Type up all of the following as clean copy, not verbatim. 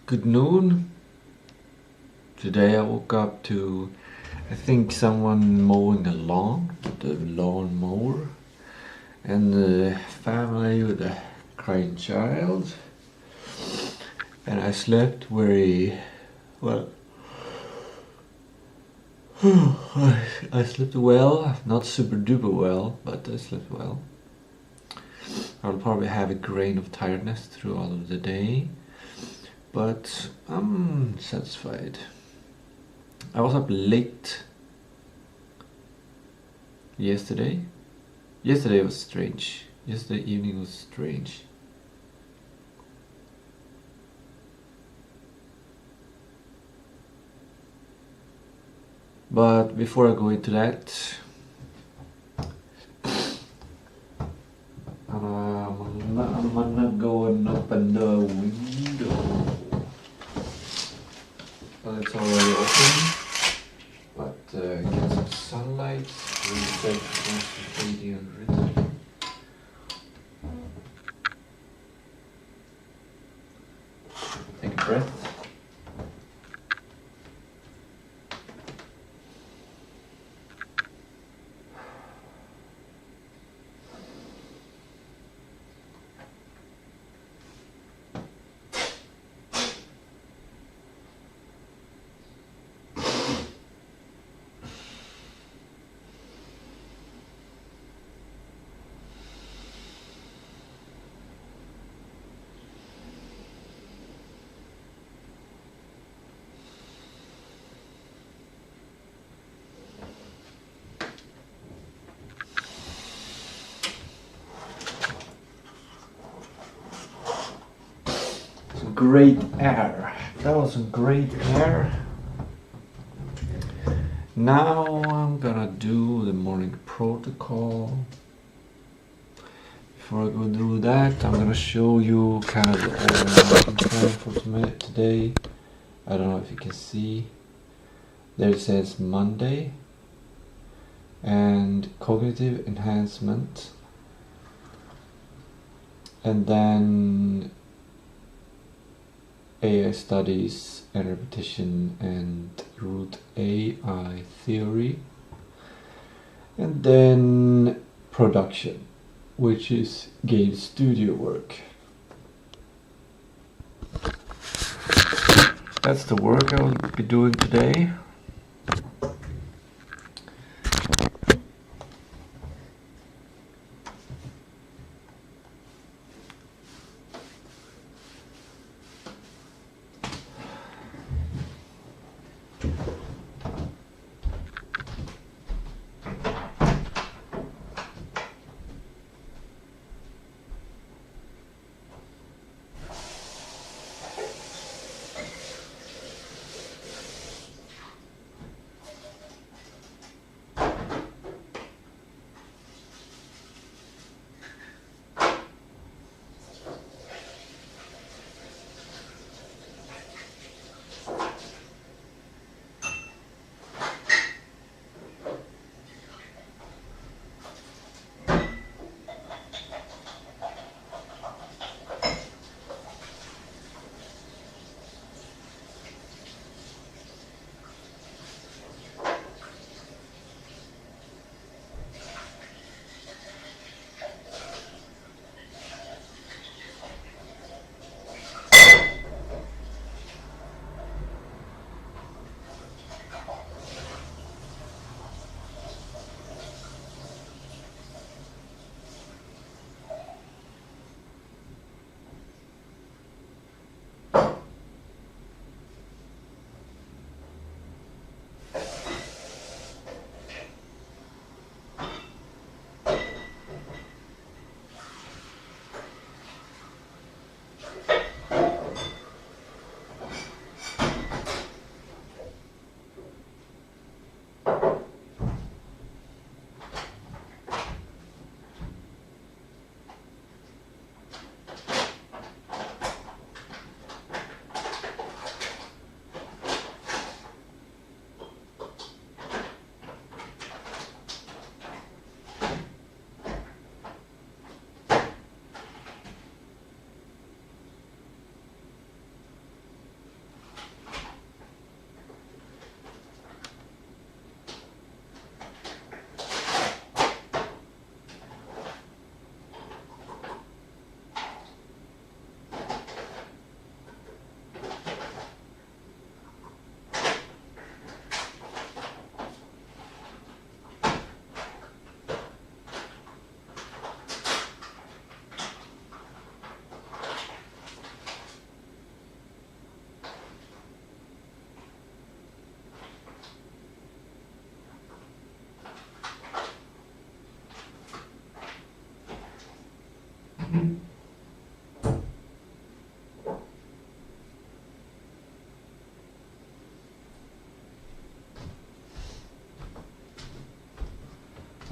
Good noon. Today I woke up to, I think, someone mowing the lawn, the lawn mower, and the family with a crying child. And I slept very well. I slept well, not super duper well, but I slept well. I'll probably have a grain of tiredness throughout of the day, but I'm satisfied. I was up late yesterday. Yesterday was strange. Yesterday evening was strange. But before I go into that, I'm gonna go and open the window. Well, it's already open, but get some sunlight. Reset radiant rhythm. Take a breath. Great air. That was some great air. Now I'm gonna do the morning protocol. Before I go do that, I'm gonna show you kind of the overall plan for today. I don't know if you can see. There it says Monday and cognitive enhancement, and then AI studies and repetition and root AI theory, and then production, which is game studio work. That's the work I will be doing today.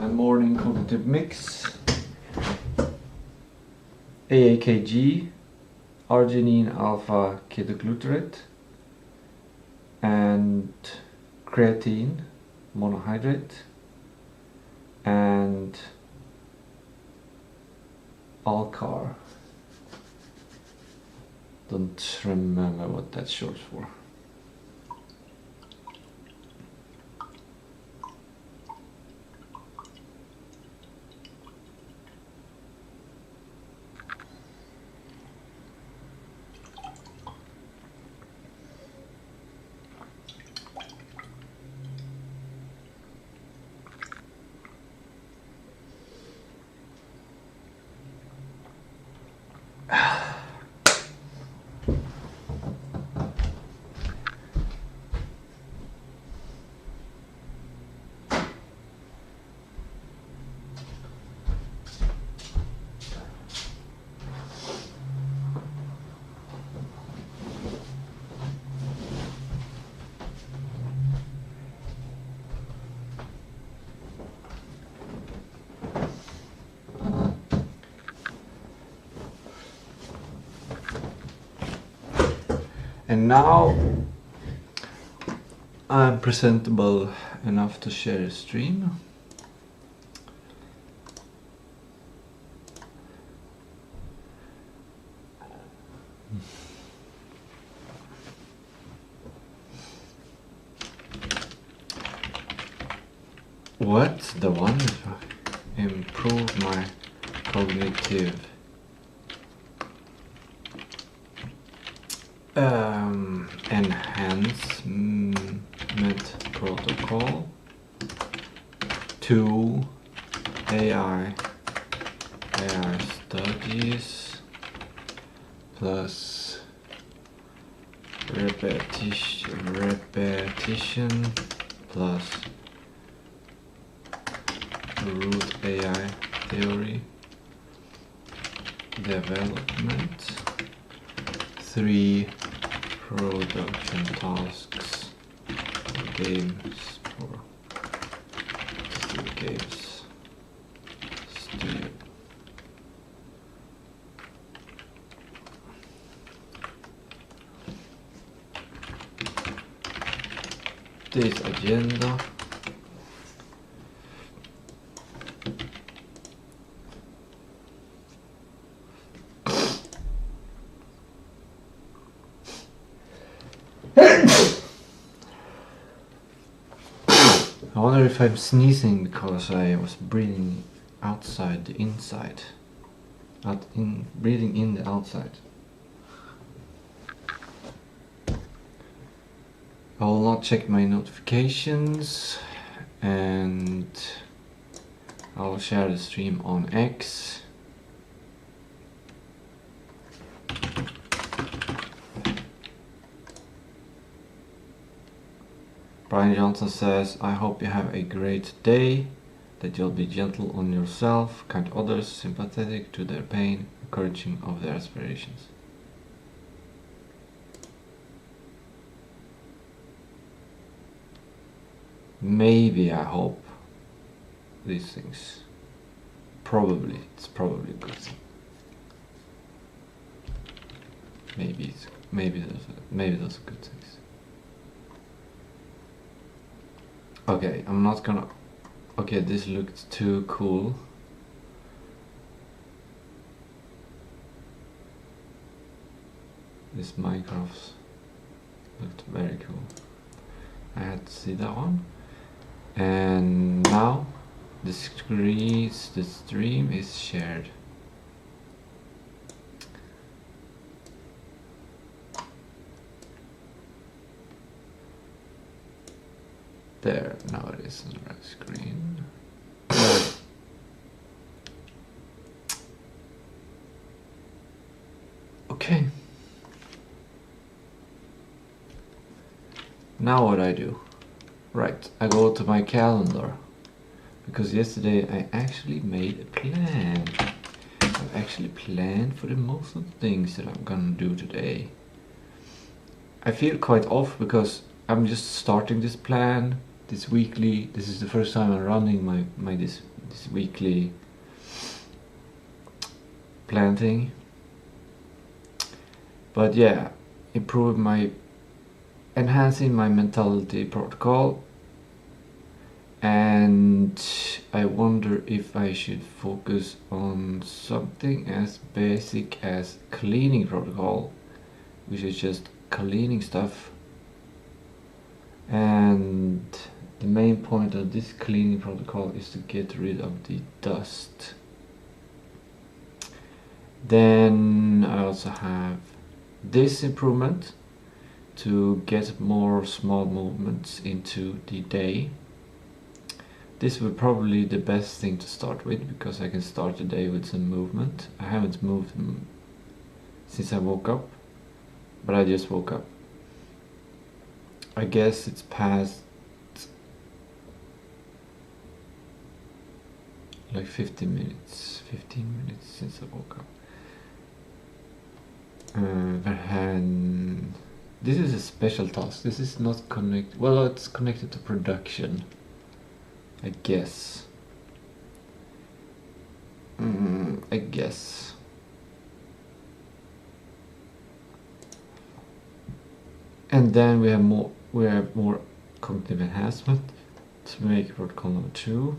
and morning cognitive mix, AAKG, arginine alpha ketoglutarate, and creatine monohydrate, and Alcar. Don't remember what that's short for. And now I'm presentable enough to share a stream. What? The one improve my cognitive enhancement protocol to AI studies plus repetition plus root AI theory development, 3 production tasks, games for games studio. This agenda. I wonder if I'm sneezing because I was breathing outside the inside. Breathing in the outside. I will not check my notifications, and I'll share the stream on X. Brian Johnson says, I hope you have a great day, that you'll be gentle on yourself, kind to others, sympathetic to their pain, encouraging of their aspirations. Maybe I hope these things. Probably, it's probably a good thing. Maybe those are good things. Okay, I'm not gonna. Okay, this looked too cool. This Minecraft looked very cool. I had to see that one. And now the stream is shared. There, now it is on the right screen. Okay. Now what I do? Right, I go to my calendar. Because yesterday I actually made a plan. I've actually planned for the most of the things that I'm gonna do today. I feel quite off because I'm just starting this plan. This weekly, this is the first time I'm running my this weekly plan thing. But yeah, enhancing my mentality protocol, and I wonder if I should focus on something as basic as cleaning protocol, which is just cleaning stuff. And the main point of this cleaning protocol is to get rid of the dust. Then I also have this improvement to get more small movements into the day. This would probably be the best thing to start with, because I can start the day with some movement. I haven't moved since I woke up, but I just woke up. I guess it's past like 15 minutes since I woke up. This is a special task. This is not connected. Well, it's connected to production, I guess. I guess. And then we have more cognitive enhancement to make protocol number 2.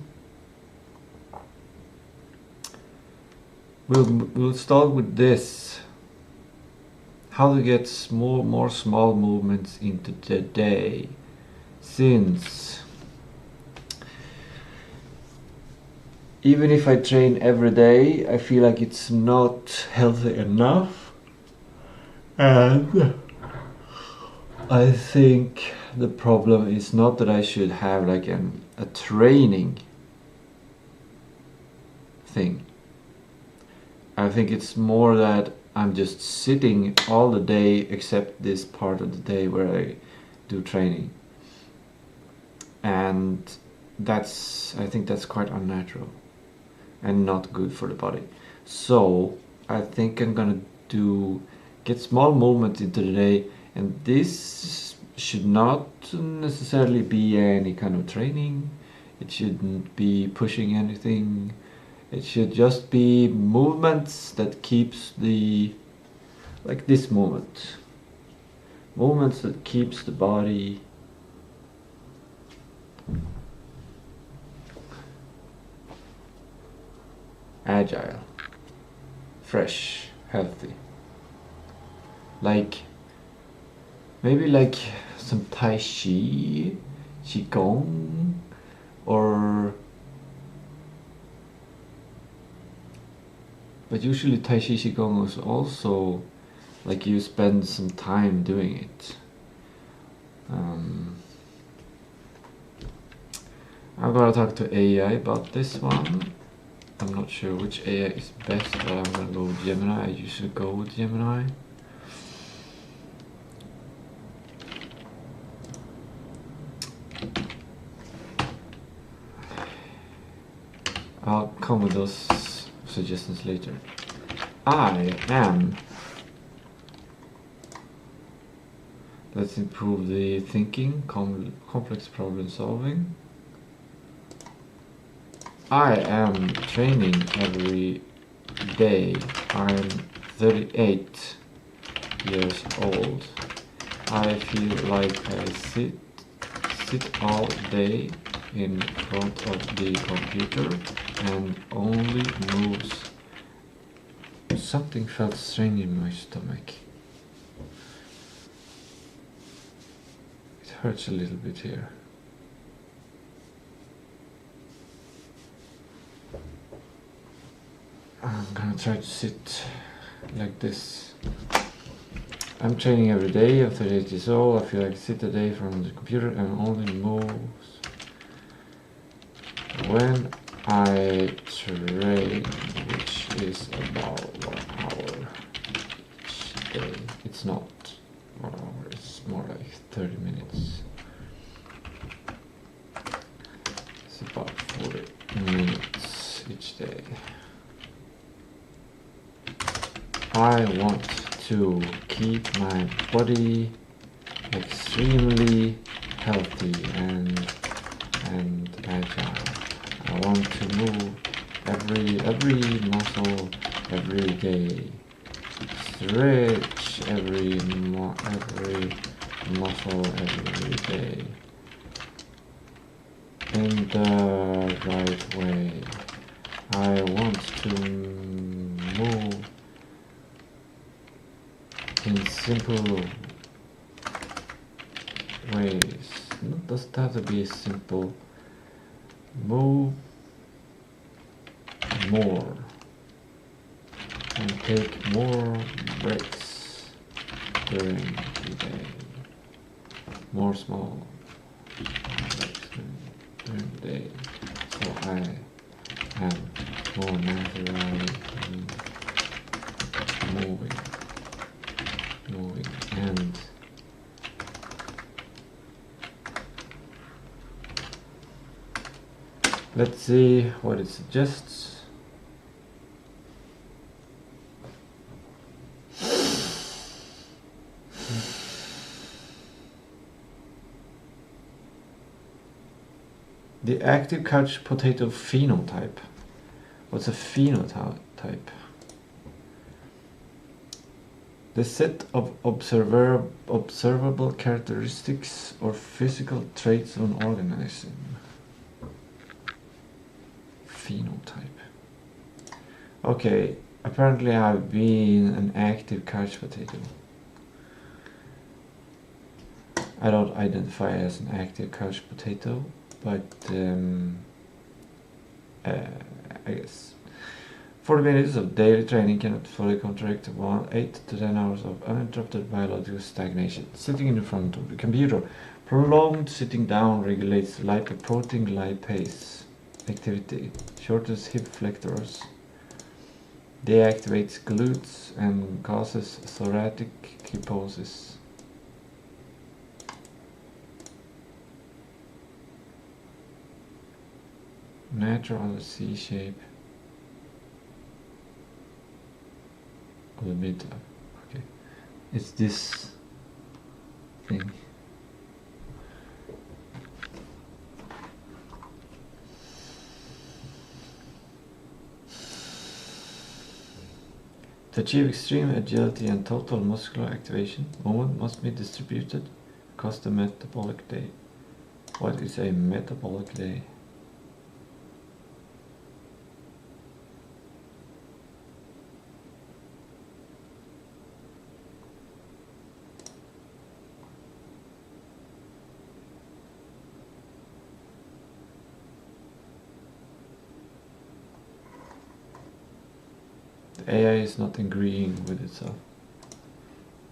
We'll start with this. How to get more small movements into the day. Since even if I train every day, I feel like it's not healthy enough. And I think the problem is not that I should have like a training thing. I think it's more that I'm just sitting all the day except this part of the day where I do training. And I think that's quite unnatural and not good for the body. So I think I'm gonna get small movements into the day, and this should not necessarily be any kind of training. It shouldn't be pushing anything. It should just be movements that keeps like this movements that keeps the body agile, fresh, healthy. Like maybe like some Tai Chi, Qigong, or but usually Tai Chi Qigong is also like you spend some time doing it. I'm gonna talk to AI about this one. I'm not sure which AI is best, but I'm gonna go with Gemini. I usually go with Gemini. I'll come with those suggestions later. Let's improve the thinking, complex problem solving. I am training every day. I'm 38 years old. I feel like I sit all day in front of the computer and only moves. Something felt strange in my stomach. It hurts a little bit here. I'm gonna try to sit like this. I'm training every day. I'm 38 years old. I feel like I sit a day from the computer and only moves when I train, which is about 1 hour each day. It's not 1 hour, it's more like 30 minutes. It's about 40 minutes each day. I want to keep my body extremely healthy and agile. I I want to move every muscle every day. Stretch every muscle every day in the right way. I want to move in simple ways. It doesn't have to be simple. Move more and take more breaks during the day. More small breaks during the day. So I am more naturally moving and let's see what it suggests. The active couch potato phenotype. What's a phenotype? The set of observable characteristics or physical traits of an organism. Phenotype. Okay, apparently I've been an active couch potato. I don't identify as an active couch potato, but I guess 40 minutes of daily training cannot fully counteract 8 to 10 hours of uninterrupted biological stagnation. Sitting in front of the computer, prolonged sitting down regulates lipoprotein lipase activity, shortens hip flexors, deactivates glutes, and causes thoracic kyphosis. Natural C shape of the mid. Okay, it's this thing. To achieve extreme agility and total muscular activation, movement must be distributed across the metabolic day. What is a metabolic day? The AI is not agreeing with itself.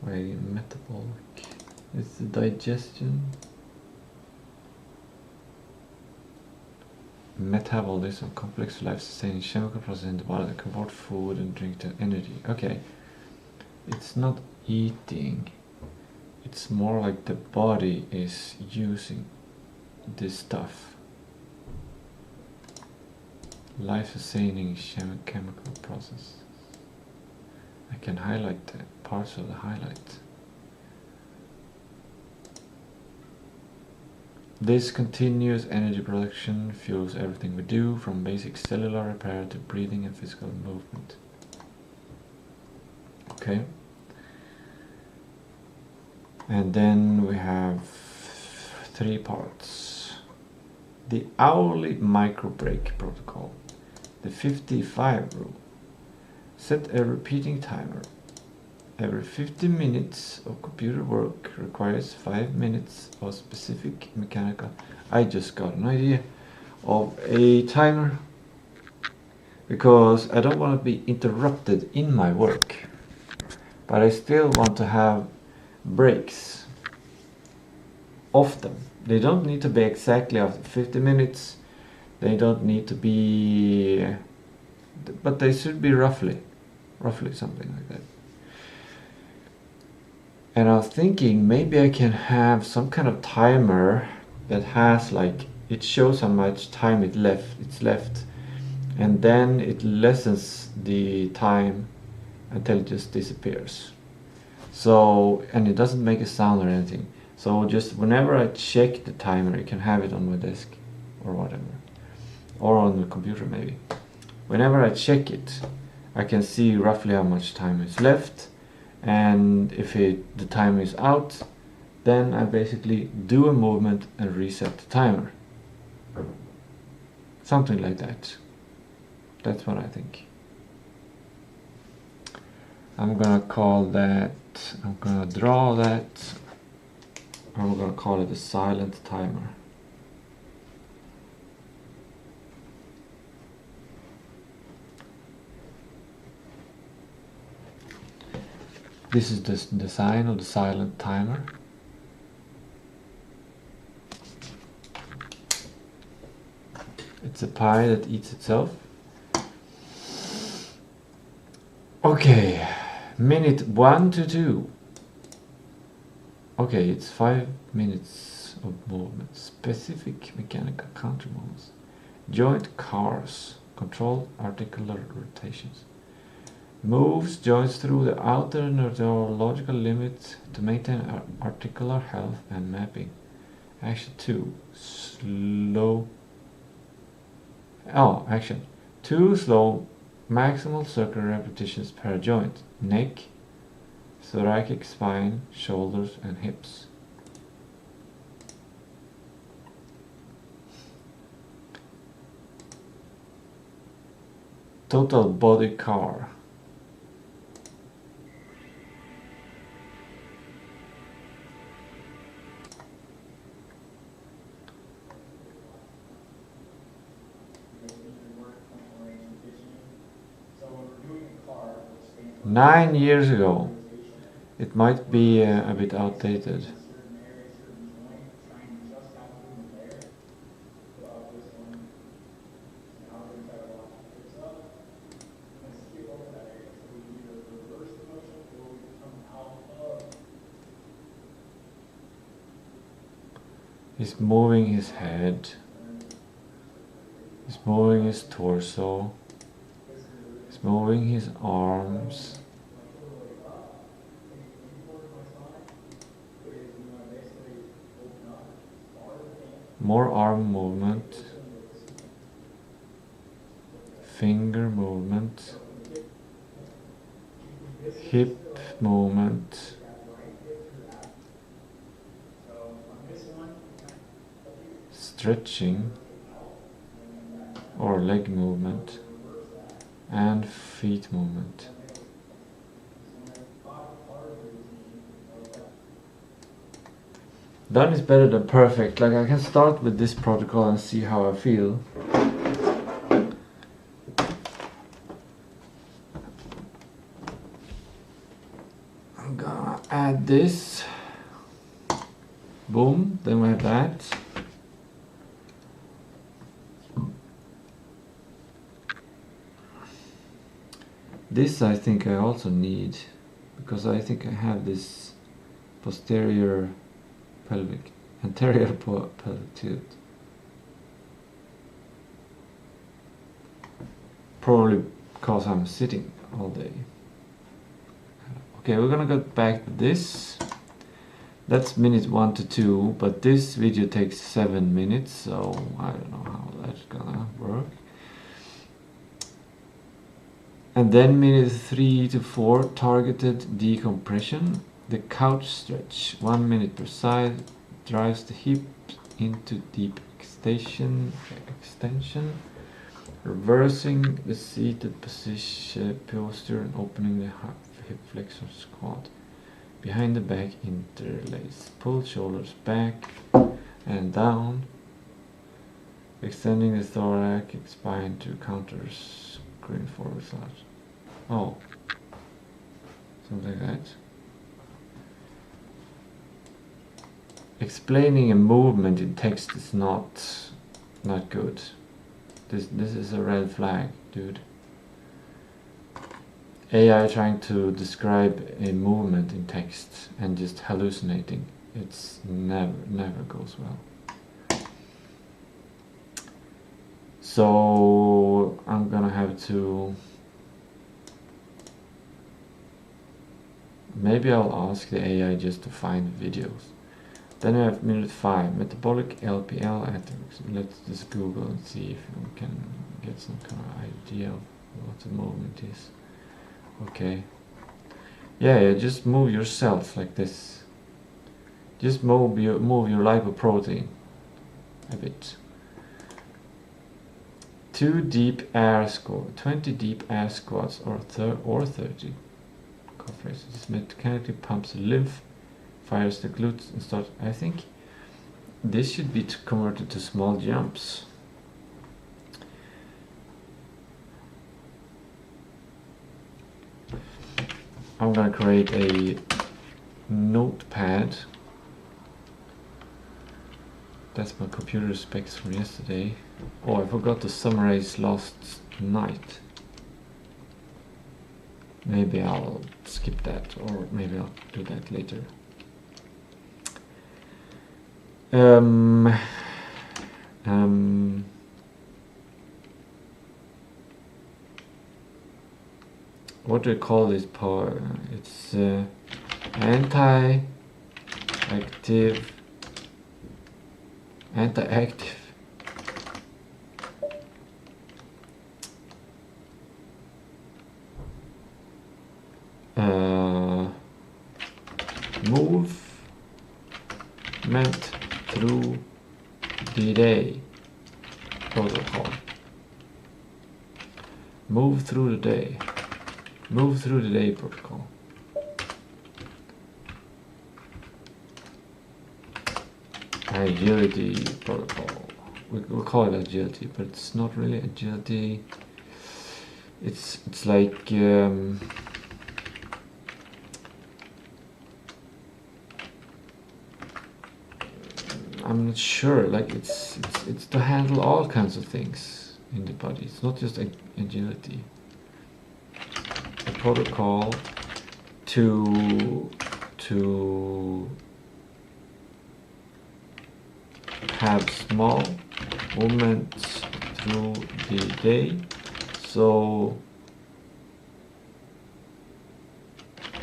Wait, metabolic. It's the digestion. Metabolism, complex life-sustaining chemical process in the body that convert food and drink to energy. Okay, it's not eating. It's more like the body is using this stuff. Life-sustaining chemical process. I can highlight the parts of the highlight. This continuous energy production fuels everything we do, from basic cellular repair to breathing and physical movement. Okay. And then we have 3 parts. The hourly micro break protocol. The 55 rule. Set a repeating timer. Every 50 minutes of computer work requires 5 minutes of specific mechanical. I just got an idea of a timer because I don't want to be interrupted in my work, but I still want to have breaks often. They don't need to be exactly after 50 minutes. They don't need to be, but they should be roughly something like that. And I was thinking maybe I can have some kind of timer that has like, it shows how much time it's left, and then it lessens the time until it just disappears. So, and it doesn't make a sound or anything. So just whenever I check the timer, I can have it on my desk or whatever. or on the computer maybe. Whenever I check it, I can see roughly how much time is left, and if the timer is out, then I basically do a movement and reset the timer. Something like that. That's what I think. I'm gonna call that, I'm gonna draw that, I'm gonna call it a silent timer. This is the design of the silent timer. It's a pie that eats itself. Okay, minute 1 to 2. Okay, it's 5 minutes of movement. Specific mechanical counter movements. Joint cars. Controlled articular rotations. Moves joints through the outer neurological limit to maintain articular health and mapping. Action 2. Slow. Oh, action 2. Slow maximal circular repetitions per joint. Neck, thoracic spine, shoulders and hips. Total body car. So when we're doing a car, 9 years ago. It might be a bit outdated. He's moving his head. He's moving his torso. He's moving his arms. More arm movement. Finger movement. Hip movement. Stretching or leg movement and feet movement. Done is better than perfect. Like, I can start with this protocol and see how I feel. I'm gonna add this. Boom, then we have that. This I think I also need, because I think I have this posterior pelvic, anterior pelvic tilt. Probably because I'm sitting all day. Okay, we're gonna go back to this. That's minute 1 to 2, but this video takes 7 minutes, so I don't know how that's gonna work. And then minute 3 to 4, targeted decompression. The couch stretch, 1 minute per side, drives the hip into deep extension, reversing the seated position, posture and opening the hip flexor squat. Behind the back interlace, pull shoulders back and down, extending the thoracic spine to counter screen forward slash. Oh, something like that. Explaining a movement in text is not good. This is a red flag, dude. AI trying to describe a movement in text and just hallucinating. It's never goes well. So I'm gonna have to, maybe I'll ask the AI just to find videos Then I have minute 5, metabolic LPL atoms. Let's just Google and see if we can get some kind of idea of what the movement is. Okay. Yeah, just move yourself like this. Just move your lipoprotein a bit. 20 deep air squats or 30 calf raises. This mechanically pumps the lymph, fires the glutes and starts. I think this should be converted to small jumps. I'm gonna create a notepad. That's my computer specs from yesterday. Oh, I forgot to summarize last night. Maybe I'll skip that, or maybe I'll do that later. What do you call this power? It's anti-active. Movement through the day protocol. Move through the day protocol. Agility protocol. We'll call it agility, but it's not really agility. It's like I'm not sure. Like it's to handle all kinds of things in the body. It's not just agility. A protocol to have small movements through the day, so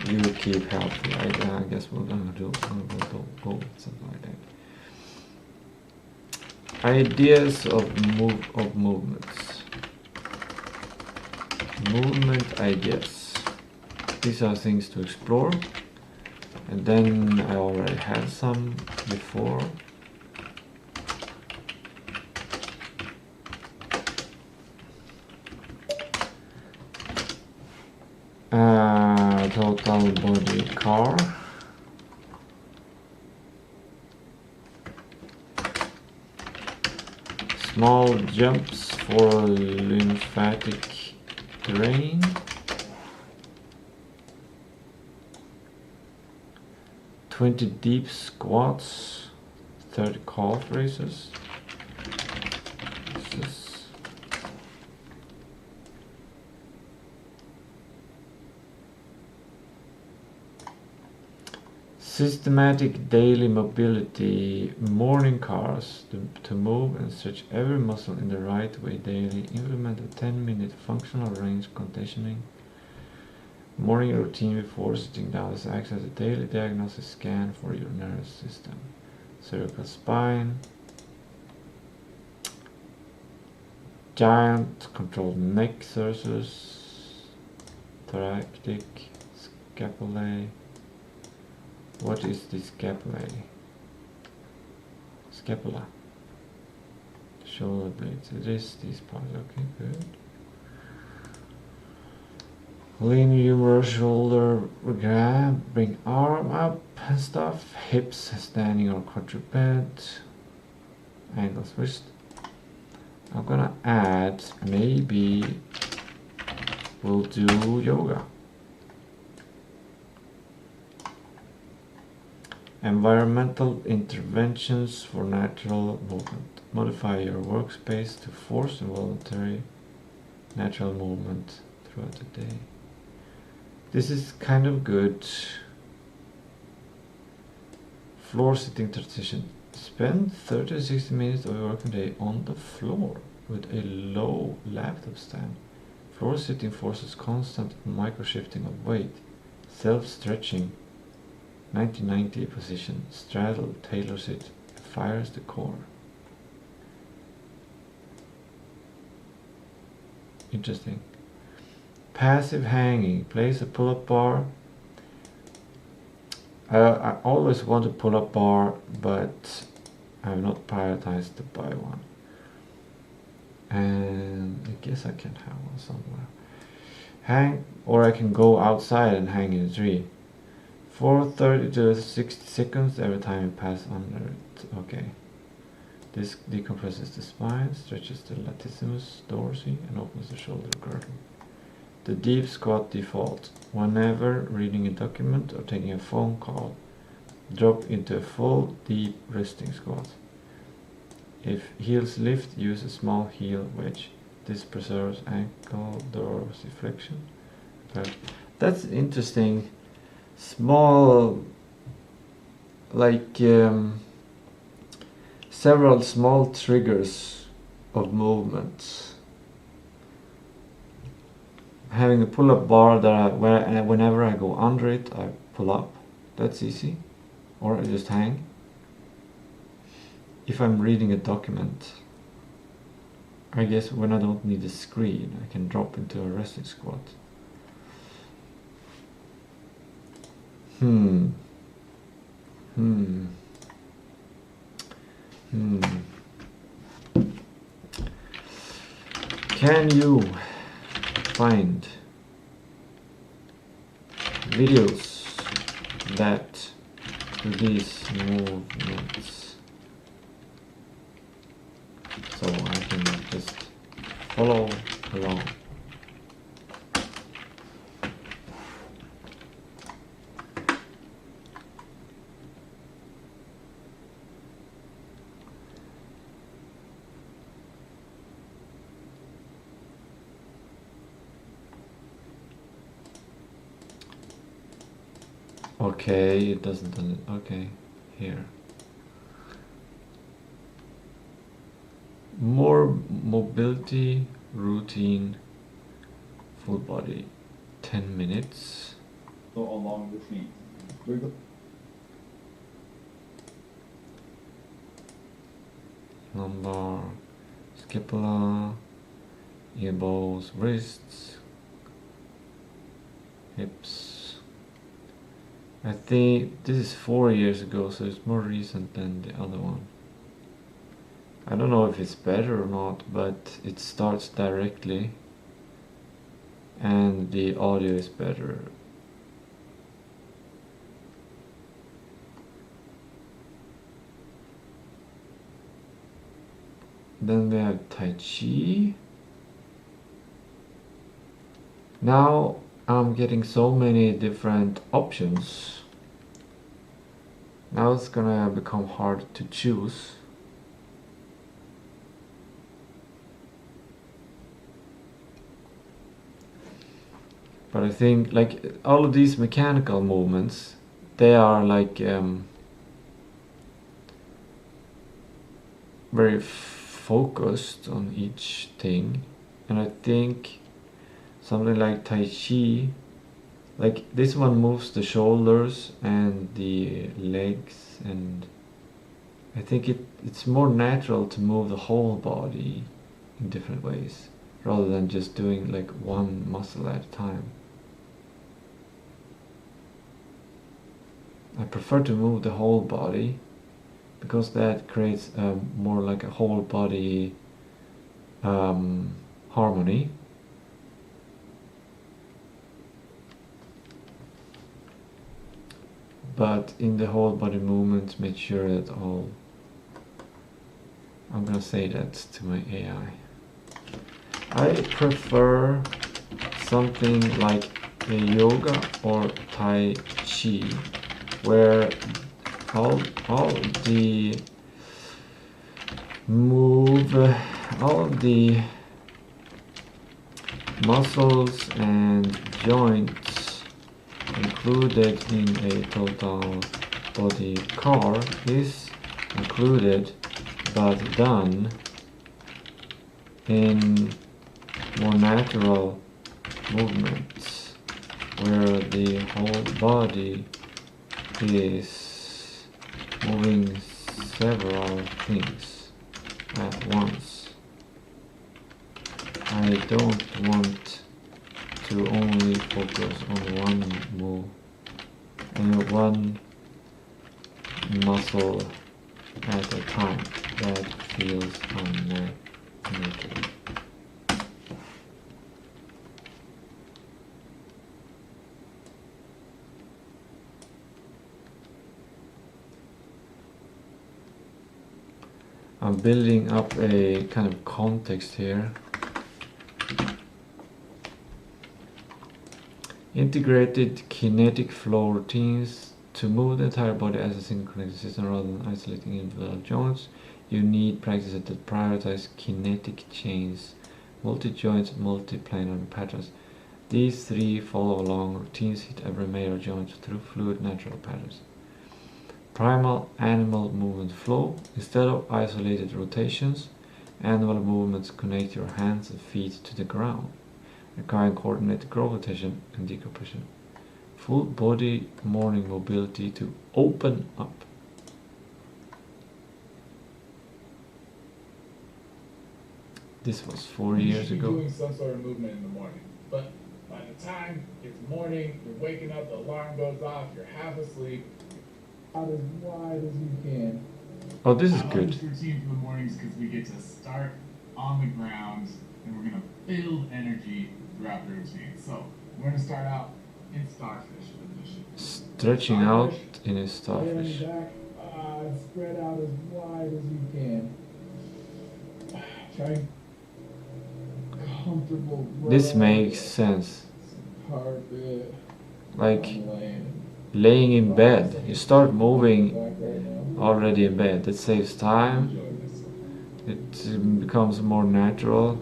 you keep healthy. I guess we're gonna go something like that. Ideas of movements. Movement ideas. These are things to explore, and then I already had some before. Total body car. Small jumps for lymphatic drain. "20 deep squats, 30 calf raises." This is systematic daily mobility, morning cars to move and stretch every muscle in the right way daily. Implement a 10-minute functional range conditioning morning routine before sitting down. This acts as a daily diagnostic scan for your nervous system. Cervical spine, giant controlled neck exercises, thoracic, scapulae. What is the scapulae? Scapula. Shoulder blades. It is these parts. Okay, good. Lean humerus, shoulder grab, bring arm up and stuff. Hips, standing or quadruped. Ankles, wrist. I'm gonna add, maybe we'll do yoga. Environmental interventions for natural movement. Modify your workspace to force involuntary natural movement throughout the day. This is kind of good. Floor sitting transition. Spend 30 to 60 minutes of your working day on the floor with a low laptop stand. Floor sitting forces constant micro shifting of weight, self-stretching, 1990 position, straddle, tailors it, fires the core. Interesting. Passive hanging, place a pull-up bar. I always want a pull-up bar, but I have not prioritized to buy one. And I guess I can have one somewhere. Hang, or I can go outside and hang in a tree. For 30 to 60 seconds every time you pass under it. Okay. This decompresses the spine, stretches the latissimus dorsi, and opens the shoulder girdle. The deep squat default. Whenever reading a document or taking a phone call, drop into a full deep resting squat. If heels lift, use a small heel wedge. This preserves ankle dorsiflexion. That's interesting. Small, like several small triggers of movements. Having a pull-up bar that whenever I go under it, I pull up. That's easy. Or I just hang. If I'm reading a document, I guess when I don't need a screen, I can drop into a resting squat. Can you find videos that do these movements so I can just follow along? Okay, it doesn't. Okay, here. More mobility routine, full body, 10 minutes. So along the feet. Wiggle. Lumbar, scapula, elbows, wrists, hips. I think this is 4 years ago, so it's more recent than the other one. I don't know if it's better or not, but it starts directly and the audio is better. Then we have Tai Chi. Now I'm getting so many different options. Now it's gonna become hard to choose. But I think like all of these mechanical movements, they are like very focused on each thing, and I think something like Tai Chi, like this one moves the shoulders and the legs, and I think it's more natural to move the whole body in different ways rather than just doing like one muscle at a time. I prefer to move the whole body because that creates more like a whole body harmony. But in the whole body movement, make sure that all, I'm gonna say that to my AI. I prefer something like a yoga or Tai Chi, where all the all the muscles and joints included in a total body core is included but done in more natural movements where the whole body is moving several things at once. I don't want to only focus on one move and one muscle at a time. That feels unnatural. I'm building up a kind of context here. Integrated kinetic flow routines. To move the entire body as a single connected system rather than isolating individual joints, you need practices that prioritize kinetic chains, multi-joints, multi-planar patterns. These three follow along routines hit every major joint through fluid natural patterns. Primal animal movement flow. Instead of isolated rotations, animal movements connect your hands and feet to the ground, requiring coordinated gravitation and decompression. Full body morning mobility to open up. This was 4 years ago. Doing some sort of movement in the morning, but by the time it's morning, you're waking up, the alarm goes off, you're half asleep. Out as wide as you can. Oh, this is I good. love this routine for the mornings because we get to start on the ground and we're gonna build energy throughout the routine. So we're gonna start out in starfish position. Stretching out in a starfish. Back, spread out as wide as you can. Try comfortable. This makes sense. Carpet. Like laying in bed. You start moving already in bed. That saves time. It becomes more natural.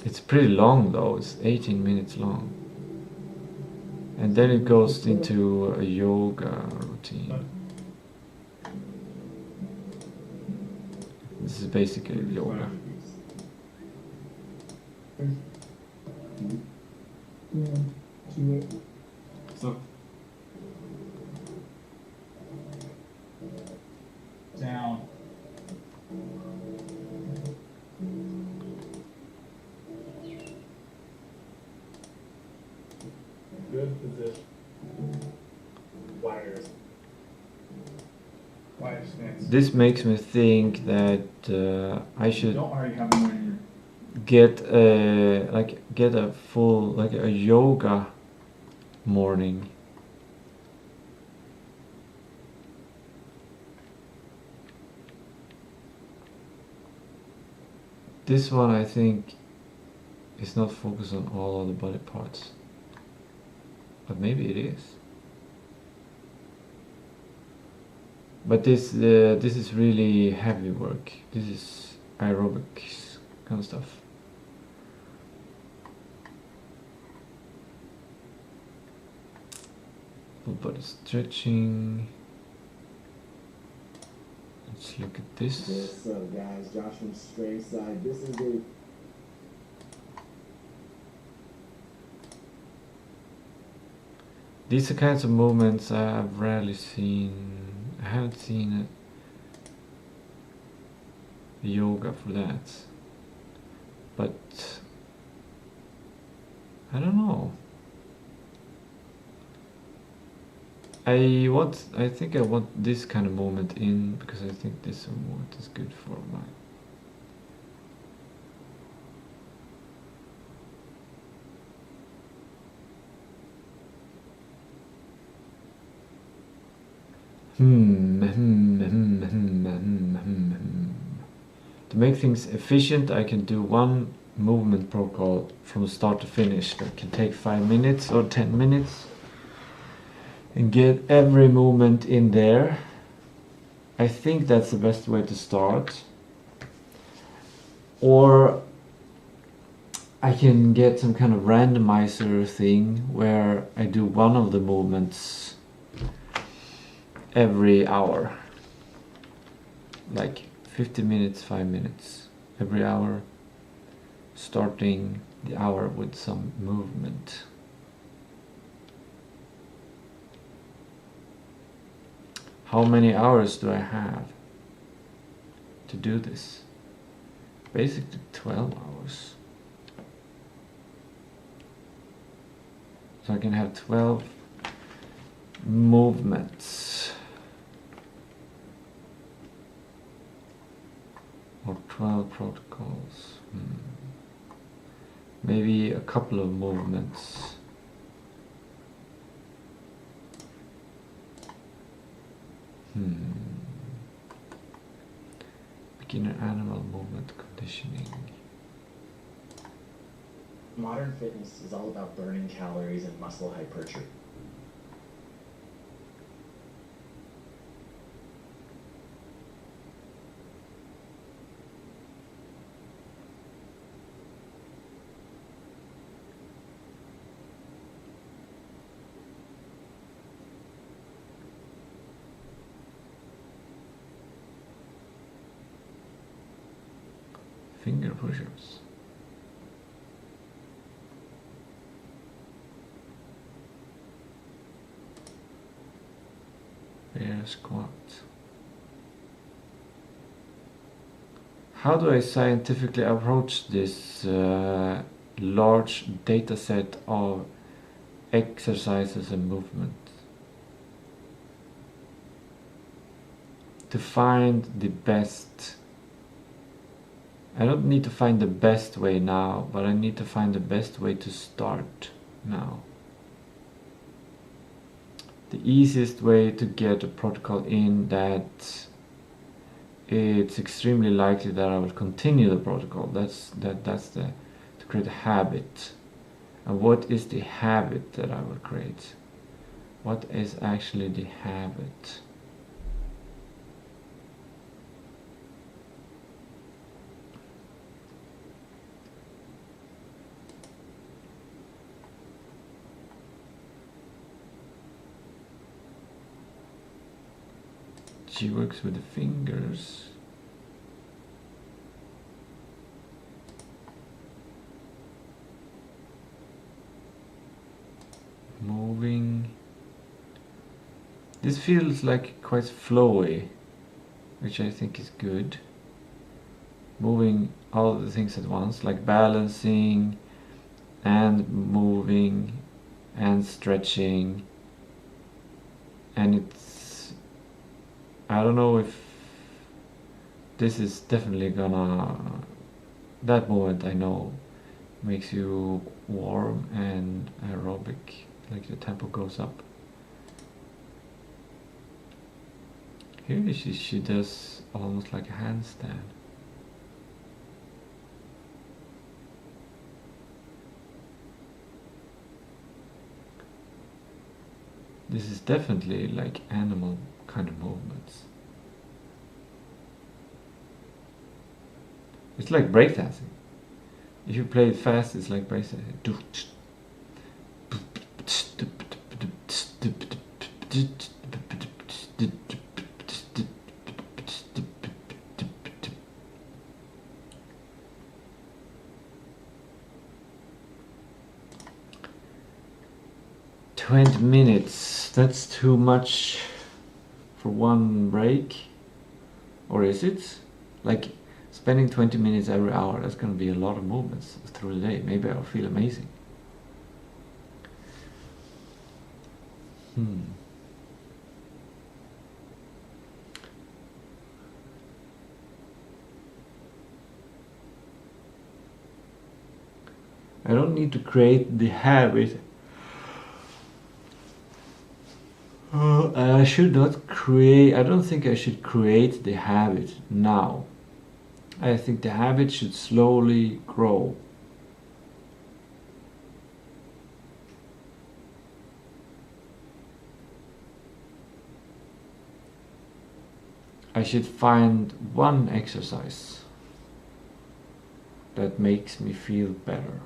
It's pretty long though, it's 18 minutes long. And then it goes into a yoga routine. This is basically yoga. So down. Good position. Wires. Wire stance. This makes me think that I should Don't already have them on get a full like a yoga morning. This one I think is not focused on all of the body parts, but maybe it is. But this is really heavy work. This is aerobics kind of stuff. Full body stretching. Let's look at this. What's up, guys? Josh from Straight Side. This is the These are kinds of movements I've rarely seen. I haven't seen yoga for that. But I don't know. I think I want this kind of movement in because I think this movement is good for my To make things efficient, I can do one movement protocol from start to finish that can take 5 minutes or 10 minutes and get every movement in there. I think that's the best way to start. Or I can get some kind of randomizer thing where I do one of the movements every hour, like 50 minutes, 5 minutes every hour, starting the hour with some movement. How many hours do I have to do this? Basically 12 hours. So I can have 12 movements. Or 12 protocols. Maybe a couple of movements. Beginner animal movement conditioning. Modern fitness is all about burning calories and muscle hypertrophy. Finger push-ups. Bear squat. How do I scientifically approach this large data set of exercises and movement? To find the best. I don't need to find the best way now, but I need to find the best way to start now. The easiest way to get a protocol in that it's extremely likely that I will continue the protocol. That's to create a habit. And what is the habit that I will create? What is actually the habit? She works with the fingers. Moving. This feels like quite flowy, which I think is good. Moving all the things at once, like balancing and moving and stretching. And it's, I don't know if this is definitely gonna, that moment I know makes you warm and aerobic, like the tempo goes up. Here she does almost like a handstand. This is definitely like animal kind of movements. It's like breakdancing. If you play it fast, it's like breakdancing. 20 minutes, that's too much for one break? Or is it? Like spending 20 minutes every hour, that's gonna be a lot of movements through the day. Maybe I'll feel amazing. I don't need to create the habit. I should not create, I don't think I should create the habit now. I think the habit should slowly grow. I should find one exercise that makes me feel better.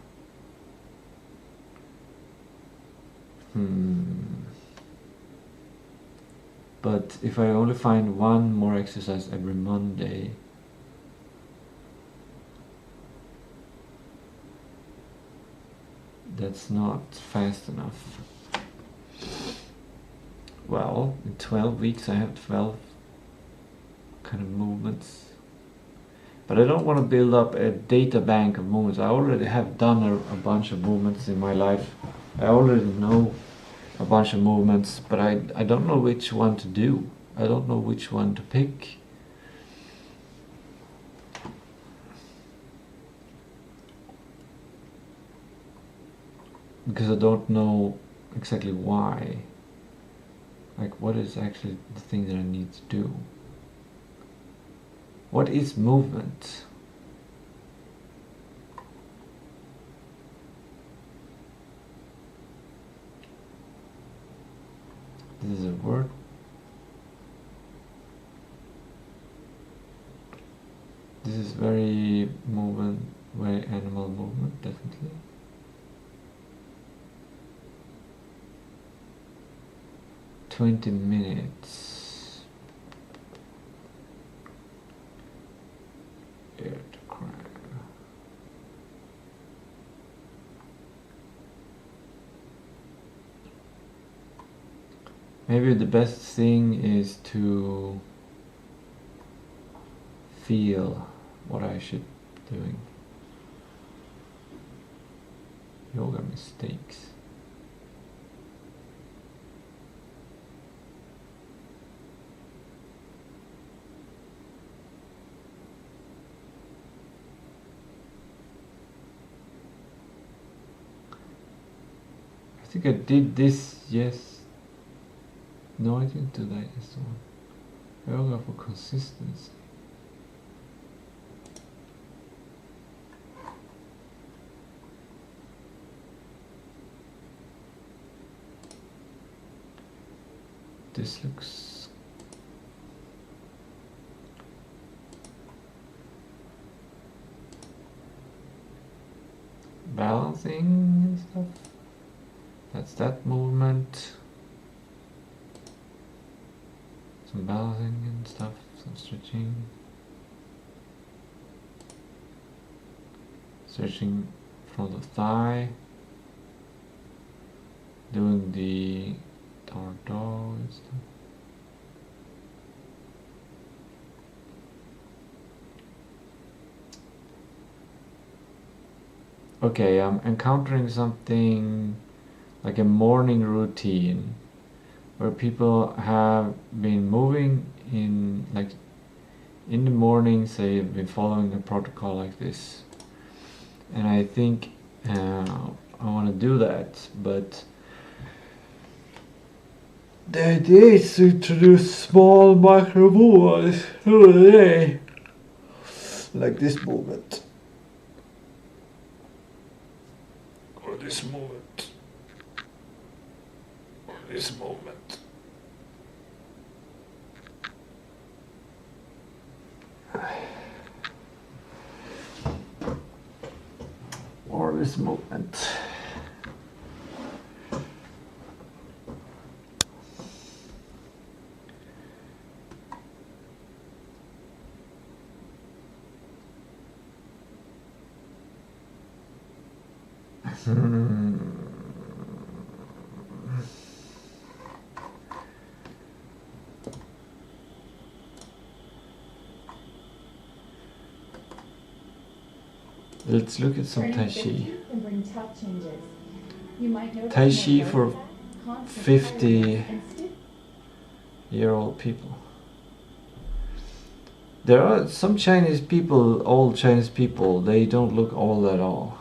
But if I only find one more exercise every Monday, that's not fast enough. Well, in 12 weeks I have 12 kind of movements. But I don't want to build up a data bank of movements. I already have done a bunch of movements in my life. I already know a bunch of movements, but I don't know which one to do. I don't know which one to pick. Because I don't know exactly why. Like, what is actually the thing that I need to do? What is movement? This is a word. This is very movement, very animal movement, definitely. "20 minutes. Air to crab. Maybe the best thing is to feel what I should be doing. Yoga mistakes. I think I did this, yes. No, I didn't do that yes one. Yoga for consistency. This looks balancing and stuff. That's that movement. Some balancing and stuff, some stretching. Stretching from the thigh. Doing the down dog and stuff. Okay, I'm encountering something like a morning routine where people have been moving in, like, in the morning, say, been following a protocol like this, and I think I want to do that, but the idea is to introduce small micro movements through the day, like this movement, or this movement, or this movement. Or this movement. Let's look at some Tai Chi. Tai Chi for 50-year-old people. There are some Chinese people, old Chinese people, they don't look old at all.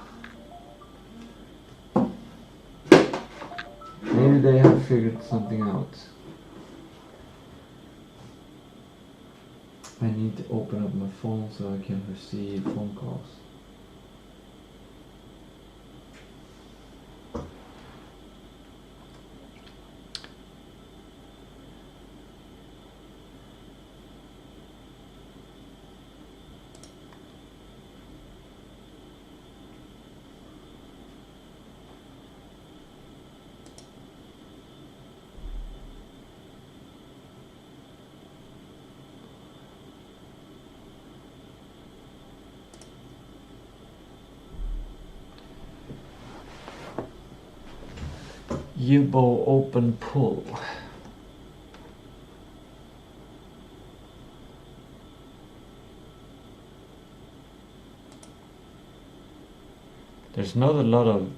Maybe they have figured something out. I need to open up my phone so I can receive phone calls. U-bow open pull. There's not a lot of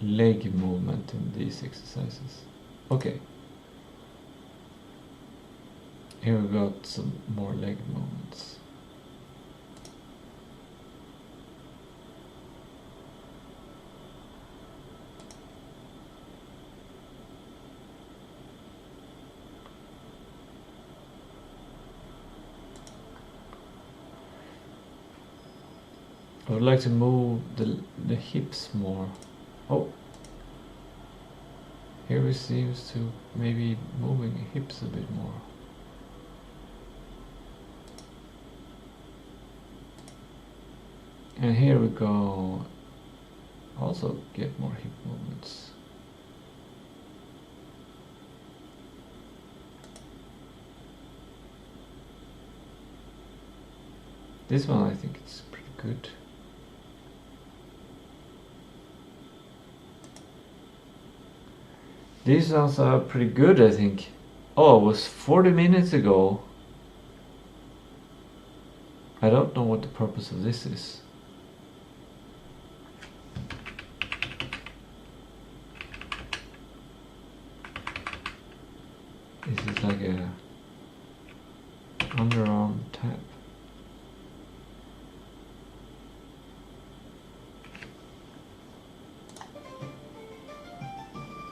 leg movement in these exercises. Okay. Here we got some more leg movements. I would like to move the hips more. Oh, here we seems to maybe moving hips a bit more. And here we go. Also get more hip movements. This one I think it's pretty good. These ones are pretty good, I think. Oh, it was 40 minutes ago. I don't know what the purpose of this is. This is like a underarm tap.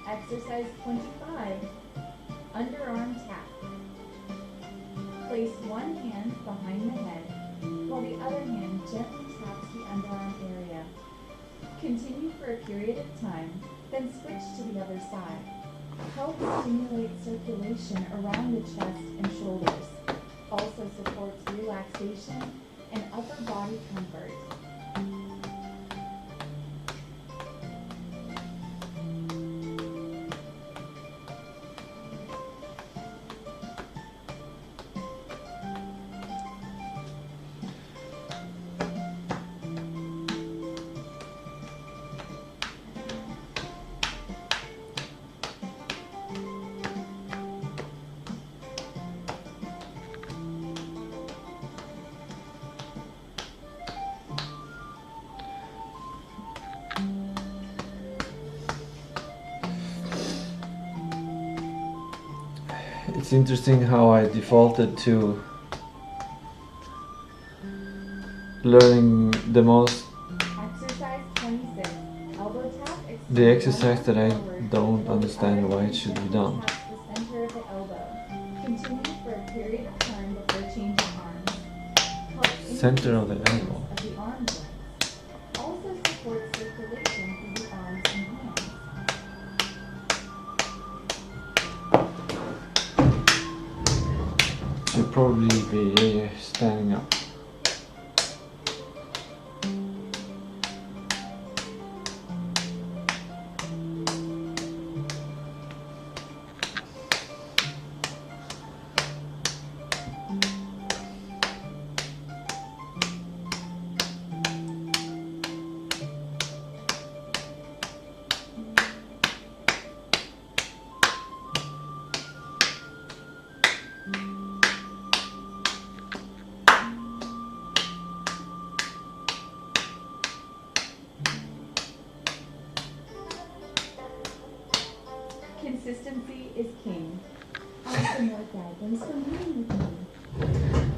Exercise 25, underarm tap. Place one hand behind the head, while the other hand gently taps the underarm area. Continue for a period of time, then switch to the other side. Help stimulate circulation around the chest and shoulders. Also supports relaxation and upper body comfort. It's interesting how I defaulted to learning the most Exercise 26. Elbow tap. the exercise that I don't understand why it should be done. Tap the center of the elbow. Continue for a period of time before changing arms. Helps Center of the increase elbow. of the arm joints. Also supports circulation through the arms and hands. Should probably be standing up. Consistency is king. Awesome workout. Thanks for meeting with me.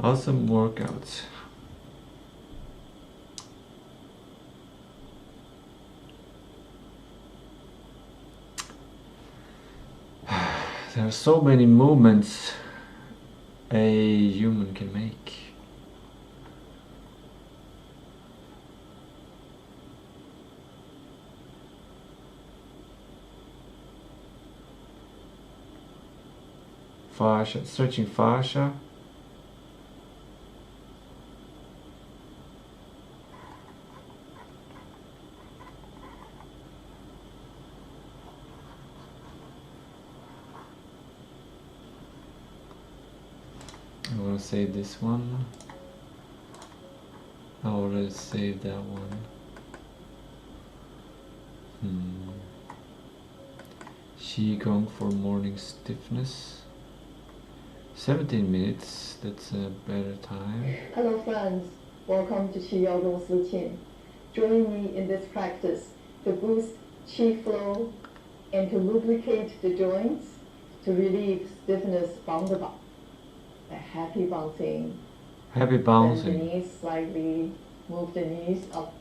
Awesome workouts. There are so many movements a human can make. Fascia, stretching fascia. I want to save this one. I already saved that one. Qigong for morning stiffness. 17 minutes, that's a better time. Hello friends, welcome to Qigong routine. Join me in this practice to boost qi flow and to lubricate the joints, to relieve stiffness from the back. A happy bouncing. Happy Bend the bouncing. knees slightly, move the knees up.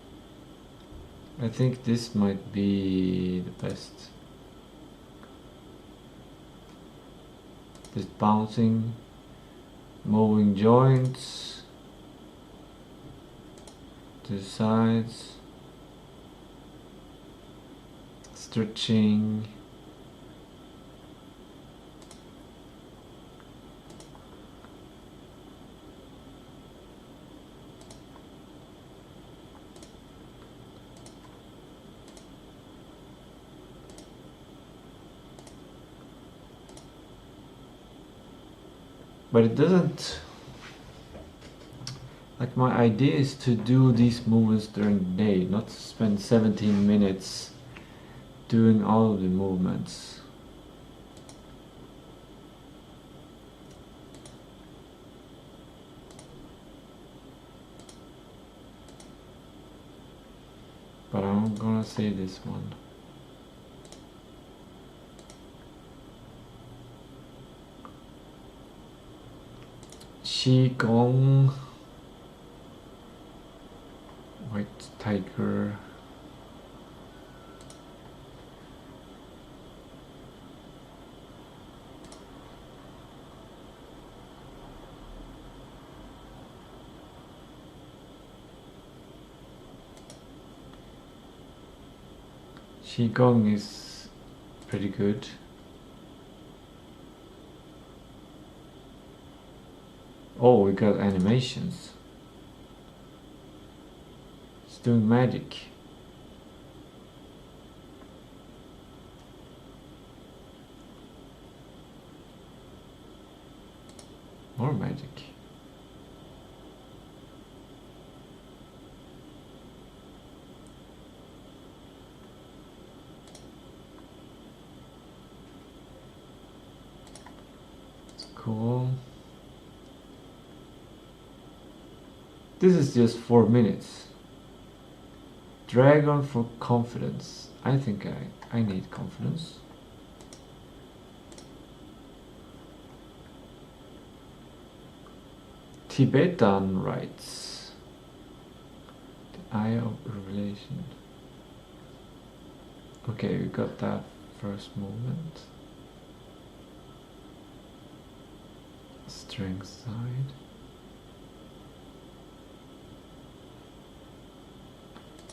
I think this might be the best. Just bouncing, moving joints to the sides, stretching. But it doesn't, like, my idea is to do these movements during the day, not to spend 17 minutes doing all of the movements. But I'm gonna say this one. Qigong, white tiger. Qigong is pretty good. Oh, we got animations. It's doing magic. More magic. It's cool. This is just 4 minutes. Dragon for confidence. I think I need confidence. Tibetan rites. The Eye of Revelation. Okay, we got that first movement. Strength side.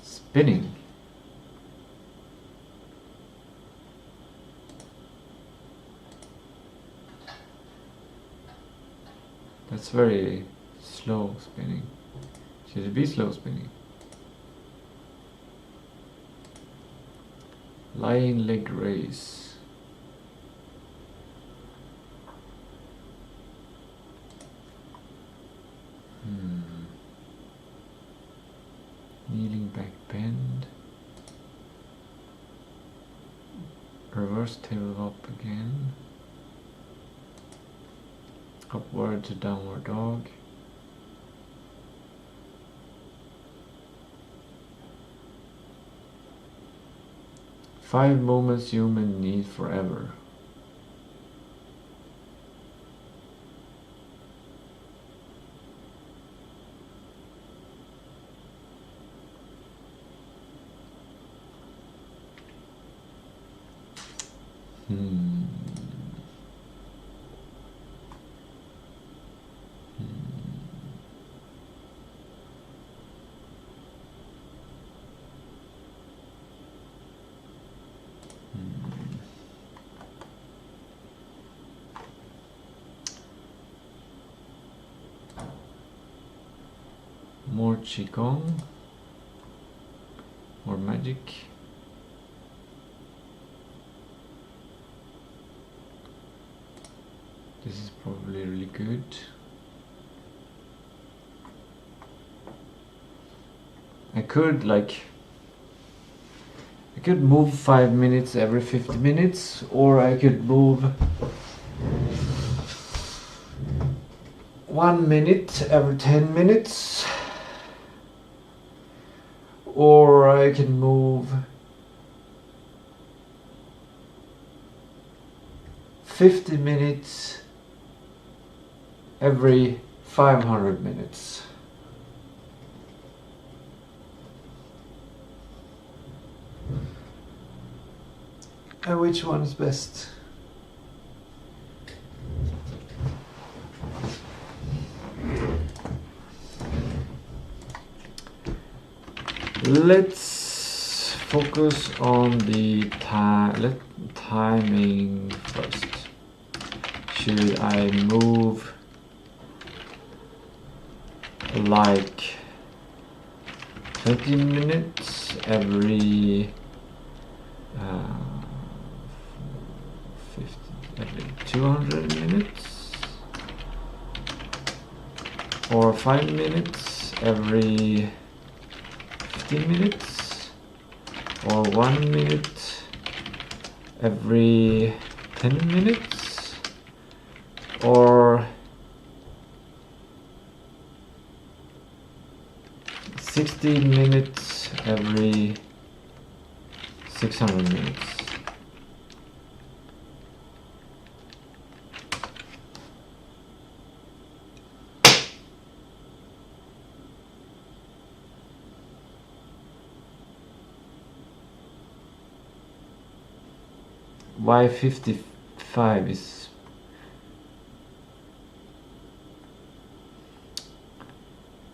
Spinning. That's very slow spinning. Should it be slow spinning? Lying leg raise. Kneeling back bend. Reverse table up again. Upward to downward dog. Five movements human need forever. More Qigong, more magic. This is probably really good. I could move 5 minutes every 50 minutes, or I could move 1 minute every 10 minutes, or I can move 50 minutes every 500 minutes. And which one is best? Let's focus on the timing first. Should I move like 20 minutes every 200 minutes, or 5 minutes every 15 minutes, or 1 minute every 10 minutes, or 60 minutes every 600 minutes. Why 55 is...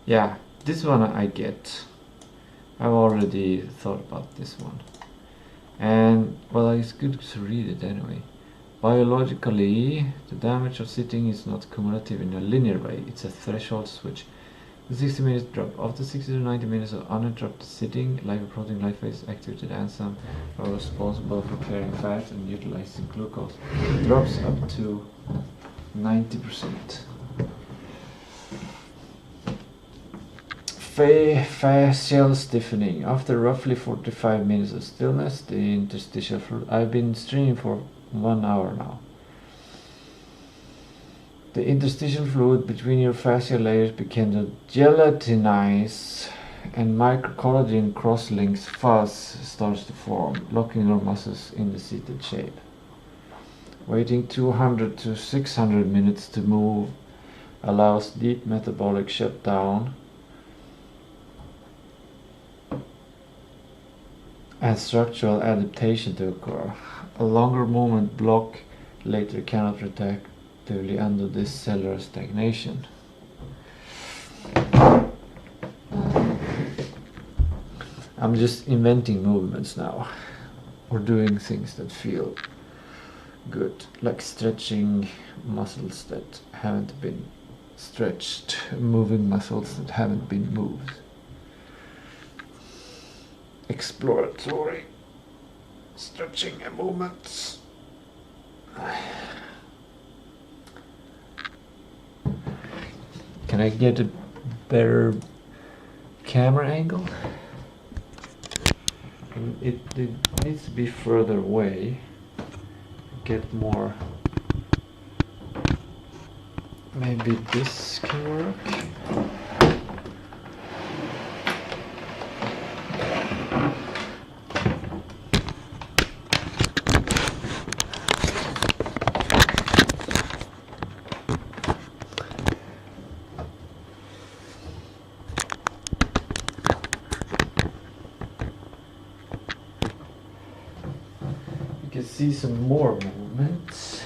Yeah, this one I get. I've already thought about this one. And, well, it's good to read it anyway. Biologically, the damage of sitting is not cumulative in a linear way. It's a threshold switch. The 60 minutes drop. After 60 to 90 minutes of uninterrupted sitting, lipoprotein lipase activated enzymes are responsible for clearing fat and utilizing glucose. It drops up to 90%. Facial stiffening. After roughly 45 minutes of stillness, the interstitial fluid. I've been streaming for 1 hour now. The interstitial fluid between your fascial layers began to gelatinize, and microcollagen cross-links fuzz starts to form, locking your muscles in the seated shape. Waiting 200 to 600 minutes to move allows deep metabolic shutdown and structural adaptation to occur. A longer movement block later cannot retractively undo this cellular stagnation. I'm just inventing movements now, or doing things that feel good, like stretching muscles that haven't been stretched, moving muscles that haven't been moved. Exploratory stretching and movements. Can I get a better camera angle? It needs to be further away. Get more. Maybe this can work. See some more movements.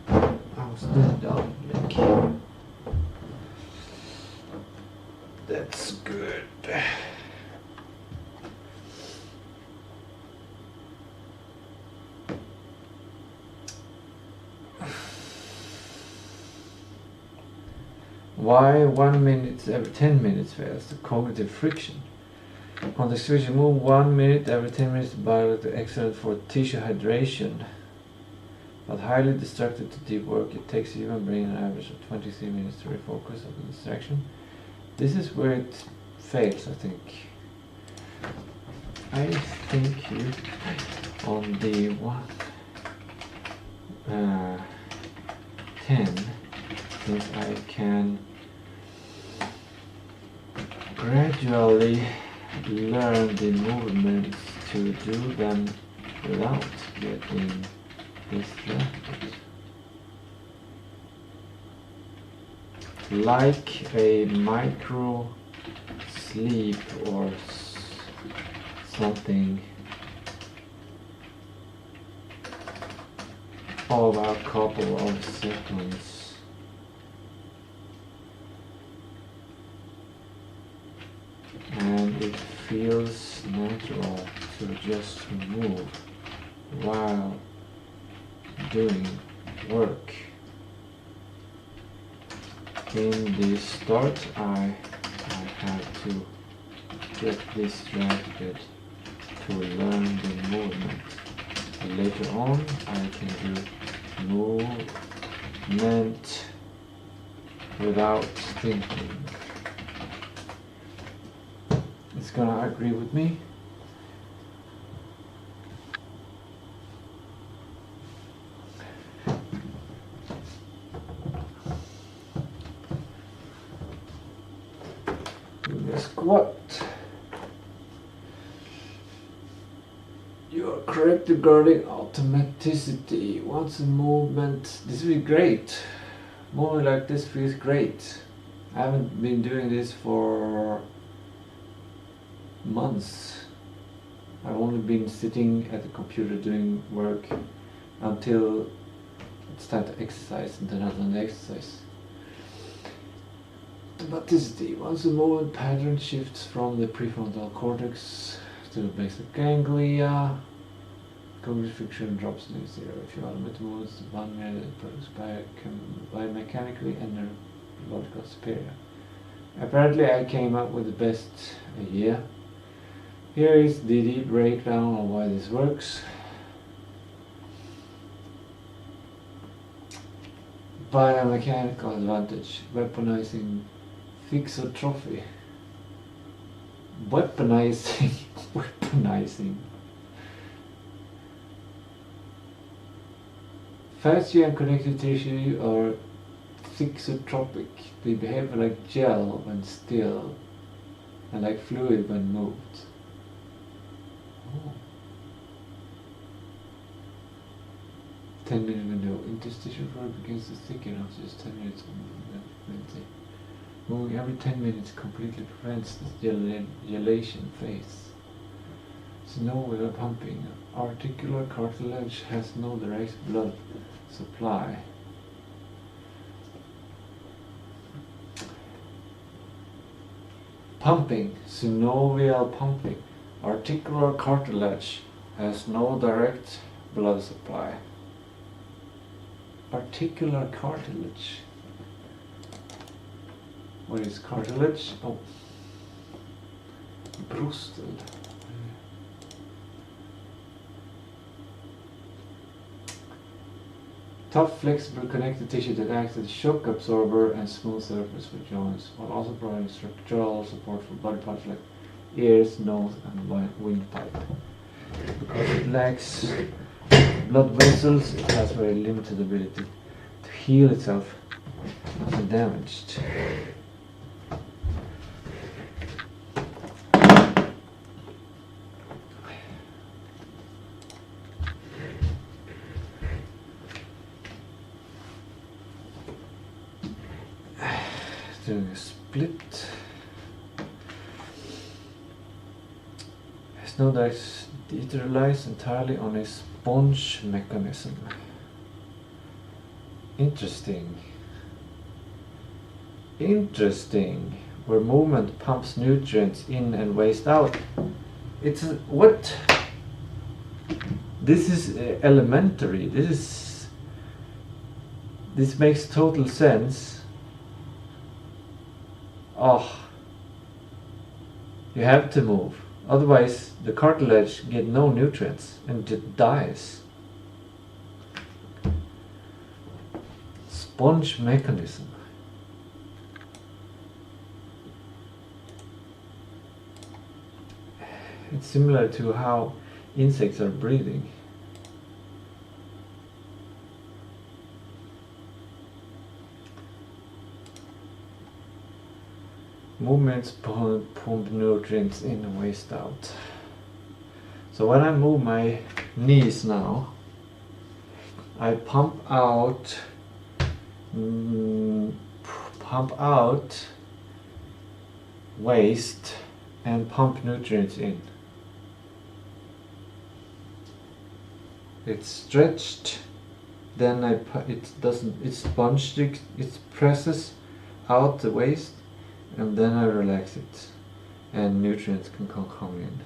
I'm still down like that's good. Why 1 minute every 10 minutes fails? The cognitive friction. On the switch, move 1 minute every 10 minutes. Biologically excellent for tissue hydration, but highly destructive to deep work. It takes human brain an average of 23 minutes to refocus on the distraction. This is where it fails, I think. I think here on the 10, I think I can gradually learn the movements to do them without getting distracted. Like a micro sleep or something of a couple of seconds. And it feels natural to just move while doing work. In the start, I had to get distracted to learn the movement. Later on, I can do movement without thinking. It's gonna agree with me. Squat. You are correct regarding automaticity. Once a movement, this will be great. Moving like this feels great. I haven't been doing this for months. I've only been sitting at the computer doing work until it's time to exercise, and then I've done the exercise. Automaticity. Once the movement pattern shifts from the prefrontal cortex to the basic ganglia, cognitive friction drops to zero. If you automate movements, one minute produced by mechanically and neurological superior. Apparently I came up with the best idea. Here is the deep breakdown of why this works. Biomechanical advantage, weaponizing fixotrophy. Weaponizing. Fascia and connective tissue are fixotropic. They behave like gel when still and like fluid when moved. Oh. 10-minute window. Interstitial fluid begins to thicken after just 10 minutes of movement. Moving every 10 minutes completely prevents the gelation phase. Synovial pumping. Articular cartilage has no direct blood supply. Pumping. Synovial pumping. Articular cartilage has no direct blood supply. Articular cartilage. What is cartilage? Oh, brustel. Tough, flexible connective tissue that acts as a shock absorber and smooth surface for joints, while also providing structural support for body parts like ears, nose, and windpipe. Because it lacks blood vessels, it has very limited ability to heal itself when damaged. Doing a split. His node relies entirely on a sponge mechanism. Interesting. Interesting. Where movement pumps nutrients in and waste out. It's what? This is elementary. This makes total sense. Oh, you have to move, otherwise the cartilage get no nutrients and it dies. Sponge mechanism. it's similar to how insects are breathing. Movements pump nutrients in and waste out. So when I move my knees now, I pump out waste and pump nutrients in. It's stretched, then it sponges, it presses out the waste, and then I relax it, and nutrients can come in.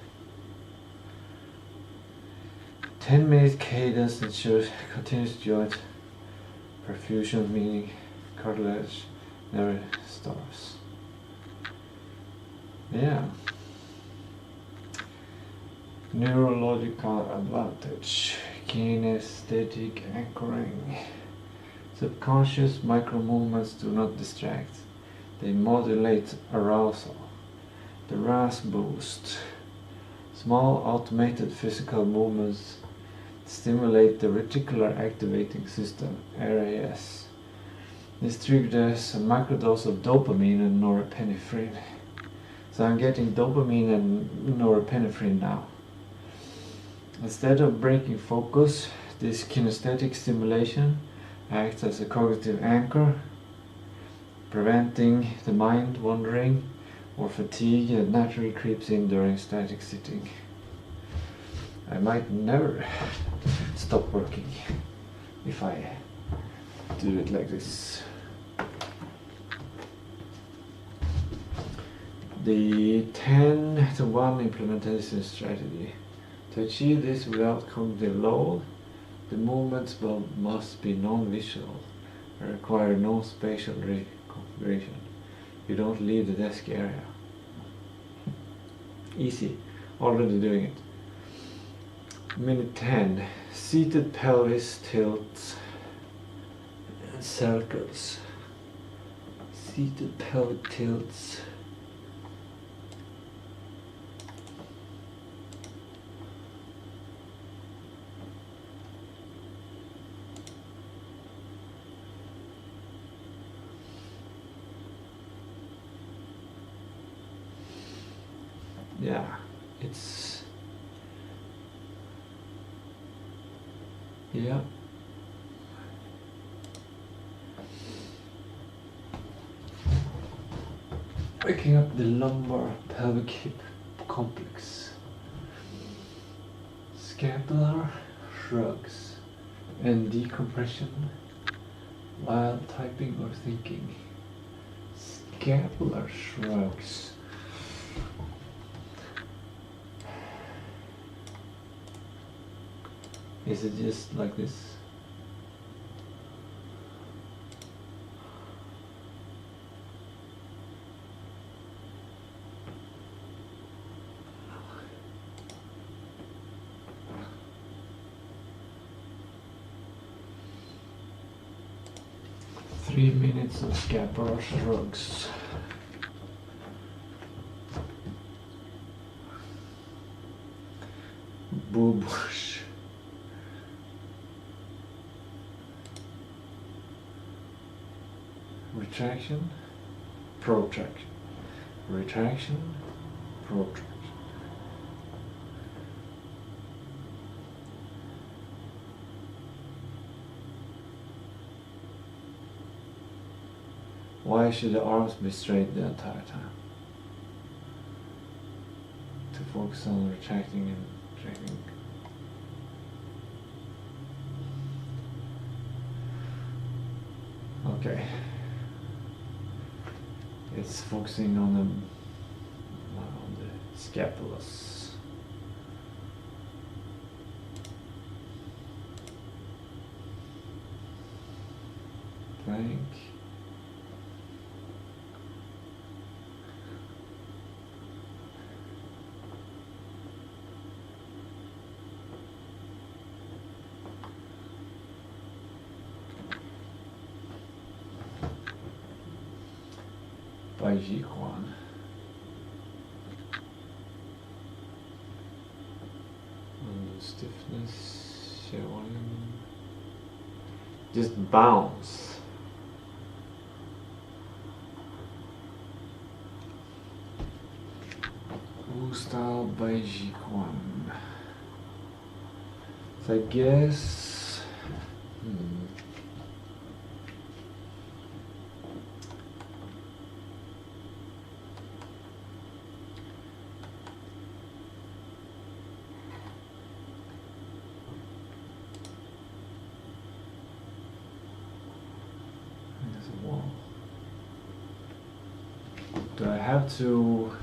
10-minute cadence ensures continuous joint perfusion, meaning cartilage never stops. Yeah. Neurological advantage. Kinesthetic anchoring. Subconscious micro movements do not distract. They modulate arousal. The RAS boost. Small automated physical movements stimulate the reticular activating system, RAS. This triggers a microdose of dopamine and norepinephrine. So I'm getting dopamine and norepinephrine now. Instead of breaking focus, this kinesthetic stimulation acts as a cognitive anchor, preventing the mind wandering or fatigue that naturally creeps in during static sitting. I might never stop working if I do it like this. The 10-to-1 implementation strategy. To achieve this without cognitive load, the movements must be non-visual and require no spatial reconfiguration. You don't leave the desk area. Easy, already doing it. Minute 10. Seated pelvis tilts and circles. Seated pelvic tilts. Yeah, it's, yeah. Waking up the lumbar pelvic hip complex. Scapular shrugs and decompression while typing or thinking. Scapular shrugs. Is it just like this? Three minutes of scapular shrugs. Boob wash. Retraction, protraction, retraction, protraction. Why should the arms be straight the entire time? To focus on retracting and retracting. Okay. It's focusing on the scapulas. Plank. By Ji Huan. stiffness, showing. Just bounce. Style basic one. So I guess. There's a wall. Do I have to?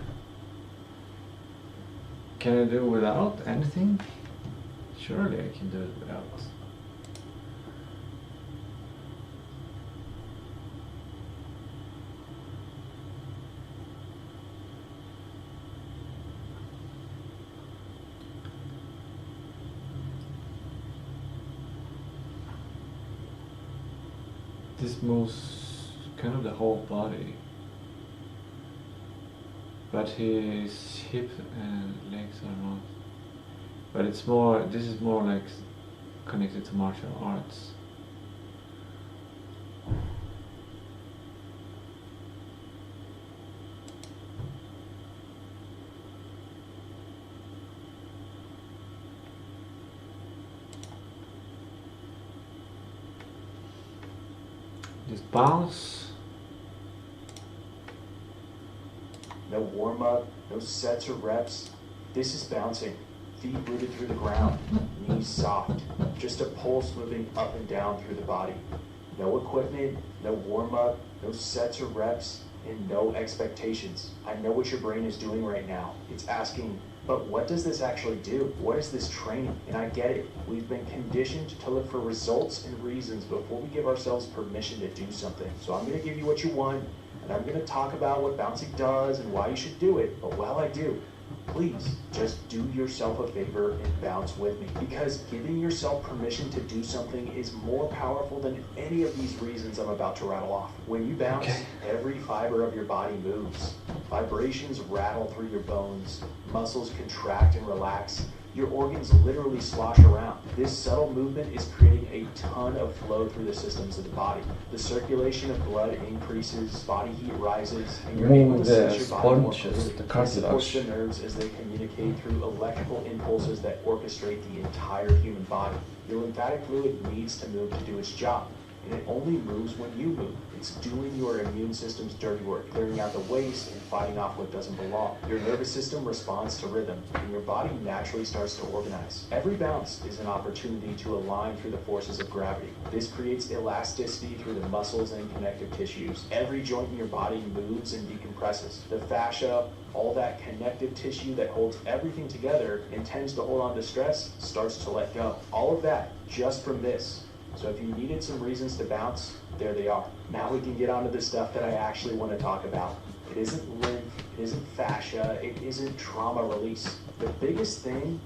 Can I do it without anything? Surely I can do it without. This moves kind of the whole body. But his hip and legs are not. But it's more, this is more like connected to martial arts. Just bounce. No warm-up, no sets or reps. This is bouncing. Feet rooted through the ground, knees soft. Just a pulse moving up and down through the body. No equipment, no warm-up, no sets or reps, and no expectations. I know what your brain is doing right now. It's asking, but what does this actually do? What is this training? And I get it. We've been conditioned to look for results and reasons before we give ourselves permission to do something. So I'm going to give you what you want, and I'm going to talk about what bouncing does and why you should do it. But while I do, please just do yourself a favor and bounce with me, because giving yourself permission to do something is more powerful than any of these reasons I'm about to rattle off. When you bounce, every fiber of your body moves. Vibrations rattle through your bones, muscles contract and relax, your organs literally slosh around. This subtle movement is creating a ton of flow through the systems of the body. The circulation of blood increases, body heat rises, and you're able to sense your body more clearly. This supports the nerves as they communicate through electrical impulses that orchestrate the entire human body. Your lymphatic fluid needs to move to do its job, and it only moves when you move. It's doing your immune system's dirty work, clearing out the waste and fighting off what doesn't belong. Your nervous system responds to rhythm, and your body naturally starts to organize. Every bounce is an opportunity to align through the forces of gravity. This creates elasticity through the muscles and connective tissues. Every joint in your body moves and decompresses. The fascia, all that connective tissue that holds everything together and tends to hold on to stress, starts to let go. All of that just from this. So if you needed some reasons to bounce, there they are. Now we can get onto the stuff that I actually want to talk about. It isn't lymph, it isn't fascia, it isn't trauma release. The biggest thing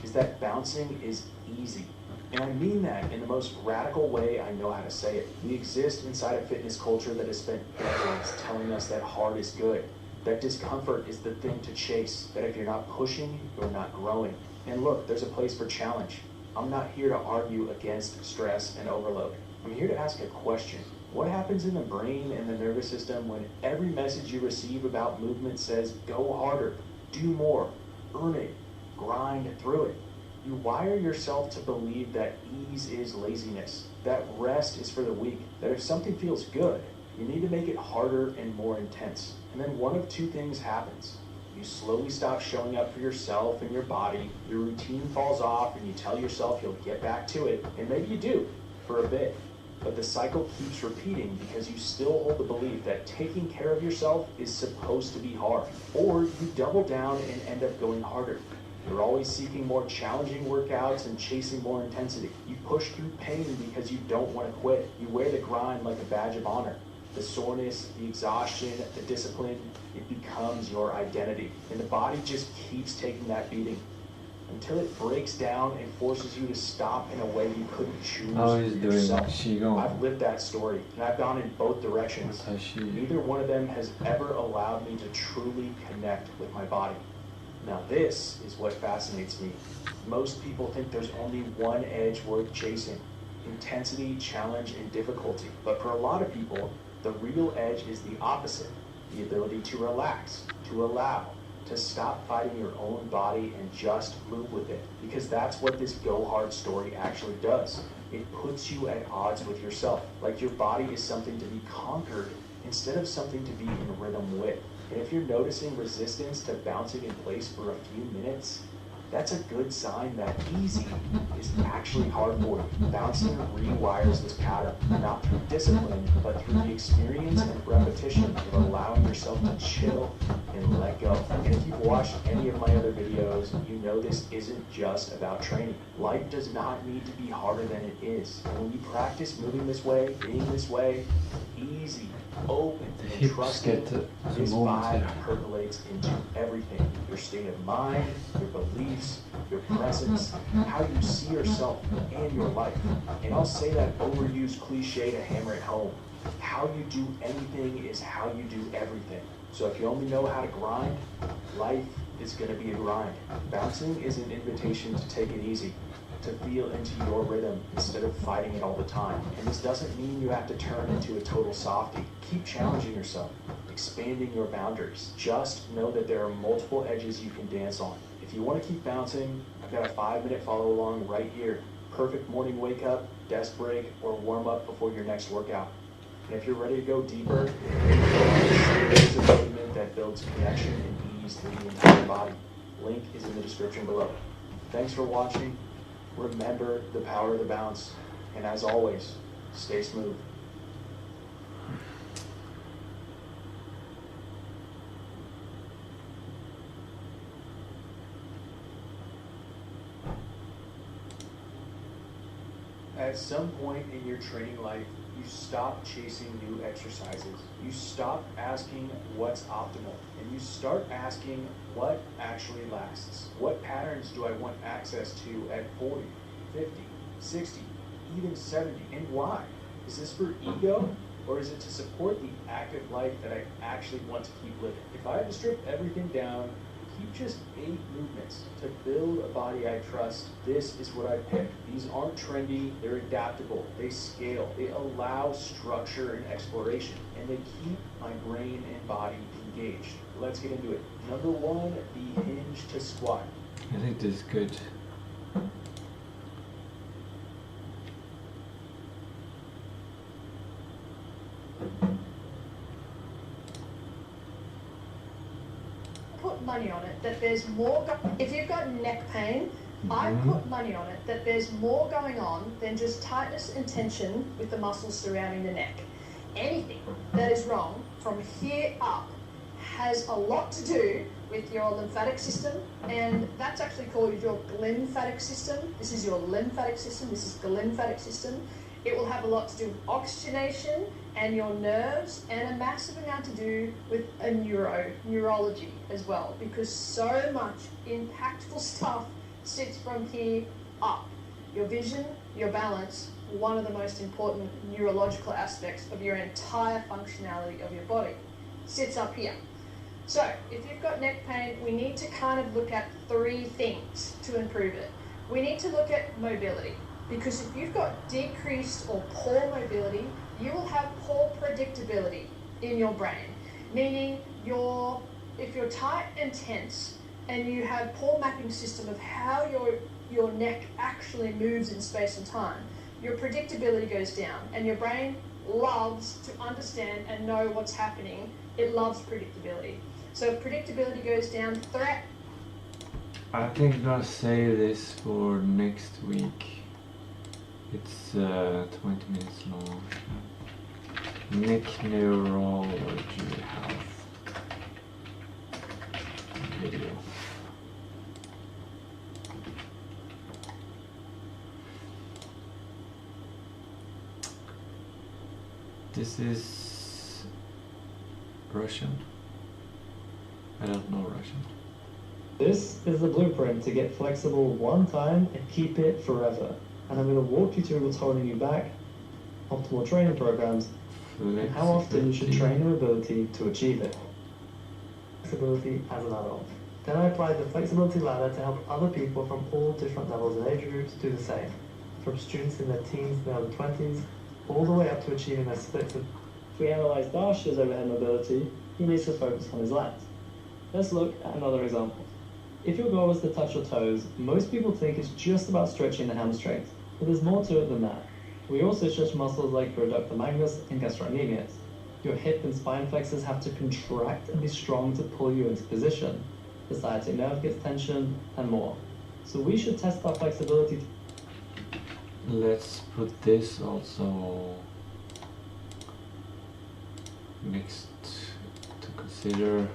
is that bouncing is easy. And I mean that in the most radical way I know how to say it. We exist inside a fitness culture that has spent decades telling us that hard is good, that discomfort is the thing to chase, that if you're not pushing, you're not growing. And look, there's a place for challenge. I'm not here to argue against stress and overload. I'm here to ask a question. What happens in the brain and the nervous system when every message you receive about movement says, go harder, do more, earn it, grind through it? You wire yourself to believe that ease is laziness, that rest is for the weak, that if something feels good, you need to make it harder and more intense. And then one of two things happens. You slowly stop showing up for yourself and your body, your routine falls off, and you tell yourself you'll get back to it, and maybe you do, for a bit. But the cycle keeps repeating because you still hold the belief that taking care of yourself is supposed to be hard. Or you double down and end up going harder. You're always seeking more challenging workouts and chasing more intensity. You push through pain because you don't want to quit. You wear the grind like a badge of honor. The soreness, the exhaustion, the discipline, it becomes your identity. And the body just keeps taking that beating until it breaks down and forces you to stop in a way you couldn't choose yourself. I've lived that story, and I've gone in both directions. Neither one of them has ever allowed me to truly connect with my body. Now this is what fascinates me. Most people think there's only one edge worth chasing: intensity, challenge, and difficulty. But for a lot of people, the real edge is the opposite: the ability to relax, to allow, to stop fighting your own body and just move with it. Because that's what this Go Hard story actually does. It puts you at odds with yourself, like your body is something to be conquered instead of something to be in rhythm with. And if you're noticing resistance to bouncing in place for a few minutes, that's a good sign that easy is actually hard for you. Bouncing rewires this pattern, not through discipline, but through the experience and repetition of allowing yourself to chill and let go. And if you've watched any of my other videos, you know this isn't just about training. Life does not need to be harder than it is. And when you practice moving this way, being this way, easy, open, and trusting, this vibe percolates into everything. Your state of mind, your beliefs, your presence, how you see yourself and your life. And I'll say that overused cliche to hammer it home. How you do anything is how you do everything. So if you only know how to grind, life is going to be a grind. Bouncing is an invitation to take it easy, to feel into your rhythm instead of fighting it all the time. And this doesn't mean you have to turn into a total softie. Keep challenging yourself, expanding your boundaries. Just know that there are multiple edges you can dance on. If you want to keep bouncing, I've got a 5-minute follow along right here. Perfect morning wake up, desk break, or warm up before your next workout. And if you're ready to go deeper, there's a movement that builds connection and ease through the entire body. Link is in the description below. Thanks for watching. Remember the power of the bounce, and as always, stay smooth. At some point in your training life, you stop chasing new exercises. You stop asking what's optimal, and you start asking what actually lasts. What patterns do I want access to at 40, 50, 60, even 70, and why? Is this for ego, or is it to support the active life that I actually want to keep living? If I had to strip everything down, keep just 8 movements to build a body I trust, this is what I pick. These aren't trendy, they're adaptable, they scale, they allow structure and exploration, and they keep my brain and body engaged. Let's get into it. Number 1, the hinge to squat. I think this is good. Money on it that there's more if you've got neck pain, I put money on it that there's more going on than just tightness and tension with the muscles surrounding the neck. Anything that is wrong from here up has a lot to do with your lymphatic system, and that's actually called your glymphatic system. This is your lymphatic system, this is the lymphatic system. It will have a lot to do with oxygenation and your nerves, and a massive amount to do with a neurology as well, because so much impactful stuff sits from here up. Your vision, your balance, one of the most important neurological aspects of your entire functionality of your body, sits up here. So if you've got neck pain, we need to kind of look at 3 things to improve it. We need to look at mobility, because if you've got decreased or poor mobility, you will have poor predictability in your brain, meaning if you're tight and tense and you have poor mapping system of how your neck actually moves in space and time, your predictability goes down, and your brain loves to understand and know what's happening. It loves predictability. So if predictability goes down, threat. I think I'm gonna save this for next week. It's 20 minutes long. Neck neurology health video. This is Russian. I don't know Russian. This is the blueprint to get flexible one time and keep it forever. And I'm going to walk you through what's holding you back, optimal training programs, and how often you should train your ability to achieve it. Flexibility as an adult. Then I applied the flexibility ladder to help other people from all different levels and age groups do the same, from students in their teens and early 20s, all the way up to achieving their splits. If we analyse Darsh's overhead mobility, he needs to focus on his lats. Let's look at another example. If your goal is to touch your toes, most people think it's just about stretching the hamstrings, but there's more to it than that. We also stretch muscles like your adductor magnus and gastrocnemius. Your hip and spine flexors have to contract and be strong to pull you into position. The sciatic nerve gets tension, and more. So we should test our flexibility. Let's put this also next to consider.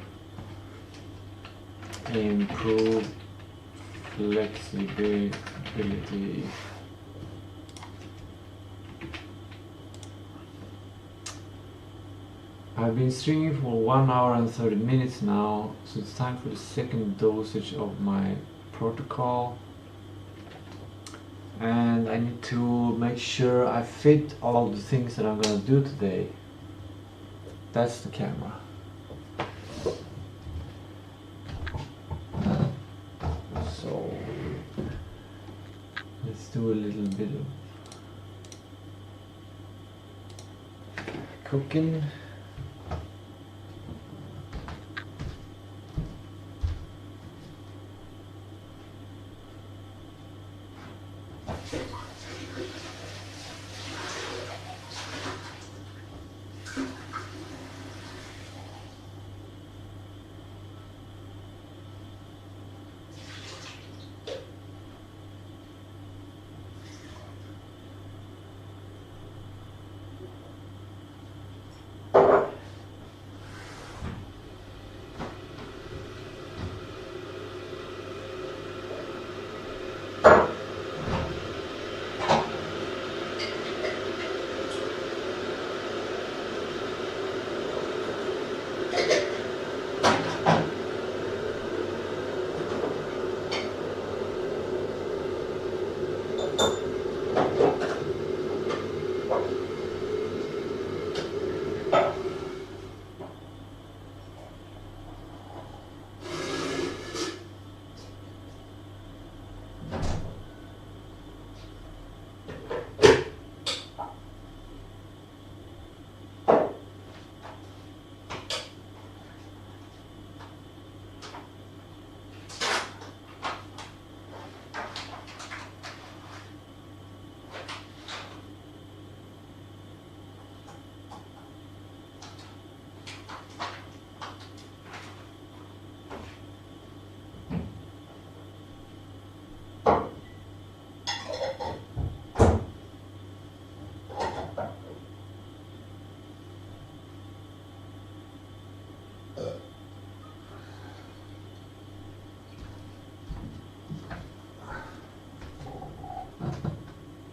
Improve flexibility. I've been streaming for 1 hour and 30 minutes now, so it's time for the second dosage of my protocol. And I need to make sure I fit all the things that I'm gonna do today. That's the camera. So let's do a little bit of cooking.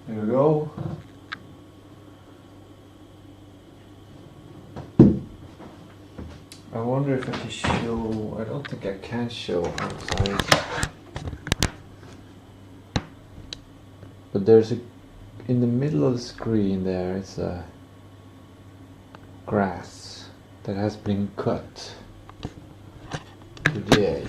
There we go. I wonder if I can show. I don't think I can show outside. But there's a, in the middle of the screen there is a grass that has been cut today.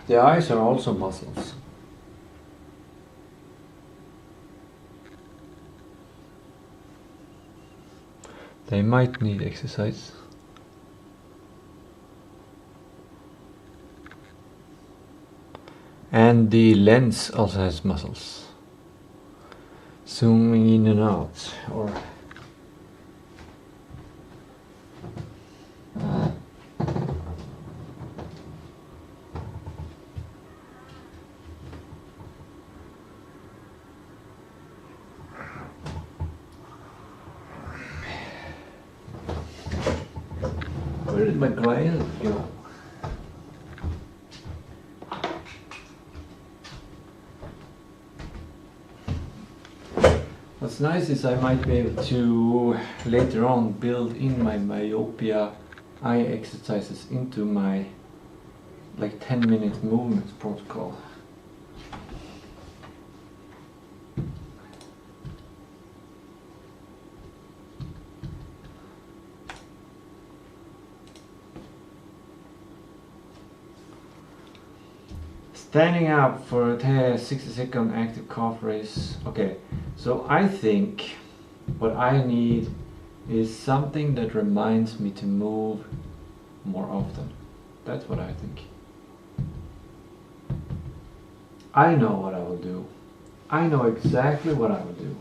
The eyes are also muscles. They might need exercise. And the lens also has muscles. Zooming in and out, or where did my client go? What's nice is I might be able to later on build in my myopia eye exercises into my like 10-minute movement protocol. Standing up for a 60-second active calf raise. Okay, so I think what I need is something that reminds me to move more often. That's what I think. I know what I will do. I know exactly what I will do.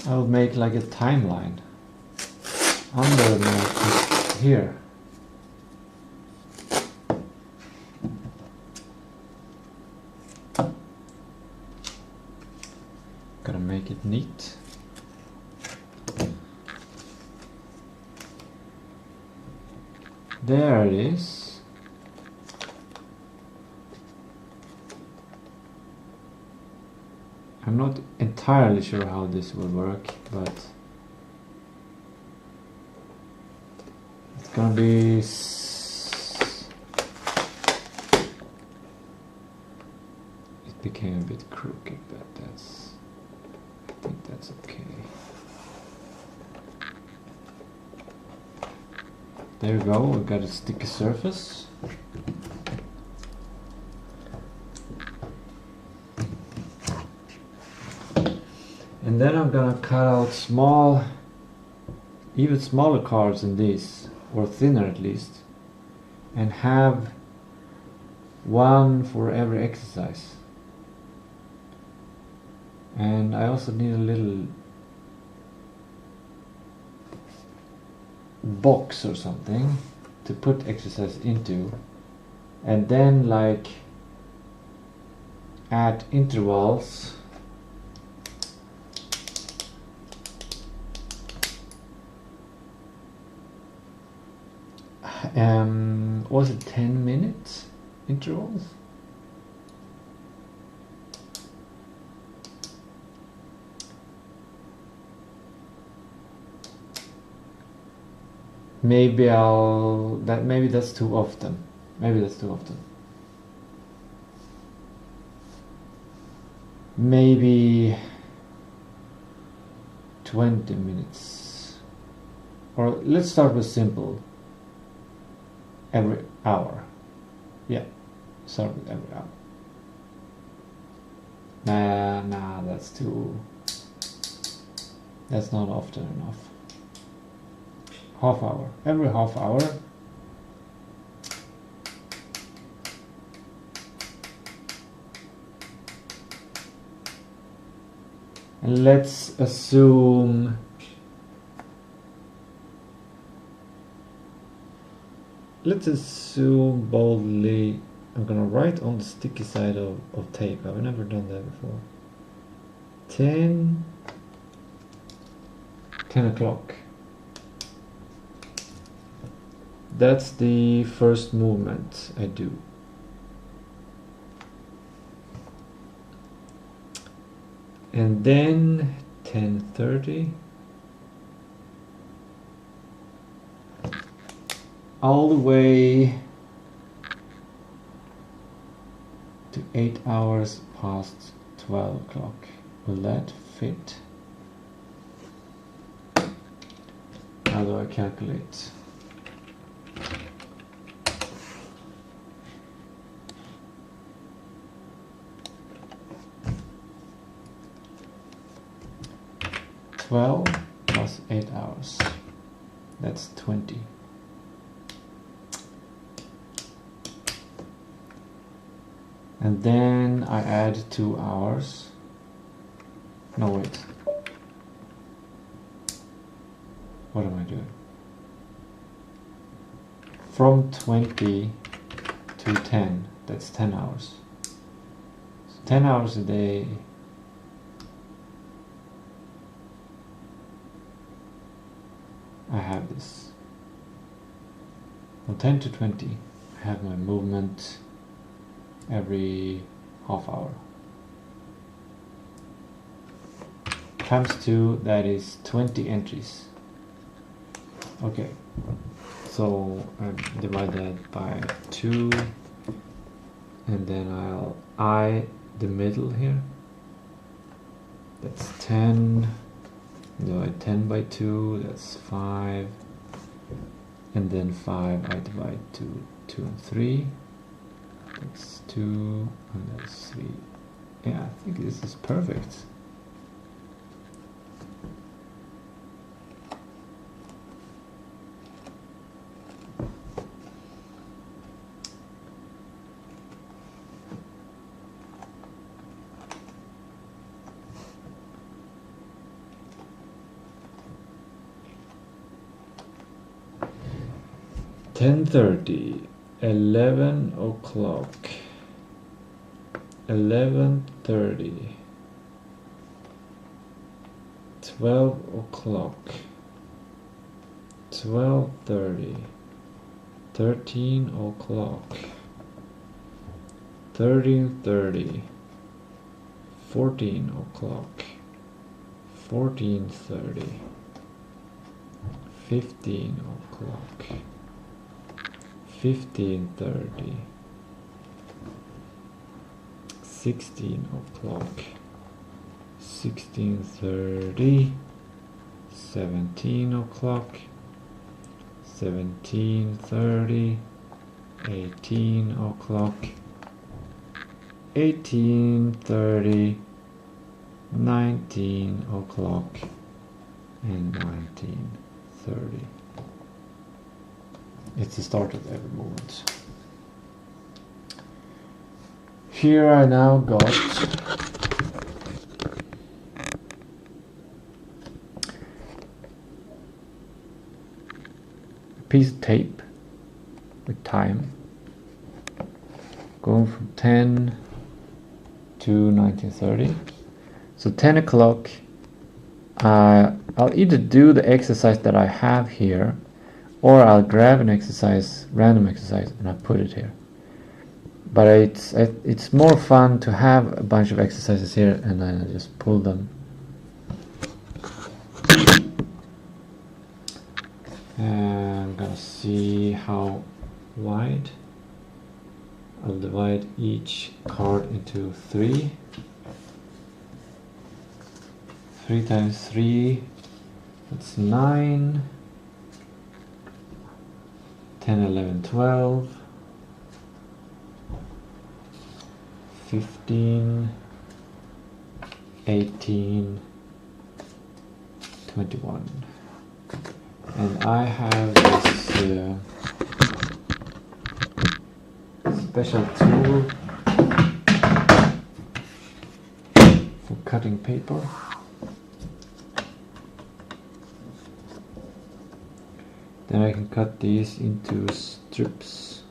I'll make like a timeline under here. Gotta make it neat. There it is. I'm not entirely sure how this will work, but it's gonna be it became a bit crooked, but I think that's okay. There you go, we've got a sticky surface. And then I'm gonna cut out small, even smaller cards than this, or thinner at least, and have one for every exercise. And I also need a little box or something to put exercise into, and then like at intervals was it 10 minutes intervals? Maybe maybe that's too often. Maybe that's too often. Maybe 20 minutes. Or let's start with simple. Every hour. Yeah, start with every hour. Nah, that's not often enough. Half hour. Every half hour. And let's assume boldly I'm gonna write on the sticky side of tape. I've never done that before. 10 o'clock. That's the first movement I do. And then 10:30. All the way to 8 hours past 12 o'clock. Will that fit? How do I calculate? Twelve plus 8 hours. That's 20. And then I add 2 hours. No, wait. What am I doing? From 20 to 10, that's 10 hours. So 10 hours a day. I have this. From 10 to 20, I have my movement every half hour. Times 2, that is 20 entries. Okay, so I divide that by 2, and then I'll the middle here. That's 10. Divide 10 by 2, that's 5. And then 5 I divide to 2 and 3. That's 2, and that's 3. Yeah, I think this is perfect. $10:30, 11 o'clock, 11:30, 12 o'clock, 12:30, 13 o'clock, 13:30, 14 o'clock, 14:30, 15 o'clock, 15:30, 16 o'clock, 16:30, 17 o'clock, 17:30, 18 o'clock, 18:30, 19 o'clock, and 19:30. It's the start of every movement. Here I now got a piece of tape with time going from 10 to 19:30. So 10 o'clock, I'll either do the exercise that I have here, or I'll grab an exercise, random exercise, and I put it here. But it's more fun to have a bunch of exercises here and then I just pull them. And I'm gonna see how wide. I'll divide each card into 3. 3 times 3, that's 9. 10, 11, 12, 15, 18, 21. And I have this special tool for cutting paper. Then I can cut these into strips.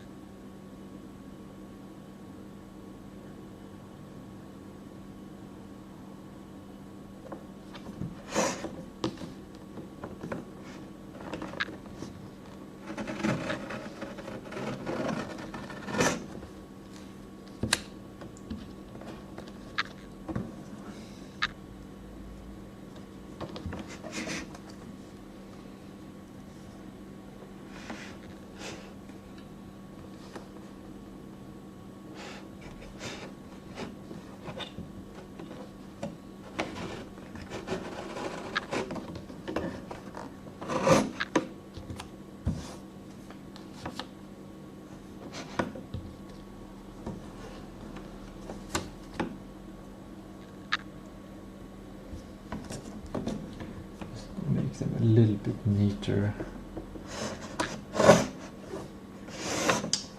a little bit neater.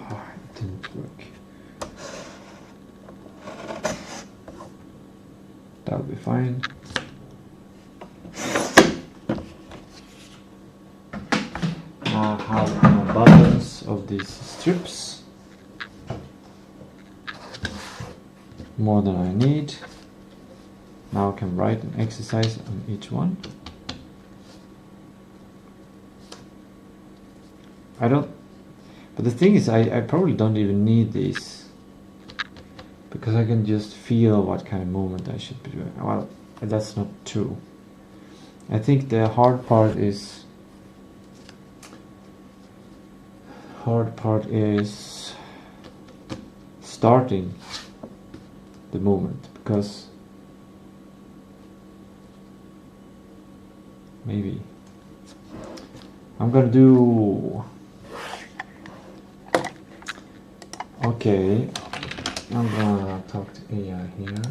Oh, it didn't work. That'll be fine. I have an abundance of these strips. More than I need. Now I can write an exercise on each one. But the thing is, I probably don't even need these, because I can just feel what kind of movement I should be doing. Well, that's not true. I think the hard part is starting the movement, because maybe I'm gonna do, okay, I'm gonna talk to AI here.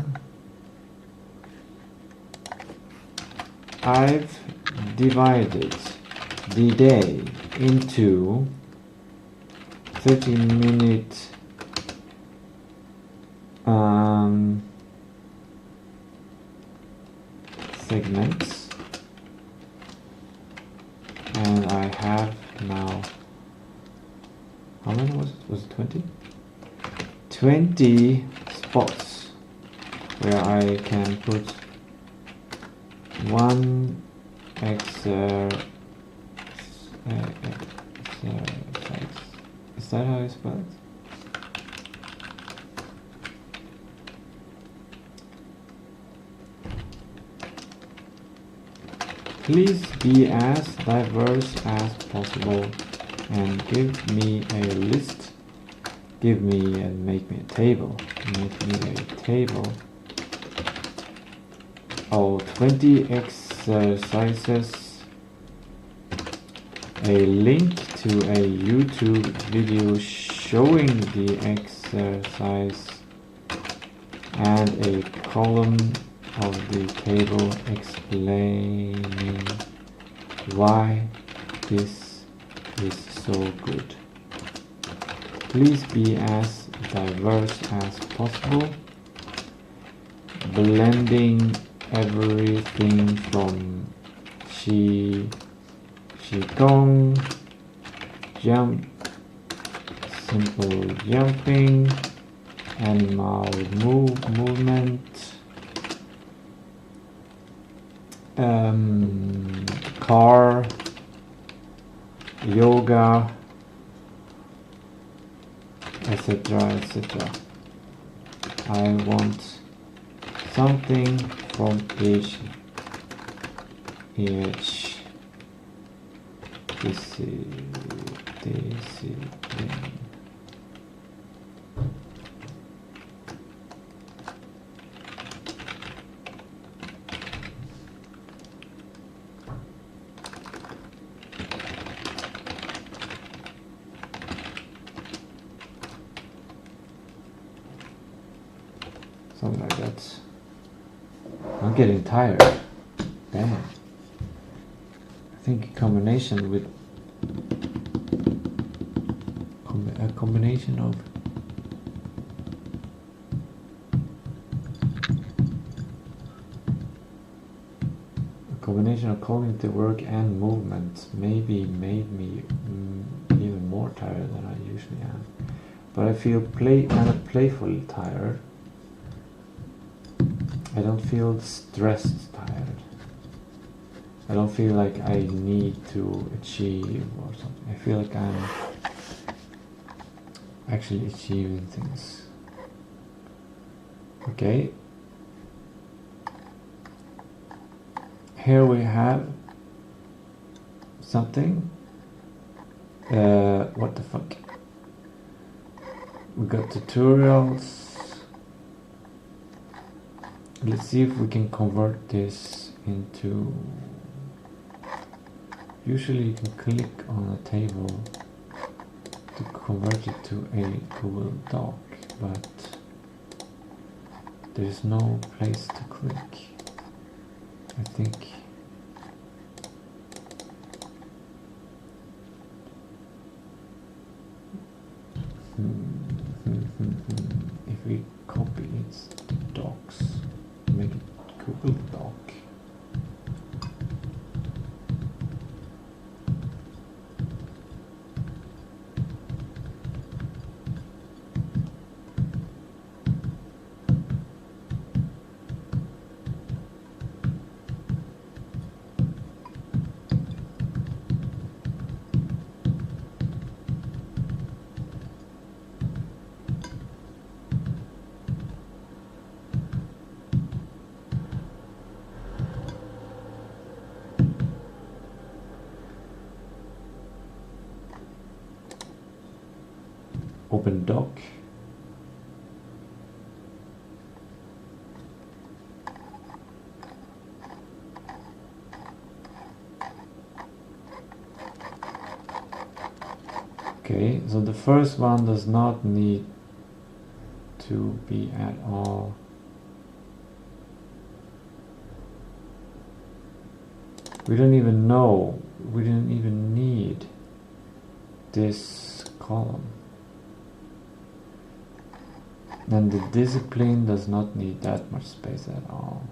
I've divided the day into 30-minute segments, and I have now, how many was it? Was it 20? 20 spots where I can put one exercise. Is that how you spell it? Please be as diverse as possible and give me a list. Give me and make me a table. Make me a table of 20 exercises, a link to a YouTube video showing the exercise, and a column of the table explaining why this is so good. Please be as diverse as possible, blending everything from Qigong, simple jumping, animal movement, car, yoga, etc., etc. I want something from each discipline. Something like that. I'm getting tired. Damn. I think a combination with a combination of cognitive work and movement maybe made me even more tired than I usually am. But I feel kind of playfully tired. I don't feel stressed tired. I don't feel like I need to achieve or something. I feel like I'm actually achieving things. Okay. Here we have something. What the fuck? We got tutorials. Let's see if we can convert this into... Usually you can click on a table to convert it to a Google Doc, but there's no place to click. I think If we copy its docs, make it Google Doc. Open doc. Okay, so the first one does not need to be at all. We don't even know, we didn't even need this column. And the discipline does not need that much space at all.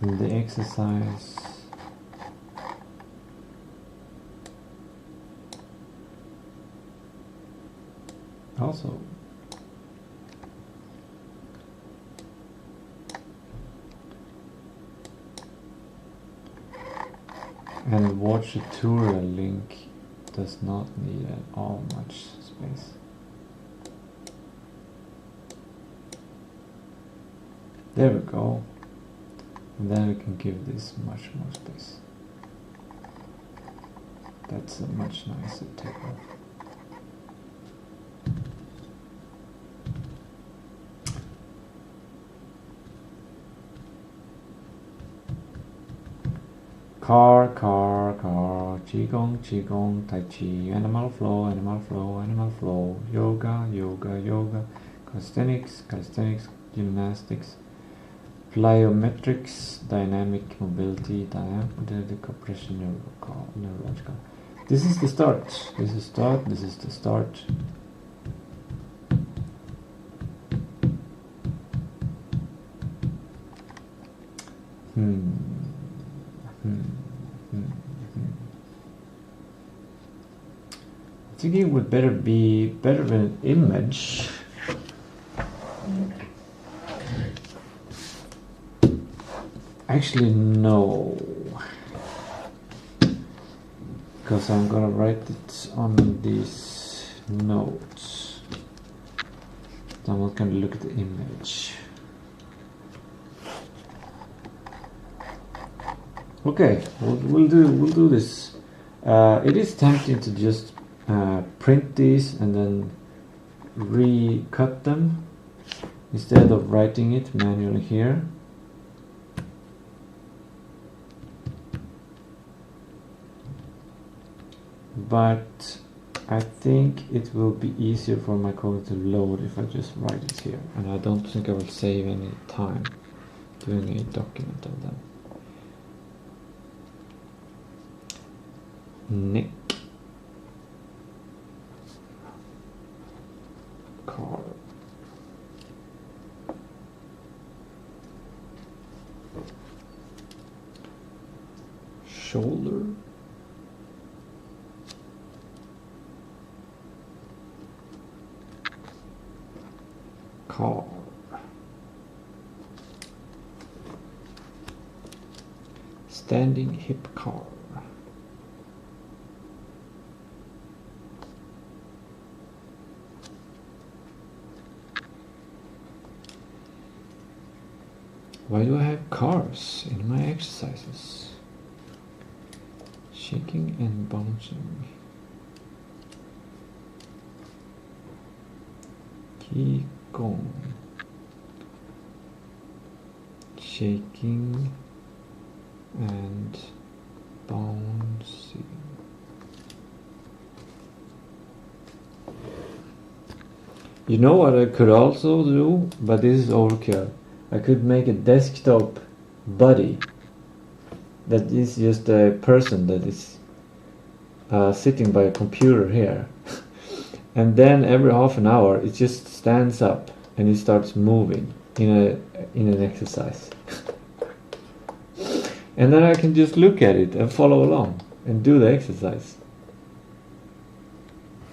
And the exercise also. And watch tutorial link does not need at all much space. There we go. And then we can give this much more space. That's a much nicer table. Car, Qigong, Tai Chi, animal flow, yoga, calisthenics, gymnastics, plyometrics, dynamic mobility, dynamic compression, neurological. This is the start. This is the start. I think it would be better than an image. Actually, no. Because I'm gonna write it on these notes. So I'm not gonna look at the image. Okay, we'll do this. It is tempting to just print these and then recut them instead of writing it manually here. But I think it will be easier for my code to load if I just write it here, and I don't think I will save any time doing a document of them. Neck, car, shoulder, car, standing hip car, why do I have cars in my exercises? Shaking and bouncing. Qigong. Shaking and bouncing. You know what I could also do, but this is overkill. I could make a desktop buddy that is just a person that is sitting by a computer here. And then every half an hour it just stands up and it starts moving in an exercise. And then I can just look at it and follow along and do the exercise.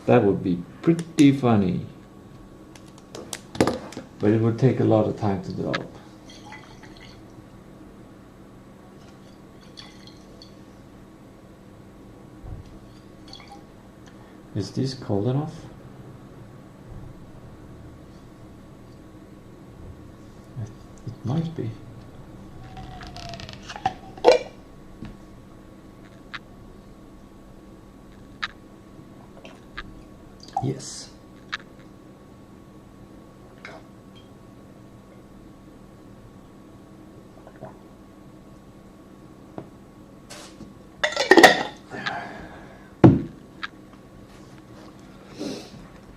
That would be pretty funny. But it would take a lot of time to develop. Is this cold enough? It might be. Yes.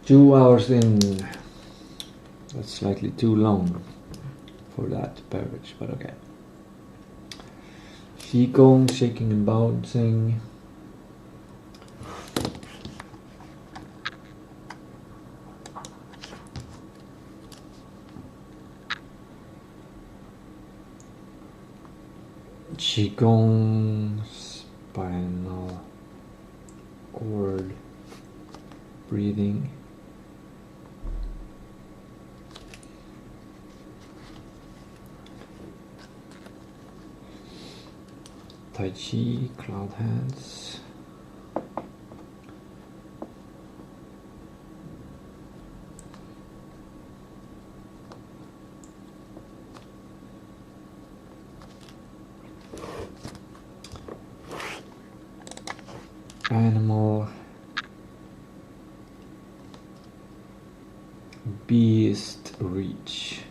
Two hours in. That's slightly too long for that beverage, but okay. Qigong, shaking and bouncing. Qigong, spinal cord breathing. Tai Chi, cloud hands. Animal, beast reach.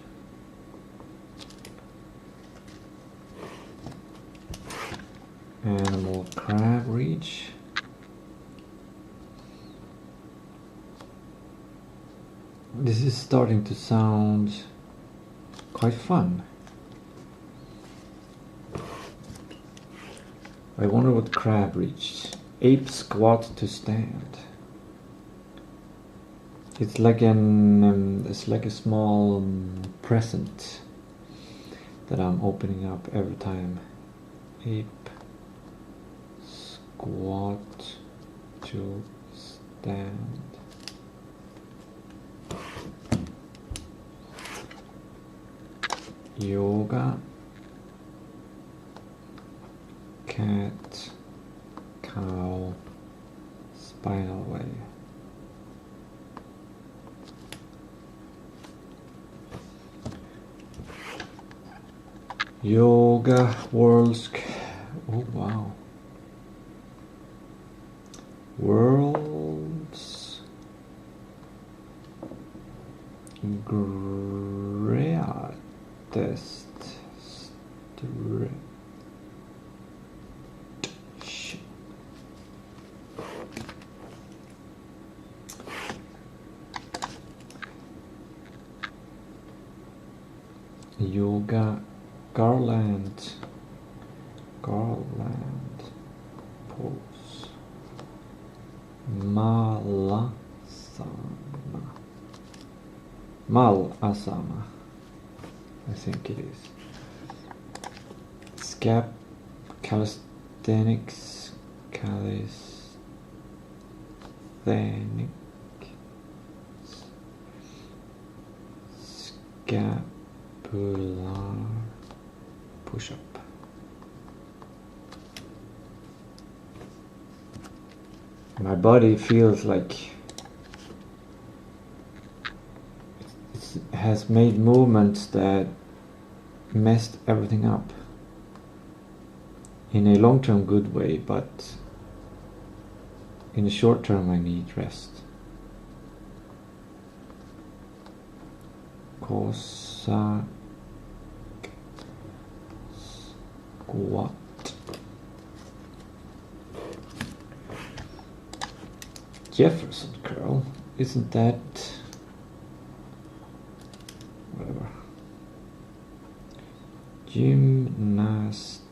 Animal crab reach. This is starting to sound quite fun. I wonder what crab reached. Ape squat to stand. It's like a small present that I'm opening up every time. Ape squat to stand. Yoga. Cat. Cow. Spinal wave. Yoga worlds. Oh wow. Worlds greatest yoga garland pose. Malasana, I think it is. Calisthenics, scapular push-up. My body feels like it has made movements that messed everything up in a long-term good way, but in the short term I need rest. Cossack squat. Jefferson curl, isn't that whatever? Gymnastics.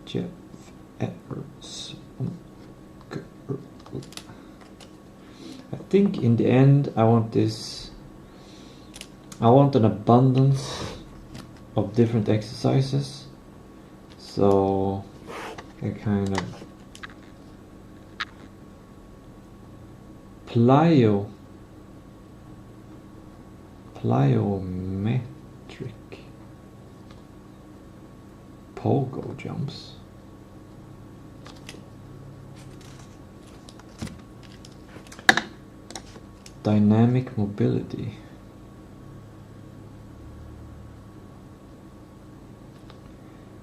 Jeff Edwards. I think in the end I want this. I want an abundance of different exercises. So I kind of plyometric pogo jumps. Dynamic mobility.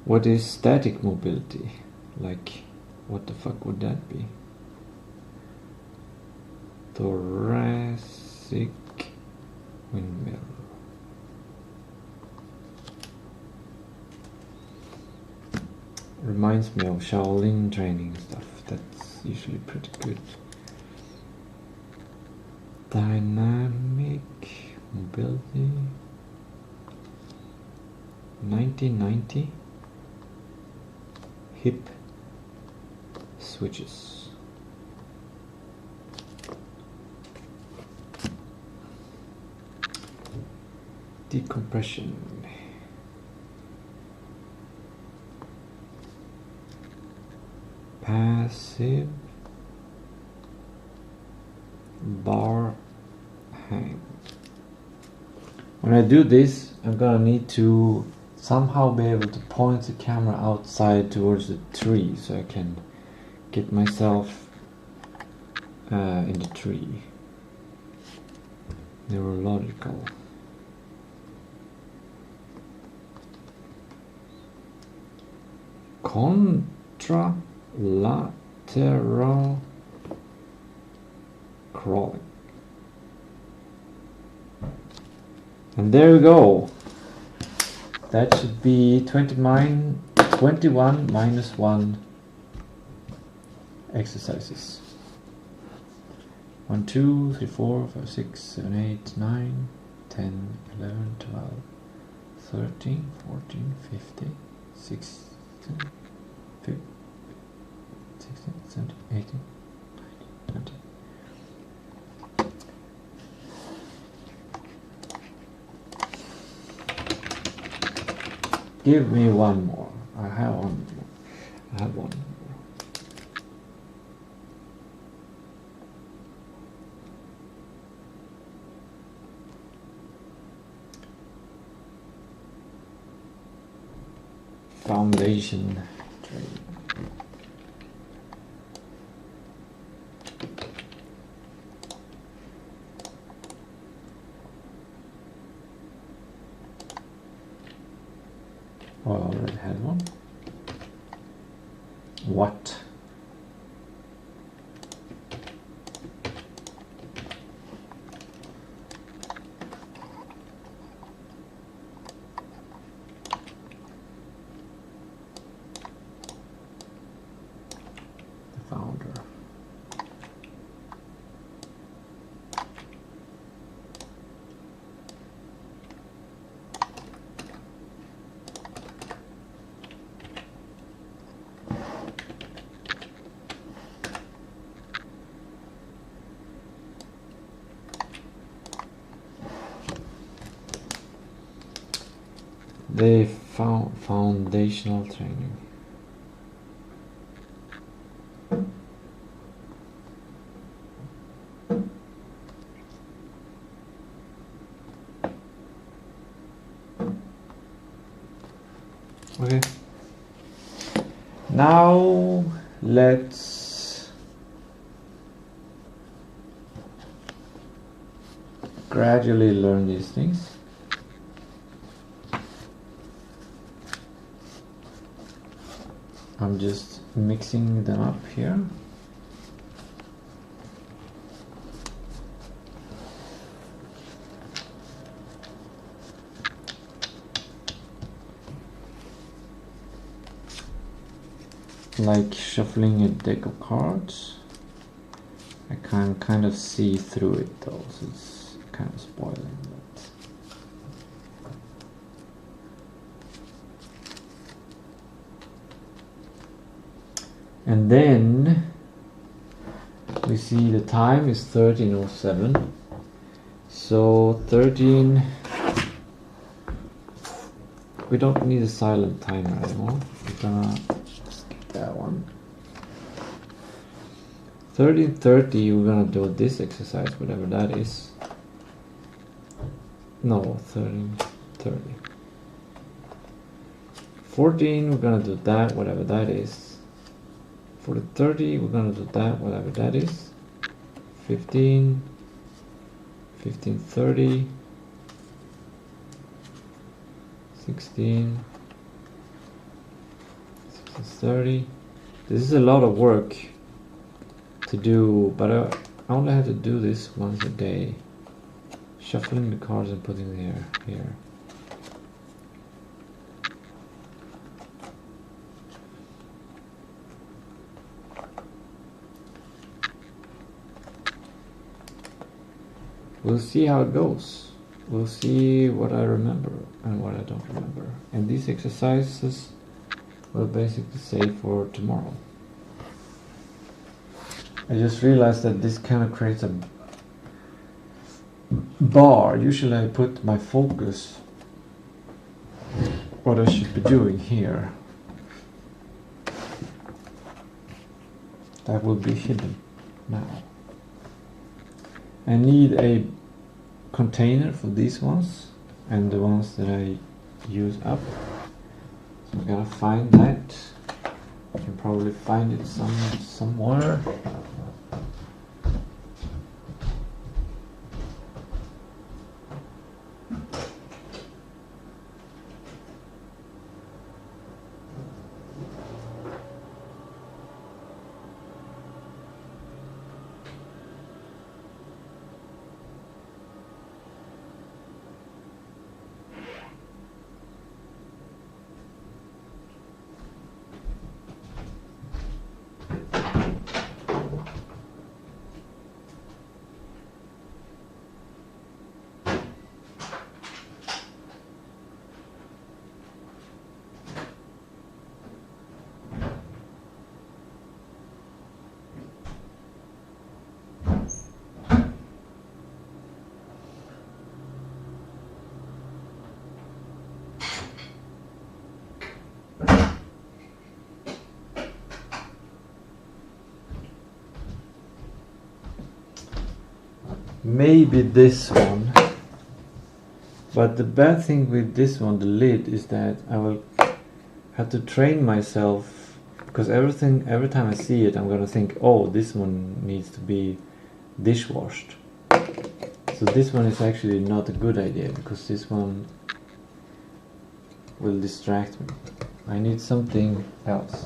What is static mobility? Like, what the fuck would that be? Thoracic windmill. Reminds me of Shaolin training stuff. That's usually pretty good. Dynamic mobility. 1990. Hip switches. Decompression. Passive bar hang. When I do this, I'm gonna need to somehow be able to point the camera outside towards the tree so I can get myself in the tree. Neurological. Contralateral crawling. And there we go. That should be 21 minus 1 exercises. 1, 2, 3, 4, 5, 6, 7, 8, 9, 10, 11, 12, 13, 14, 15, 16, 15, 16, 17, 18, 19, 20. Give me one more. I have one more. I have one more. Foundation training. Oh, I already had one. What? The founder. The foundational training. Okay. Now let's gradually learn these things. I'm just mixing them up here. Like shuffling a deck of cards. I can kind of see through it though, so it's kind of spoiling. And then we see the time is 13:07. So 13. We don't need a silent timer anymore. We're gonna skip that one. 13:30. We're gonna do this exercise, whatever that is. No, 13:30. 14. We're gonna do that, whatever that is. For the 30, we're gonna do that, whatever that is. 15. 15:30. 16. 16:30. This is a lot of work to do, but I only have to do this once a day. Shuffling the cards and putting them here. We'll see how it goes. We'll see what I remember and what I don't remember. And these exercises will basically say for tomorrow. I just realized that this kind of creates a bar. Usually I put my focus, what I should be doing here. That will be hidden now. I need a container for these ones and the ones that I use up. So I'm gonna find that. I can probably find it somewhere. Maybe this one, but the bad thing with this one, the lid, is that I will have to train myself, because every time I see it I'm gonna think, oh, this one needs to be dishwashed. So this one is actually not a good idea, because this one will distract me. I need something else.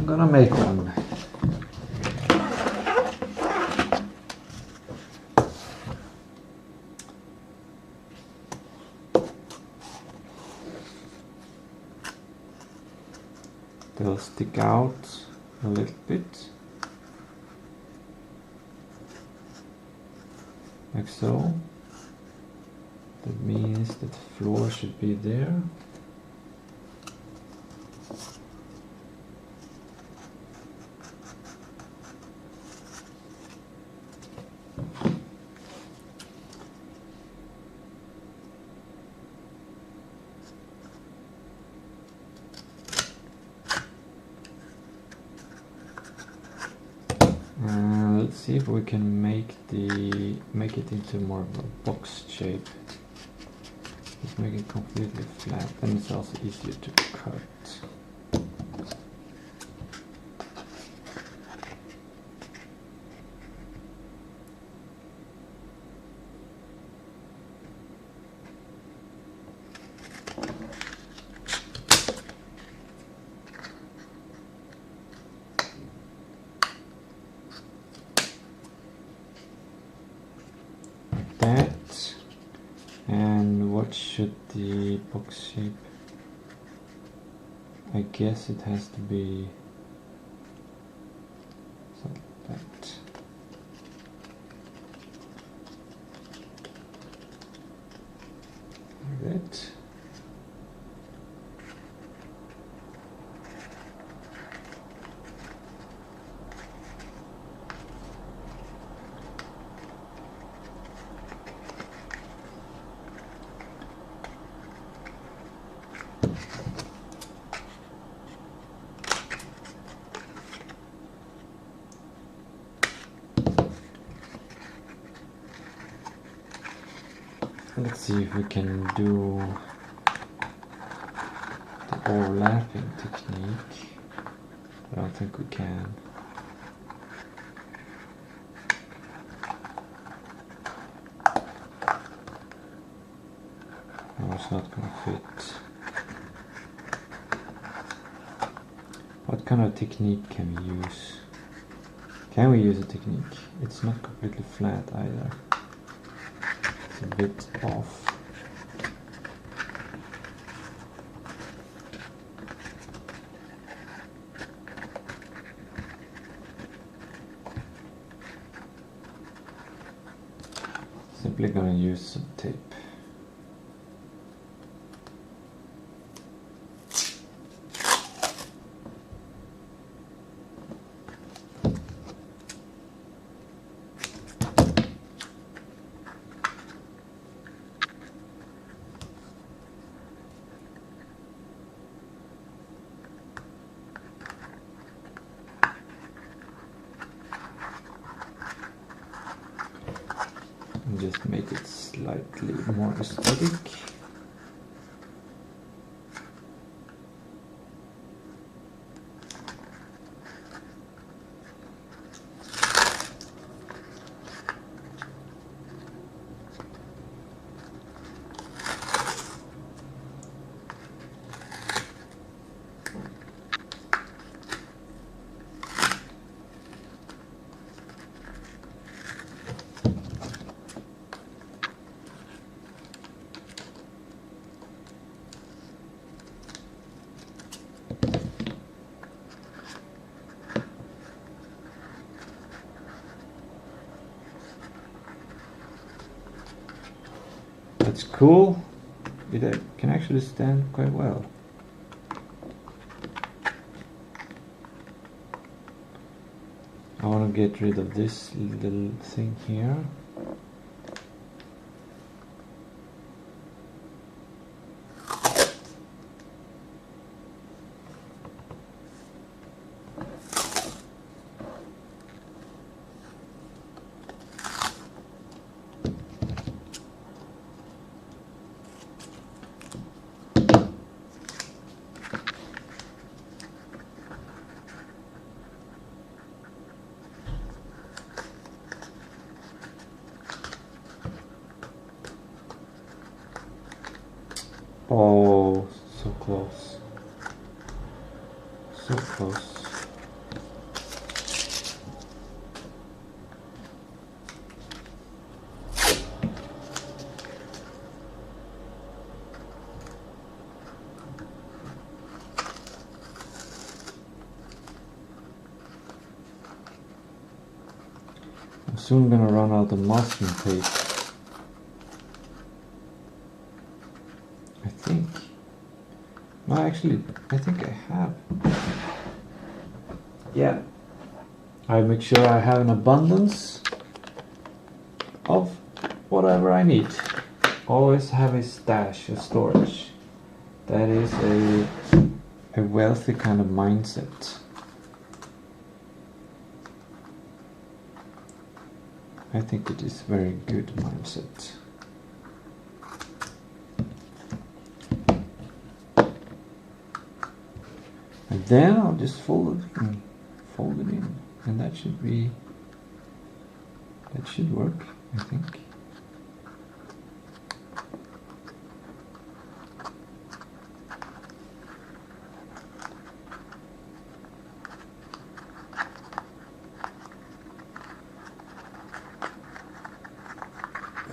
gonna make one. They'll stick out a little bit, like so. That means that the floor should be there. Let's see if we can make it into more of a box shape. Just make it completely flat, and it's also easier to cut. That, and what should the box shape? I guess it has to be something like that. Like that. Let's see if we can do the overlapping technique. I don't think we can. No, it's not gonna fit. What kind of technique can we use? Can we use a technique? It's not completely flat either. A bit off. Simply gonna use some tape. Just make it slightly more aesthetic. That's cool. It can actually stand quite well. I want to get rid of this little thing here. Oh, so close. So close. soon gonna run out of masking tape. I think. No, actually, I think I have. Yeah. I make sure I have an abundance of whatever I need. Always have a stash, a storage. That is a wealthy kind of mindset. I think it is very good mindset. And then I'll just fold it in, and that should work, I think.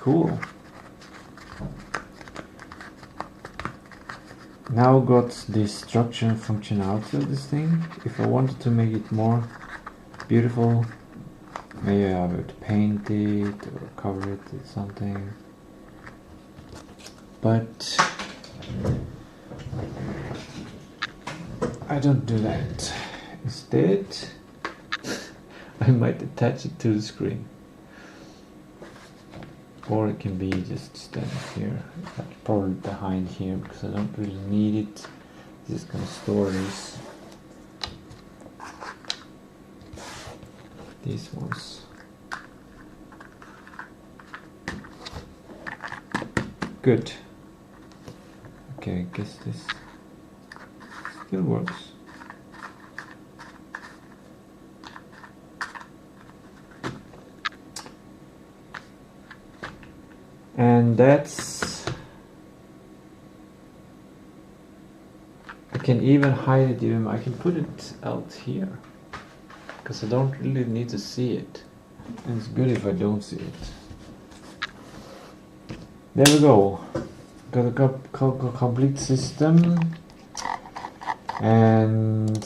Cool. Now got the structure and functionality of this thing. If I wanted to make it more beautiful, maybe I would paint it or cover it with something. But I don't do that. Instead, I might attach it to the screen. Or it can be just standing here, probably behind here, because I don't really need it. Just gonna store these ones. Good. Okay, I guess this still works. And that's, I can even hide it, I can put it out here, because I don't really need to see it. And it's good if I don't see it. There we go. Got a complete system. And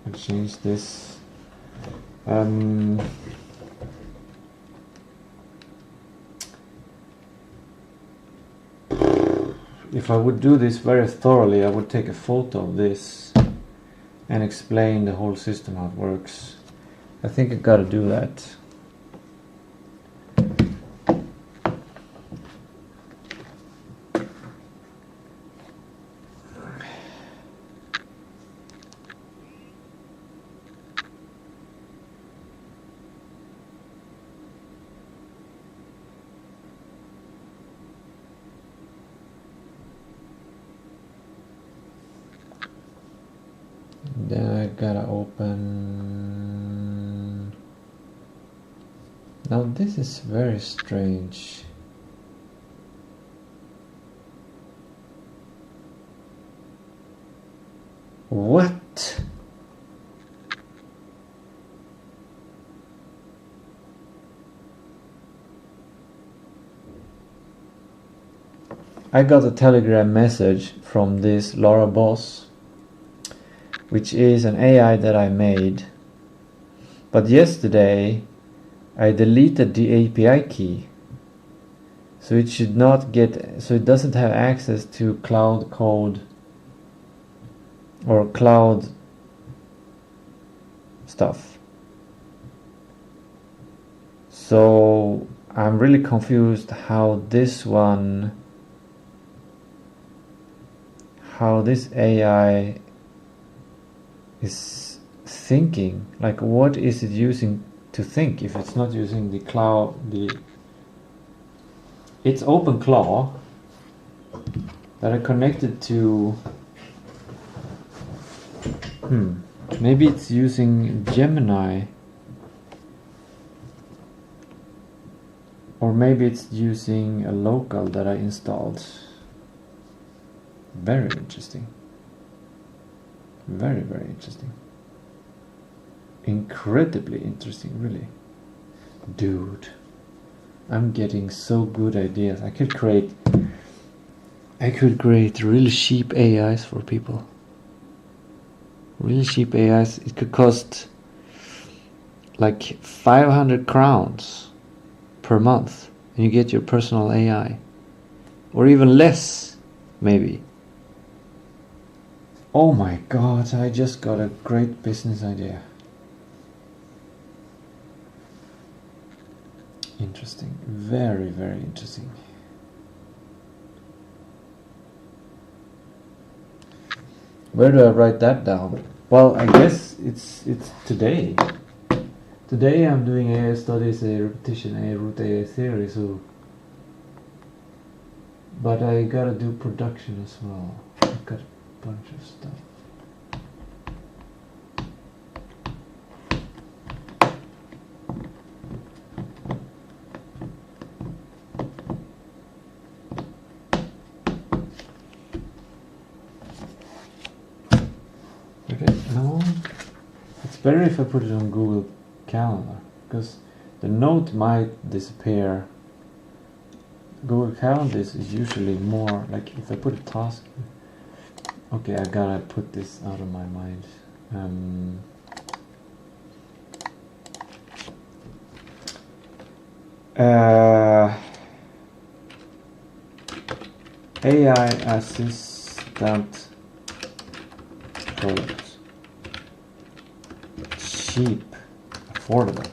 I'll change this. If I would do this very thoroughly, I would take a photo of this and explain the whole system, how it works. I think I gotta do that. Then I gotta open. Now this is very strange. What? I got a Telegram message from this Laura Boss, which is an AI that I made. But yesterday I deleted the API key, so it should not get, so it doesn't have access to cloud code or cloud stuff. So I'm really confused how this AI is thinking. Like, what is it using to think if it's not using the cloud? It's OpenClaw that I connected to. Maybe it's using Gemini, or maybe it's using a local that I installed. Very interesting. Very, very interesting. Incredibly interesting, really. Dude, I'm getting so good ideas. I could create really cheap AIs for people. Really cheap AIs. It could cost like 500 crowns per month, and you get your personal AI, or even less, maybe. Oh my god, I just got a great business idea. Interesting, very, very interesting. Where do I write that down? Well, I guess it's today. Today I'm doing AI studies, a repetition, a root AI theory, so. But I gotta do production as well. I've got a bunch of stuff. Okay, no. It's better if I put it on Google Calendar, because the note might disappear. Google Calendar is usually more like if I put a task. Okay, I gotta put this out of my mind. AI assistant products. Cheap, affordable.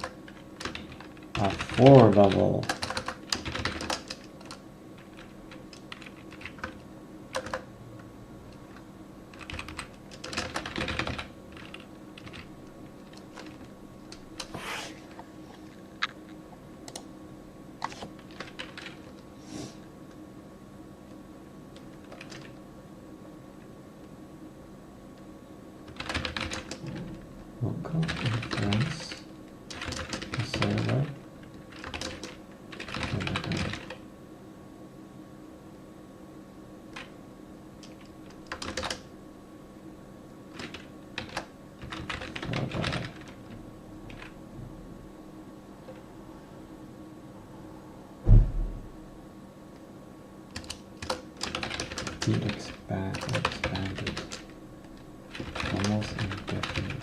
Local inference. Server. Expanded. Almost indefinite.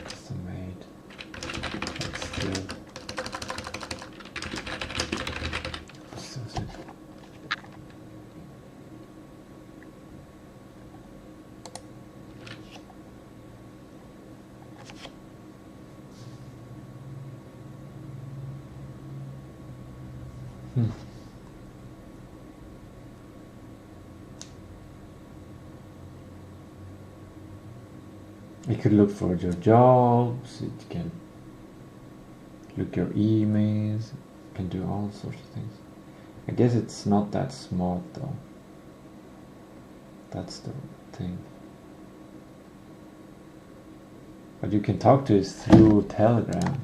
Estimate. But still. It could look for your jobs, it can look your emails, it can do all sorts of things. I guess it's not that smart though. That's the thing. But you can talk to it through Telegram.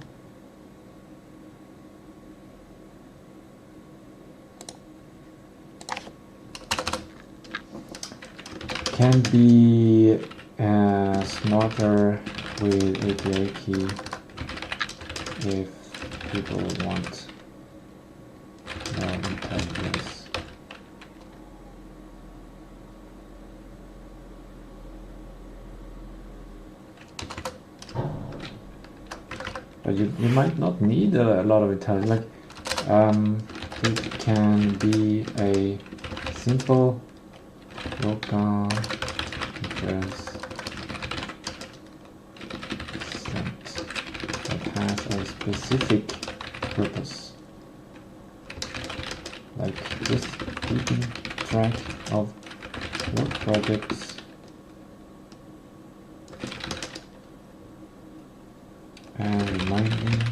Can be smarter with API key if people want more intelligence. But you might not need a lot of intelligence. Like it can be a simple local inference that has a specific purpose, like just keeping track of work projects and reminding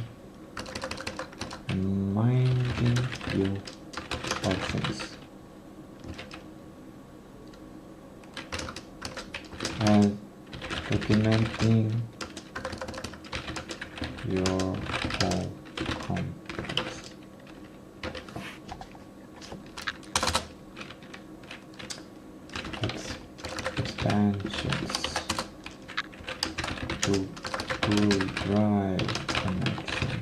you of things. And documenting your whole complex. Expansions to Google Drive connection.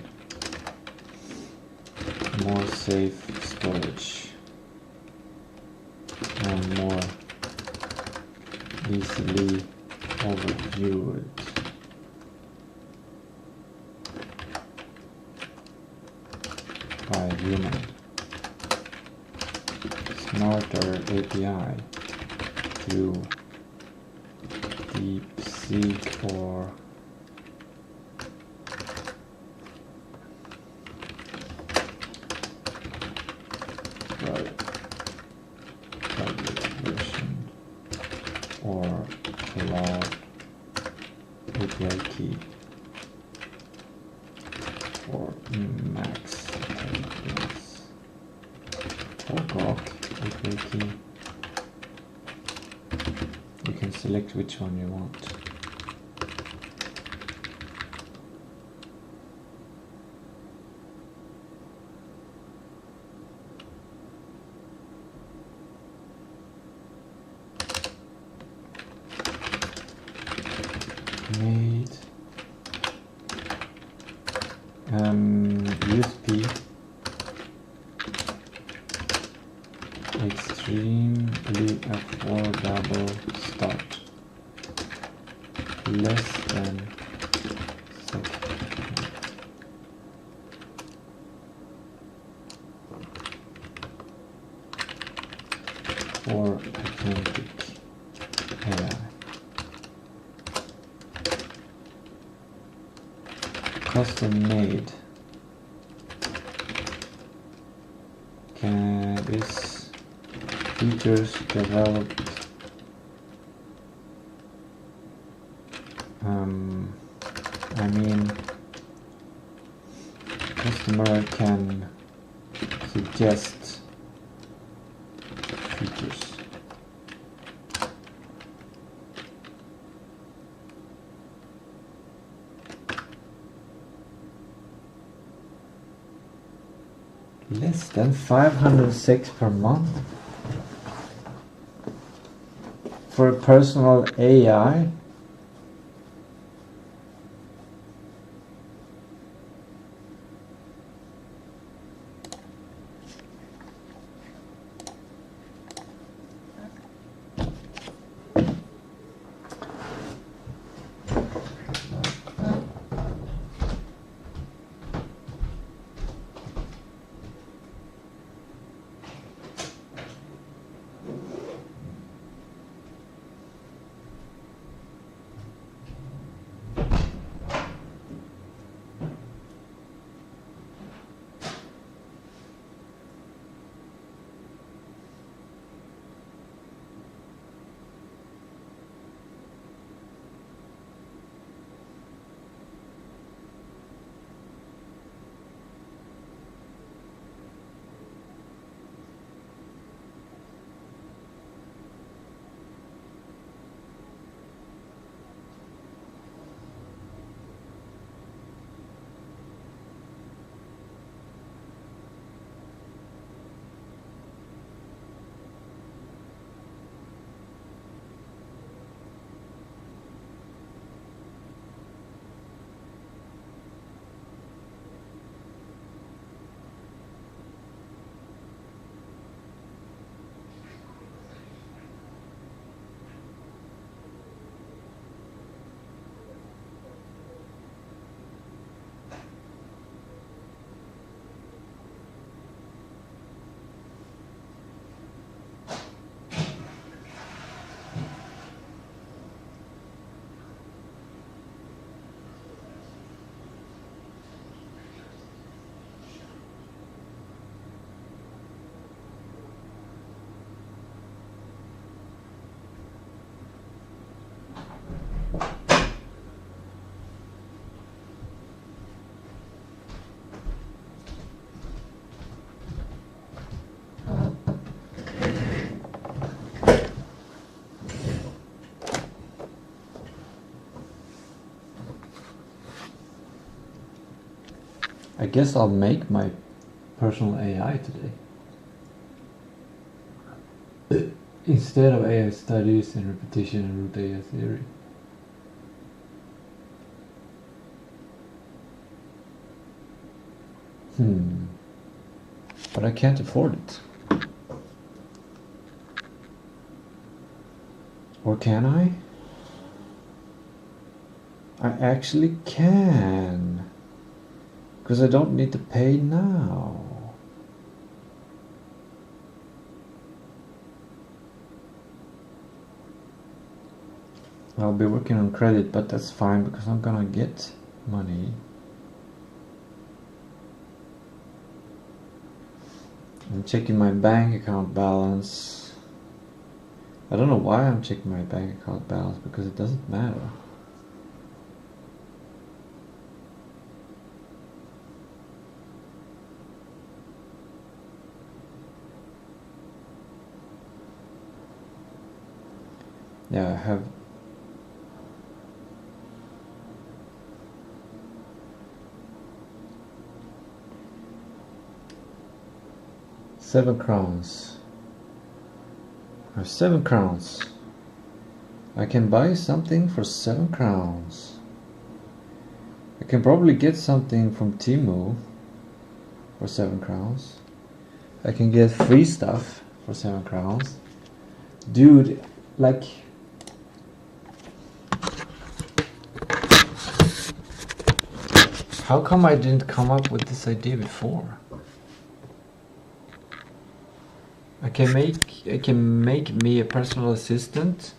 More safe storage and more easily overviewed. By human. Smarter API through DeepSeek or public version or cloud API key or max intelligence or Grok API key. You can select which one you want. Made USP extremely affordable start, less than for authentic AI. Custom made. This features developed I mean customer can suggest features. Less than 506 per month for a personal AI. I guess I'll make my personal AI today. Instead of AI studies and repetition and root AI theory. But I can't afford it. Or can I? I actually can. Because I don't need to pay now. I'll be working on credit, but that's fine because I'm gonna get money. I'm checking my bank account balance. I don't know why I'm checking my bank account balance because it doesn't matter. Yeah, I have £7. I have 7 crowns. I can buy something for 7 crowns. I can probably get something from Temu for 7 crowns. I can get free stuff for 7 crowns. Dude, like... How come I didn't come up with this idea before? I can make me a personal assistant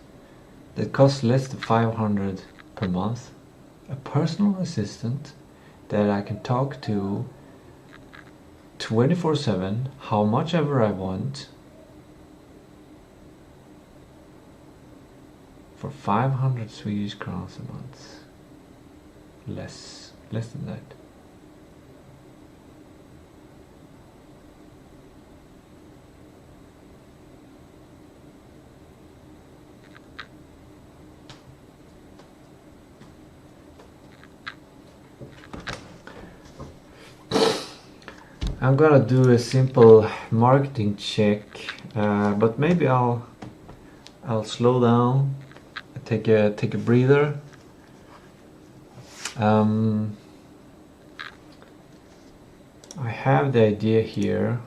that costs less than 500 per month. A personal assistant that I can talk to 24/7, how much ever I want, for 500 Swedish crowns a month. Less than that. I'm gonna do a simple marketing check, but maybe I'll slow down, take a breather. I have the idea here.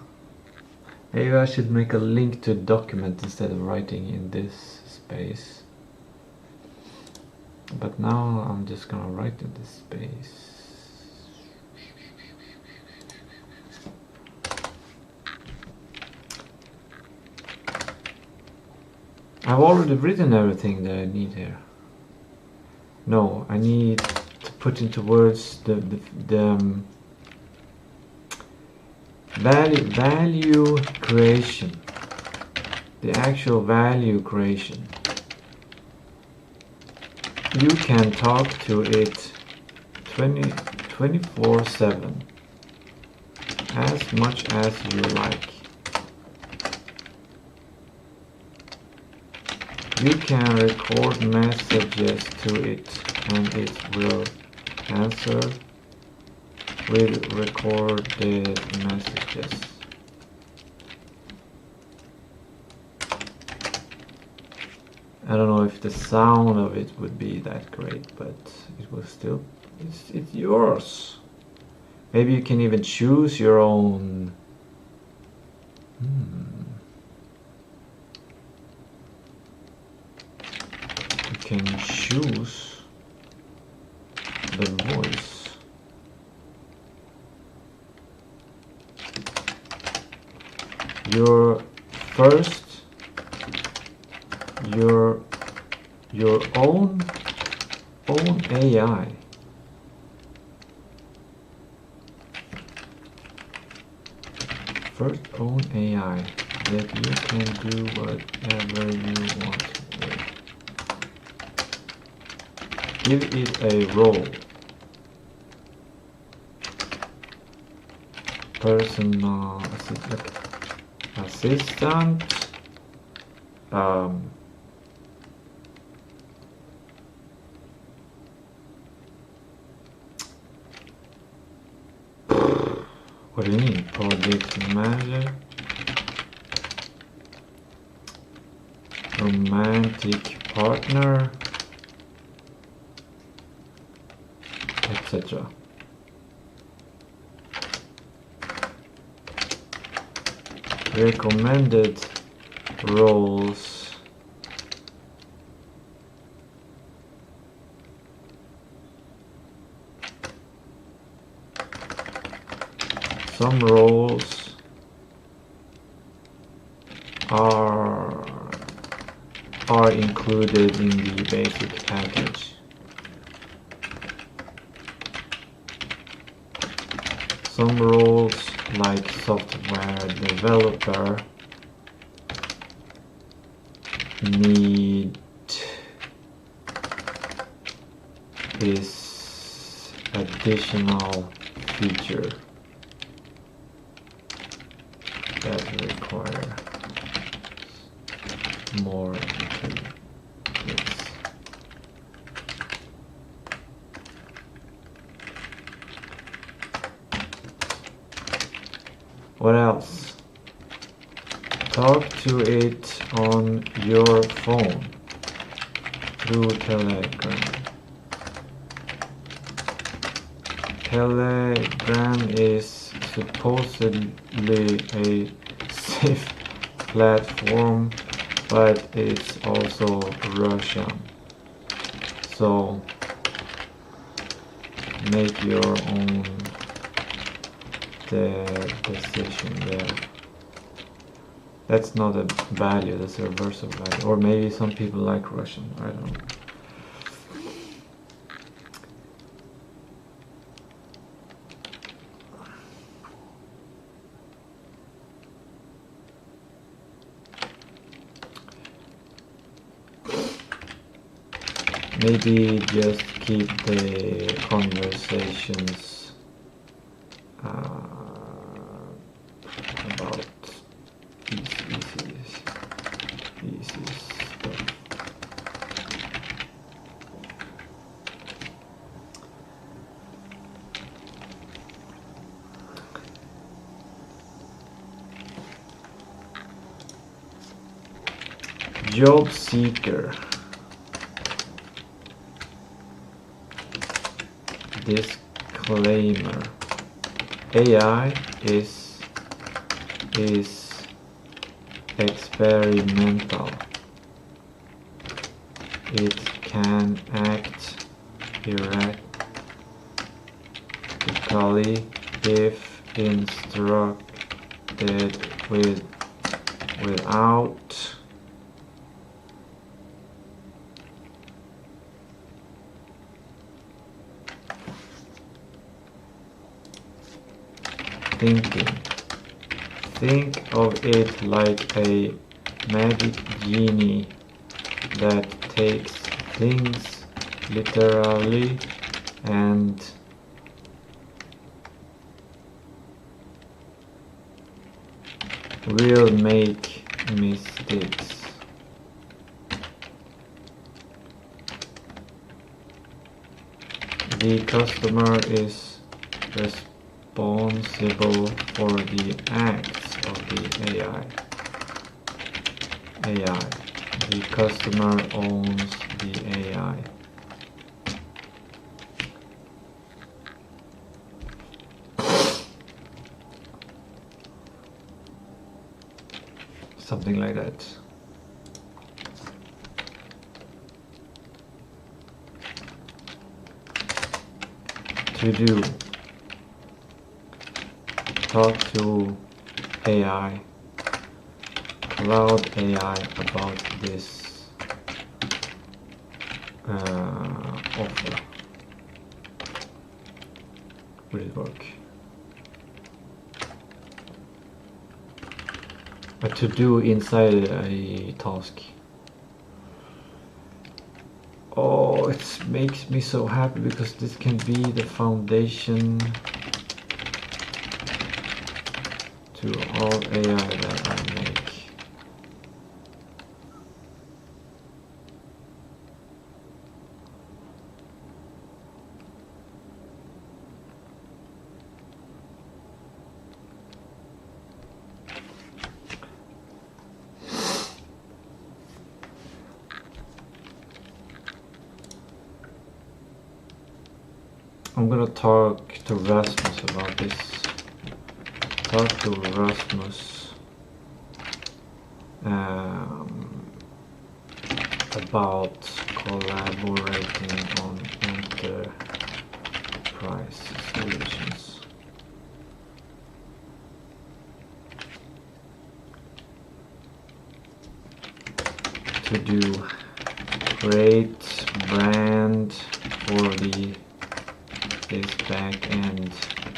Maybe I should make a link to a document instead of writing in this space. But now I'm just gonna write in this space. I've already written everything that I need here. No, I need to put into words the value creation. The actual value creation. You can talk to it 24/7 as much as you like. You can record messages to it and it will answer with recorded messages. I don't know if the sound of it would be that great, but it will still, it's yours. Maybe you can even choose your own. You can choose the voice. Your first, your own AI. First own AI that you can do whatever you want with. Give it a role. Personal assistant. What do you mean? Project manager. Romantic partner. Etc. Recommended roles some roles are included in the basic package. Some roles, like software developer, need this additional feature that require more into this. What else? Talk to it on your phone through Telegram. Telegram is supposedly a safe platform, but it's also Russian. So make your own decision there. That's not a value, that's a reverse of value. Or maybe some people like Russian, I don't know. Maybe just keep the conversations about easy stuff. Job seeker. Disclaimer: AI is experimental. It can act erratically if instructed without thinking. Think of it like a magic genie that takes things literally and will make mistakes. The customer is responsible for the acts of the AI. The customer owns the AI. Something like that. To do. Talk to AI, cloud AI about this offer. Will it work? A to do inside a task. Oh, it makes me so happy because this can be the foundation to all AI that I make. I'm gonna talk to Rasmus about this. Talk to Rasmus about collaborating on enterprise solutions. to do create brand for this backend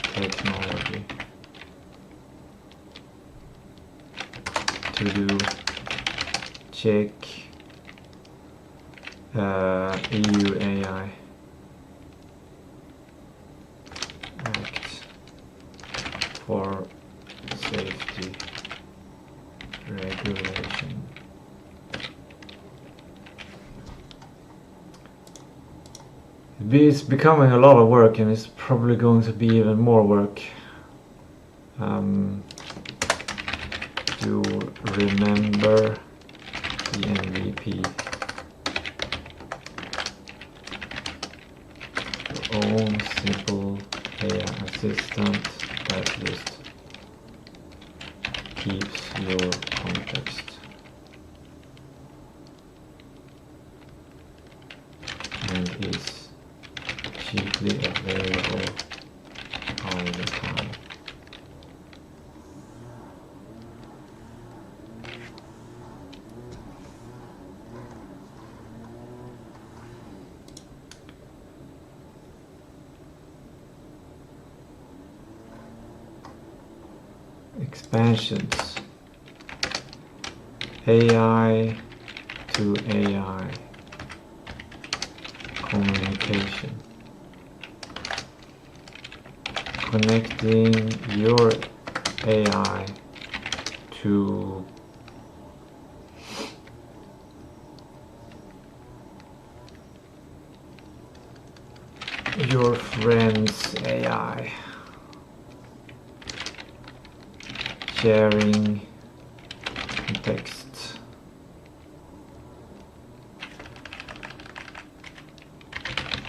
technology, to do check EU AI Act for safety regulation. It's becoming a lot of work, and it's probably going to be even more work to remember the MVP. Your own simple AI assistant that just keeps your context. And is cheaply available all the time. Expansions. AI to AI communication. Connecting your AI to your friend's AI. Sharing text.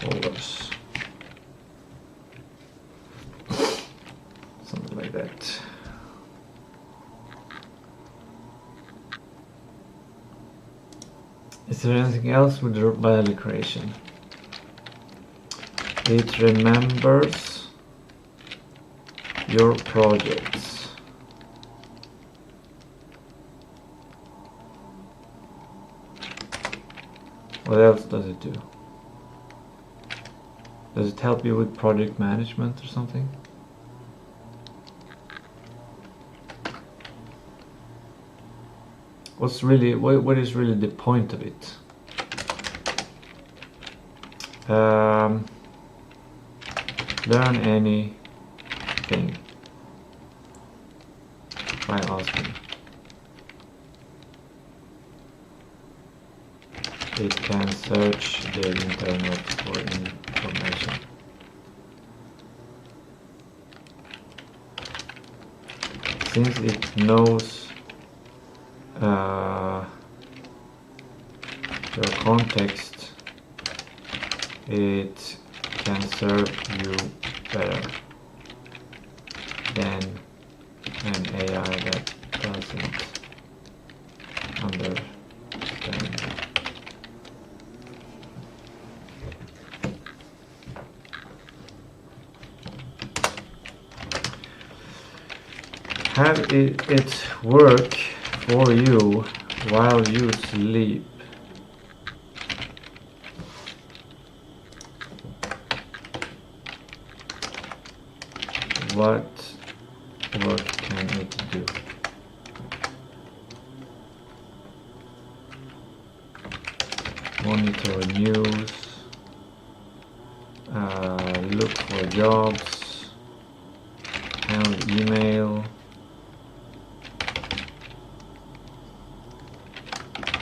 Folders. Something like that. Is there anything else with the value creation? It remembers your projects. What else does it do? Does it help you with project management or something? What is really the point of it? Learn anything by asking. It can search the internet for information. Since it knows your context, it can serve you better than an AI that doesn't understand. Have it work for you while you sleep. What work can it do? Monitor news, look for jobs, handle email.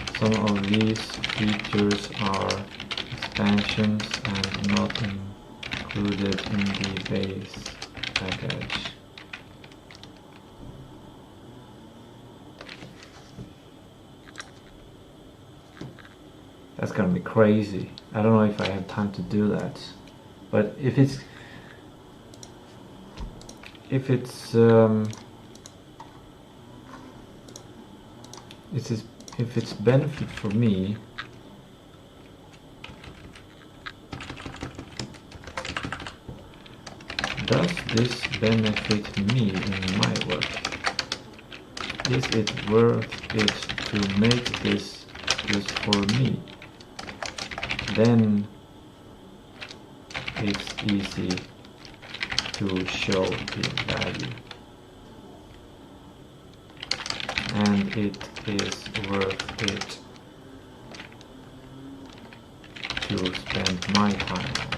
Some of these features are expansions and not included in the base package. That's gonna be crazy. I don't know if I have time to do that, but if it's benefit for me, does this benefit me in my work? Is it worth it to make this just for me, then it's easy to show the value, and it is worth it to spend my time on.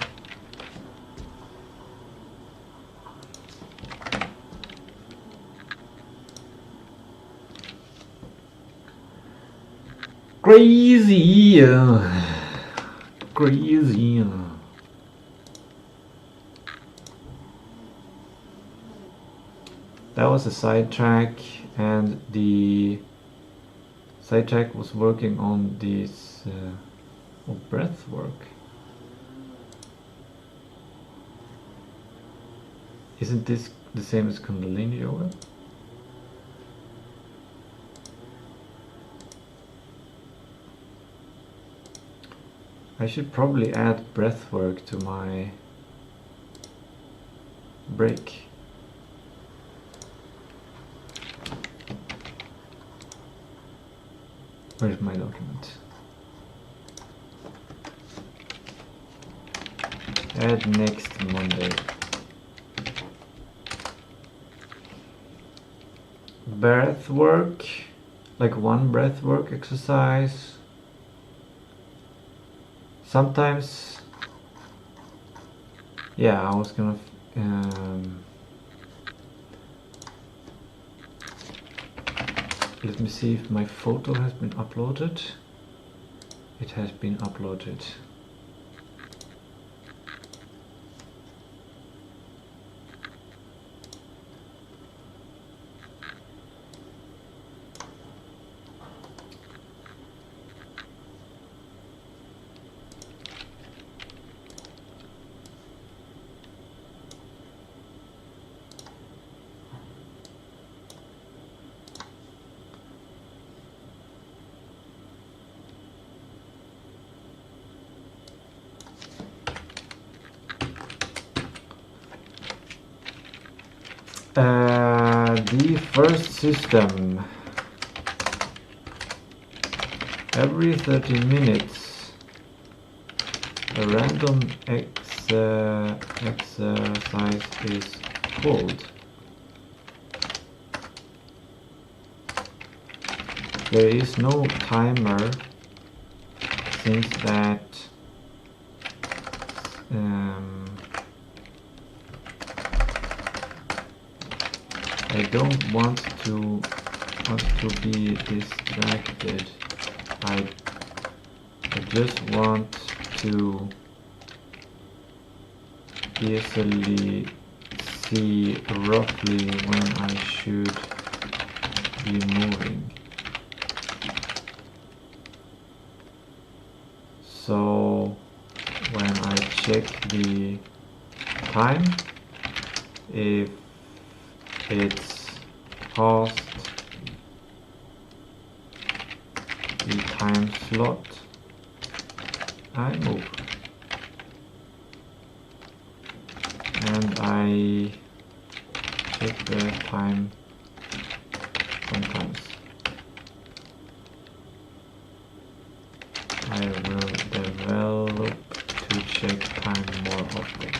Crazy, crazy. That was a sidetrack, and the sidetrack was working on this breath work. Isn't this the same as Kundalini Yoga? I should probably add breath work to my break. Where's my document? Add next Monday. Breath work, like one breath work exercise. Sometimes, yeah, I was gonna let me see if my photo has been uploaded. It has been uploaded. The first system, every 30 minutes a random exercise is pulled. There is no timer, since that I don't want to be distracted. I just want to easily see roughly when I should be moving. So when I check the time, if it's past the time slot, I move, and I check the time sometimes. I will develop to check time more often.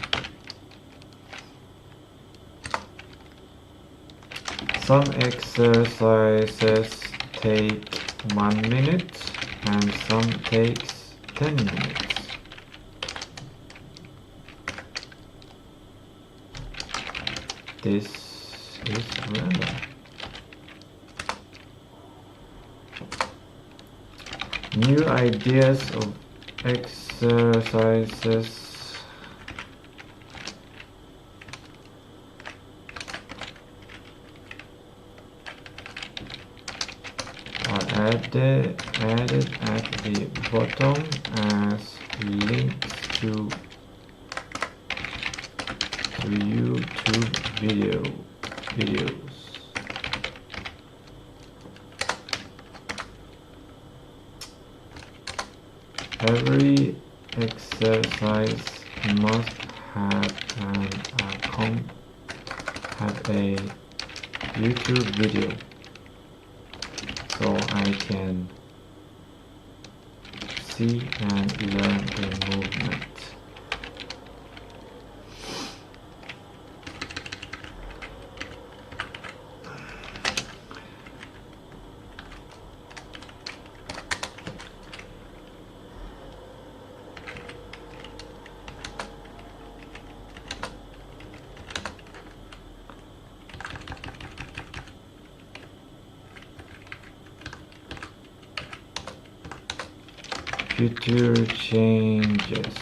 Some exercises take 1 minute and some takes 10 minutes. This is random. New ideas of exercises are added at the bottom as links to YouTube videos. Every exercise must have a YouTube video, so I can see and learn the movement. Future changes.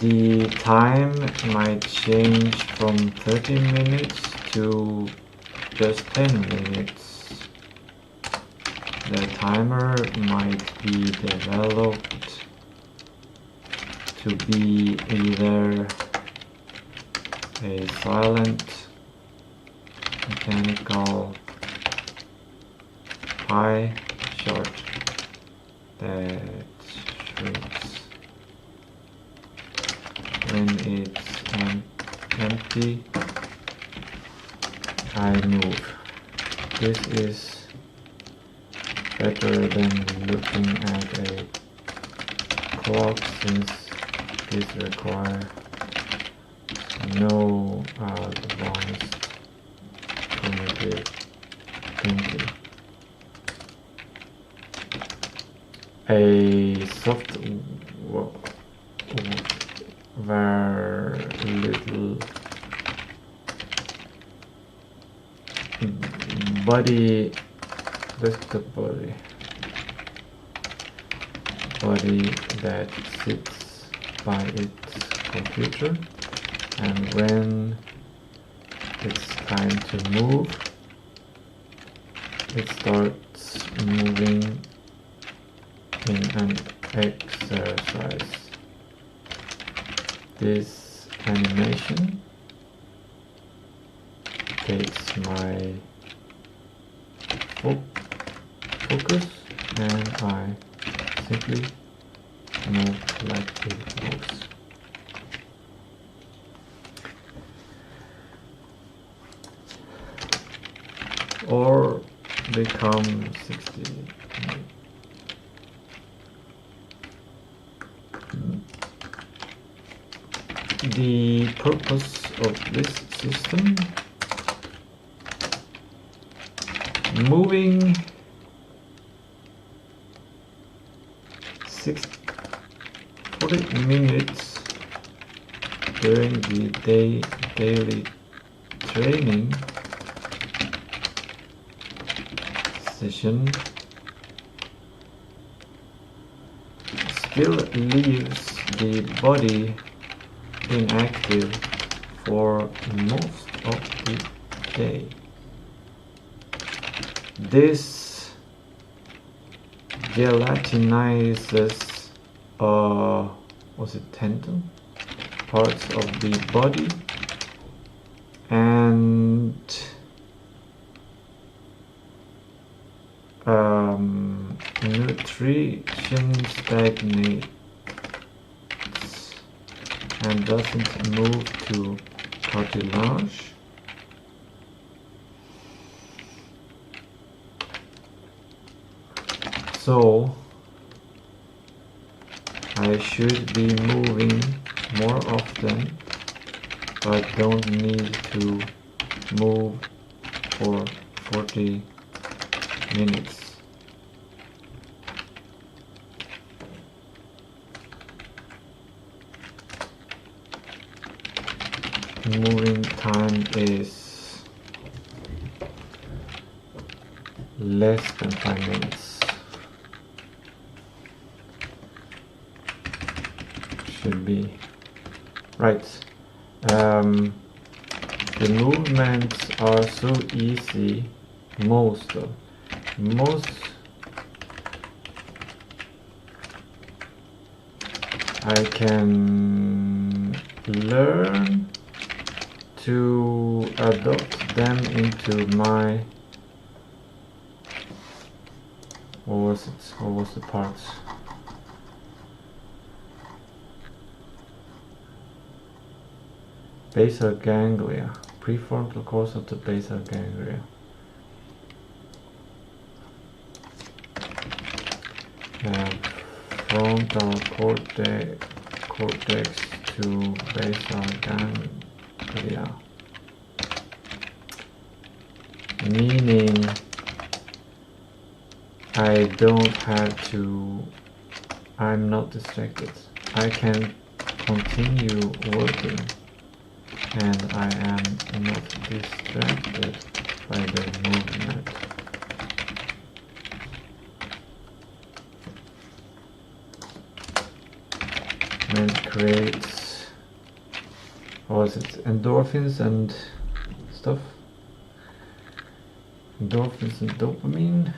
The time might change from 30 minutes to just 10 minutes. The timer might be developed to be either a silent mechanical pie chart that shrinks when it's empty. I move. This is better than looking at a clock since this requires no advanced cognitive thinking. A software little body, that's the body that sits by its computer, and when it's time to move, it starts moving in an exercise. This animation takes my focus and I simply move like it moves. Or become 60. The purpose of this system: moving 40 minutes during the daily training session still leaves the body inactive for most of the day. This gelatinizes tendon parts of the body and nutrition stagnates and doesn't move to cartilage. So I should be moving more often, but don't need to move for 40 minutes. Moving time is less than 5 minutes. Should be right. The movements are so easy. Most I can learn to adopt them into my what was the parts? basal ganglia, prefrontal course of the basal ganglia. Frontal cortex to basal ganglia, meaning I don't have to, I'm not distracted. I can continue working and I am not distracted by the movement. And creates, what is it, endorphins and stuff? Endorphins and dopamine.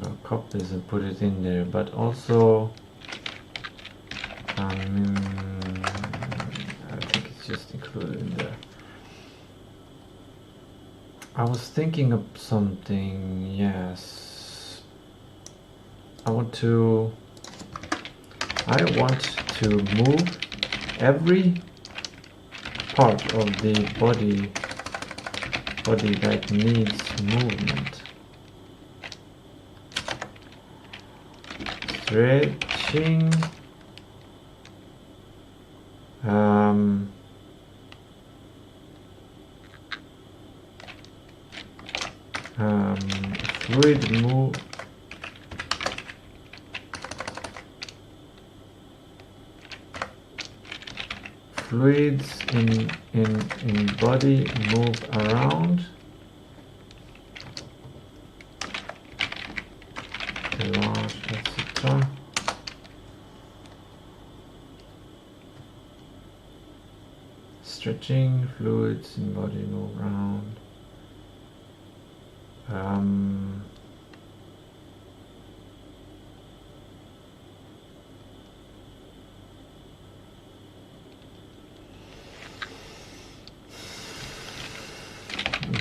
I'll copy this and put it in there, but also I think it's just included in there. I was thinking of something, yes. I want to move every part of the body that needs movement. Stretching, fluid move, fluids in body move around. Large, etc. Stretching, fluids in body move around.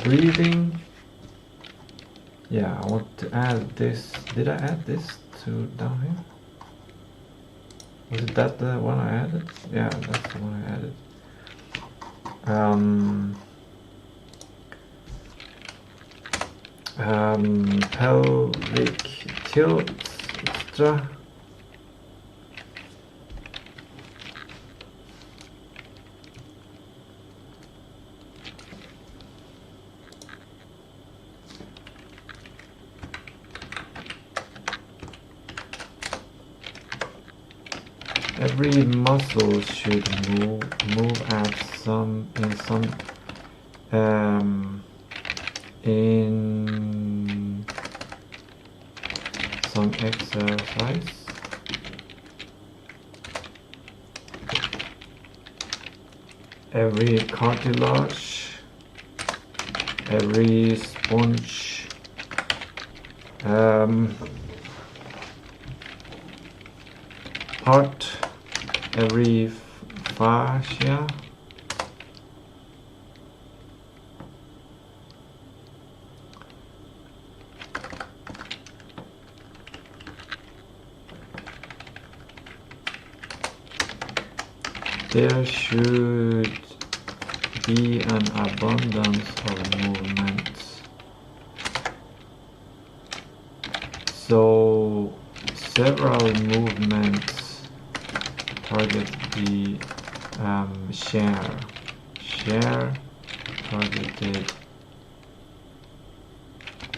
Breathing. Yeah, I want to add this. Did I add this to down here? Was it that the one I added? Yeah, that's the one I added. Pelvic tilt, etc. Every muscle should move at in some exercise. Every cartilage, every sponge, part, every fascia, there should be an abundance of movement. So several movements target the share targeted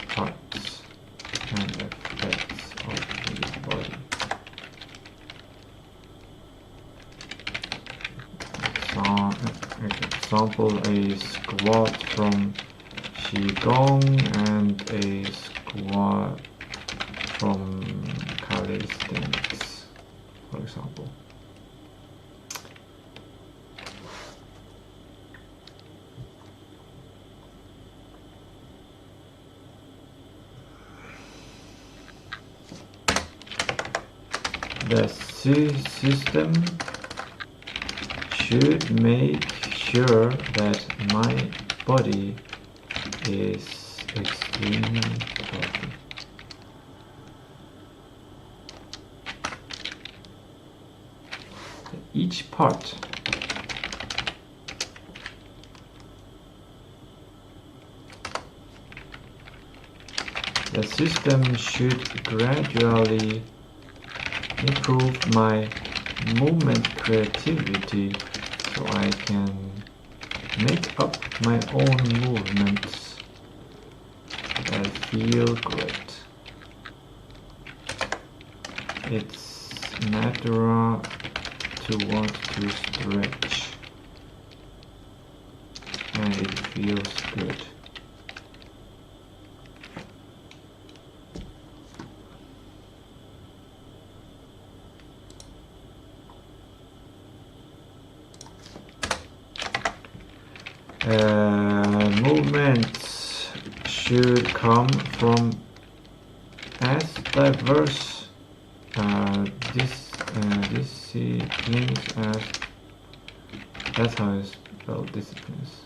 parts and effects of the body. Example, a squat from Qigong and a squat from calisthenics, for example. the system should make sure that my body is extremely healthy. Each part the system should gradually improve my movement creativity so I can make up my own movements that feel great. It's natural to want to stretch and it feels good. Movements should come from as diverse disciplines as that's how I spell disciplines.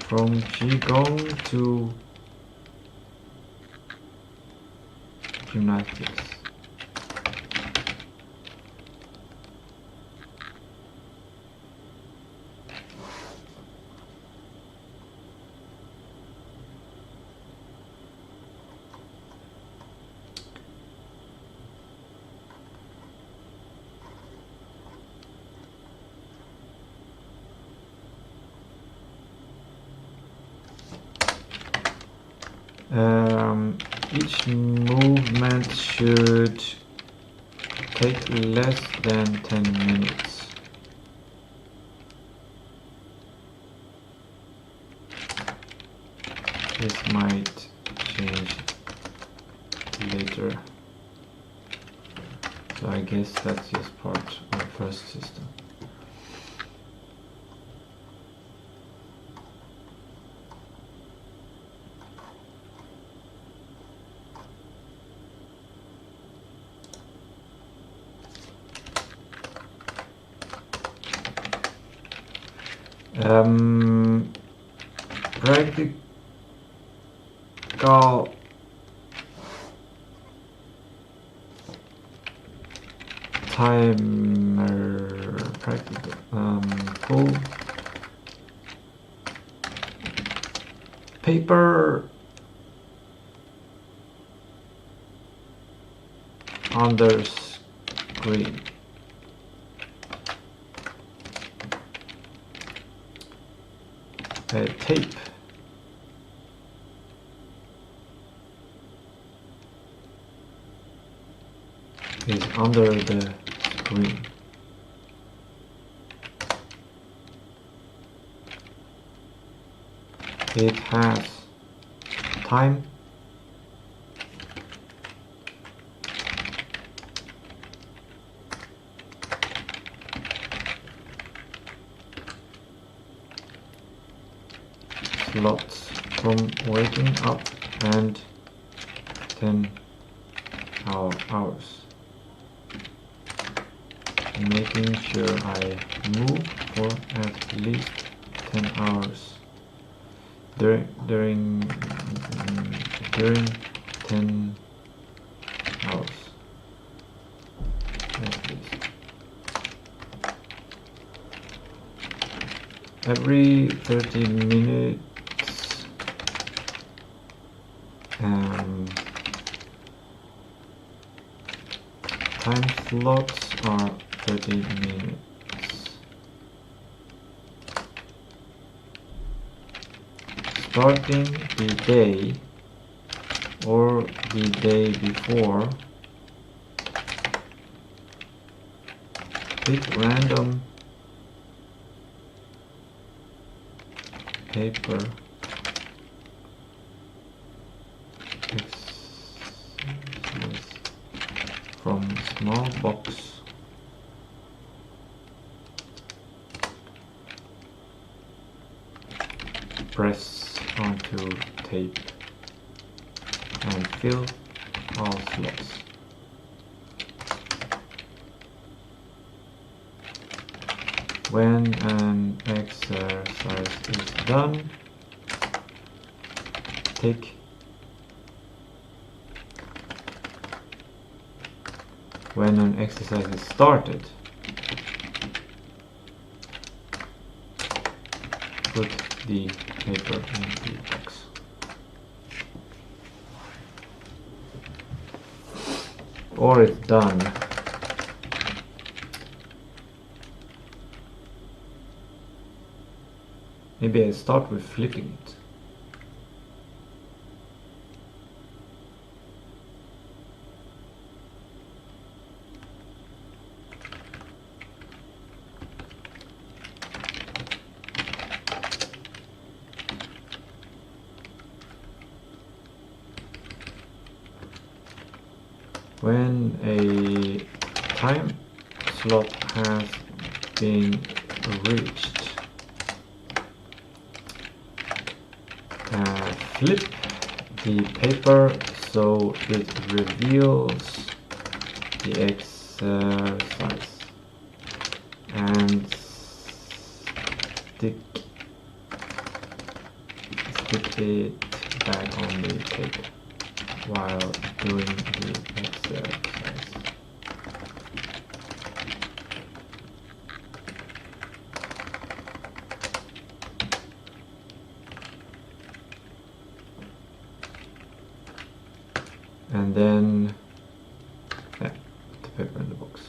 From Qigong to gymnastics. Each movement should take less than 10 minutes. This might change later. So I guess that's just part of the first system. Practical timer full paper on the screen. Tape is under the screen. It has time, slots from waking up and 10 hours. Making sure I move for at least 10 hours during 10 hours at least. Every 30 minutes time slots are 30 minutes. Starting the day or the day before, pick random paper from small box. Press onto tape and fill all slots. When an exercise is done, tick. When an exercise is started, put the paper in the box. Or it's done. Maybe I start with flipping it. When a time slot has been reached, flip the paper so it reveals the exercise and stick it back on the paper while doing the exercise. And then put the paper in the box.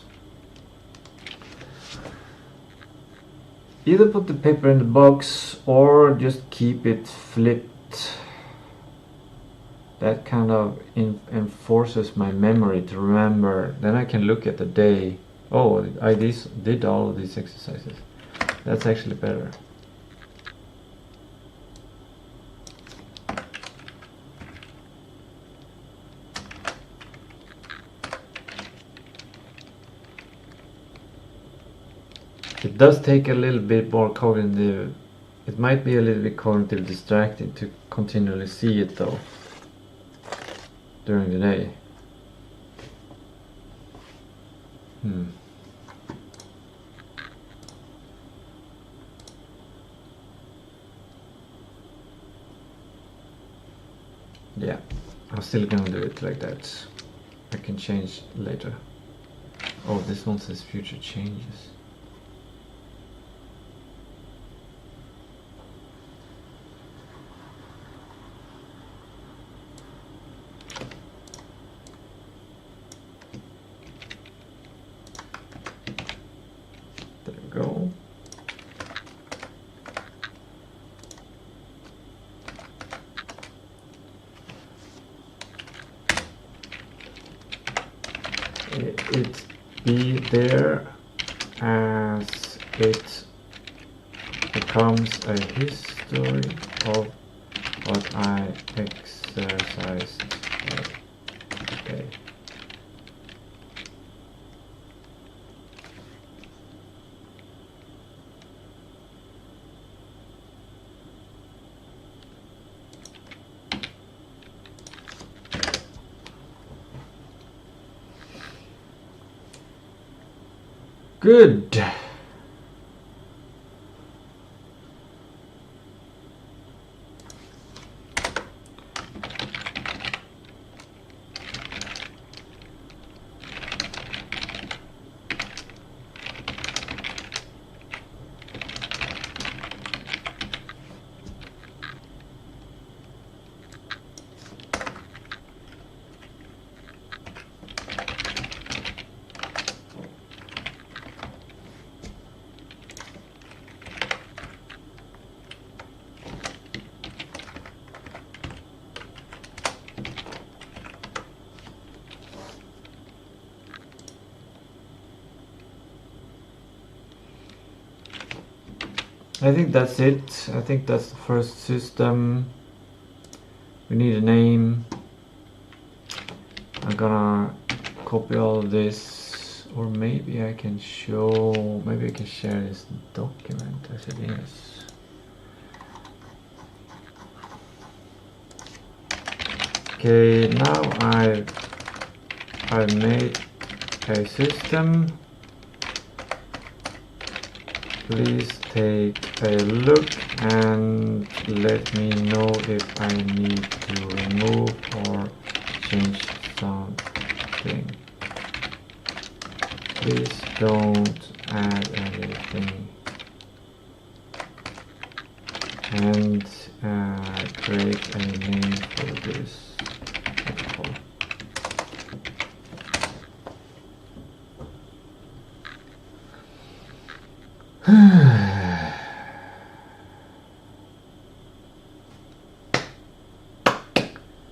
Either put the paper in the box or just keep it flipped. That kind of enforces my memory to remember. Then I can look at the day. Oh, I did all of these exercises. That's actually better. It does take a little bit more cognitive. It might be a little bit cognitive distracting to continually see it though during the day. Yeah, I'm still gonna do it like that. I can change later. Oh, this one says future changes. There we go. It be there as it becomes a history of what I exercised today. Good. I think that's it. I think that's the first system. We need a name. I'm gonna copy all of this, or maybe I can show, maybe I can share this document as it is. Okay, now I've made a system. please take a look and let me know if I need to remove or change something. Please don't add anything. And create a name for this.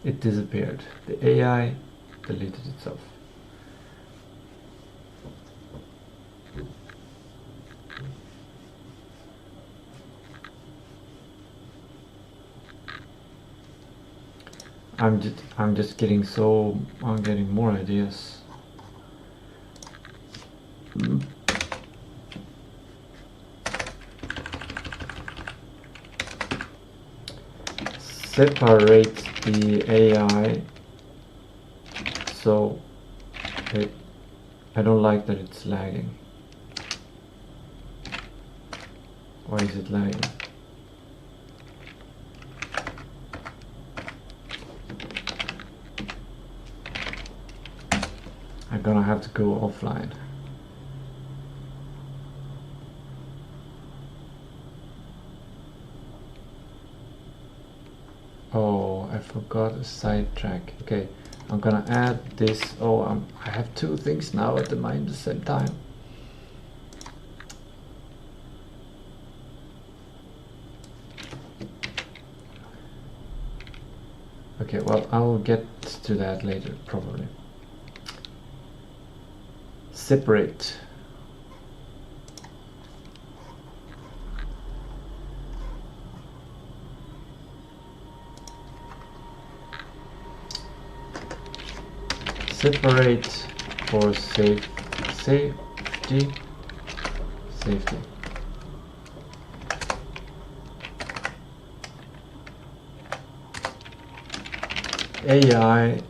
It disappeared. The AI deleted itself. I'm just getting I'm getting more ideas. Separate the AI so I don't like that it's lagging. Why is it lagging? I'm gonna have to go offline. Oh, I forgot a sidetrack. Okay, I'm gonna add this. Oh, I have two things now at the same time. Okay, well, I'll get to that later, probably. Separate. Separate for safety. AI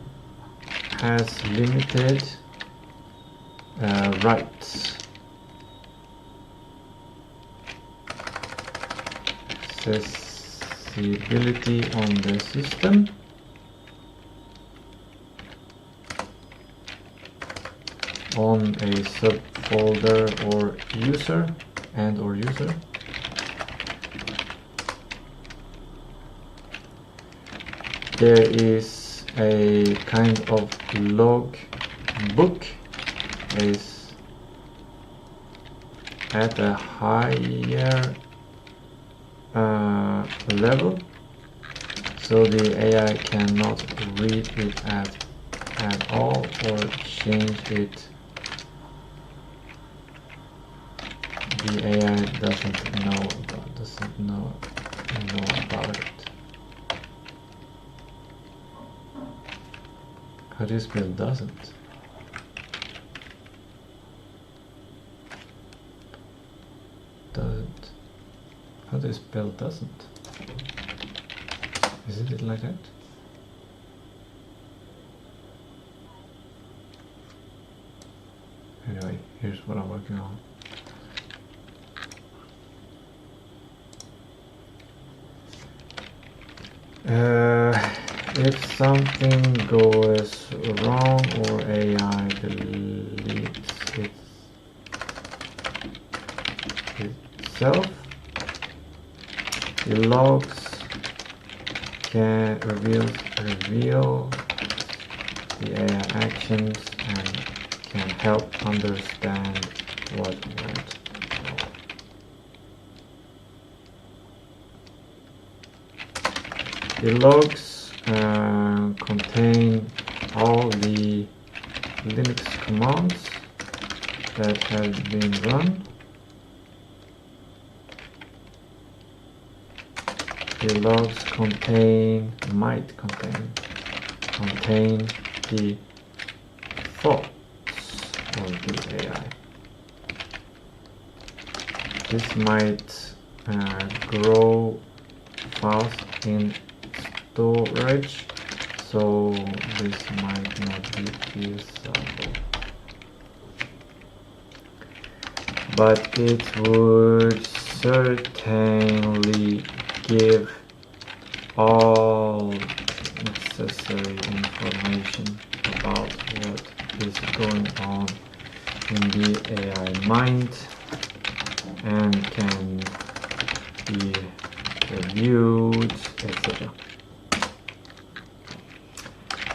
has limited rights. Accessibility on the system. On a subfolder or user or user. There is a kind of log book is at a higher level, so the AI cannot read it at all or change it. The AI doesn't know about it. How do you spell doesn't? Doesn't. How do you spell doesn't? Isn't it like that? Anyway, here's what I'm working on. If something goes wrong or AI deletes itself, the logs can reveal the AI actions and can help understand what went wrong. The logs contain all the Linux commands that have been run. The logs might contain the thoughts of the AI. This might grow fast in storage, so this might not be feasible. but it would certainly give all necessary information about what is going on in the AI mind and can be reviewed, etc.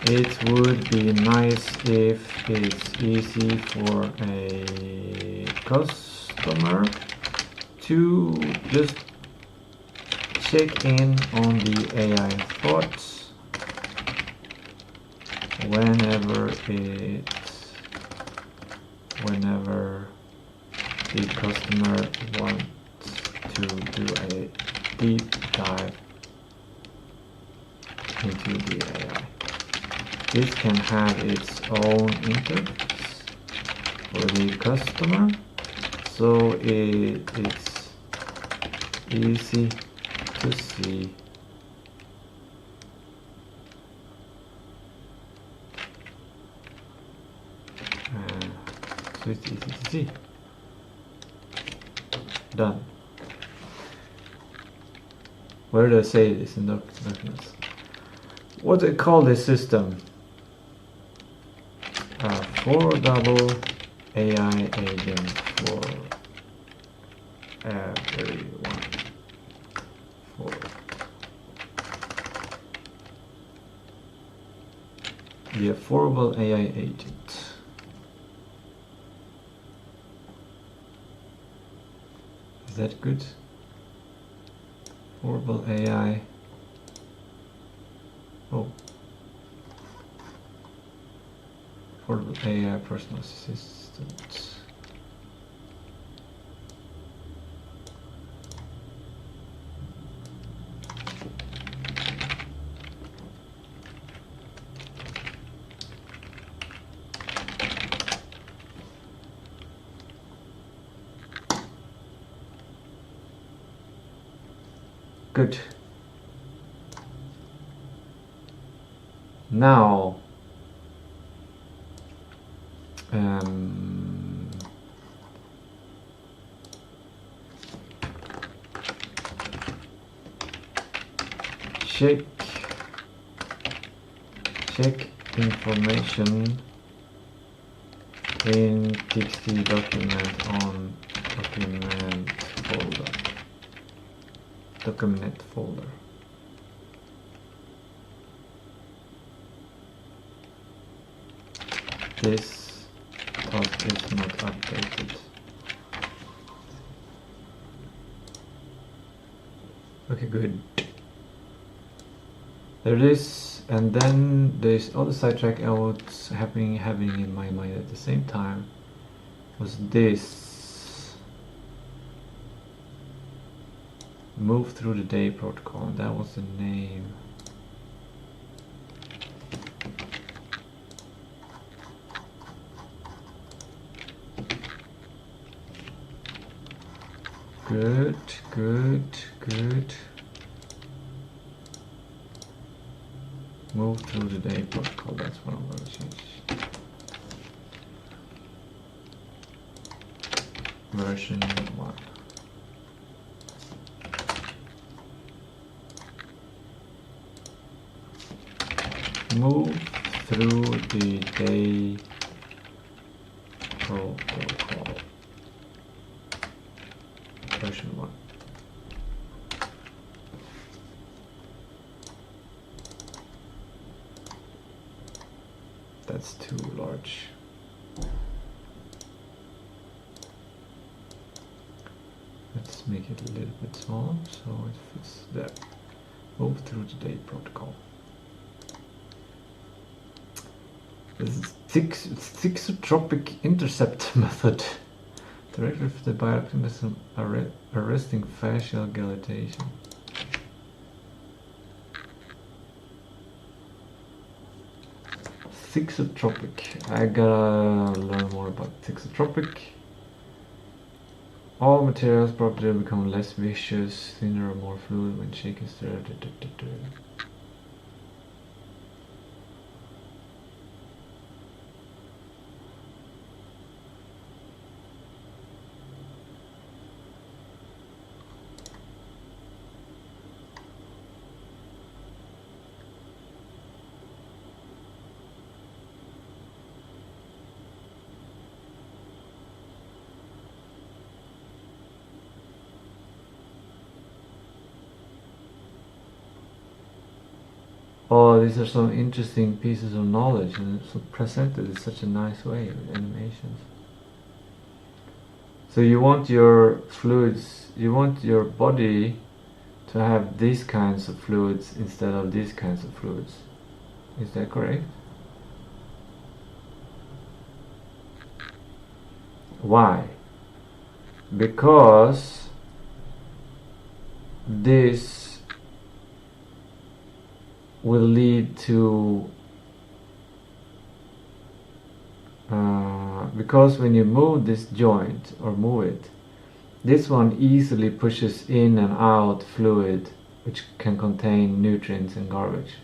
It would be nice if it's easy for a customer to just check in on the AI thoughts whenever the customer wants to do a deep dive into the AI. This can have its own interface for the customer, so it's easy to see. So it's easy to see. Done. Where do I say this in documents? What do they call this system? 4-double AI agent for everyone. For the affordable AI agent. Is that good? Affordable AI. Oh. Affordable AI personal assistant. Good. Now, check information in Tistou document on document folder. Document folder. This task is not updated. Okay, good. There it is, and then there's other sidetrack I was having in my mind at the same time was this. Move through the day protocol, and that was the name. Good, good, good. Move through the day protocol, that's what I'm going to change. Version 1. Move through the day protocol. Version 1. That's too large. Let's make it a little bit smaller so it fits there. Move through the day protocol. This is thixotropic intercept method. Directly for the biooptimism arresting facial gelatation. Thixotropic. I gotta learn more about thixotropic. All materials properly become less viscous, thinner or more fluid when shaken, stirred. oh, these are some interesting pieces of knowledge, and it's presented in such a nice way with animations. So you want your fluids, you want your body to have these kinds of fluids instead of these kinds of fluids. Is that correct? Why? Because this will lead to because when you move this joint or move it, this one easily pushes in and out fluid which can contain nutrients and garbage.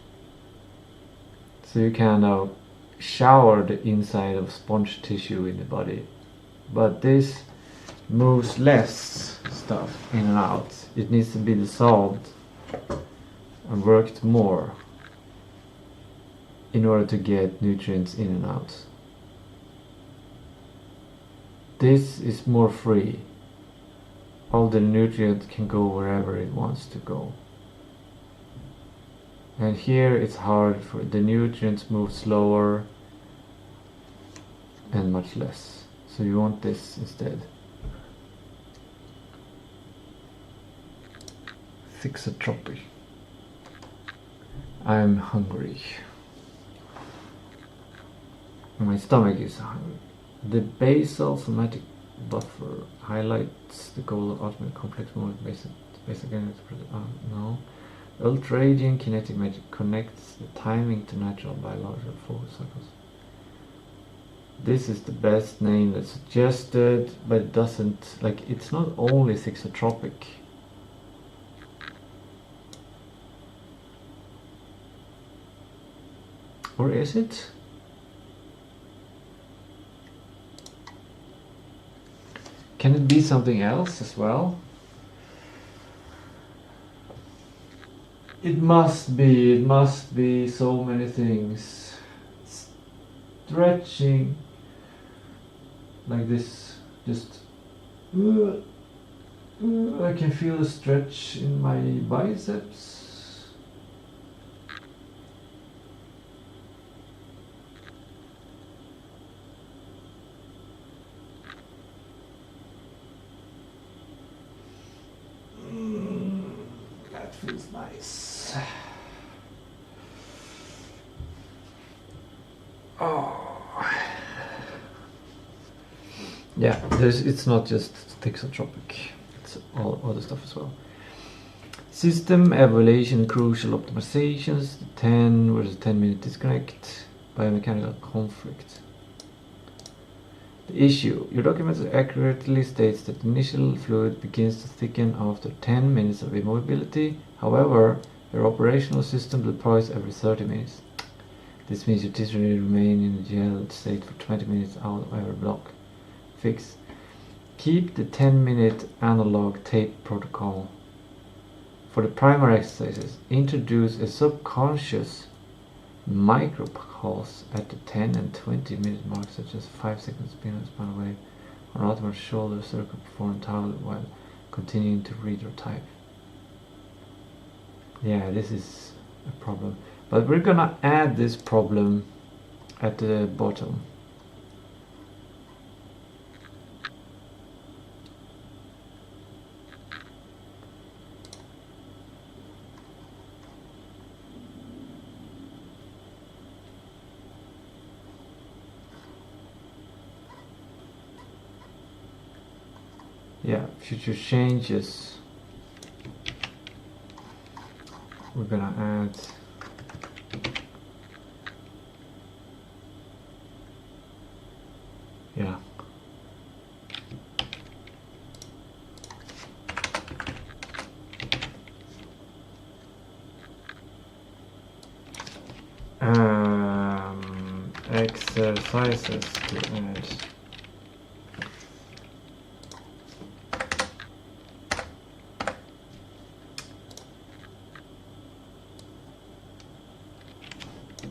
So you kind of shower the inside of sponge tissue in the body, but this moves less stuff in and out. It needs to be dissolved and worked more in order to get nutrients in and out. This is more free. All the nutrients can go wherever it wants to go. And here it's hard for the nutrients move slower and much less. So you want this instead. Thixotropic. I'm hungry. My stomach is hungry. The basal somatic buffer highlights the goal of ultimate complex movement basic no. Ultradian kinetic magic connects the timing to natural biological focus cycles. This is the best name that's suggested, but it doesn't, like, it's not only thixotropic. Or is it? Can it be something else as well? It must be so many things. Stretching like this, just I can feel a stretch in my biceps. That feels nice. Oh, yeah. It's not just thixotropic. It's all other stuff as well. System evaluation, crucial optimizations. 10 versus 10-minute disconnect. Biomechanical conflict. The issue. Your document accurately states that initial fluid begins to thicken after 10 minutes of immobility. However, your operational system deploys every 30 minutes. This means your tissue will remain in a gelled state for 20 minutes out of every block. Fix. Keep the 10-minute analog tape protocol. For the primary exercises, introduce a subconscious micropulse at the 10 and 20 minute marks, such as 5 seconds spin and spinal wave on ultimate shoulder circle before entirely while continuing to read or type. Yeah, this is a problem, but we're gonna add this problem at the bottom. Yeah, future changes. We're gonna add yeah. Exercises to add.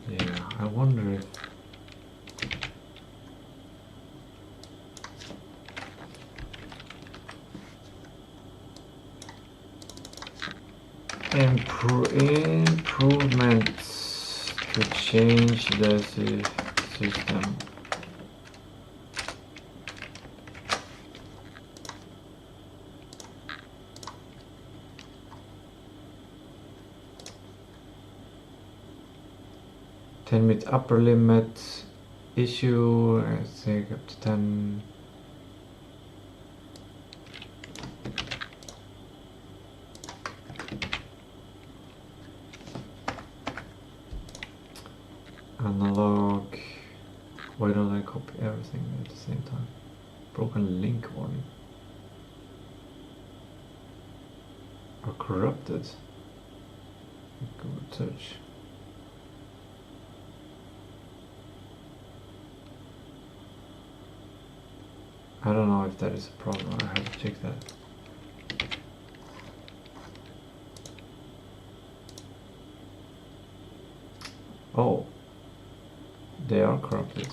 Yeah, I wonder if improvements to change the system. With upper limit issue, I think up to 10. Analog. Why don't I copy everything at the same time? Broken link warning. Or corrupted. Google search. I don't know if that is a problem. I have to check that. Oh, they are corrupted.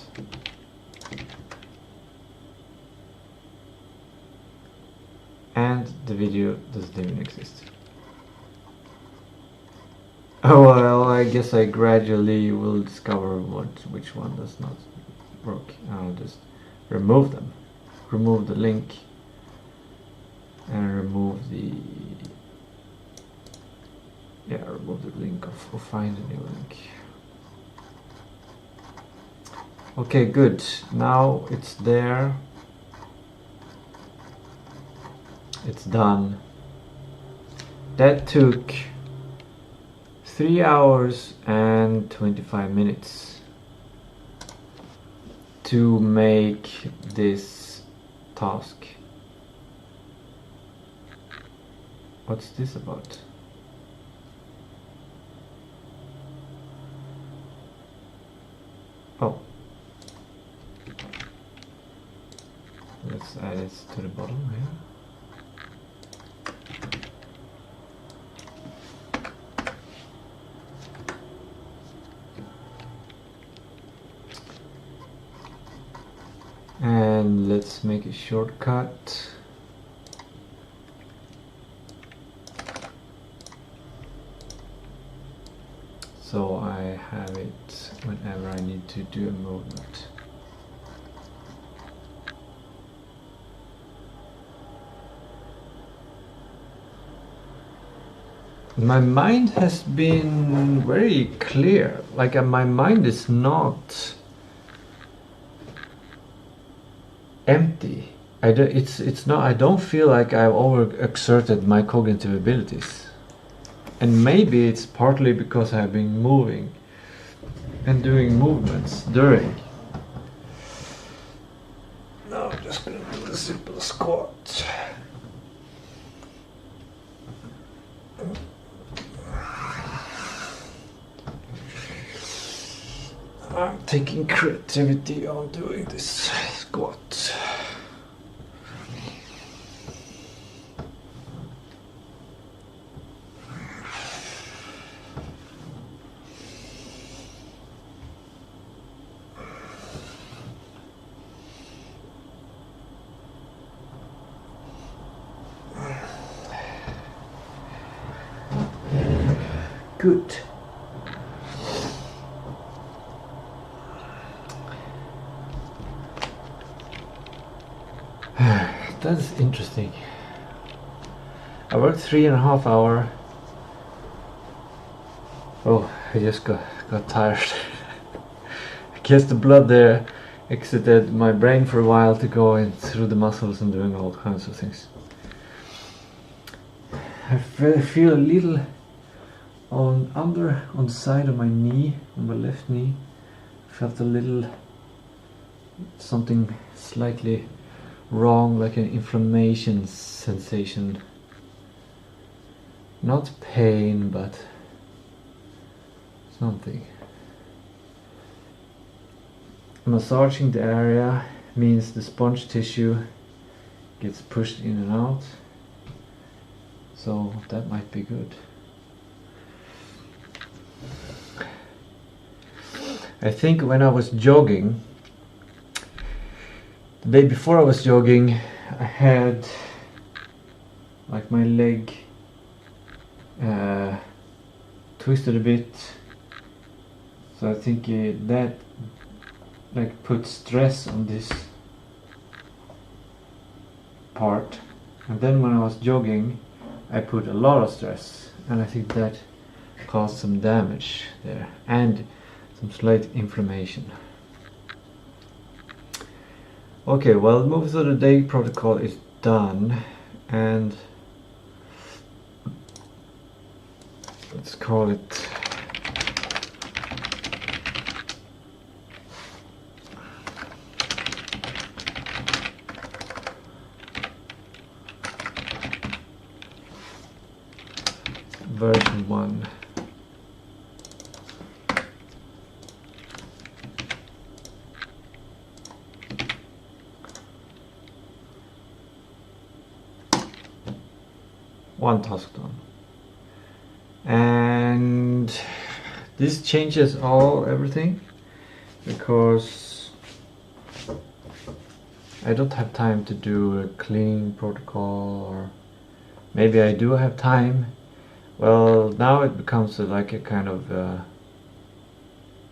And the video doesn't even exist. Oh well, I guess I gradually will discover which one does not work. I'll just remove them. Remove the link and remove the link or find a new link. Okay, good. Now it's there. It's done. That took 3 hours and 25 minutes to make this task. What's this about? Oh, let's add it to the bottom here. And let's make a shortcut. So I have it whenever I need to do a movement. My mind has been very clear. Like my mind is not empty. I don't feel like I've overexerted my cognitive abilities. And maybe it's partly because I've been moving and doing movements during. Now I'm just gonna do a simple squat. I'm taking creativity on doing this squat. Good. That's interesting. I worked 3.5 hours. Oh, I just got tired. I guess the blood there exited my brain for a while to go in through the muscles and doing all kinds of things. I feel a little on the side of my knee, on my left knee. I felt a little something slightly wrong, like an inflammation sensation. Not pain, but something. Massaging the area means the sponge tissue gets pushed in and out, so that might be good. I think when I was jogging, the day before I was jogging, I had like my leg twisted a bit, So I think that like puts stress on this part, and then when I was jogging I put a lot of stress, and I think that caused some damage there and some slight inflammation. Okay, well, the move through the day protocol is done, and let's call it version 1. One task done, and this changes everything because I don't have time to do a cleaning protocol, or maybe I do have time. Well, now it becomes like a kind of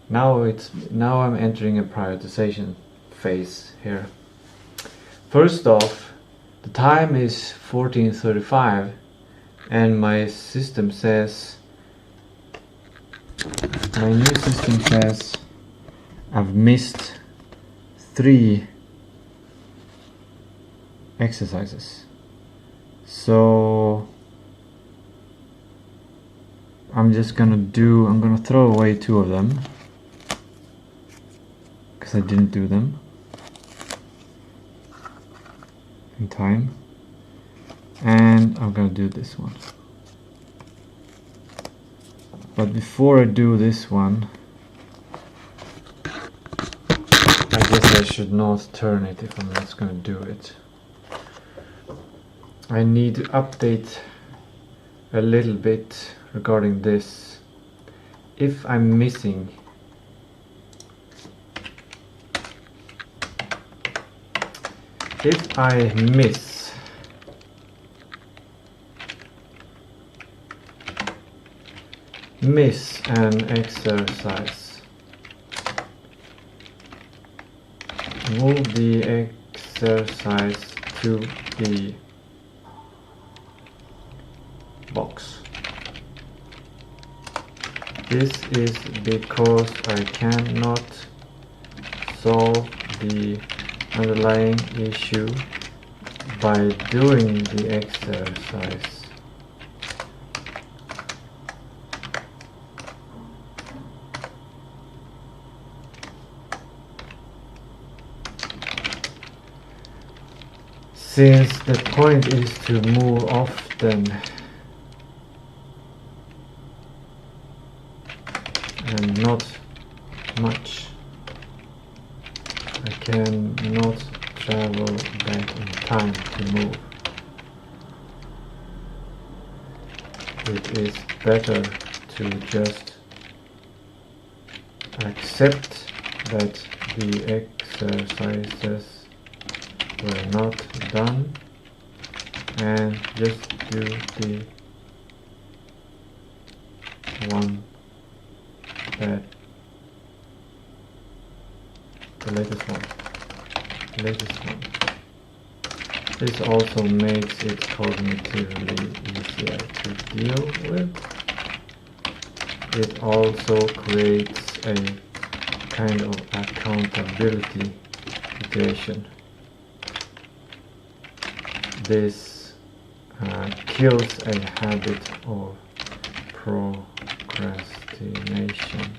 now I'm entering a prioritization phase here. First off, the time is 14:35, and my new system says I've missed 3 exercises. So I'm gonna throw away 2 of them because I didn't do them in time, and I'm gonna do this one. But before I do this one, I guess I should not turn it if I'm not gonna do it. I need to update a little bit regarding this. If I'm missing if I miss an exercise, move the exercise to the box. This is because I cannot solve the underlying issue by doing the exercise. Since the point is to move often and not much, I cannot travel back in time to move. It is better to just accept that the exercises were not done and just do the one that the latest one. This also makes it cognitively easier to deal with. It also creates a kind of accountability situation. This kills a habit of procrastination.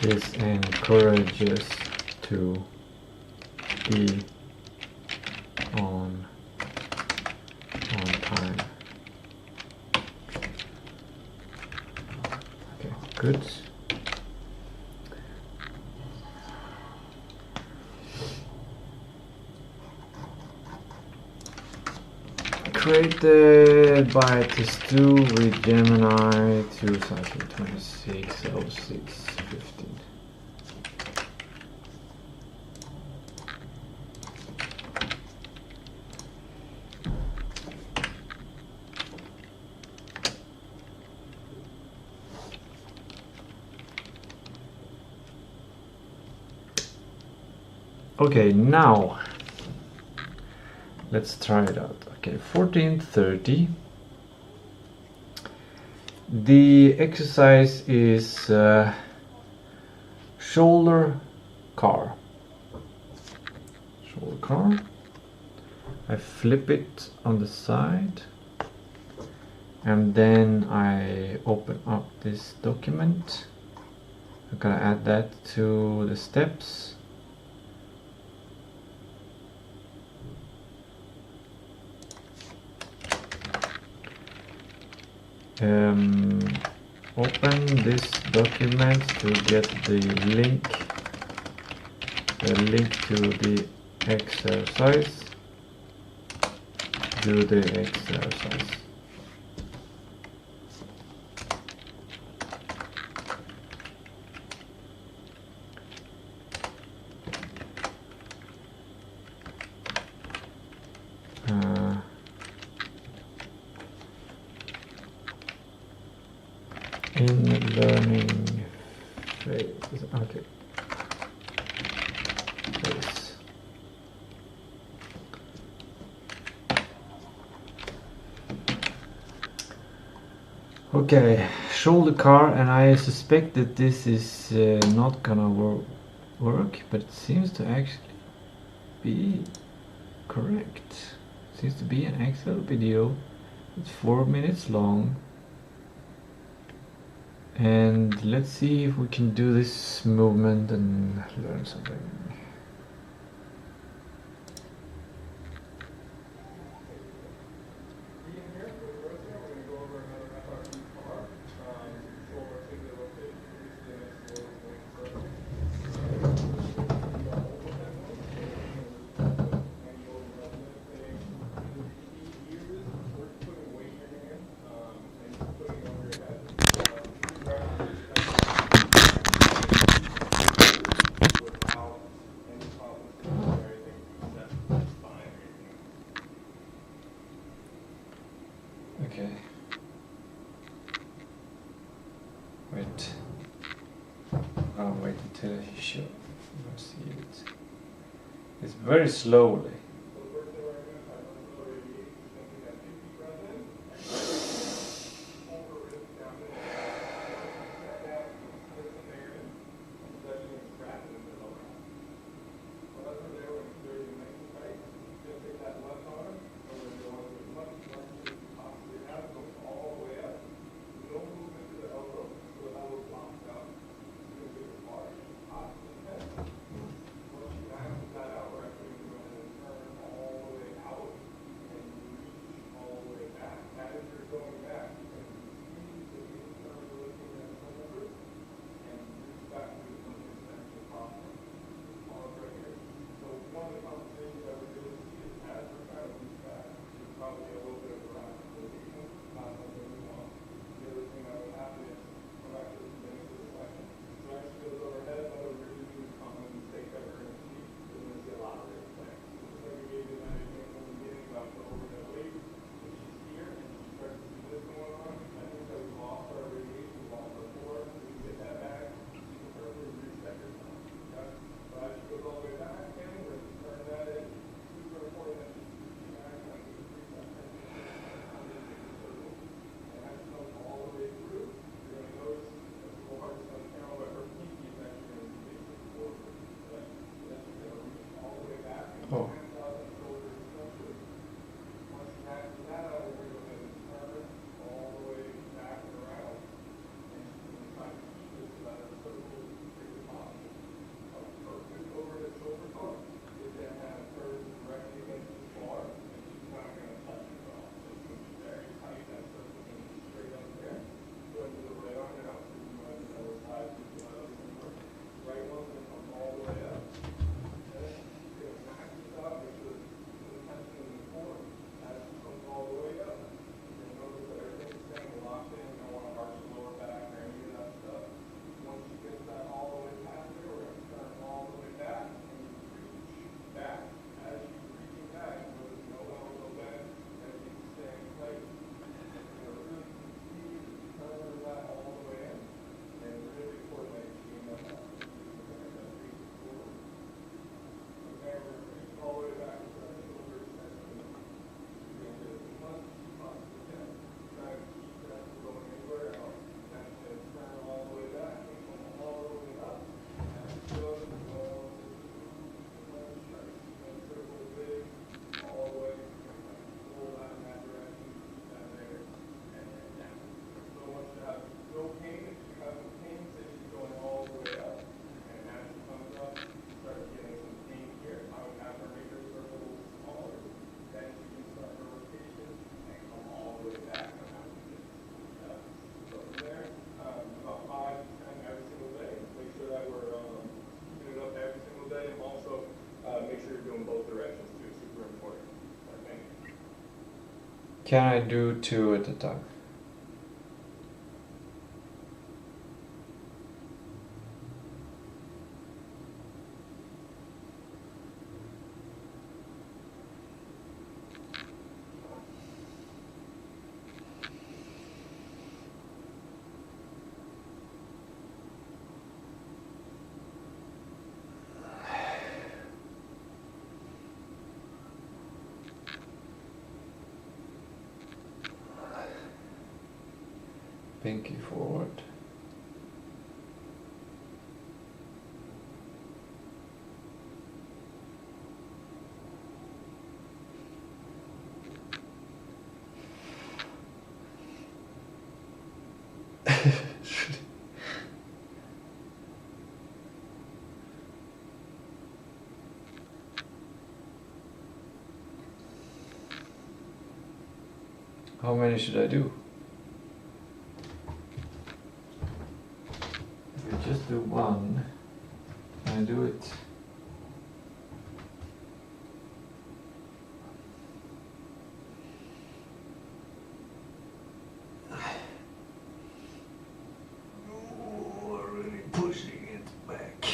This encourages to be on time. Okay, good. Created by Tistou with Gemini 2026-06-15. Okay, now let's try it out. Okay, 14:30. The exercise is shoulder car. Shoulder car. I flip it on the side, and then I open up this document. I'm gonna add that to the steps. Open this document to get the link to the exercise. Do the exercise. In learning phase. Okay. Phase. Okay, shoulder car, and I suspect that this is not gonna work, but it seems to actually be correct. Seems to be an Excel video. It's 4 minutes long. And let's see if we can do this movement and learn something. Okay. Wait. I'll wait until you show. Let's see it. It's very slowly. Oh. can I do 2 at a time? Pinky forward. How many should I do? If we just do 1, I do it. Oh, really pushing it back.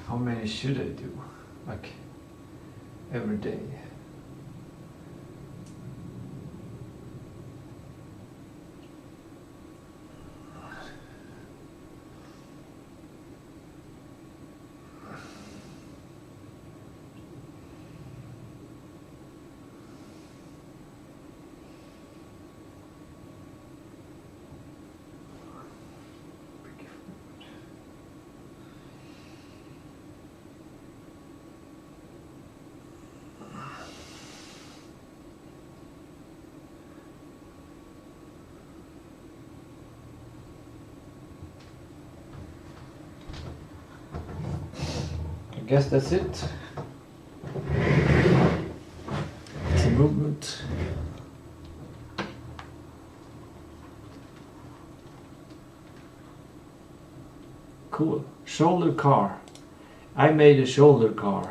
How many should I do? Like every day? I guess that's it. It's a movement. Cool. Shoulder car. I made a shoulder car.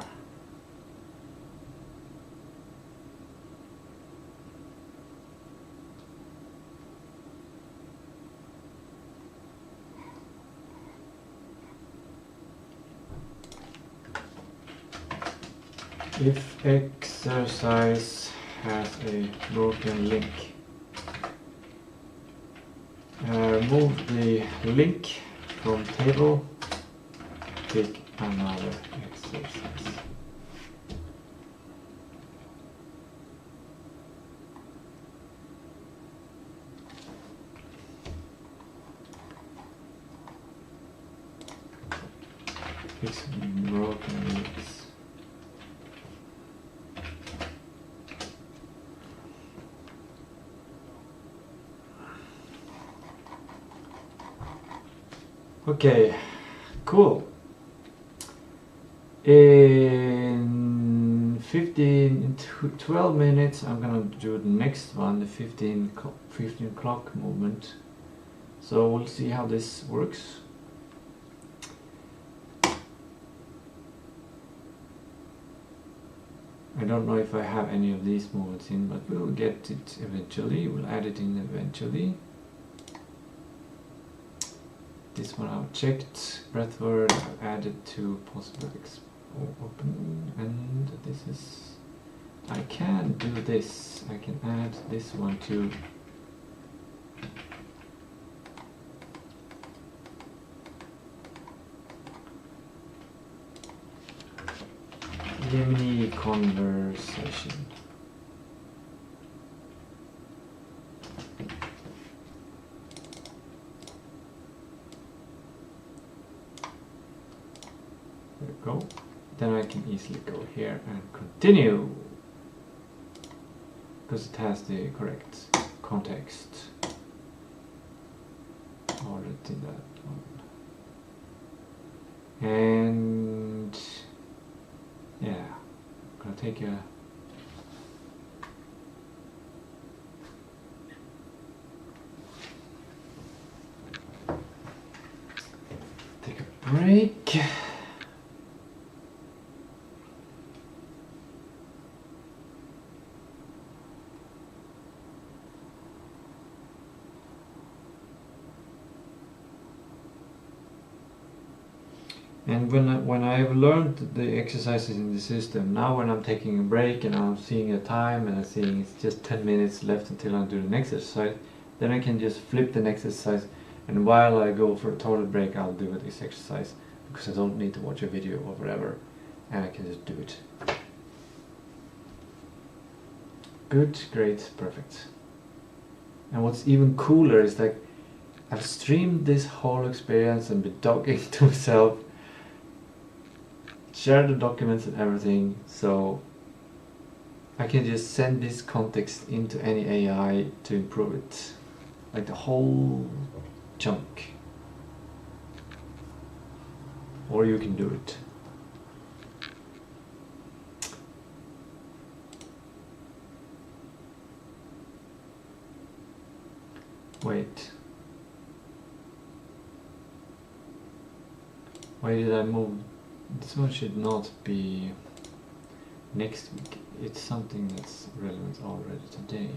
If exercise has a broken link, move the link from table, pick another exercise. Fix broken links. Okay, cool. In 12 minutes I'm gonna do the next one, the 15 o'clock movement. So we'll see how this works. I don't know if I have any of these movements in, but we'll get it eventually. We'll add it in eventually. This one I've checked. Breath word I've added to possible open, and this is. I can do this. I can add this one too. Gemini conversation. There we go. Then I can easily go here and continue, because it has the correct context. Already did that one. And yeah, I'm gonna take a break. And when I've learned the exercises in the system, now when I'm taking a break and I'm seeing a time and I'm seeing it's just 10 minutes left until I do the next exercise, then I can just flip the next exercise, and while I go for a total break I'll do this exercise, because I don't need to watch a video or whatever, and I can just do it. Good, great, perfect. And what's even cooler is like I've streamed this whole experience and been talking to myself, share the documents and everything, so I can just send this context into any AI to improve it, like the whole chunk. Or you can do it. Wait. Why did I move? This one should not be next week. It's something that's relevant already today.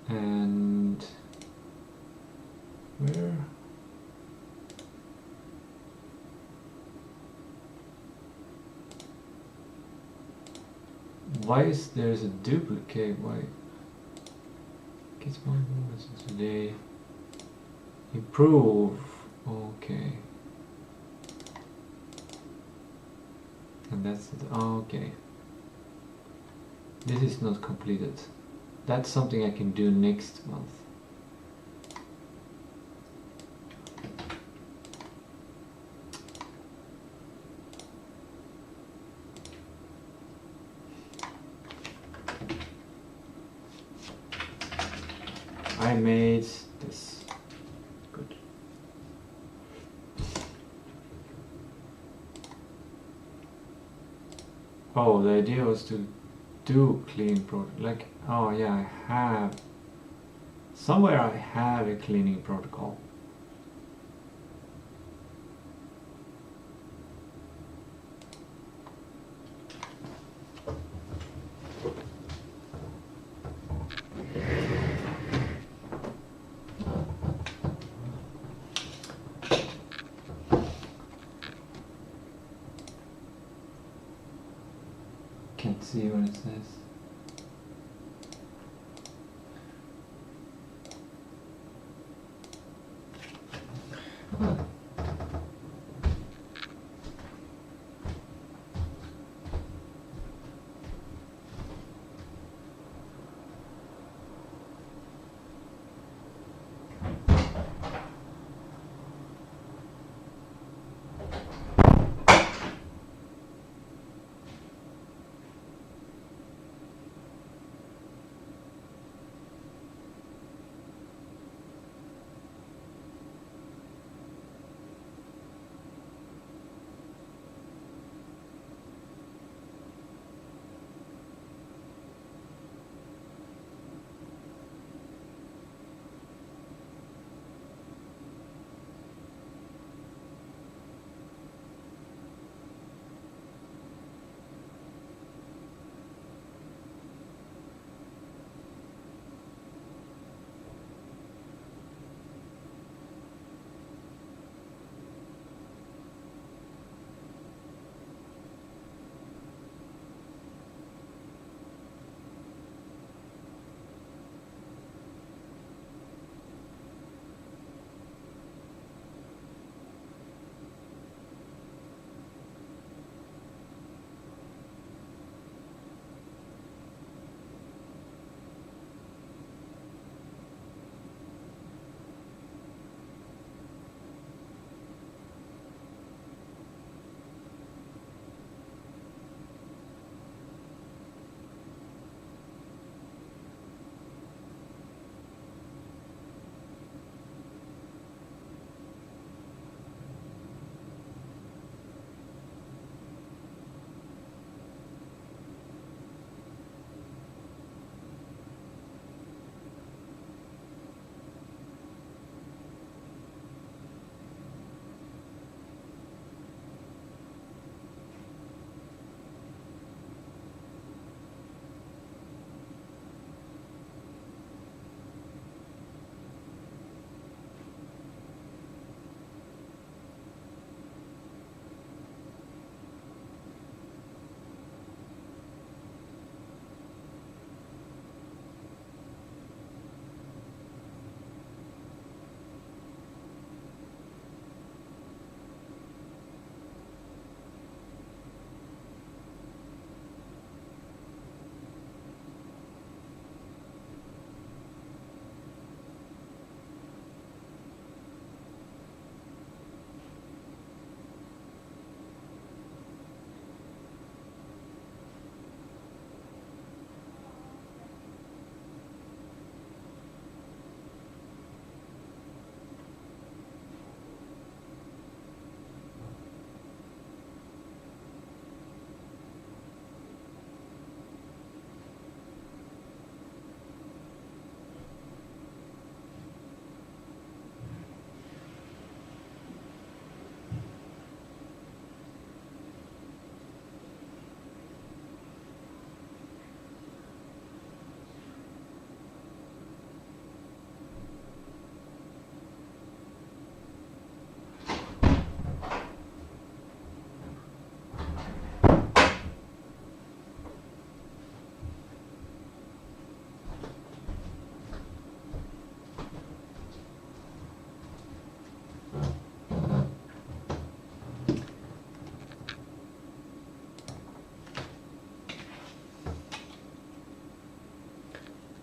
And where? Why is there a duplicate? Why? Get more movements today. Improve. Okay. And that's it. Oh, okay. This is not completed. That's something I can do next month. I made this. Good. Oh, the idea was to do clean product. Like, oh yeah, I have. Somewhere I have a cleaning protocol. Can't see what it says.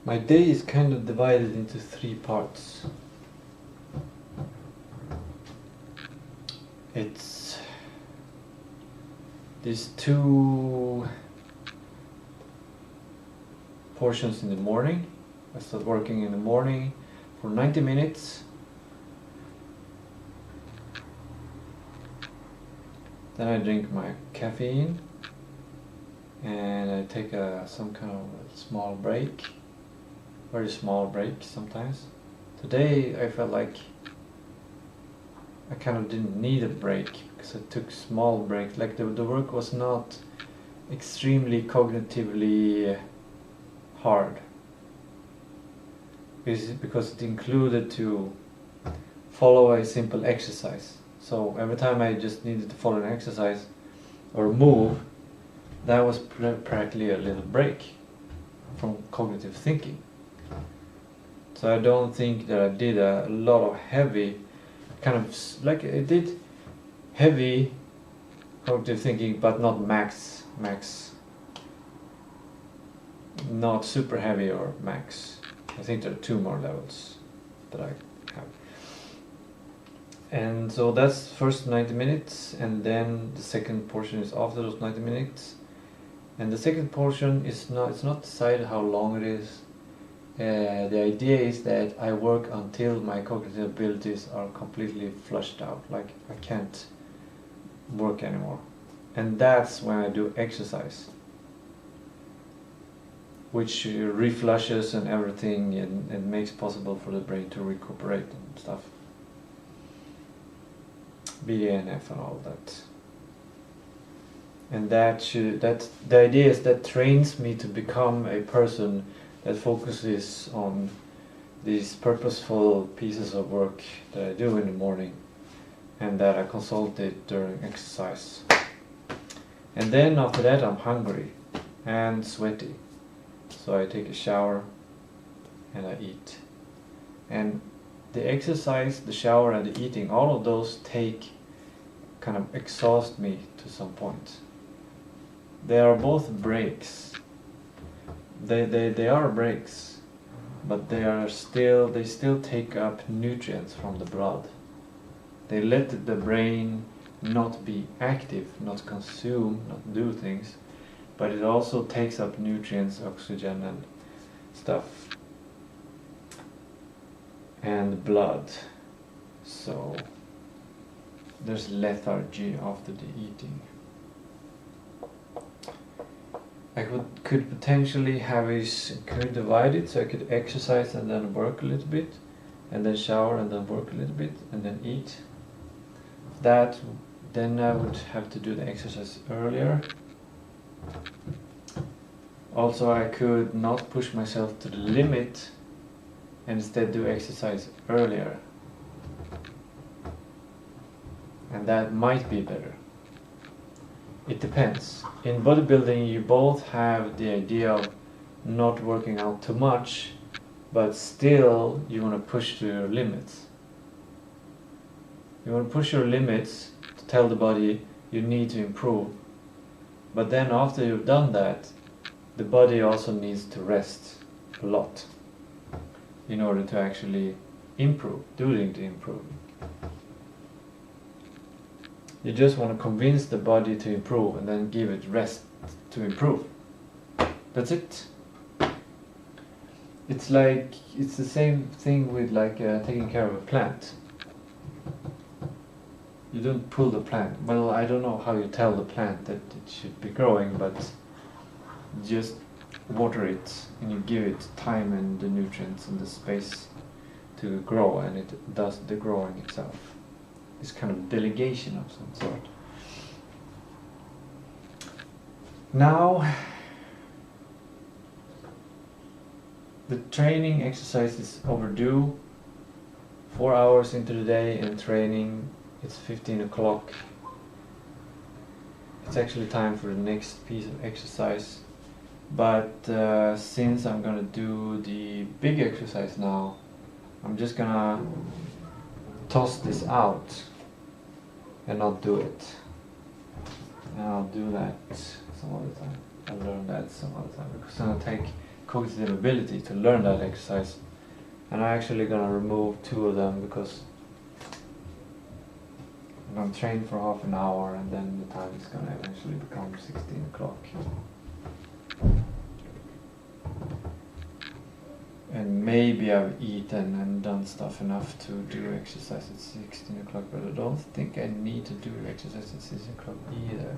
My day is kind of divided into 3 parts. It's these 2 portions in the morning. I start working in the morning for 90 minutes. Then I drink my caffeine and I take some kind of a small break, very small break sometimes. Today I felt like I kind of didn't need a break because I took small breaks. Like the work was not extremely cognitively hard, because it included to follow a simple exercise. So every time I just needed to follow an exercise or move, that was practically a little break from cognitive thinking. So I don't think that I did a lot of heavy, kind of like I did heavy cognitive thinking, but not max, not super heavy or max. I think there are 2 more levels that I have. And so that's first 90 minutes, and then the second portion is after those 90 minutes. And the second portion is it's not decided how long it is. The idea is that I work until my cognitive abilities are completely flushed out, like I can't work anymore. And that's when I do exercise, which reflushes and everything, and makes possible for the brain to recuperate and stuff. BDNF and all that. And the idea is that trains me to become a person that focuses on these purposeful pieces of work that I do in the morning and that I consulted during exercise. And then after that I'm hungry and sweaty. So I take a shower and I eat. And the exercise, the shower and the eating, all of those kind of exhaust me to some point. They are both breaks. They are breaks, but they still take up nutrients from the blood. They let the brain not be active, not consume, not do things, but it also takes up nutrients, oxygen and stuff, and blood. So there's lethargy after the eating. I could potentially could divide it, so I could exercise and then work a little bit, and then shower and then work a little bit, and then eat. Then I would have to do the exercise earlier. Also, I could not push myself to the limit and instead do exercise earlier. And that might be better. It depends. In bodybuilding, you both have the idea of not working out too much, but still you want to push to your limits. You want to push your limits to tell the body you need to improve. But then after you've done that, the body also needs to rest a lot in order to actually improve, doing the improving. You just want to convince the body to improve and then give it rest to improve. That's it. It's the same thing with taking care of a plant. You don't pull the plant. Well, I don't know how you tell the plant that it should be growing, but just water it and you give it time and the nutrients and the space to grow, and it does the growing itself. This kind of delegation of some sort. Now, the training exercise is overdue. 4 hours into the day and training, it's 15 o'clock. It's actually time for the next piece of exercise. But since I'm gonna do the big exercise now, I'm just gonna toss this out and not do it. And I'll do that some other time. I'll learn that some other time, because it's gonna take cognitive ability to learn that exercise. And I'm actually gonna remove 2 of them because I'm gonna train for half an hour and then the time is gonna eventually become 16 o'clock. And maybe I've eaten and done stuff enough to do exercise at 16 o'clock, but I don't think I need to do exercise at 16 o'clock either.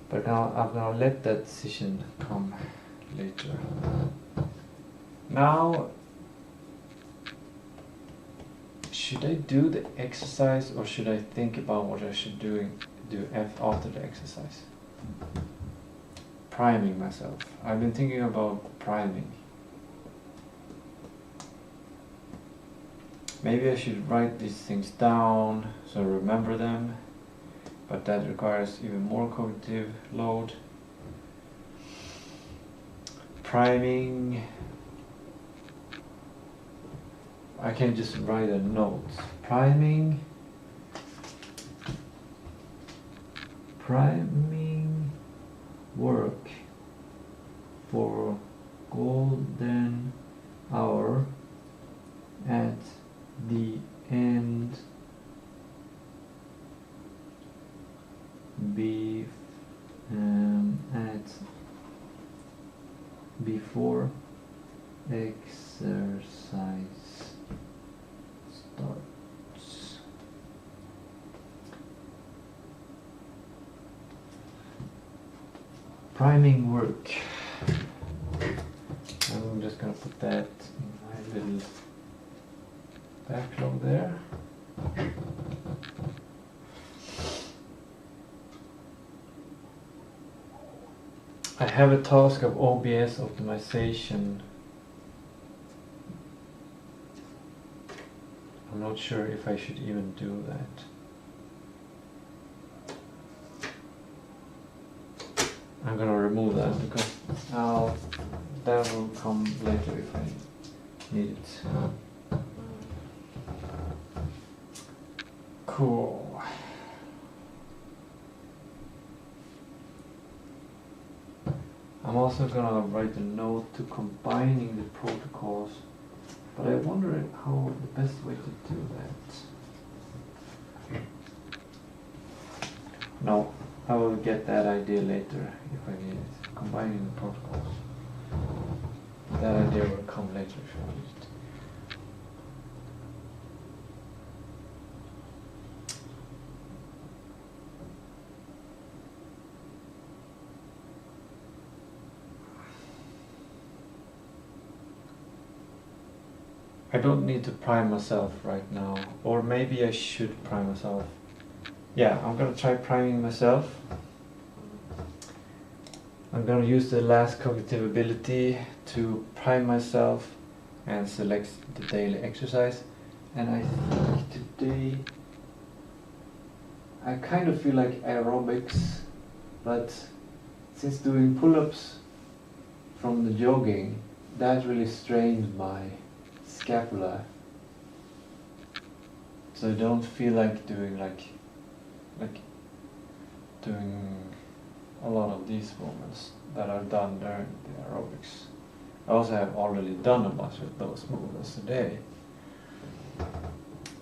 But now I'm gonna let that decision come later. Now, should I do the exercise or should I think about what I should do after the exercise? Priming myself. I've been thinking about priming. Maybe I should write these things down so I remember them, but that requires even more cognitive load. Priming. I can just write a note. Priming work for golden hour at the end before exercise starts. Priming work. I'm just gonna put that in my little backlog there. I have a task of OBS optimization. I'm not sure if I should even do that. I'm gonna remove that because now that will come later if I need it. Cool. I'm also gonna write a note to combining the protocols, but I wonder how the best way to do that. No, I will get that idea later if I need it. Combining the protocols. That idea will come later if I need it. I don't need to prime myself right now, or maybe I should prime myself. Yeah, I'm gonna try priming myself. I'm gonna use the last cognitive ability to prime myself and select the daily exercise. And I think today I kind of feel like aerobics, but since doing pull-ups from the jogging, that really strained my scapula, so I don't feel like doing like doing a lot of these movements that I've done during the aerobics. I also have already done a bunch of those movements today,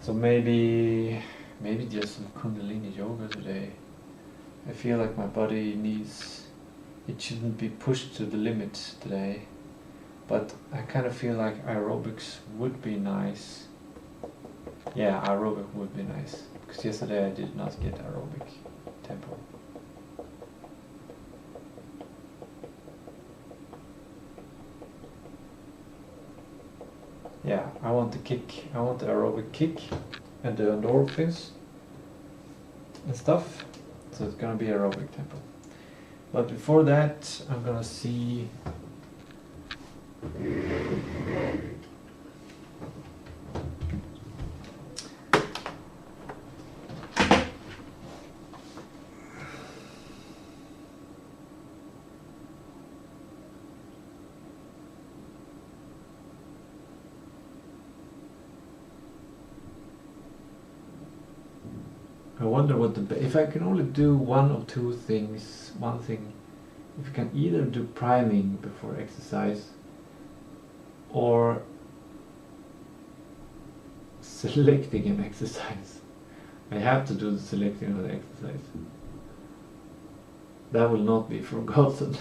so maybe just some Kundalini yoga today. I feel like my body needs, it shouldn't be pushed to the limit today. But I kind of feel like aerobics would be nice. Yeah, aerobic would be nice. Because yesterday I did not get aerobic tempo. Yeah, I want the kick. I want the aerobic kick and the endorphins and stuff. So it's gonna be aerobic tempo. But before that, I'm gonna see. I wonder what if I can only do one or two things, one thing if you can either do priming before exercise or selecting an exercise. I have to do the selecting of the exercise. That will not be forgotten.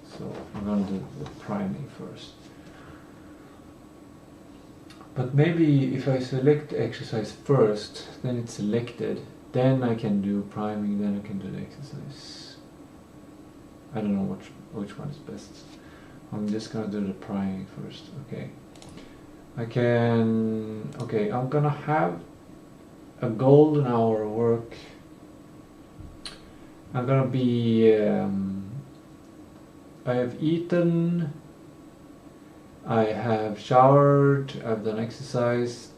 So I'm going to do the priming first. But maybe if I select the exercise first, then it's selected, then I can do priming, then I can do the exercise. I don't know which one is best. I'm just gonna do the priming first. Okay. Okay, I'm gonna have a golden hour work. I'm gonna be, I have eaten, I have showered, I've done exercise,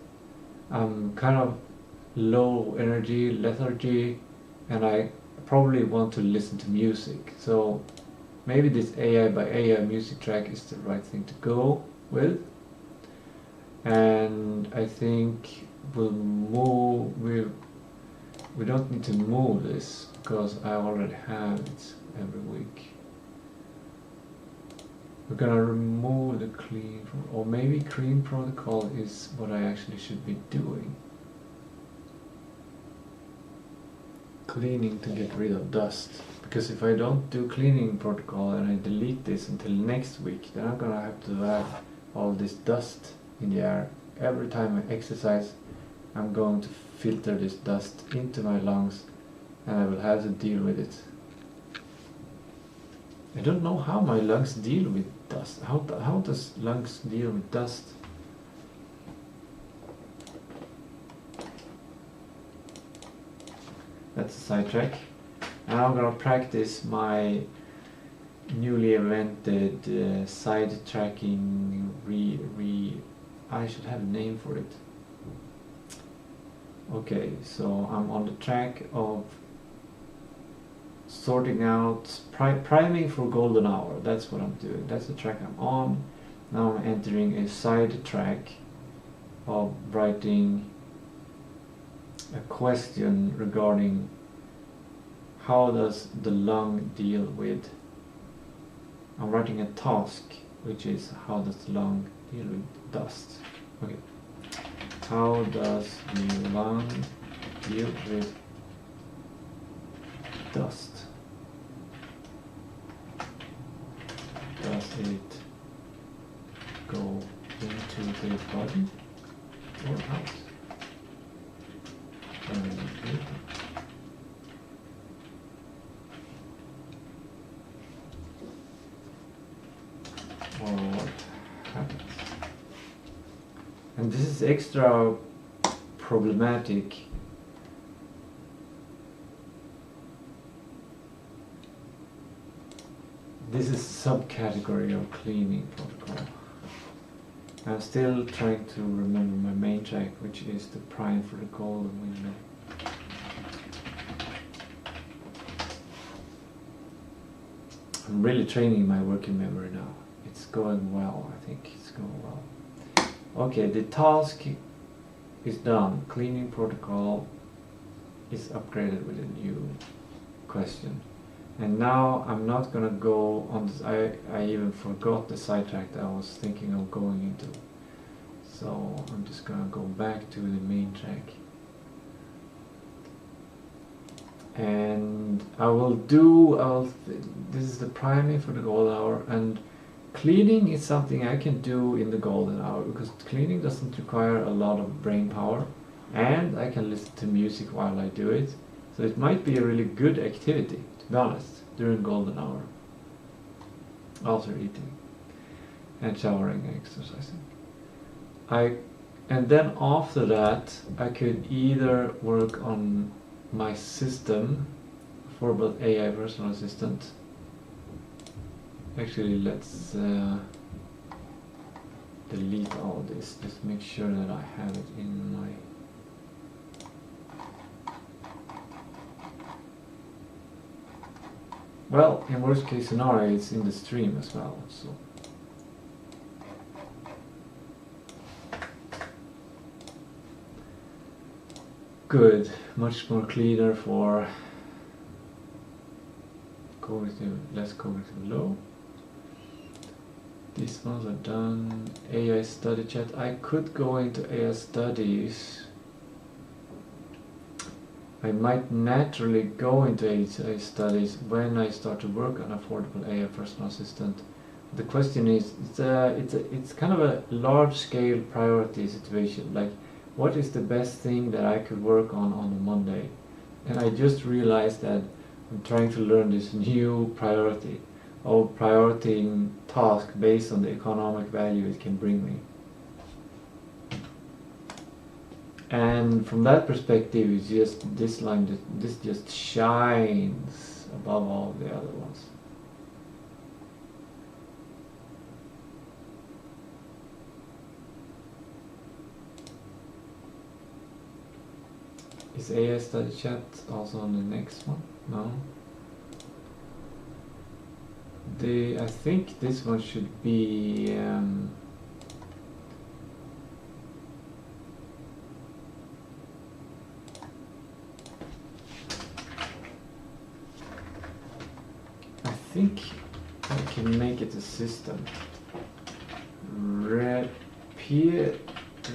I'm kind of low energy, lethargy, and I probably want to listen to music. So maybe this AI by AI music track is the right thing to go with. And I think we'll move, we don't need to move this because I already have it every week. We're gonna remove the clean, or maybe clean protocol is what I actually should be doing. Cleaning to get rid of dust. Because if I don't do cleaning protocol and I delete this until next week, then I'm gonna have to have all this dust in the air. Every time I exercise, I'm going to filter this dust into my lungs and I will have to deal with it. I don't know how my lungs deal with dust. How does lungs deal with dust? That's a sidetrack. And I'm gonna practice my newly invented side tracking I should have a name for it. Okay, so I'm on the track of sorting out priming for golden hour. That's what I'm doing. That's the track I'm on. Now I'm entering a side track of writing a question regarding how does the lung deal with, I'm writing a task which is how does the lung deal with dust. Okay. How does the lung deal with dust? Does it go into the body or out? Or what happens? And this is extra problematic this is subcategory of cleaning protocol. I'm still trying to remember my main track, which is the prime for the golden window. I'm really training my working memory now. It's going well, I think it's going well. Okay, the task is done. Cleaning protocol is upgraded with a new question. And now I'm not gonna go on this, I even forgot the sidetrack that I was thinking of going into. So I'm just gonna go back to the main track. And this is the priming for the golden hour, and cleaning is something I can do in the golden hour because cleaning doesn't require a lot of brain power and I can listen to music while I do it. So it might be a really good activity, to be honest, during golden hour. After eating and showering and exercising. And then after that I could either work on my system for both AI personal assistant. Actually, let's delete all this, just make sure that I have it in my well, in worst case scenario it's in the stream as well, so good, much more cleaner for less cognitive load. These ones are done. AI study chat. I could go into AI studies. I might naturally go into AI studies when I start to work on affordable AI personal assistant. The question is, it's kind of a large-scale priority situation. Like, what is the best thing that I could work on a Monday? And I just realized that I'm trying to learn this new priority, or prioritizing task based on the economic value it can bring me. And from that perspective, it's just this line. This just shines above all the other ones. Is AI study chat also on the next one? No. I think this one should be I think I can make it a system.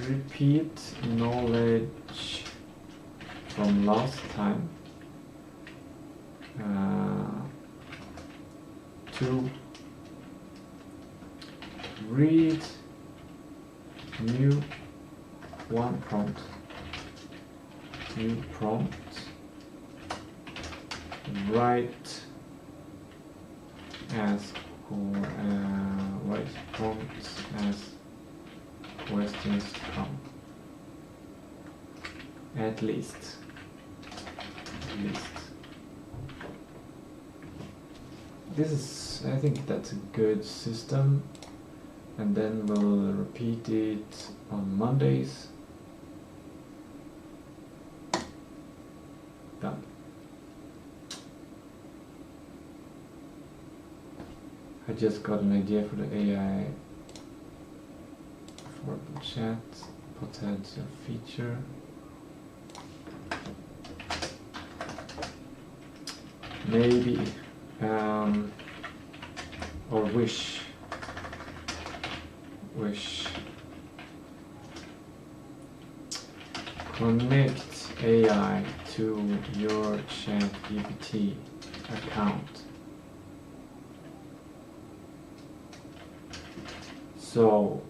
Repeat knowledge from last time. To read new prompt, write as write prompts as questions come. At least. This is, I think that's a good system, and then we'll repeat it on Mondays. Done. I just got an idea for the AI affordable chat potential feature. Maybe or wish connect AI to your ChatGPT account. So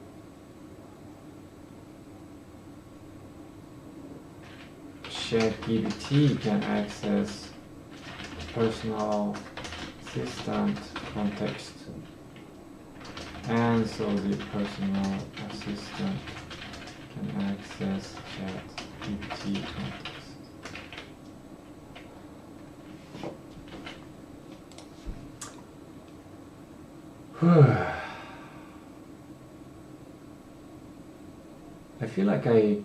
ChatGPT can access personal assistant context, and so the personal assistant can access ChatGPT context. I feel like I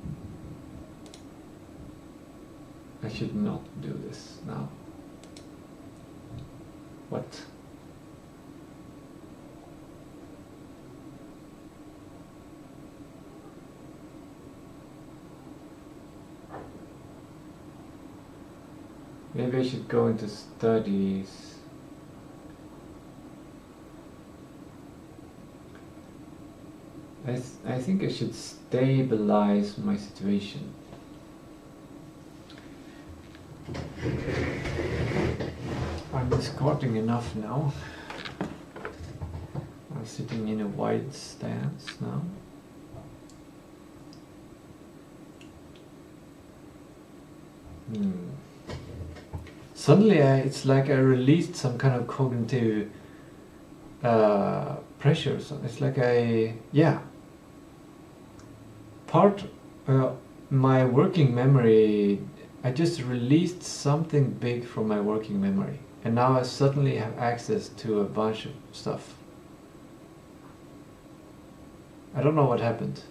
should not do this now. What? Maybe I should go into studies. I think I should stabilize my situation. I'm discarding enough now. I'm sitting in a wide stance now. Suddenly it's like I released some kind of cognitive pressure. So it's like part my working memory, I just released something big from my working memory, and now I suddenly have access to a bunch of stuff. I don't know what happened.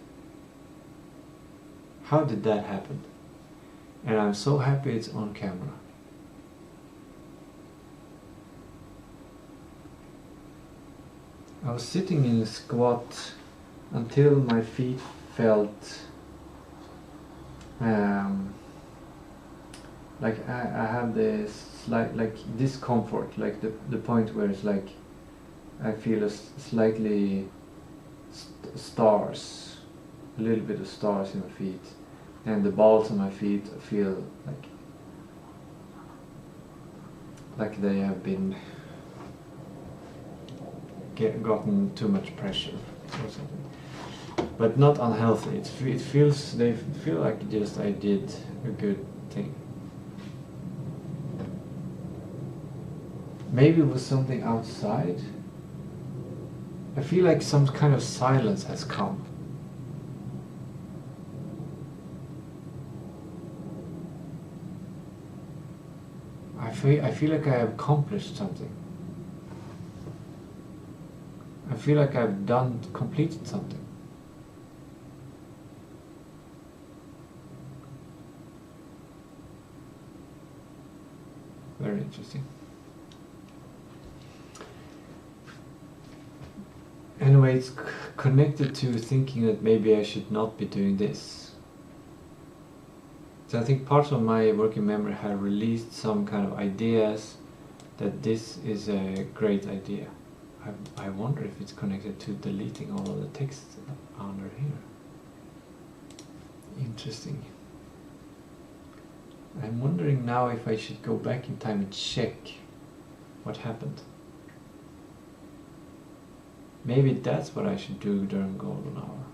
How did that happen? And I'm so happy it's on camera. I was sitting in a squat until my feet felt like I have this slight like discomfort, like the point where it's like I feel slightly stars, a little bit of stars in my feet, and the balls on my feet feel like they have been gotten too much pressure or something, but not unhealthy. It feels, they feel like just I did a good thing. Maybe it was something outside. I feel like some kind of silence has come. I feel like I have accomplished something. I feel like I've completed something. Very interesting. Anyway, it's connected to thinking that maybe I should not be doing this. So I think parts of my working memory have released some kind of ideas that this is a great idea. I wonder if it's connected to deleting all of the text under here. Interesting. I'm wondering now if I should go back in time and check what happened. Maybe that's what I should do during golden hour.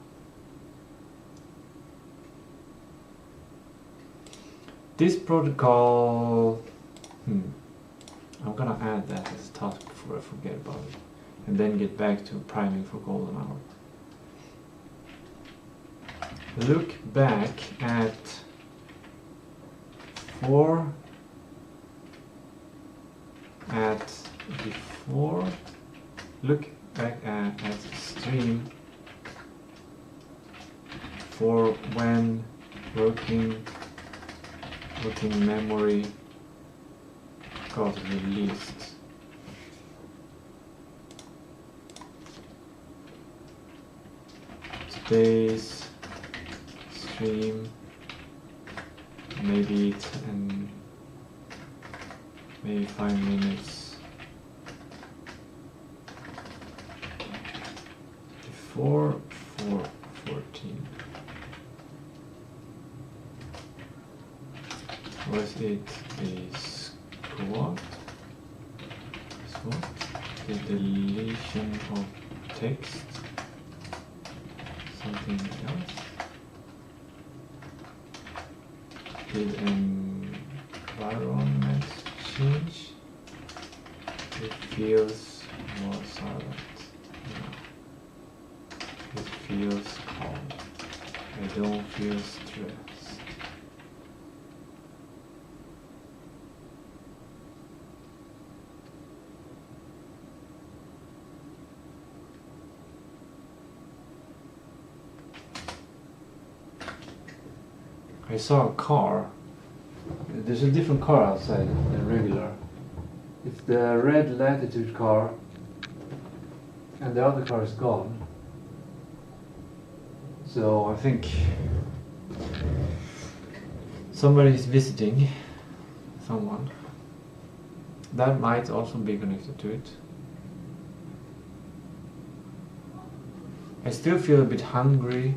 This protocol, I'm gonna add that as a task before I forget about it, and then get back to priming for golden hour. Look back at before, look back at stream for when working memory got released. Today's stream, maybe 10, maybe 5 minutes before 4:14. Was it a squat? The deletion of text? Something else? Did environment change? It feels more silent. No. It feels calm. I don't feel stressed. I saw a car. There's a different car outside than regular. It's the red Latitude car, and the other car is gone. So I think somebody is visiting someone. That might also be connected to it. I still feel a bit hungry.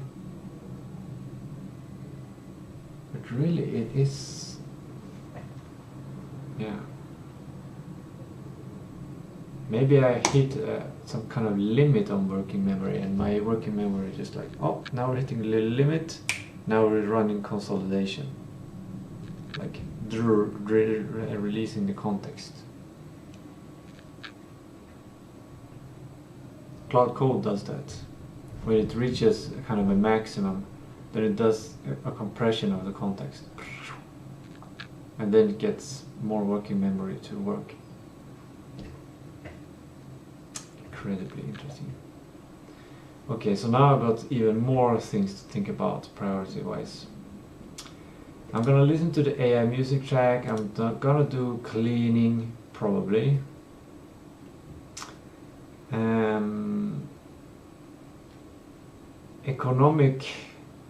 But really it is, yeah. Maybe I hit some kind of limit on working memory, and my working memory is just like, oh, now we're hitting a little limit, now we're running consolidation. Like releasing the context. Cloud Code does that. When it reaches kind of a maximum, then it does a compression of the context, and then it gets more working memory to work. Incredibly interesting. Okay, so now I've got even more things to think about priority-wise. I'm gonna listen to the AI music track. I'm gonna do cleaning, probably. Economic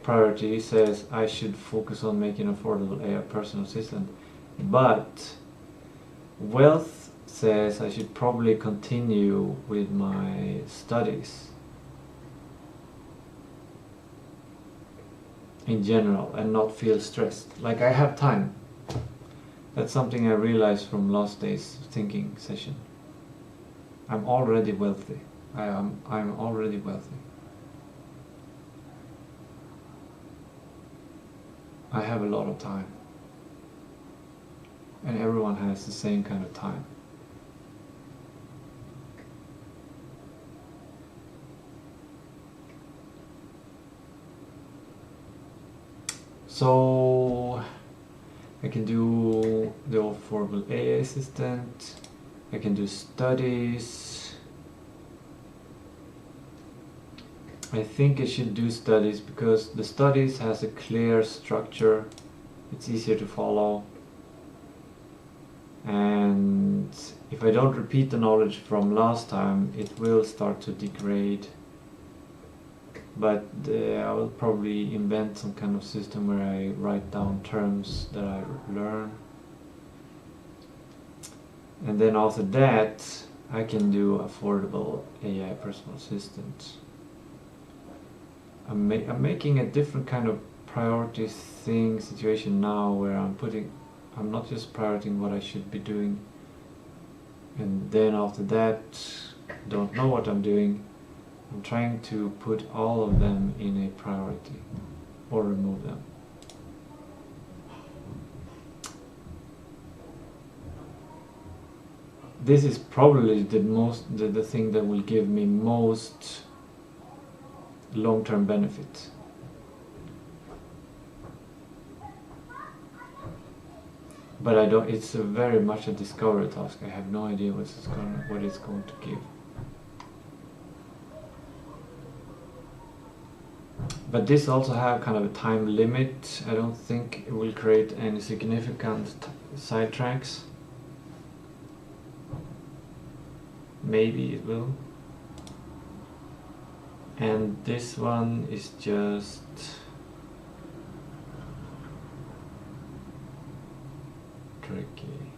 priority says I should focus on making affordable AI personal assistant But wealth says I should probably continue with my studies in general and not feel stressed. Like I have time. That's something I realized from last day's thinking session. I'm already wealthy. I'm already wealthy. I have a lot of time. And everyone has the same kind of time. So I can do the affordable AI assistant. I can do studies. I think I should do studies because the studies has a clear structure. It's easier to follow. And if I don't repeat the knowledge from last time, it will start to degrade. But I will probably invent some kind of system where I write down terms that I learn. And then after that, I can do affordable AI personal assistant. I'm making a different kind of priority thing situation now where I'm not just prioritizing what I should be doing, and then after that don't know what I'm doing. I'm trying to put all of them in a priority or remove them. This is probably the thing that will give me most long-term benefit. But I don't. It's very much a discovery task. I have no idea what it's going to give. But this also have kind of a time limit. I don't think it will create any significant sidetracks. Maybe it will. And this one is just tricky.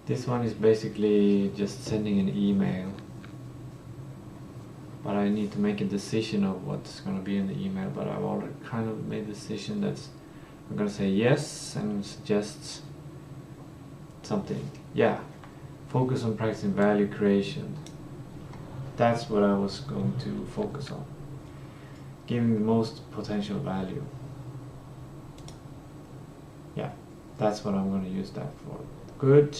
This one is basically just sending an email, but I need to make a decision of what's going to be in the email. But I've already kind of made a decision that I'm going to say yes and suggest something. Yeah, focus on practicing value creation. That's what I was going to focus on. Giving the most potential value. Yeah, that's what I'm going to use that for. Good.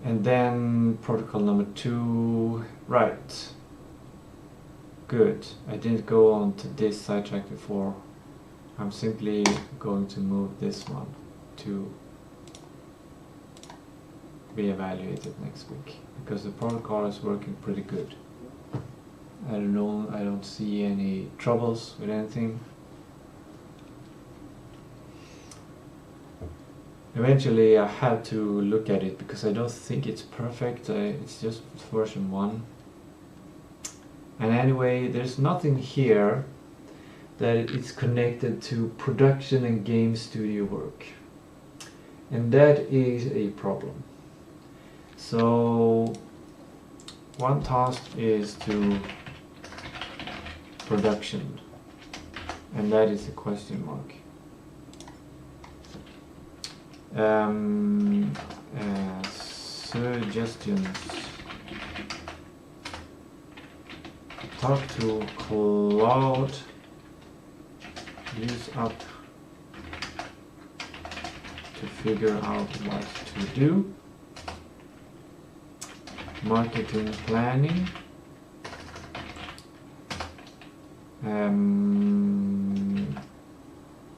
And then protocol number 2, right. Good. I didn't go on to this sidetrack before. I'm simply going to move this one to be evaluated next week because the protocol is working pretty good. I don't see any troubles with anything. Eventually I have to look at it because I don't think it's perfect. It's just version 1. And anyway, there's nothing here that it's connected to production and game studio work. And that is a problem. So one task is to production, and that is a question mark. Suggestions. Talk to Cloud. Use up to figure out what to do. Marketing planning.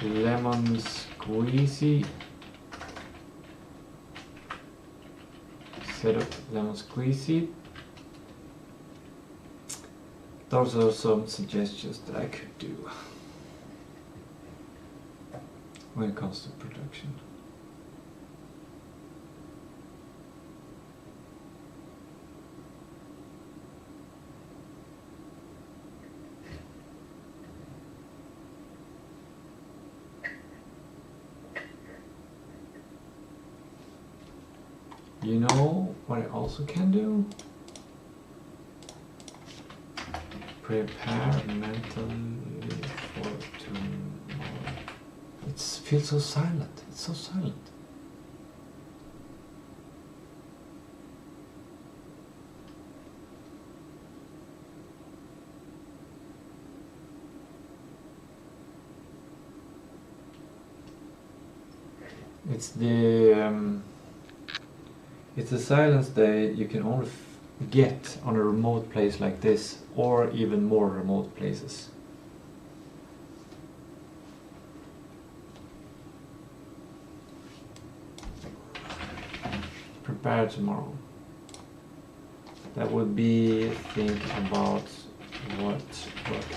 Lemon squeezy. Set up lemon squeezy. Those are some suggestions that I could do when it comes to production. You know what I also can do? Prepare mentally for tomorrow. It feels so silent. It's so silent. It's the silence that you can only get on a remote place like this, or even more remote places. Prepare tomorrow. That would be think about what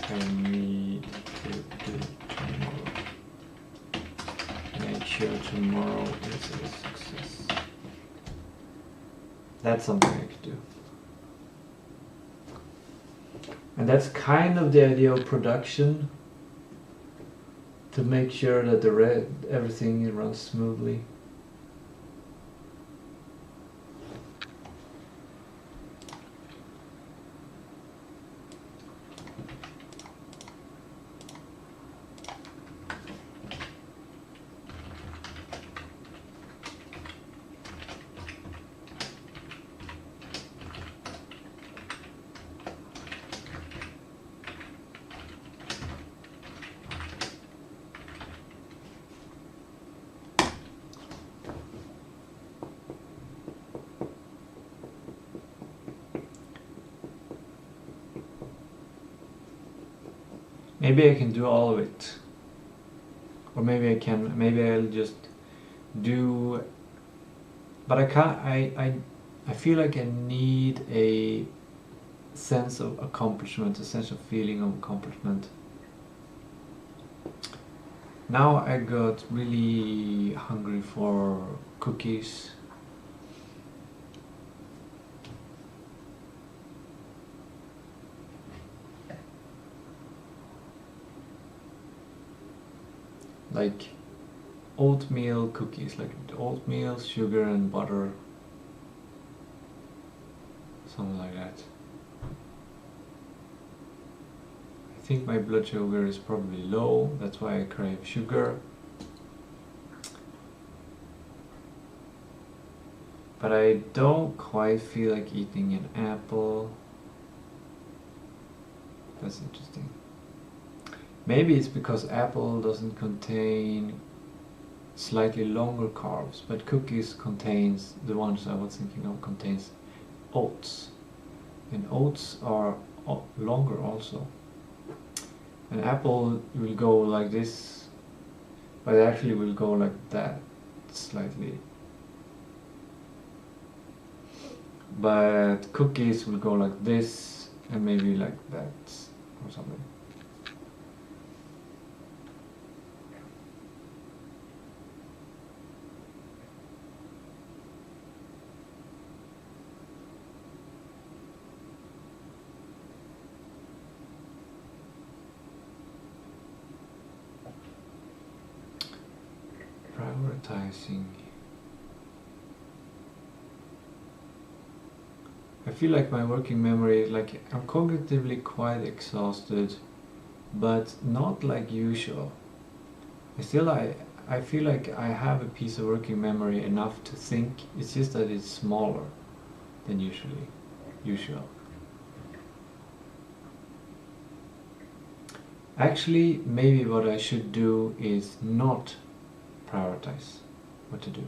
I need to do tomorrow. Make sure tomorrow is a success. That's something I could do. And that's kind of the idea of production, to make sure that everything runs smoothly. Maybe I can do all of it, or maybe I'll just do, but I can't. I feel like I need a sense of accomplishment, a sense of feeling of accomplishment. Now I got really hungry for cookies. Like oatmeal cookies, like oatmeal, sugar and butter, something like that. I think my blood sugar is probably low, that's why I crave sugar. But I don't quite feel like eating an apple. That's interesting. Maybe it's because apple doesn't contain slightly longer carbs, but cookies contains, the ones I was thinking of, contains oats. And oats are longer also. An apple will go like this, but it actually will go like that, slightly. But cookies will go like this, and maybe like that, or something. Prioritizing. I feel like my working memory, like I'm cognitively quite exhausted, but not like usual. I feel like I have a piece of working memory enough to think, it's just that it's smaller than usual. Actually, maybe what I should do is not prioritize what to do.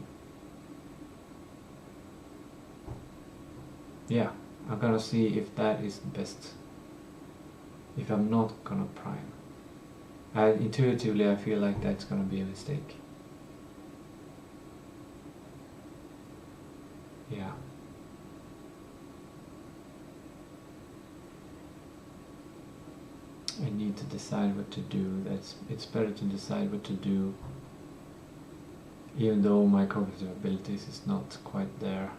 Yeah, I'm gonna see if that is the best. If I'm not gonna prime. Intuitively I feel like that's gonna be a mistake. Yeah. I need to decide what to do. It's better to decide what to do, even though my cognitive abilities is not quite there.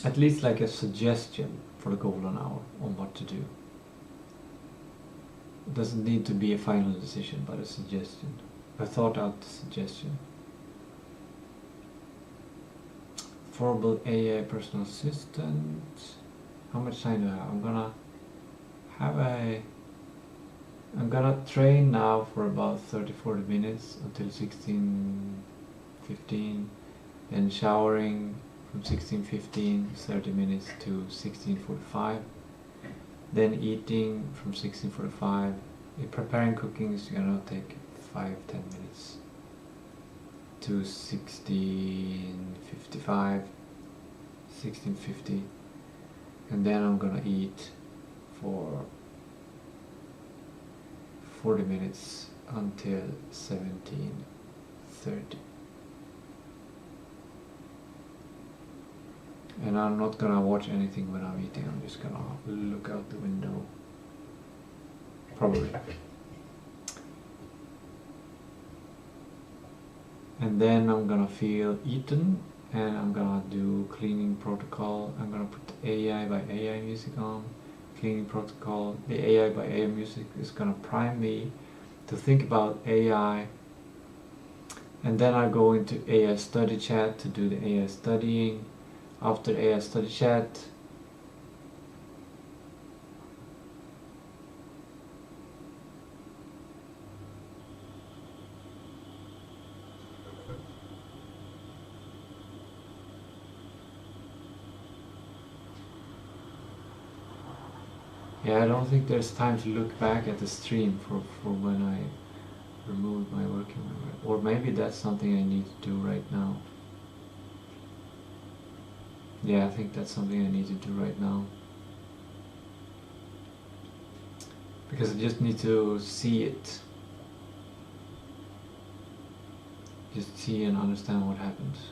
at least like a suggestion for the golden hour on what to do. It doesn't need to be a final decision, but a suggestion, a thought out suggestion. Affordable AI personal assistant. How much time do I have? I'm gonna train now for about 30-40 minutes until 16:15, then showering from 16:15, 30 minutes to 16:45, then eating from 16:45. Preparing cooking is gonna take 5-10 minutes to 16:55, 16:50, and then I'm gonna eat for 40 minutes until 17:30. And I'm not gonna watch anything when I'm eating, I'm just gonna look out the window. Probably. And then I'm gonna feel eaten, and I'm gonna do cleaning protocol. I'm gonna put AI by AI music on. Cleaning protocol. The AI by AI music is gonna prime me to think about AI, and then I go into AI study chat to do the AI studying. After AI study chat, yeah, I don't think there's time to look back at the stream for when I removed my working memory. Or maybe that's something I need to do right now. Yeah, I think that's something I need to do right now. Because I just need to see it. Just see and understand what happens.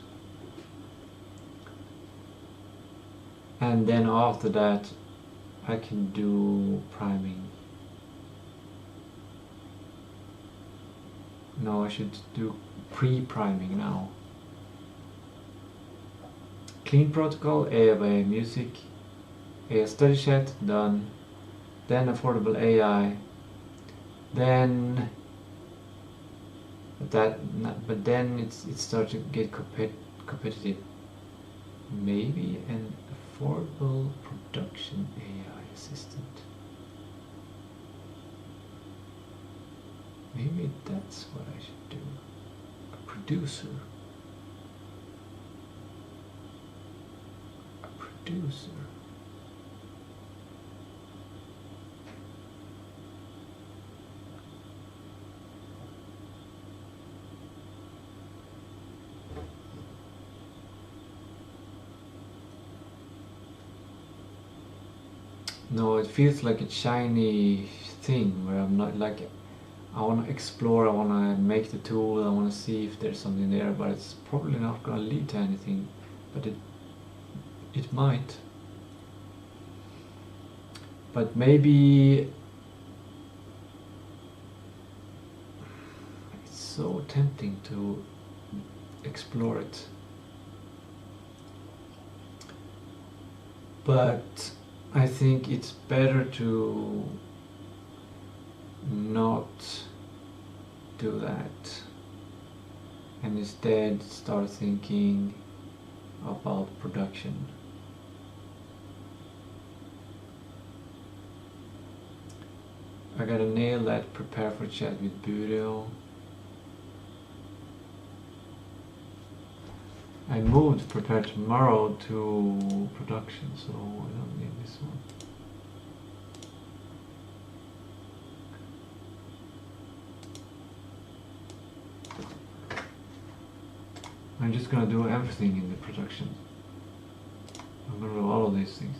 And then after that, I can do priming. No, I should do pre-priming now. Clean protocol, AI by AI music, AI study chat, done. Then affordable AI. Then but then it starts to get competitive. Maybe an affordable production AI assistant. Maybe that's what I should do. A producer. A producer. No, it feels like a shiny thing where I'm not like, I want to explore, I want to make the tool, I want to see if there's something there, but it's probably not going to lead to anything, but it might. But maybe it's so tempting to explore it. But I think it's better to not do that and instead start thinking about production. I gotta nail that, prepare for chat with Godot. I moved prepare tomorrow to production, so I don't need this one. I'm just gonna do everything in the production. I'm gonna do all of these things.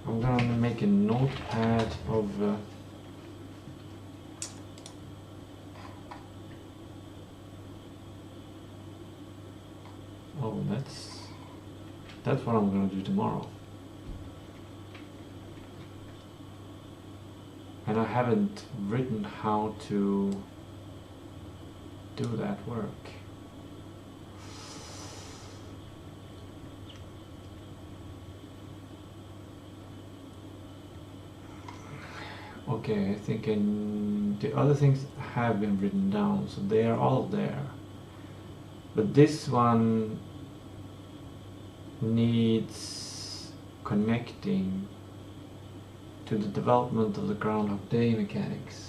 I'm gonna make a notepad of oh, that's what I'm gonna do tomorrow. And I haven't written how to do that work. Okay, I think the other things have been written down, so they are all there. But this one needs connecting to the development of the Groundhog Day mechanics.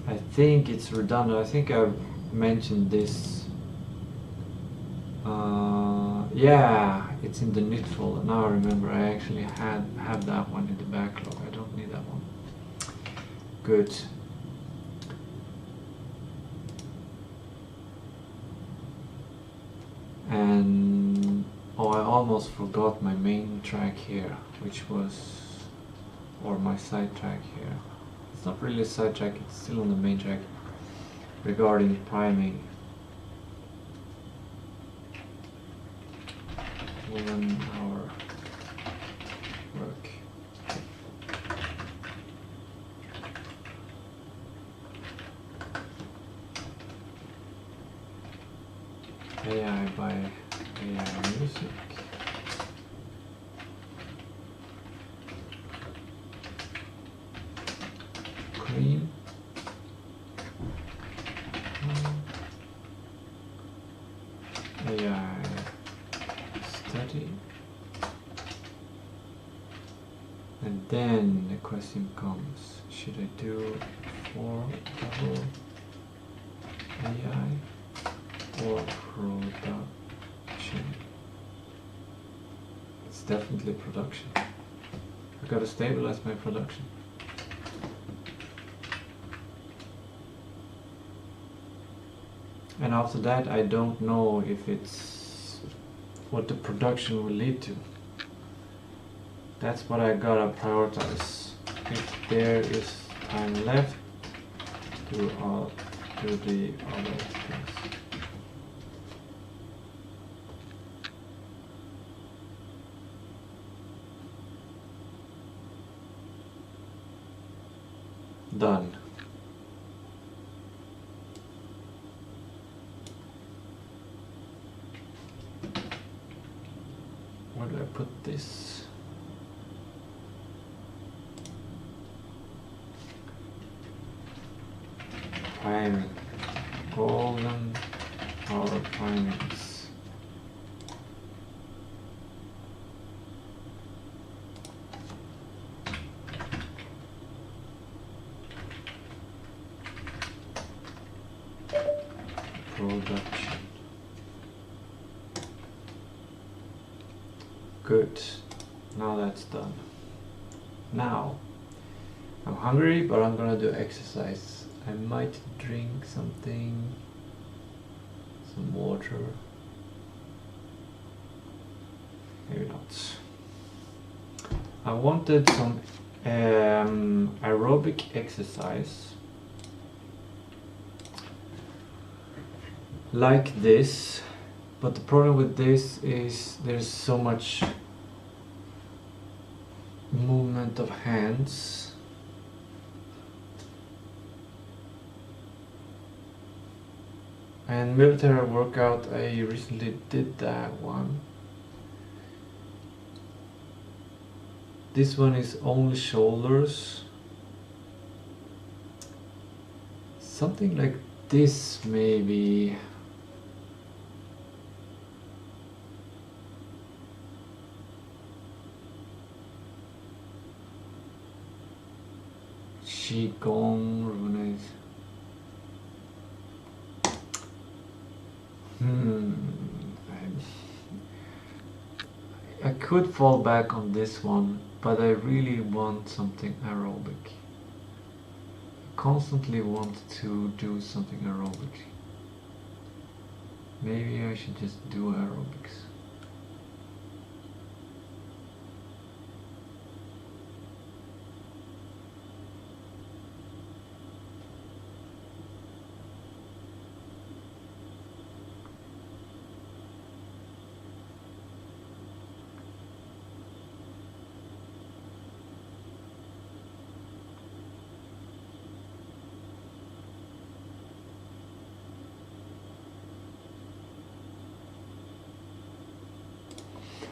I think it's redundant. I think I've mentioned this. Yeah, it's in the knit folder. Now I remember I actually have that one in the backlog. I don't need that one. Good. And oh, I almost forgot my main track here, which was, or my side track here. It's not really a side track, it's still on the main track, regarding priming. 1 hour work. AI by AI music. Cream. AI study. And then the question comes, should I do for double AI or production? It's definitely production. I gotta stabilize my production. And after that, I don't know if it's what the production will lead to. That's what I gotta prioritize. If there is time left to do the other things. Done. Where do I put this? Priming. Golden hour primings. Production. Good. Now that's done. Now, I'm hungry, but I'm gonna do exercise. I might drink something, some water. Maybe not. I wanted some aerobic exercise. Like this, but the problem with this is there's so much movement of hands. And military workout, I recently did that one. This one is only shoulders. Something like this maybe. Qigong, organize. I could fall back on this one, but I really want something aerobic. I constantly want to do something aerobic. Maybe I should just do aerobics.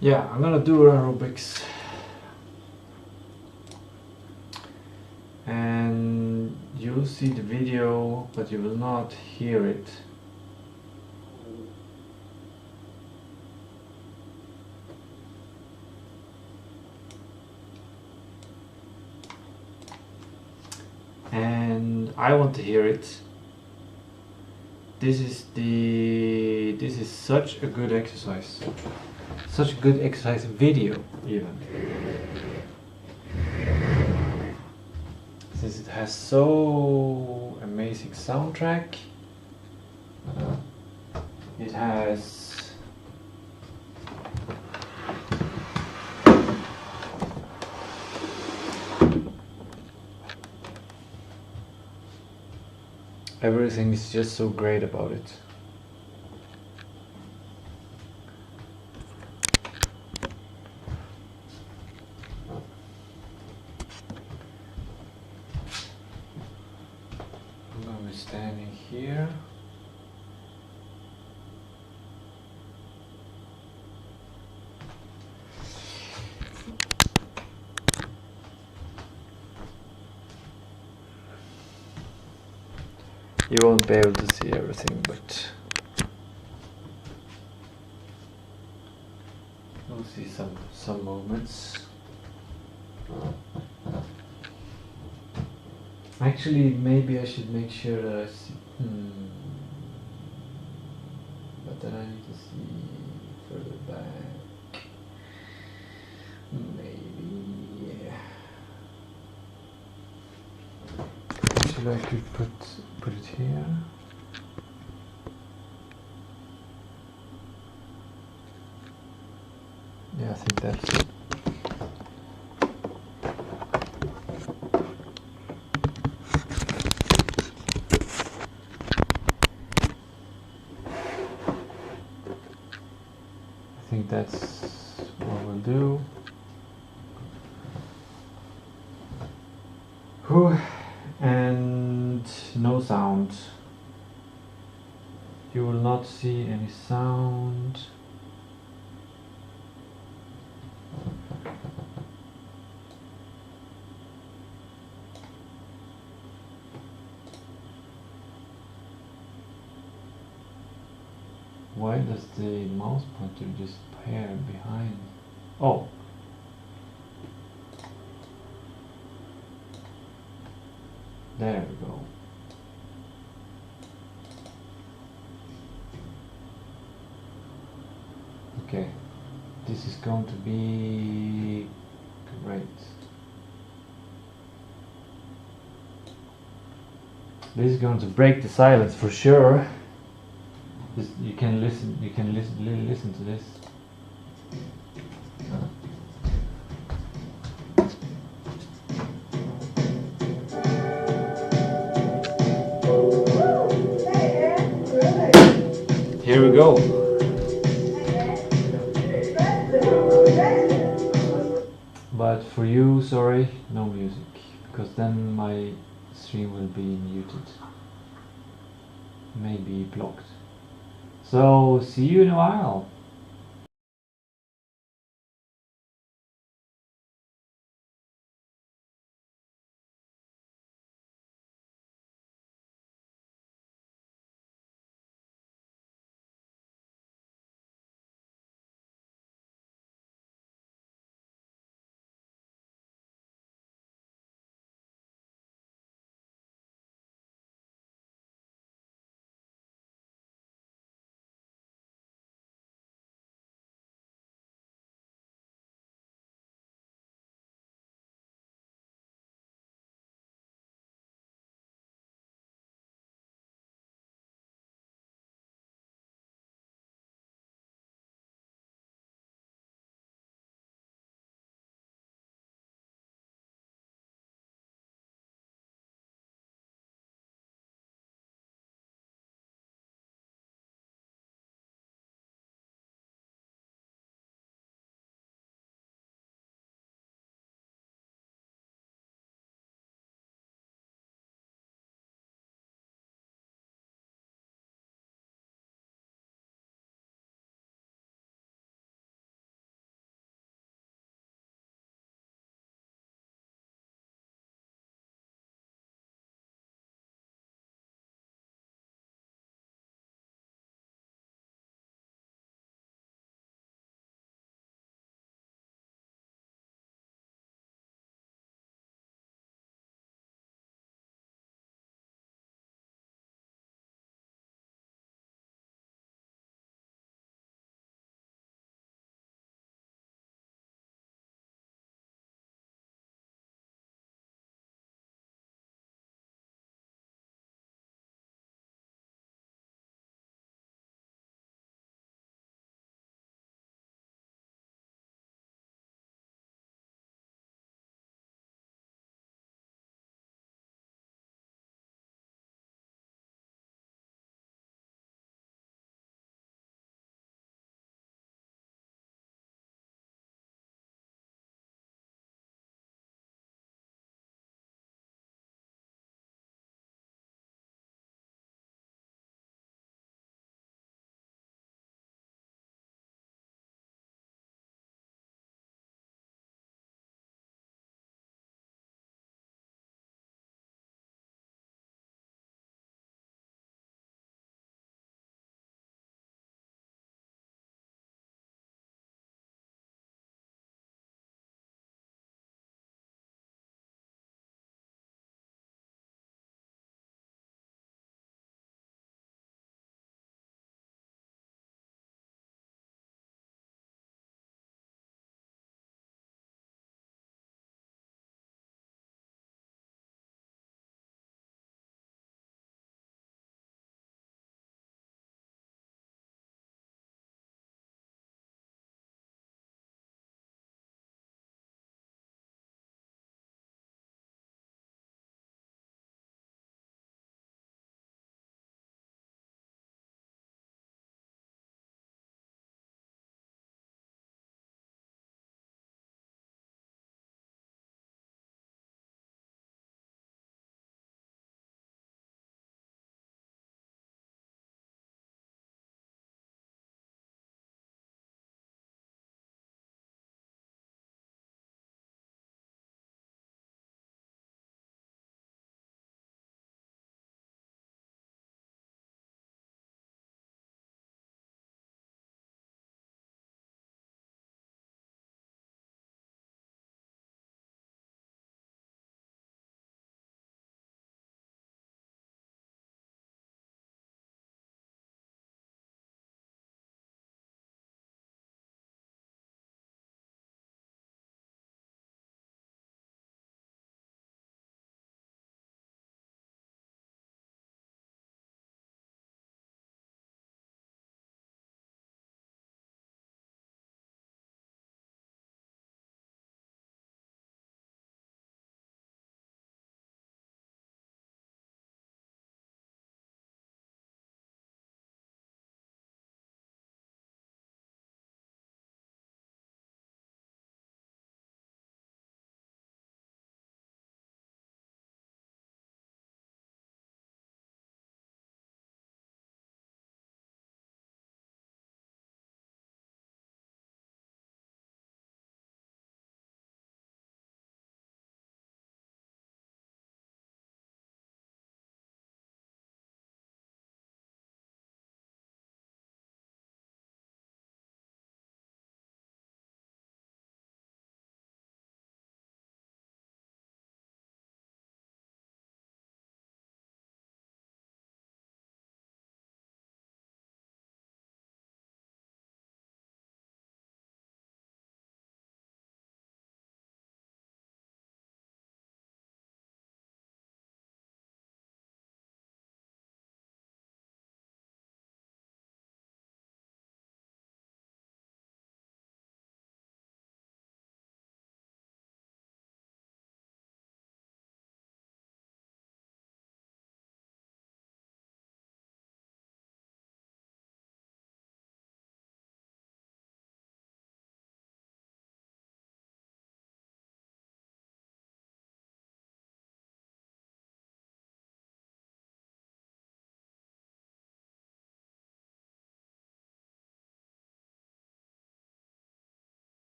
Yeah, I'm gonna do aerobics. And you'll see the video, but you will not hear it. And I want to hear it. This is such a good exercise. Such a good exercise video, even. Since it has so amazing soundtrack, it has everything is just so great about it. Standing here. You won't be able to see everything, but you'll see some moments. Actually, maybe I should make sure that I see. But then I need to see further back. Maybe. Yeah. Actually, I could put it here. Yeah, I think that's it. I think that's what we'll do. Whew. And no sound. You will not see any sound. Why does the mouse pointer just pair behind? Oh. There we go. Okay. This is going to be great. This is going to break the silence for sure. You can listen to this. Here we go. But for you, sorry, no music, because then my stream will be muted, maybe blocked. So, see you in a while.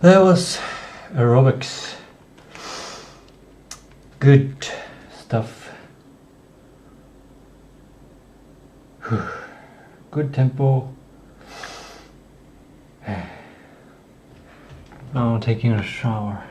That was aerobics. Good stuff. Good tempo. Now I'm taking a shower.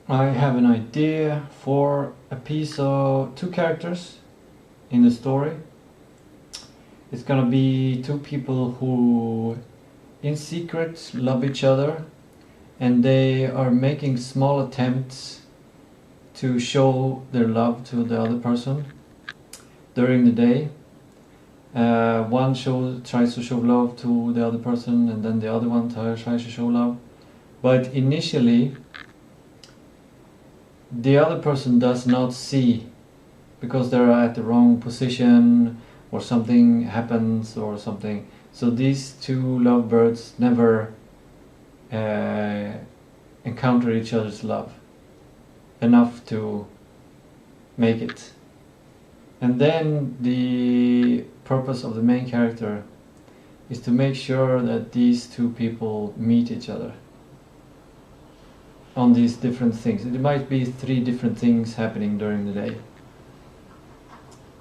I have an idea for a piece of 2 characters in the story. It's gonna be 2 people who in secret love each other, and they are making small attempts to show their love to the other person during the day. One tries to show love to the other person, and then the other one tries to show love. But initially, the other person does not see, because they're at the wrong position or something happens or something. So these 2 lovebirds never encounter each other's love enough to make it. And then the purpose of the main character is to make sure that these 2 people meet each other on these different things. It might be 3 different things happening during the day.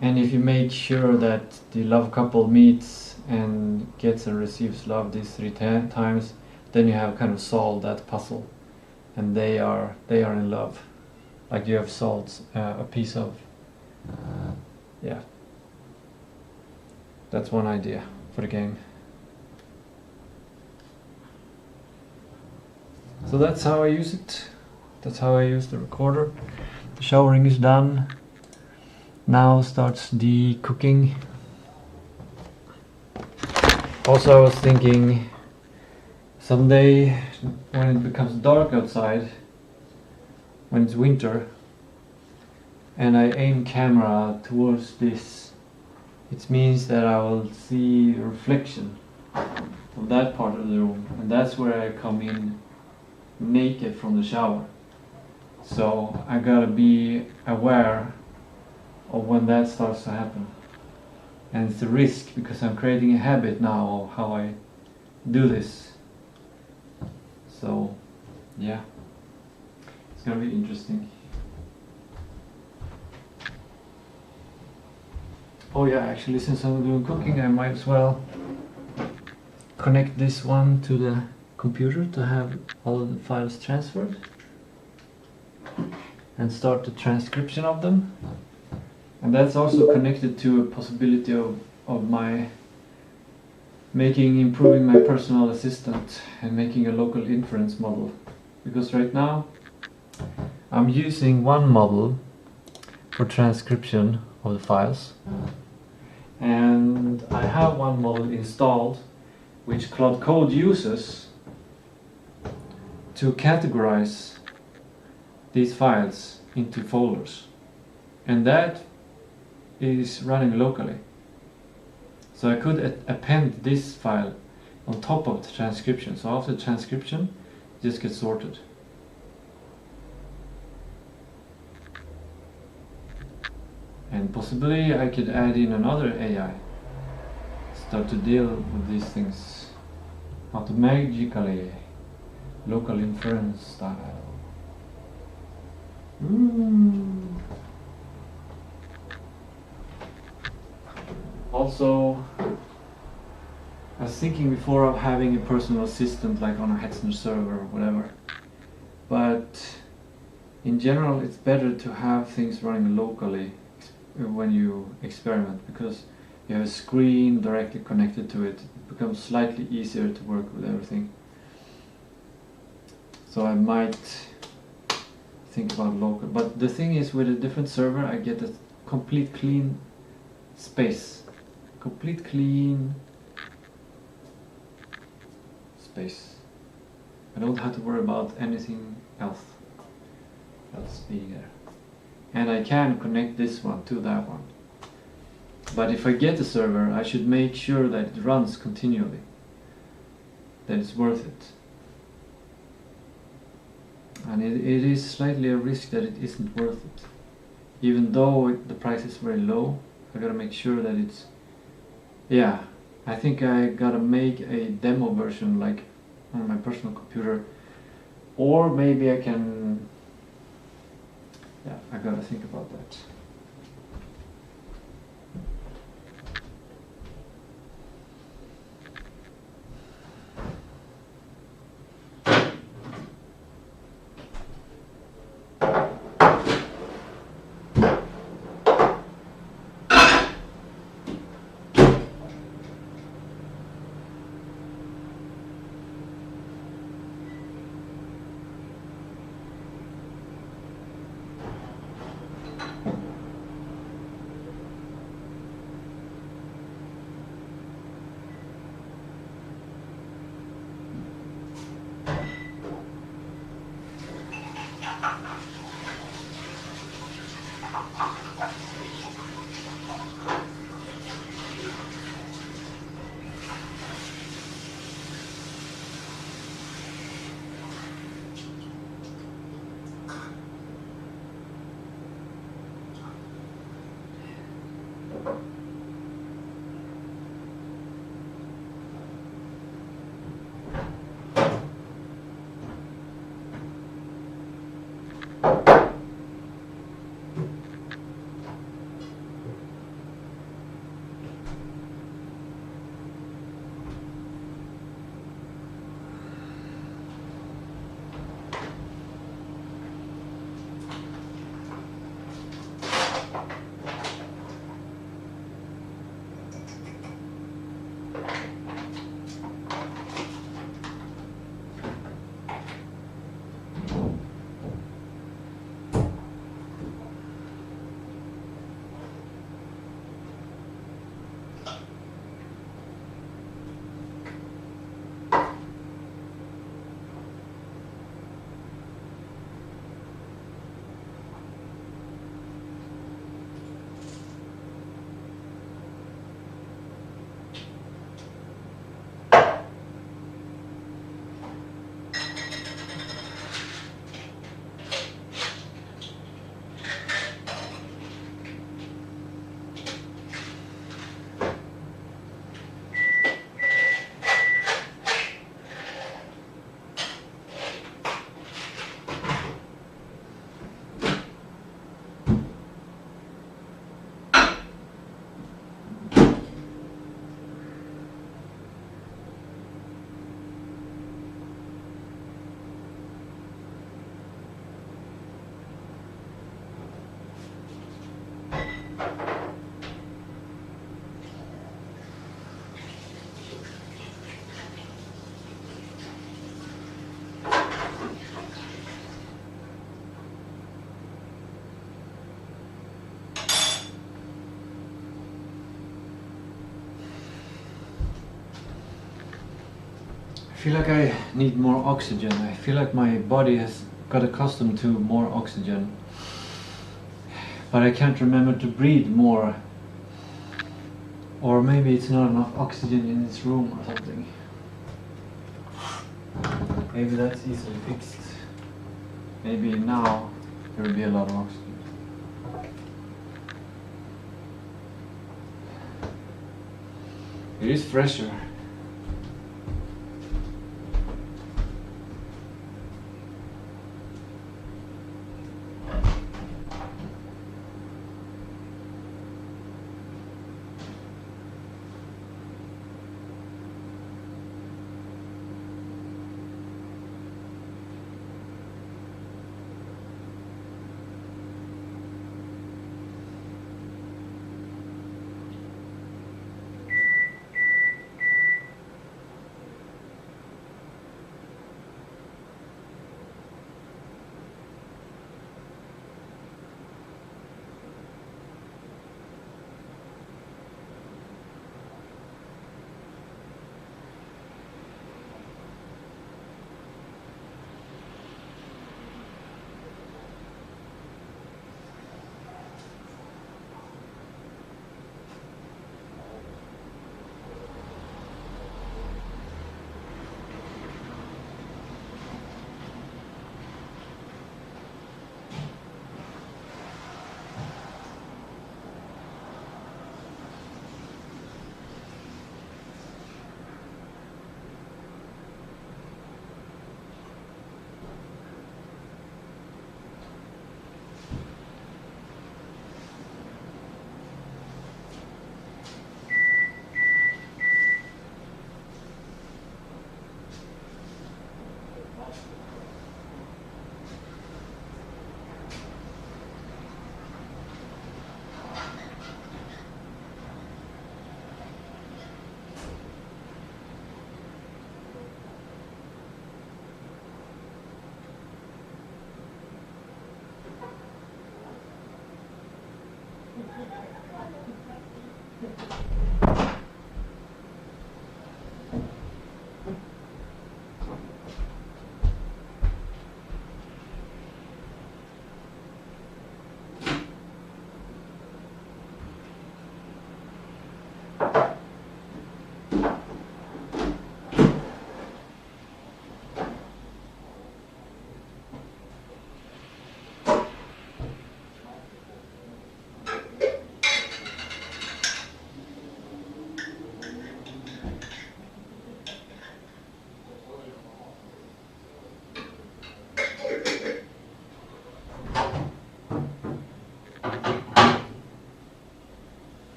And if you make sure that the love couple meets and gets and receives love these 3 times, then you have kind of solved that puzzle, and they are in love, like you have solved a piece of. Yeah, that's one idea for the game. So that's how I use it. That's how I use the recorder. The showering is done. Now starts the cooking. Also, I was thinking someday when it becomes dark outside, when it's winter, and I aim camera towards this, it means that I will see a reflection of that part of the room, and that's where I come in naked from the shower. So I gotta be aware of when that starts to happen. And it's a risk because I'm creating a habit now of how I do this. So yeah, it's gonna be interesting. Oh yeah, actually, since I'm doing cooking, I might as well connect this one to the computer to have all of the files transferred and start the transcription of them. And that's also connected to a possibility of my improving my personal assistant and making a local inference model. Because right now I'm using one model for transcription of the files, and I have one model installed which Cloud Code uses to categorize these files into folders, and that is running locally. So I could append this file on top of the transcription, so after transcription it just gets sorted. And possibly I could add in another AI, start to deal with these things automatically, local inference style. Also, I was thinking before of having a personal assistant like on a Hetzner server or whatever, but in general it's better to have things running locally when you experiment, because you have a screen directly connected to it. It becomes slightly easier to work with everything. So I might think about local, but the thing is, with a different server I get a complete clean space. Complete clean space. I don't have to worry about anything else being there. And I can connect this one to that one. But if I get a server, I should make sure that it runs continually, that it's worth it. And it is slightly a risk that it isn't worth it. Even though the price is very low, I gotta make sure that it's... Yeah, I think I gotta make a demo version like on my personal computer, or maybe I can... Yeah, I gotta think about that. I feel like I need more oxygen. I feel like my body has got accustomed to more oxygen. But I can't remember to breathe more. Or maybe it's not enough oxygen in this room or something. Maybe that's easily fixed. Maybe now there will be a lot of oxygen. It is fresher.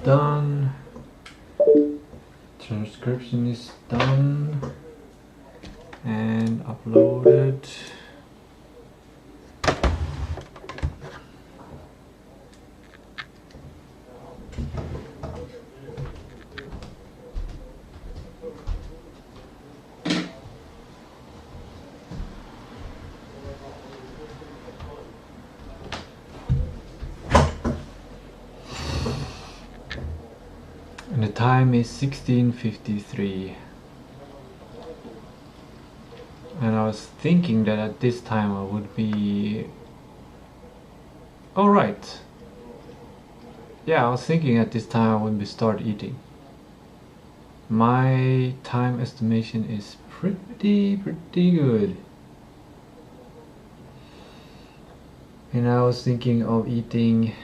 done. Transcription is done and uploaded. And the time is 16:53. And I was thinking that at this time I would be alright. Yeah, I was thinking at this time I would be start eating. My time estimation is pretty good. And I was thinking of eating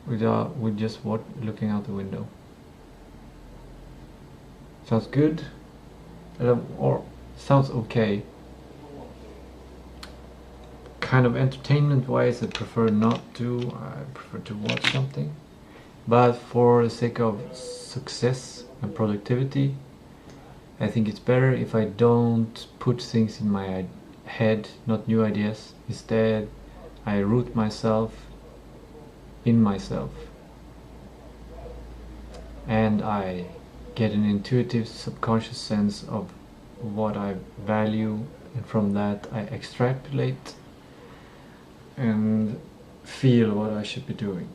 with just looking out the window. Sounds good, or sounds okay. Kind of entertainment wise, I prefer not to. I prefer to watch something, but for the sake of success and productivity, I think it's better if I don't put things in my head, not new ideas. Instead, I root myself in myself, and I get an intuitive subconscious sense of what I value, and from that I extrapolate and feel what I should be doing.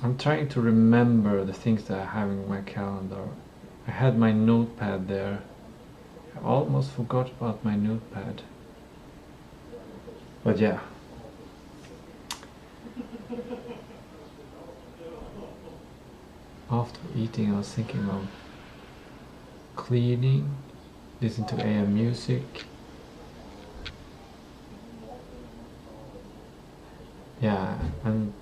I'm trying to remember the things that I have in my calendar. I had my notepad there. I almost forgot about my notepad. But yeah. After eating, I was thinking of cleaning, listen to AM music. Yeah, and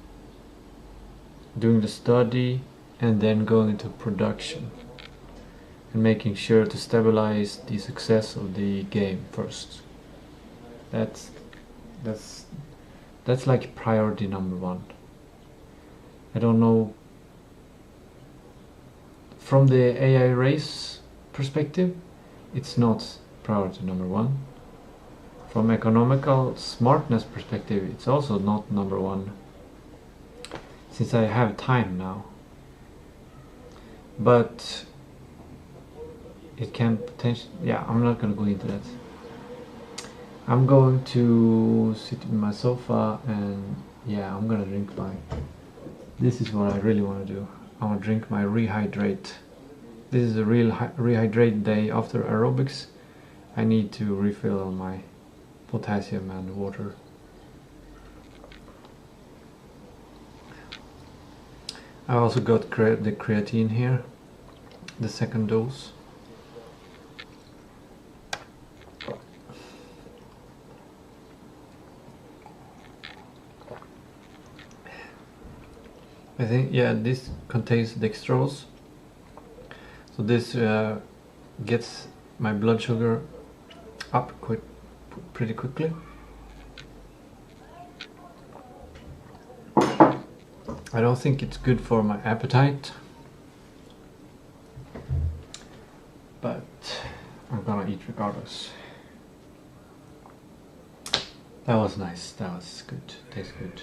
doing the study and then going into production and making sure to stabilize the success of the game first. That's like priority number one. I don't know, from the AI race perspective, it's not priority number one. From economical smartness perspective, it's also not number one, since I have time now. But it can potentially, yeah, I'm not going to go into that. I'm going to sit in my sofa and yeah, I'm going to drink my, this is what I really want to do. I want to drink my rehydrate. This is a real rehydrate day after aerobics. I need to refill on my potassium and water. I also got the creatine here, the second dose. I think, yeah, this contains dextrose, so this gets my blood sugar up pretty quickly. I don't think it's good for my appetite, but I'm gonna eat regardless. That was nice, that was good, tastes good.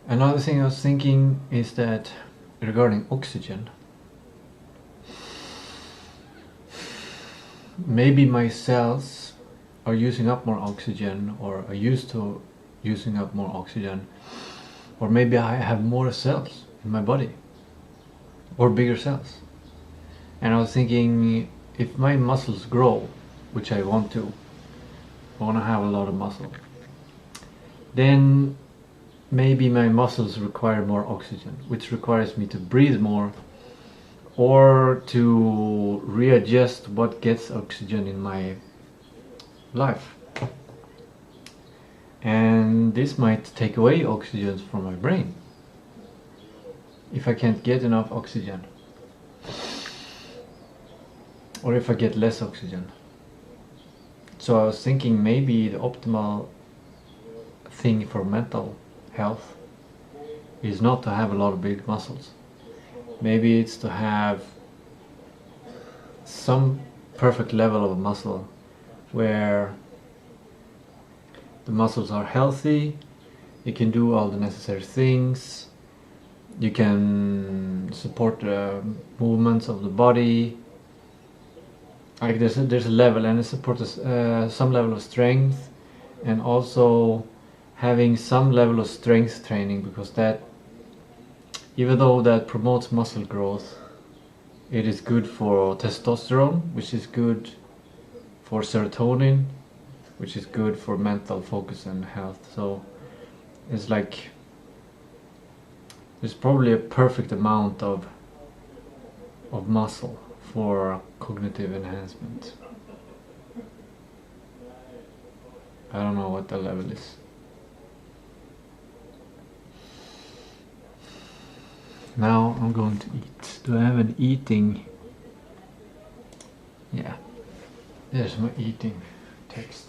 Another thing I was thinking is that regarding oxygen, maybe my cells are using up more oxygen, or are used to using up more oxygen, or maybe I have more cells in my body, or bigger cells. And I was thinking, if my muscles grow, which I want to have a lot of muscle, then maybe my muscles require more oxygen, which requires me to breathe more, or to readjust what gets oxygen in my life. And this might take away oxygen from my brain if I can't get enough oxygen, or if I get less oxygen. So I was thinking maybe the optimal thing for mental health is not to have a lot of big muscles. Maybe it's to have some perfect level of muscle where the muscles are healthy, you can do all the necessary things, you can support the movements of the body. Like there's a level, and it supports some level of strength, and also having some level of strength training, because that, even though that promotes muscle growth, it is good for testosterone, which is good for serotonin, which is good for mental focus and health. So it's like there's probably a perfect amount of muscle for cognitive enhancement. I don't know what the level is. Now I'm going to eat. Do I have an eating? Yeah, there's my eating text.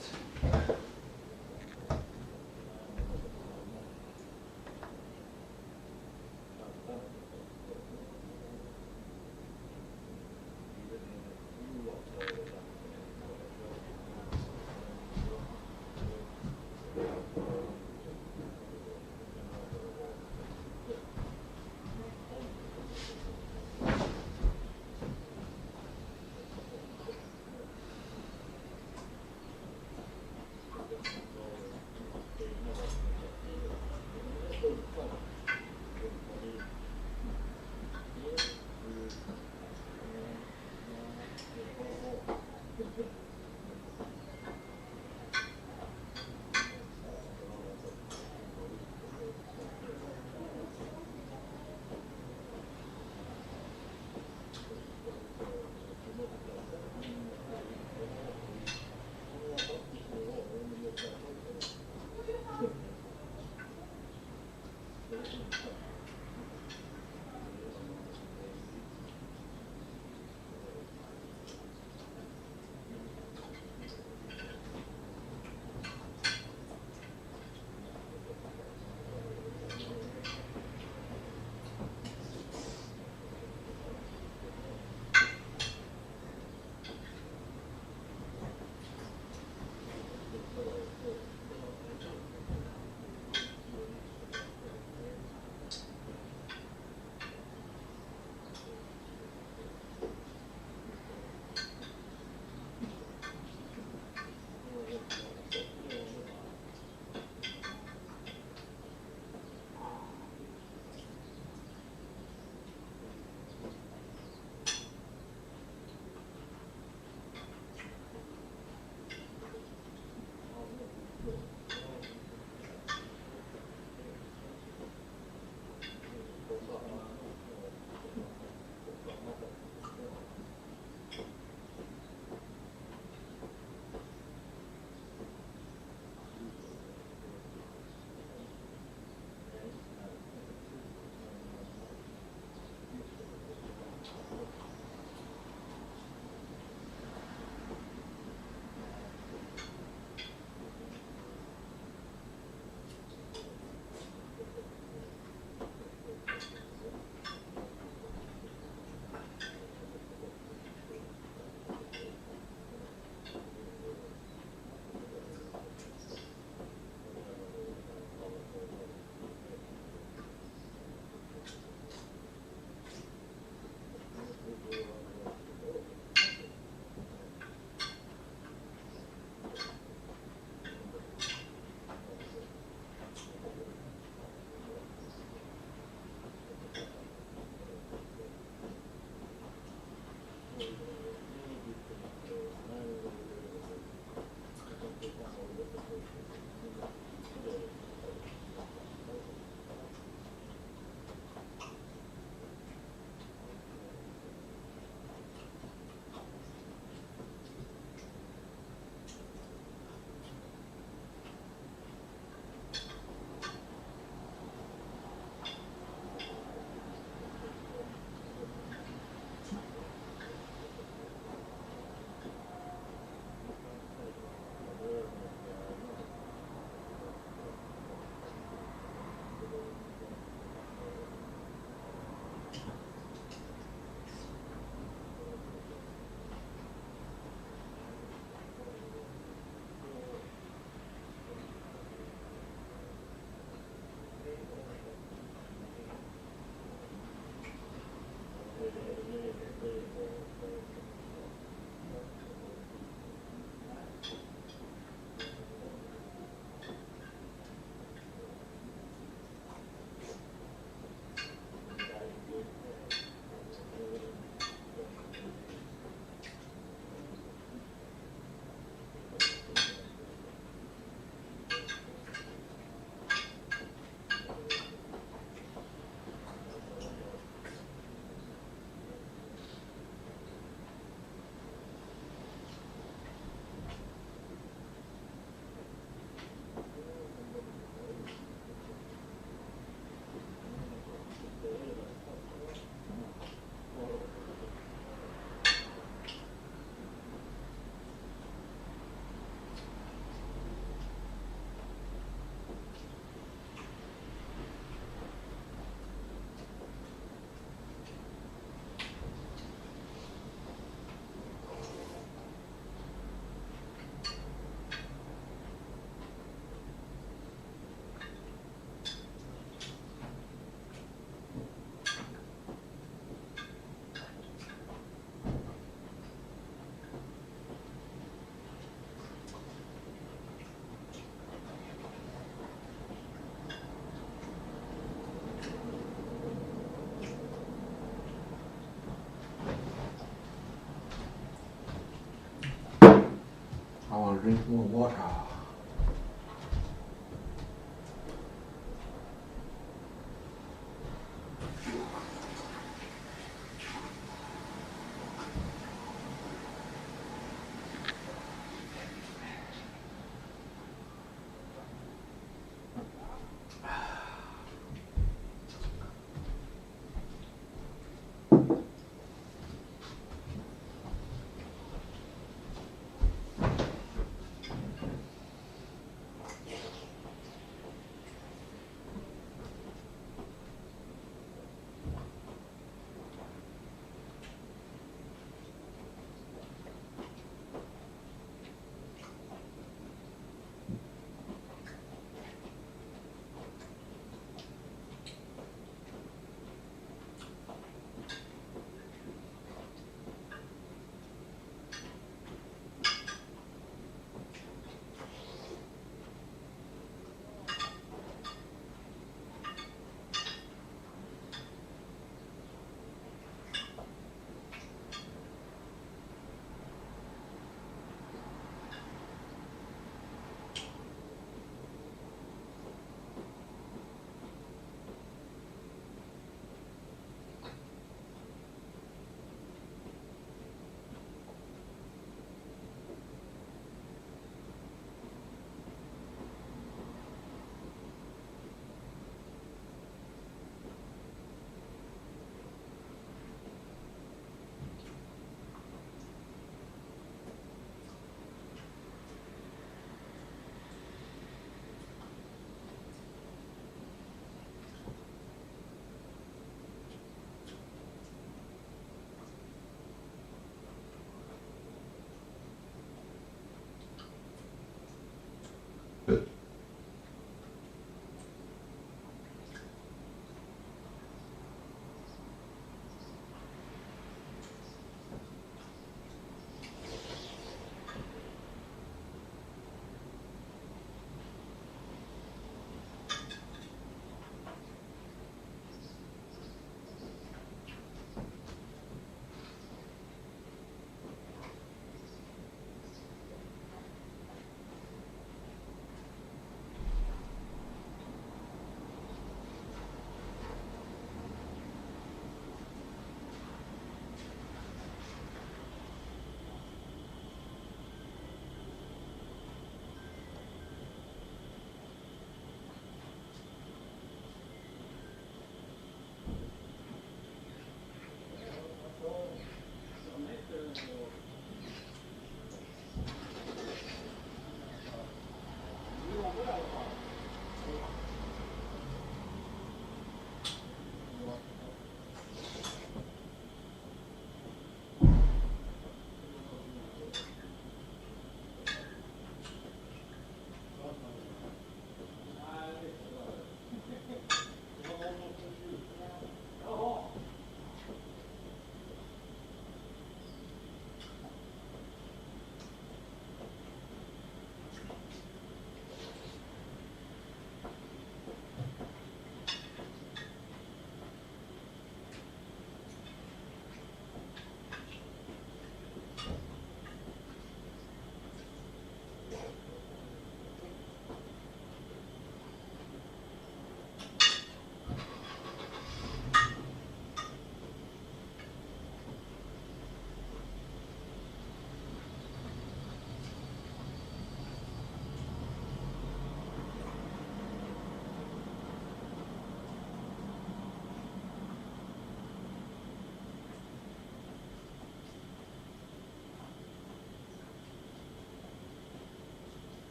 more water.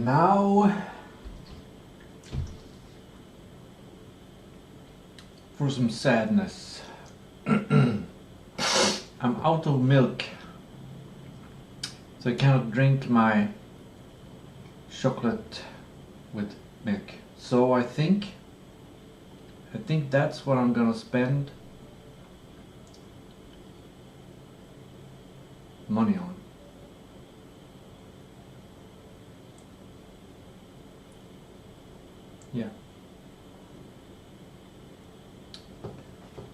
now for some sadness. I'm out of milk, so I cannot drink my chocolate with milk. So I think that's what I'm gonna spend money on. Yeah.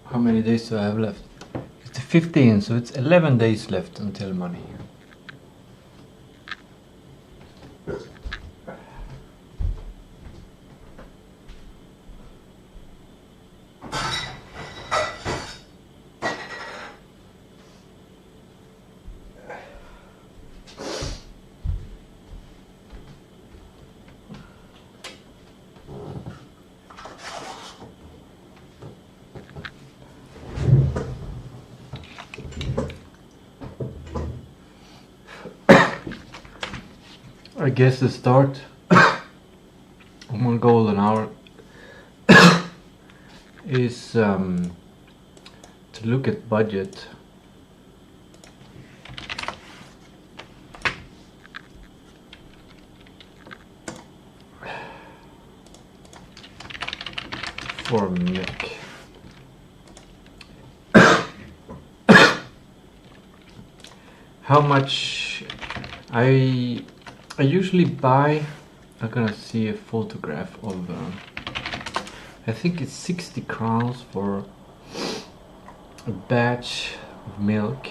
How many days do I have left? It's 15, so it's 11 days left until money. I guess the start of my golden hour is to look at budget. For milk. How much I usually buy. I'm gonna see a photograph of I think it's 60 crowns for a batch of milk.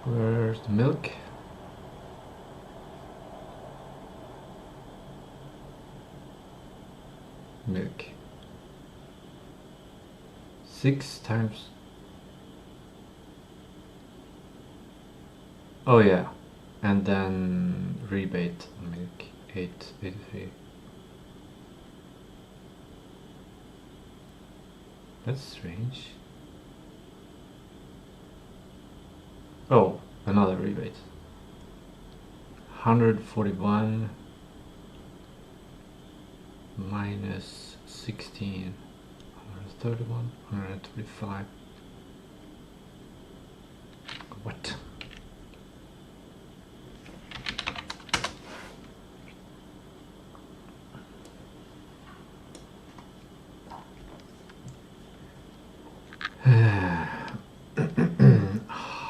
Where's the milk? Milk. 6 times. Oh yeah, and then rebate milk 8.83. That's strange. Oh, another rebate. 141 minus 16, 131, 125. What?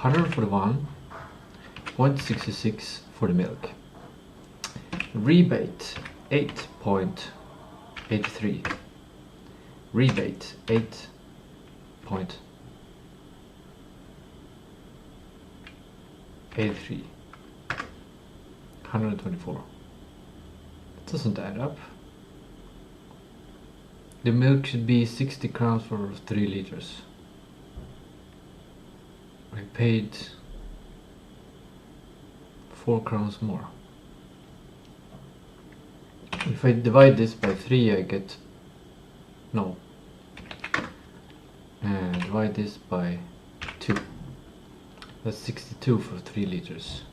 $141.66 for the milk. Rebate 8.83. Rebate 8.83. 124. It doesn't add up. The milk should be 60 crowns for 3 liters. I paid 4 crowns more. If I divide this by 3, I get no. And divide this by 2. That's 62 for 3 liters.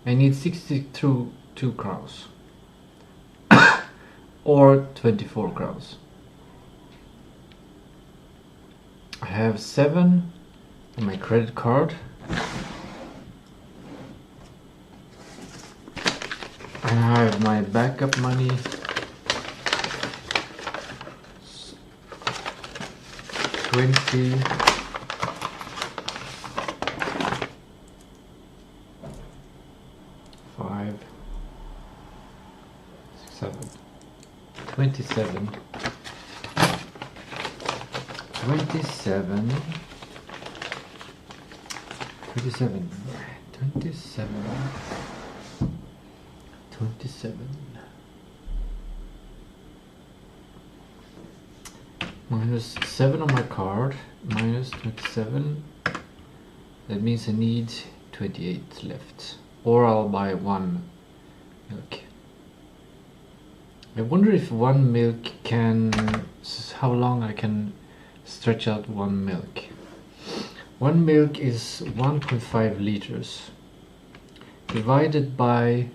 I need 62 crowns or 24 crowns. I have 7 on my credit card. And I have my backup money. $20. 5, 6, 7, 27. 27. 27. 27 minus 7 on my card minus 27, that means I need 28 left, or I'll buy 1 milk. I wonder if one milk can, how long I can stretch out one milk. One milk is 1.5 liters divided by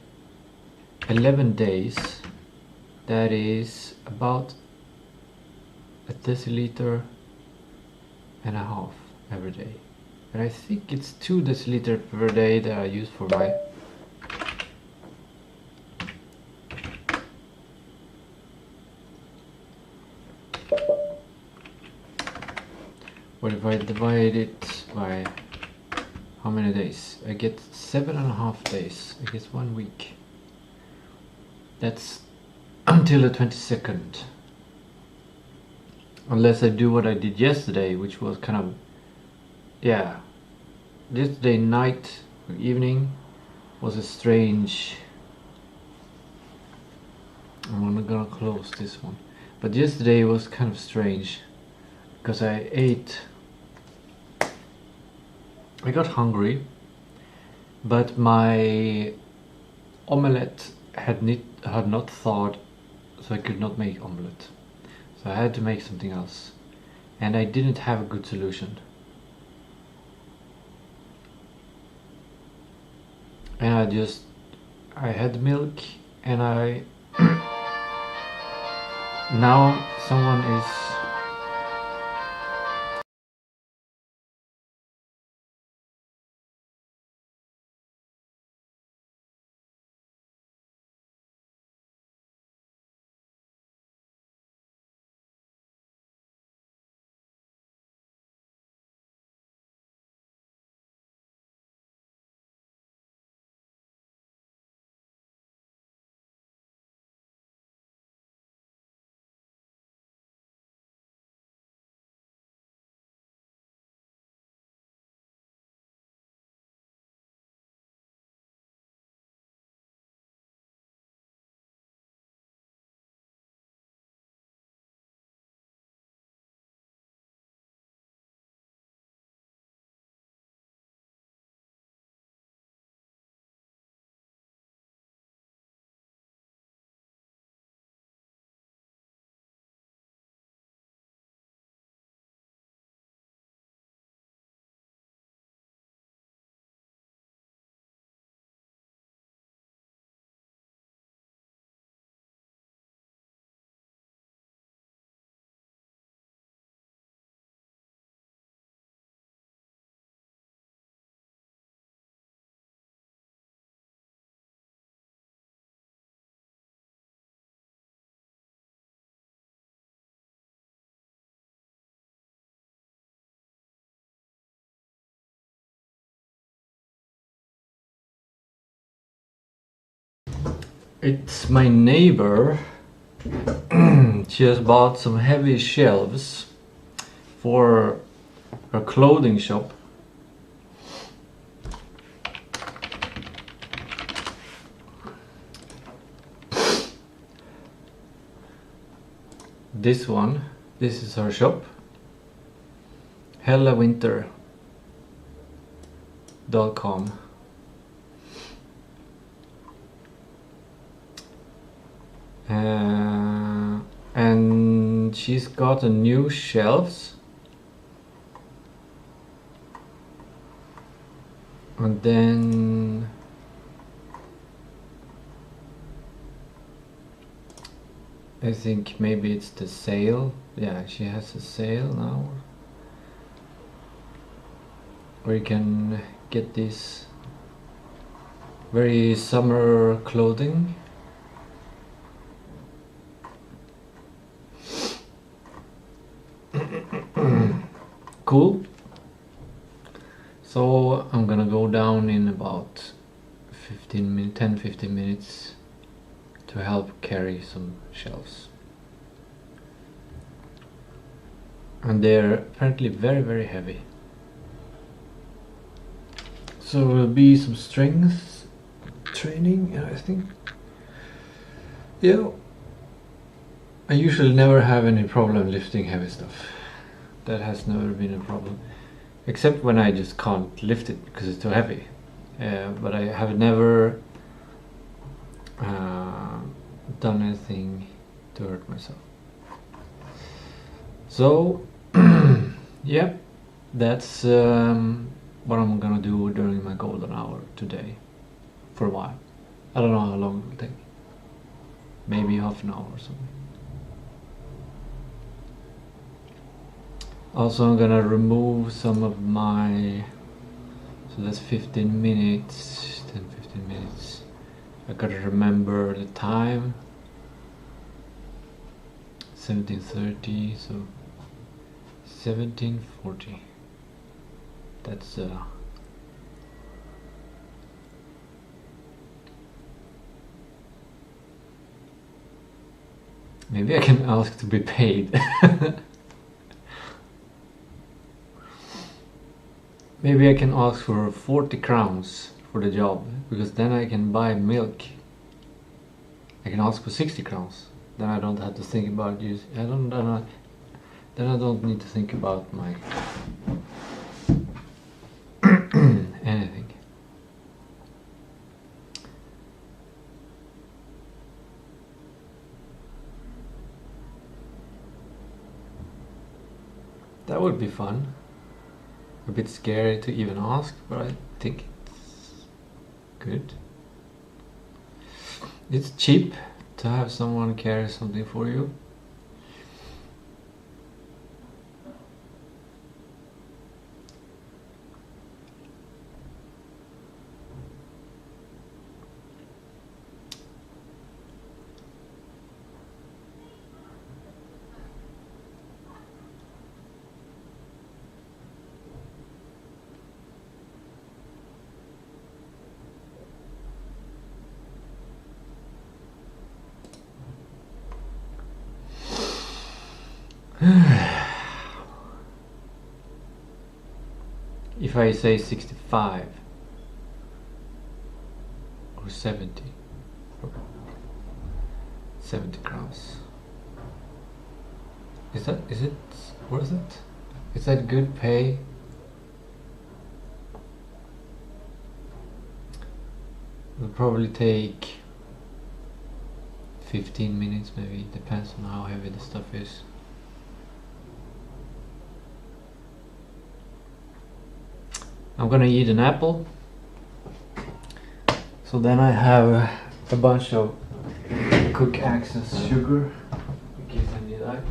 11 days. That is about a deciliter and a half every day. And I think it's 2 deciliter per day that I use for my what if I divide it by how many days? I get 7.5 days. I guess 1 week. That's until the 22nd. Unless I do what I did yesterday, which was kind of, yeah, yesterday night or evening was a strange, I'm gonna close this one, but yesterday was kind of strange because I got hungry, but my omelette had not thawed, so I could not make omelette. So I had to make something else, and I didn't have a good solution. And I had milk, and now someone is it's my neighbor. She has bought some heavy shelves for her clothing shop. This is her shop. HellaWinter.com. And she's got a new shelves, and then I think maybe it's the sale. Yeah, she has a sale now where you can get this very summer clothing. Cool. So I'm gonna go down in about 10-15 minutes to help carry some shelves, and they're apparently very heavy, so there will be some strength training, I think. Yeah, I usually never have any problem lifting heavy stuff. That has never been a problem, except when I just can't lift it because it's too heavy. But I have never done anything to hurt myself. So, yep, that's what I'm gonna do during my golden hour today, for a while. I don't know how long it will take. Maybe half an hour or something. Also, I'm gonna remove some of my, so that's 15 minutes, 10-15 minutes. I gotta remember the time, 17:30, so 17:40. That's maybe I can ask to be paid. Maybe I can ask for 40 crowns for the job, because then I can buy milk. I can ask for 60 crowns. Then I don't have to think about use. Then I don't need to think about my anything. That would be fun. A bit scary to even ask, but I think it's good. It's cheap to have someone carry something for you. If I say 65 or 70 crowns, is it worth it? Is that good pay? It'll probably take 15 minutes, maybe, depends on how heavy the stuff is. I'm gonna eat an apple, so then I have a bunch of cook access sugar in case I need that.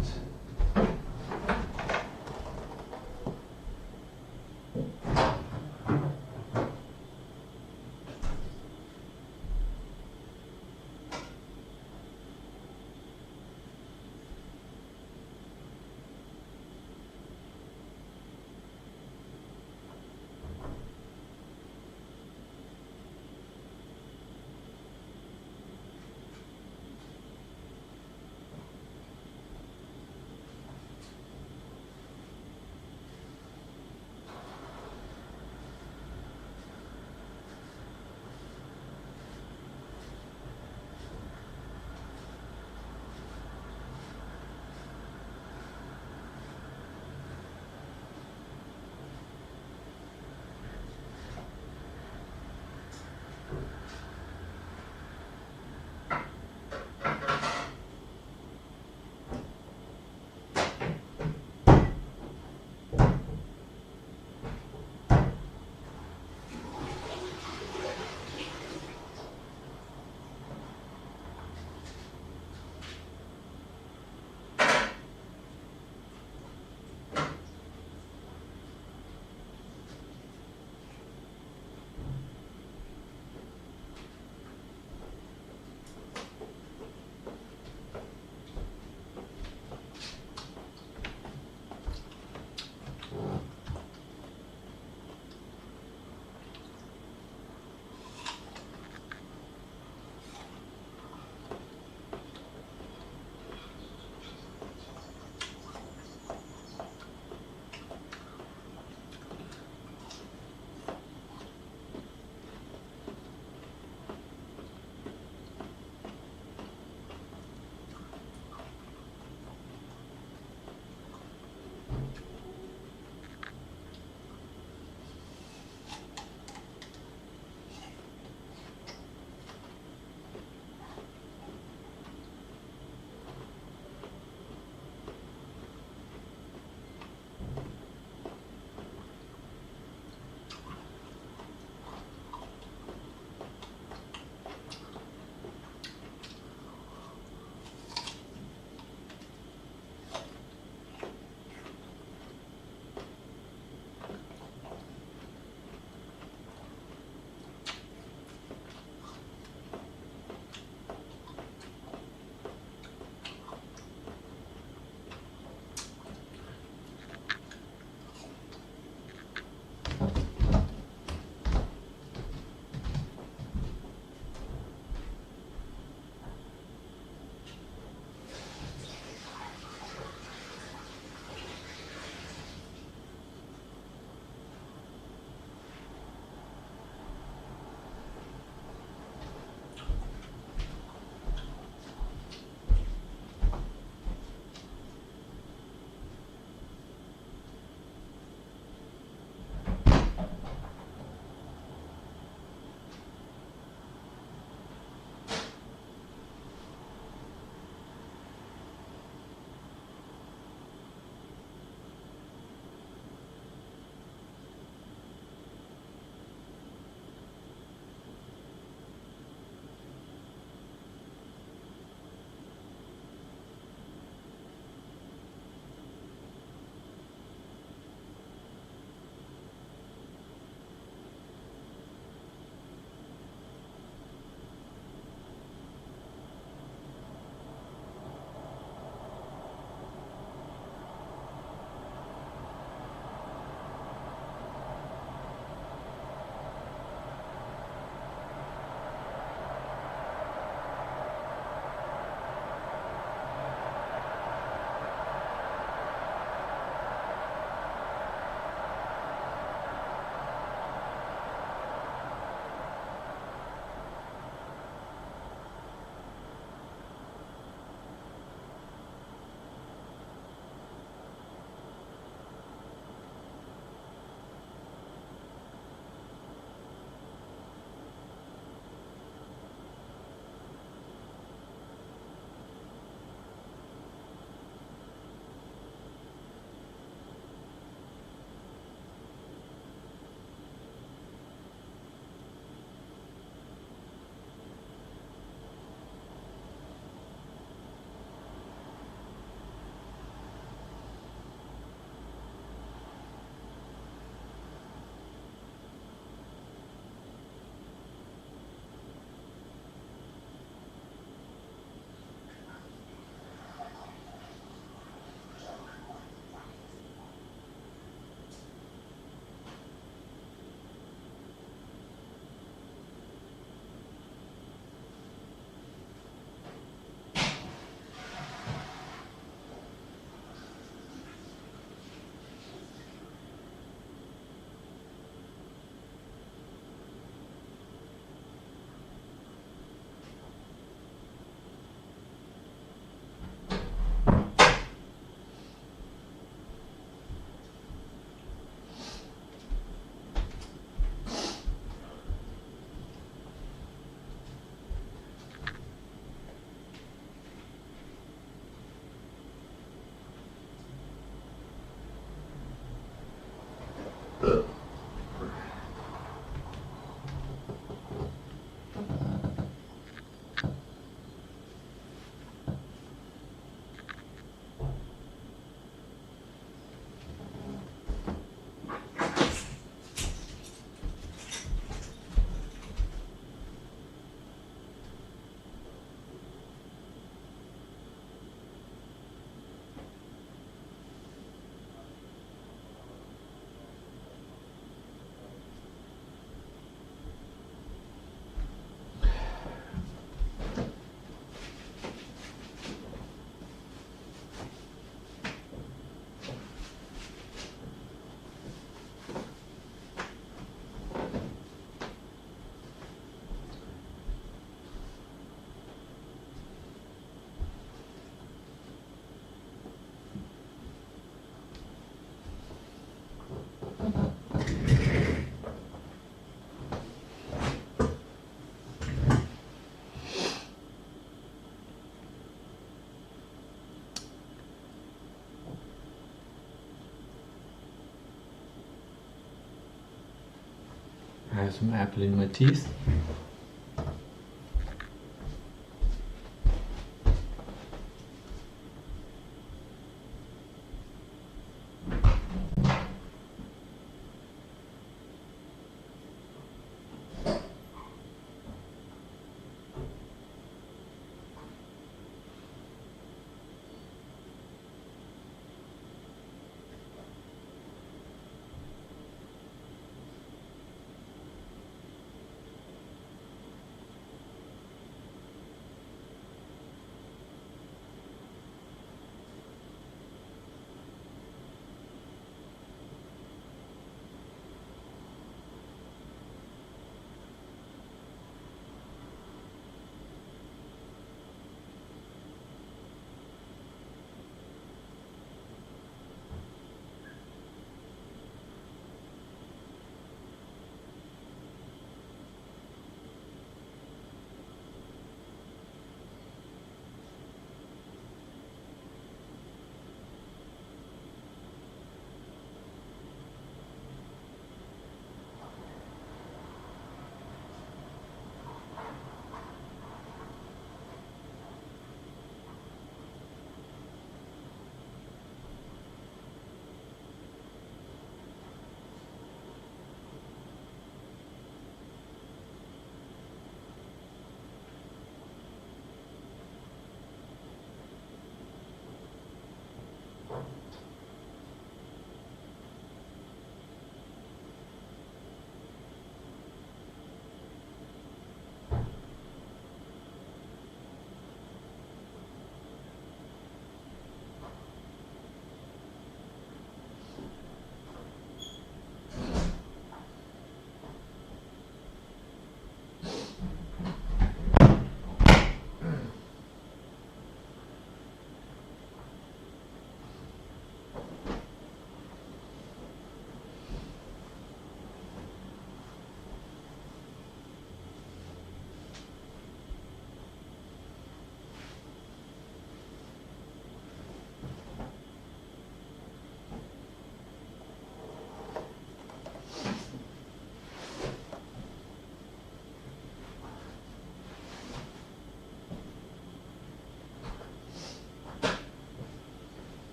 have some apple in my teeth.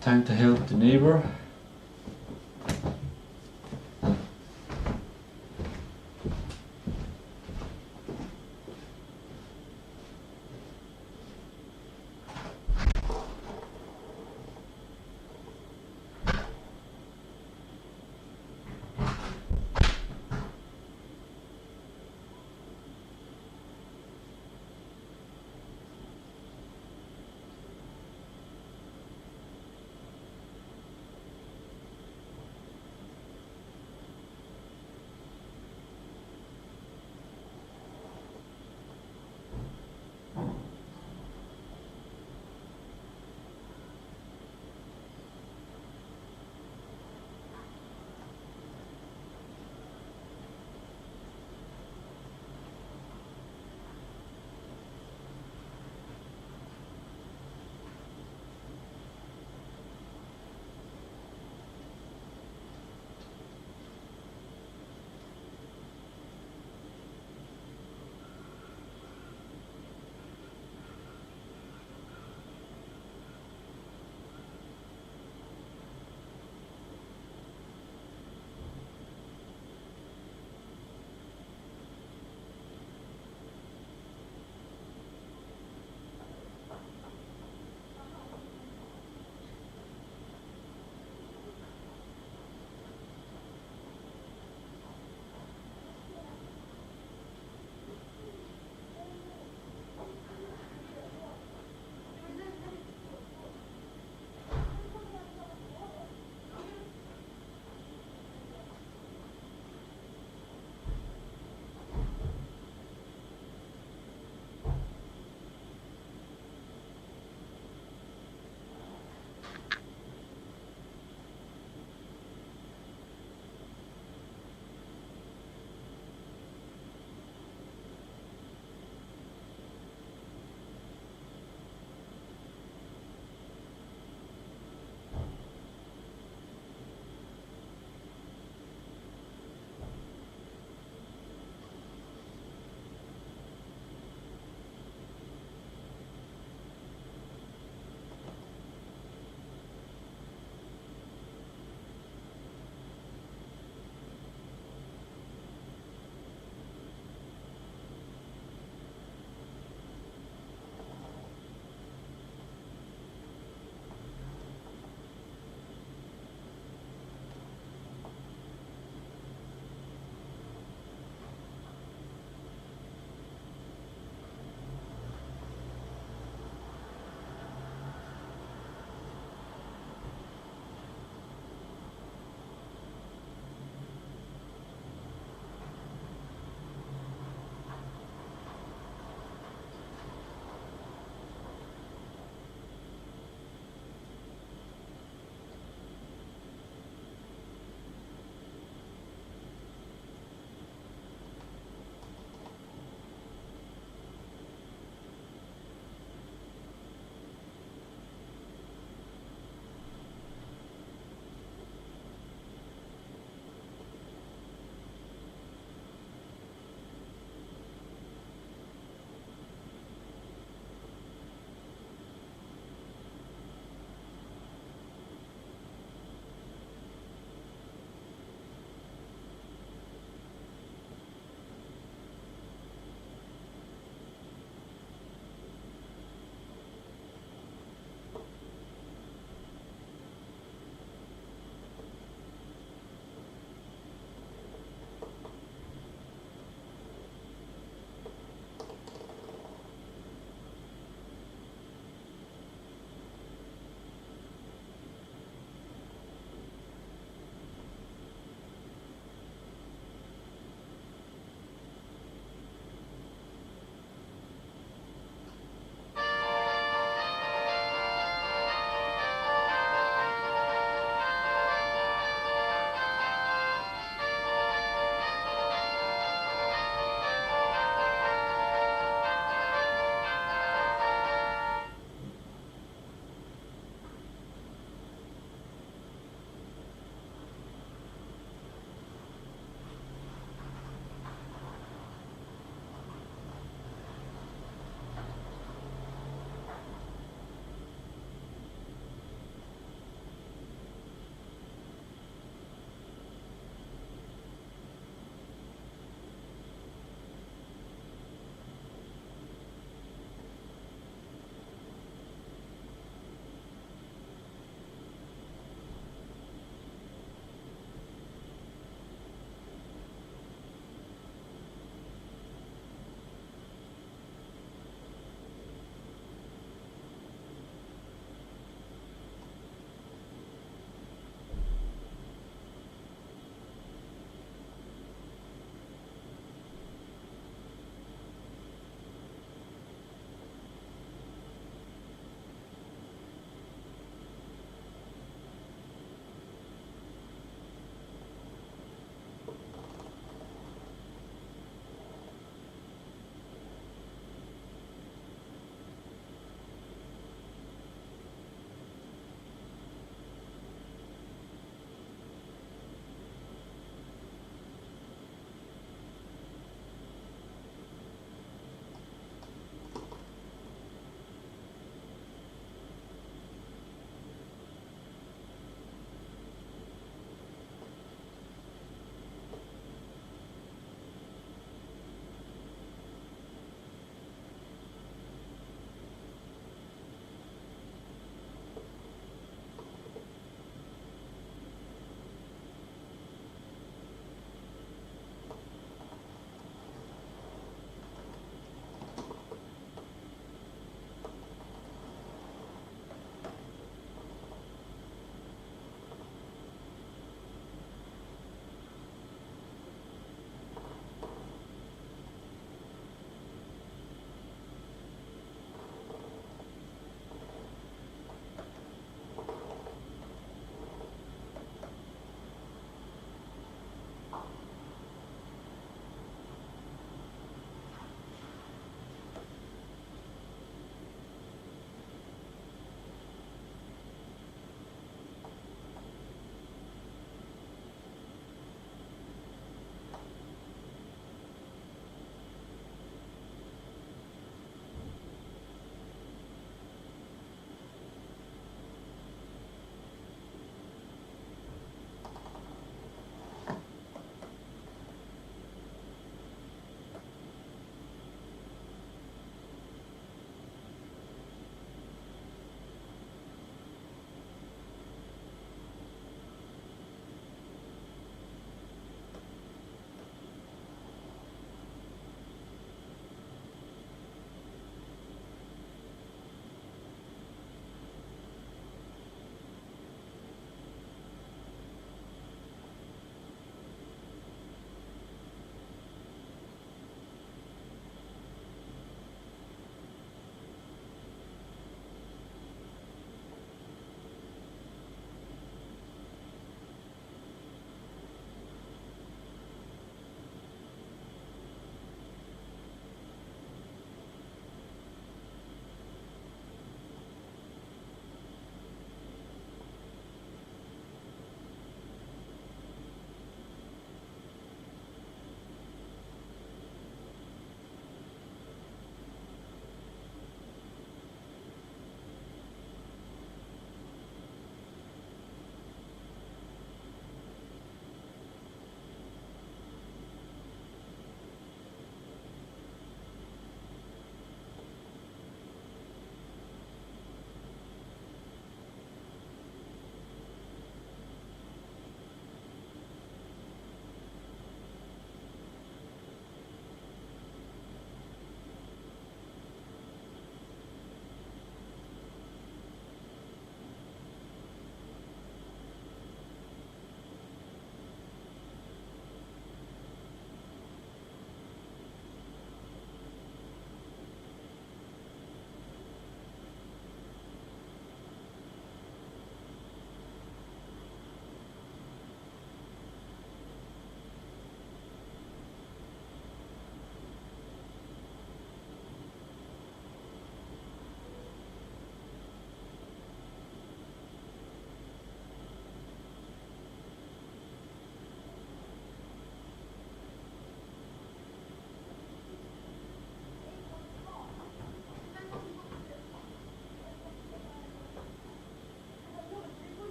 Time to help the neighbor.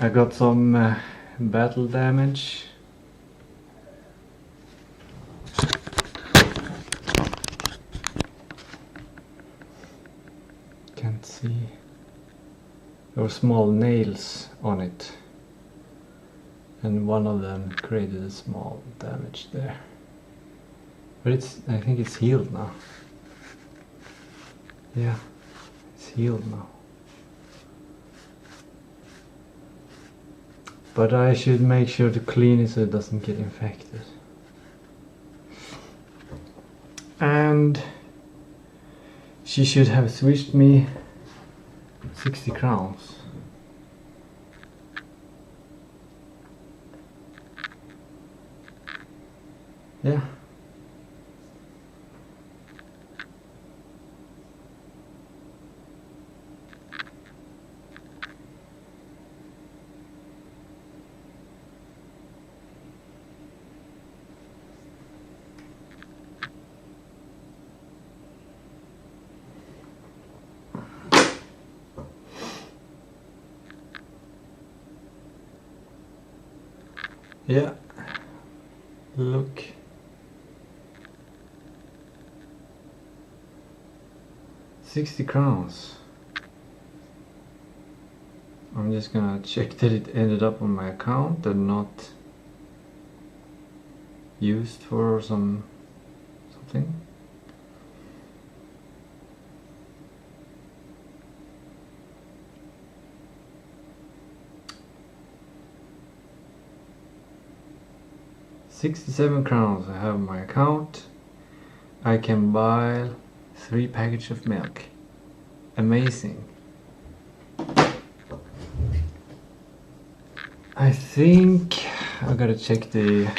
I got some battle damage. Can't see. There were small nails on it, and one of them created a small damage there. But I think it's healed now. Yeah, it's healed now. But I should make sure to clean it so it doesn't get infected. And she should have switched me 60 crowns. Yeah. Yeah, look. £60. I'm just gonna check that it ended up on my account and not used for something. £67 I have on my account. I can buy 3 packages of milk. Amazing. I think I gotta check the...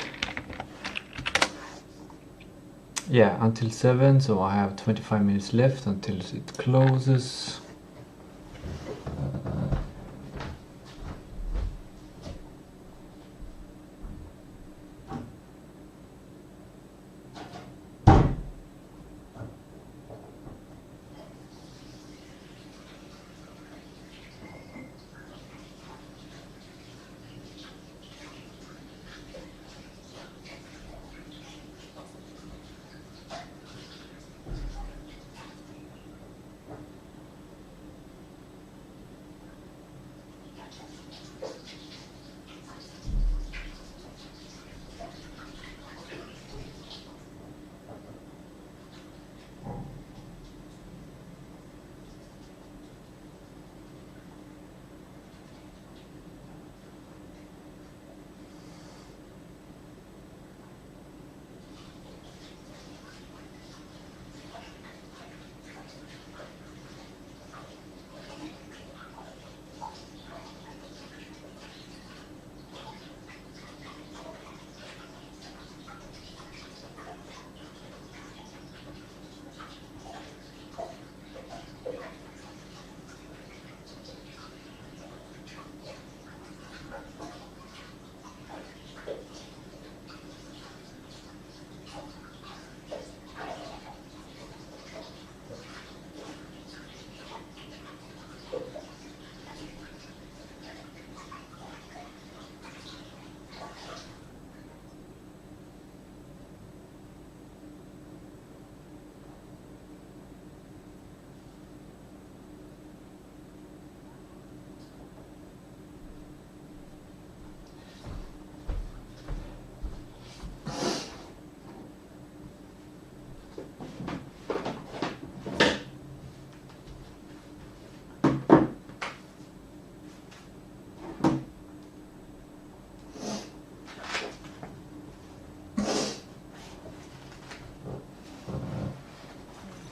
Yeah, until 7, so I have 25 minutes left until it closes.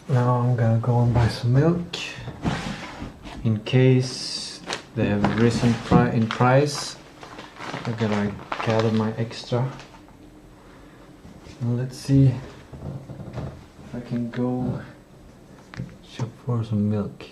Now I'm gonna go and buy some milk in case they have risen in price. I'm gonna gather my extra. And let's see if I can go shop for some milk.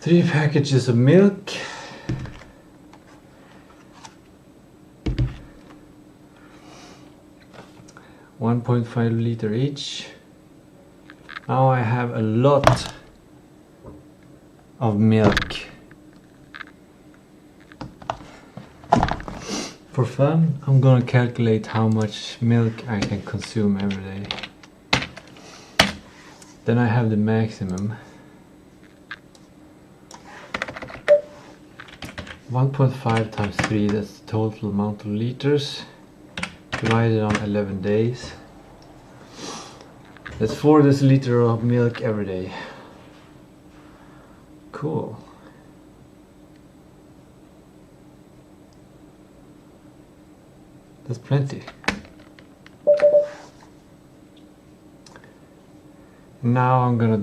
3 packages of milk. $1.5 each. Now I have a lot of milk. For fun, I'm gonna calculate how much milk I can consume every day. Then I have the maximum. 1.5 times 3, that's the total amount of liters, divided on 11 days. That's 4 deciliters of milk every day. Cool. That's plenty. Now I'm gonna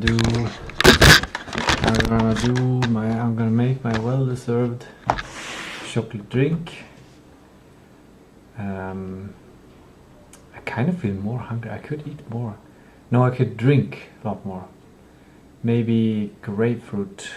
make my well-deserved chocolate drink. I kind of feel more hungry. I could eat more. No, I could drink a lot more. Maybe grapefruit.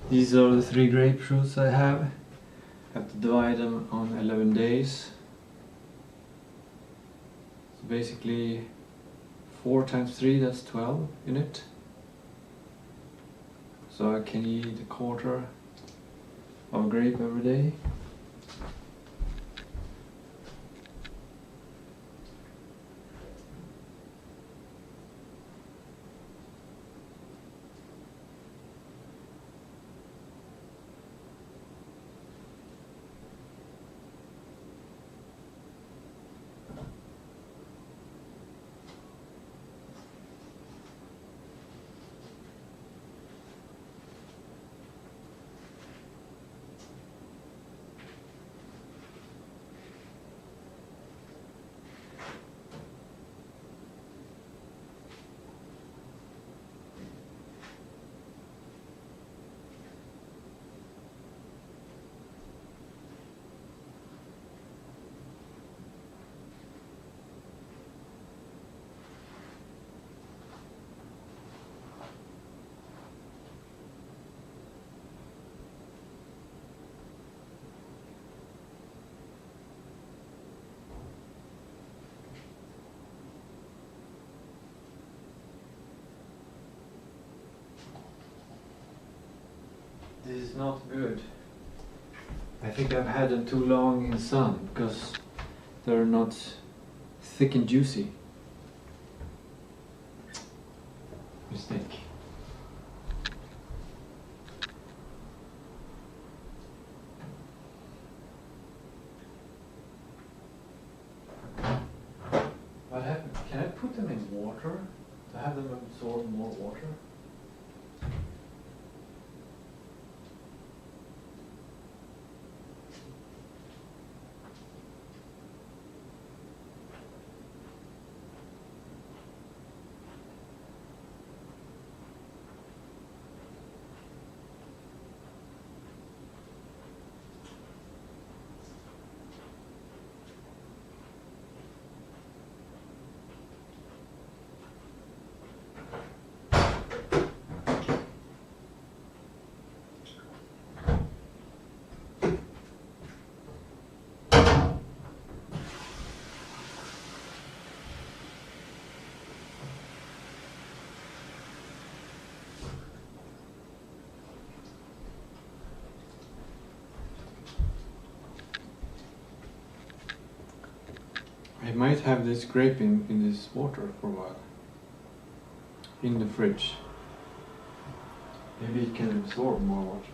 These are the 3 grapefruits I have. I have to divide them on 11 days. So basically 4 times 3, that's 12 in it. So I can eat a quarter of grape every day. This is not good. I think I've had them too long in sun because they're not thick and juicy. Mistake. What happened? Can I put them in water to have them absorb more water? I might have this grape in this water for a while. In the fridge. Maybe it can absorb more water.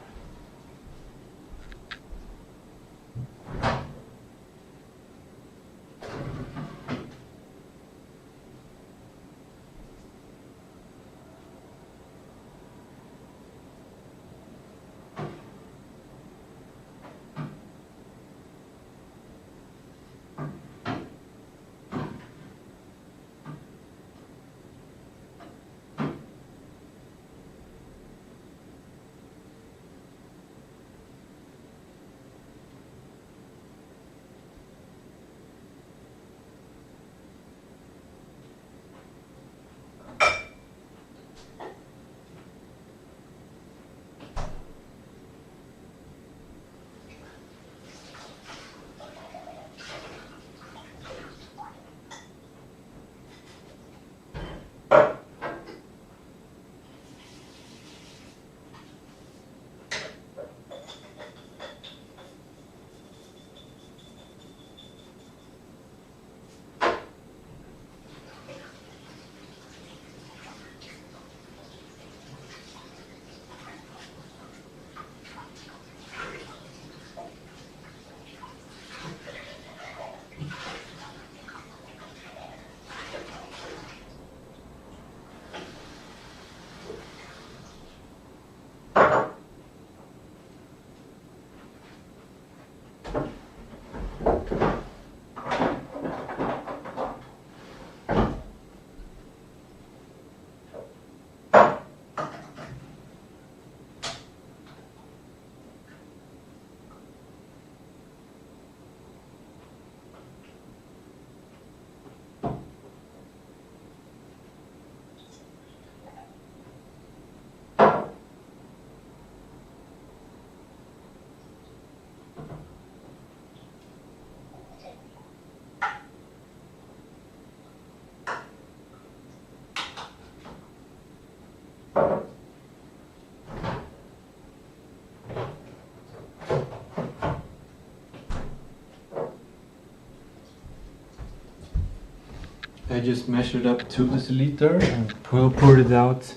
I just measured up 2 deciliter and poured it out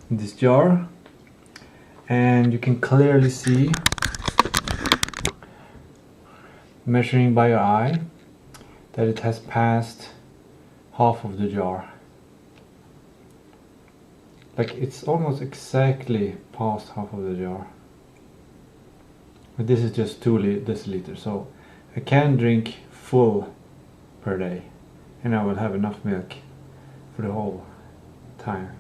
in this jar, and you can clearly see, measuring by your eye, that it has passed half of the jar. Like, it's almost exactly past half of the jar. But this is just 2 deciliters, so I can drink full per day, and I will have enough milk for the whole time.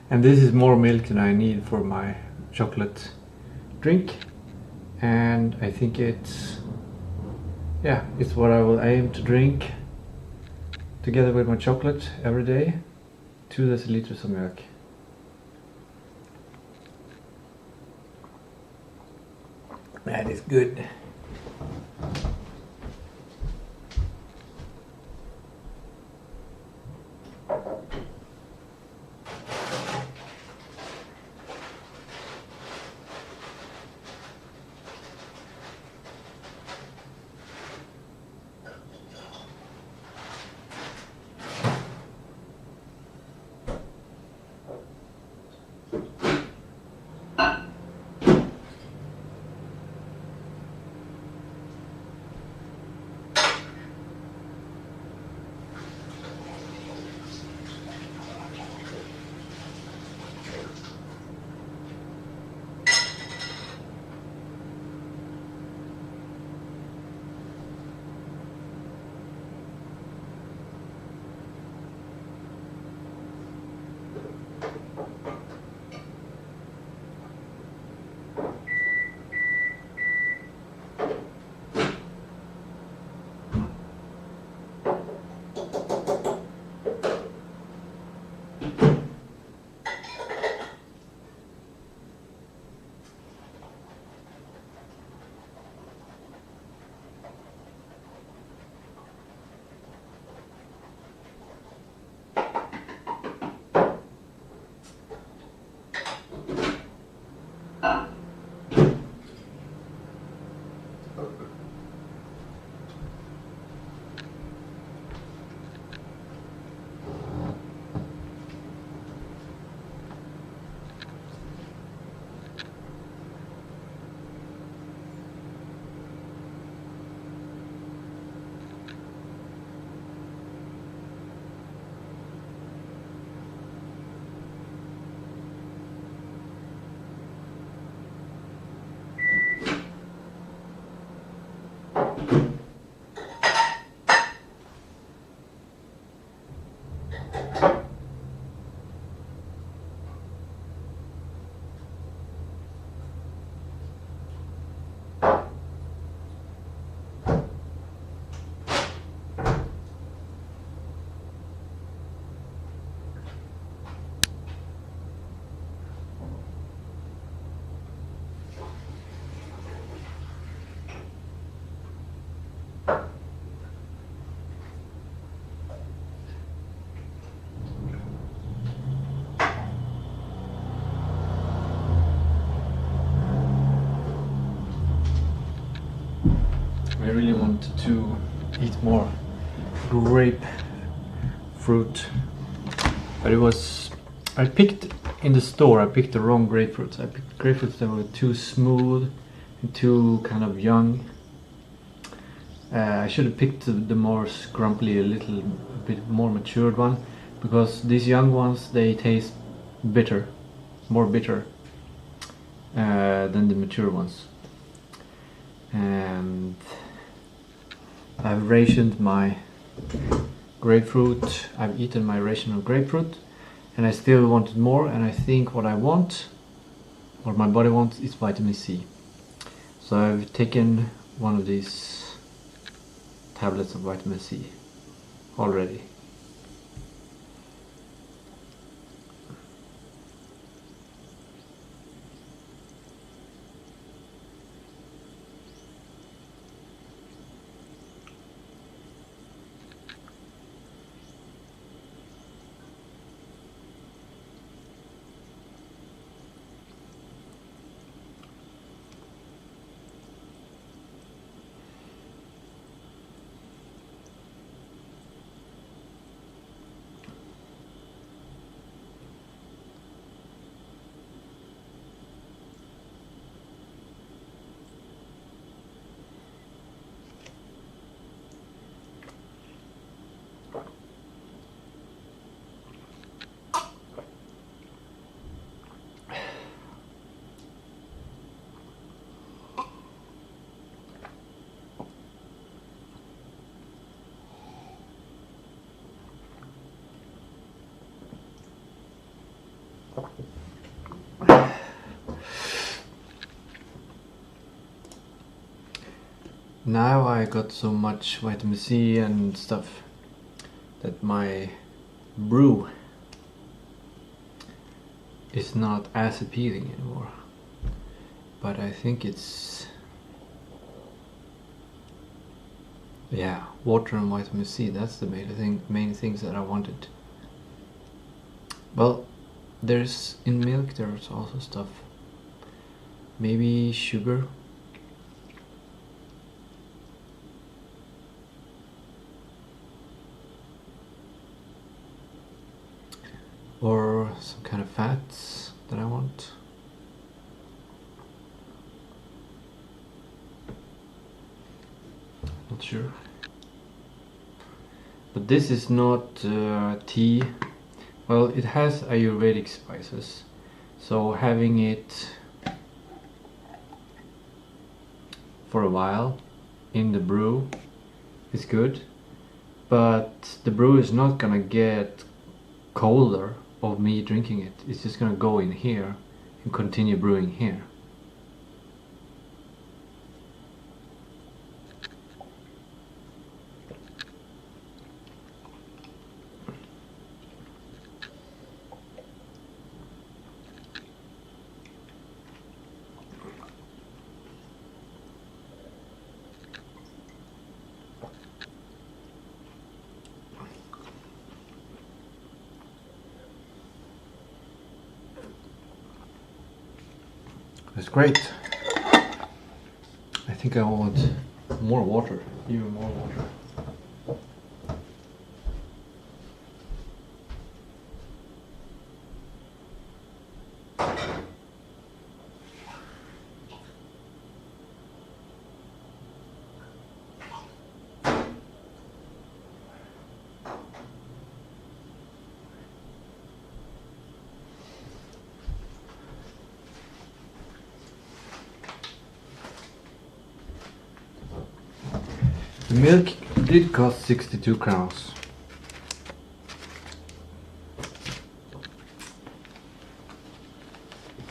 And this is more milk than I need for my chocolate drink, and I think it's what I will aim to drink together with my chocolate every day. 2 deciliters of milk. That is good. I really wanted to eat more grape fruit, but I picked in the store, I picked the wrong grapefruits. I picked grapefruits that were too smooth and too kind of young. I should have picked the more scrumply, a bit more matured one, because these young ones, they taste bitter, more bitter than the mature ones. And I've rationed my grapefruit. I've eaten my ration of grapefruit, and I still wanted more, and I think what I want, what my body wants, is vitamin C. So I've taken one of these tablets of vitamin C already. now I got so much vitamin C and stuff that my brew is not as appealing anymore. But I think it's, yeah, water and vitamin C, that's the main things that I wanted. Well, there's in milk there's also stuff, maybe sugar. Or some kind of fats that I want. Not sure. But this is not tea. Well, it has Ayurvedic spices, so having it for a while in the brew is good, but the brew is not gonna get colder of me drinking it. It's just gonna go in here and continue brewing here. It's great. I think I want more water, even more water. The milk did cost 62 crowns.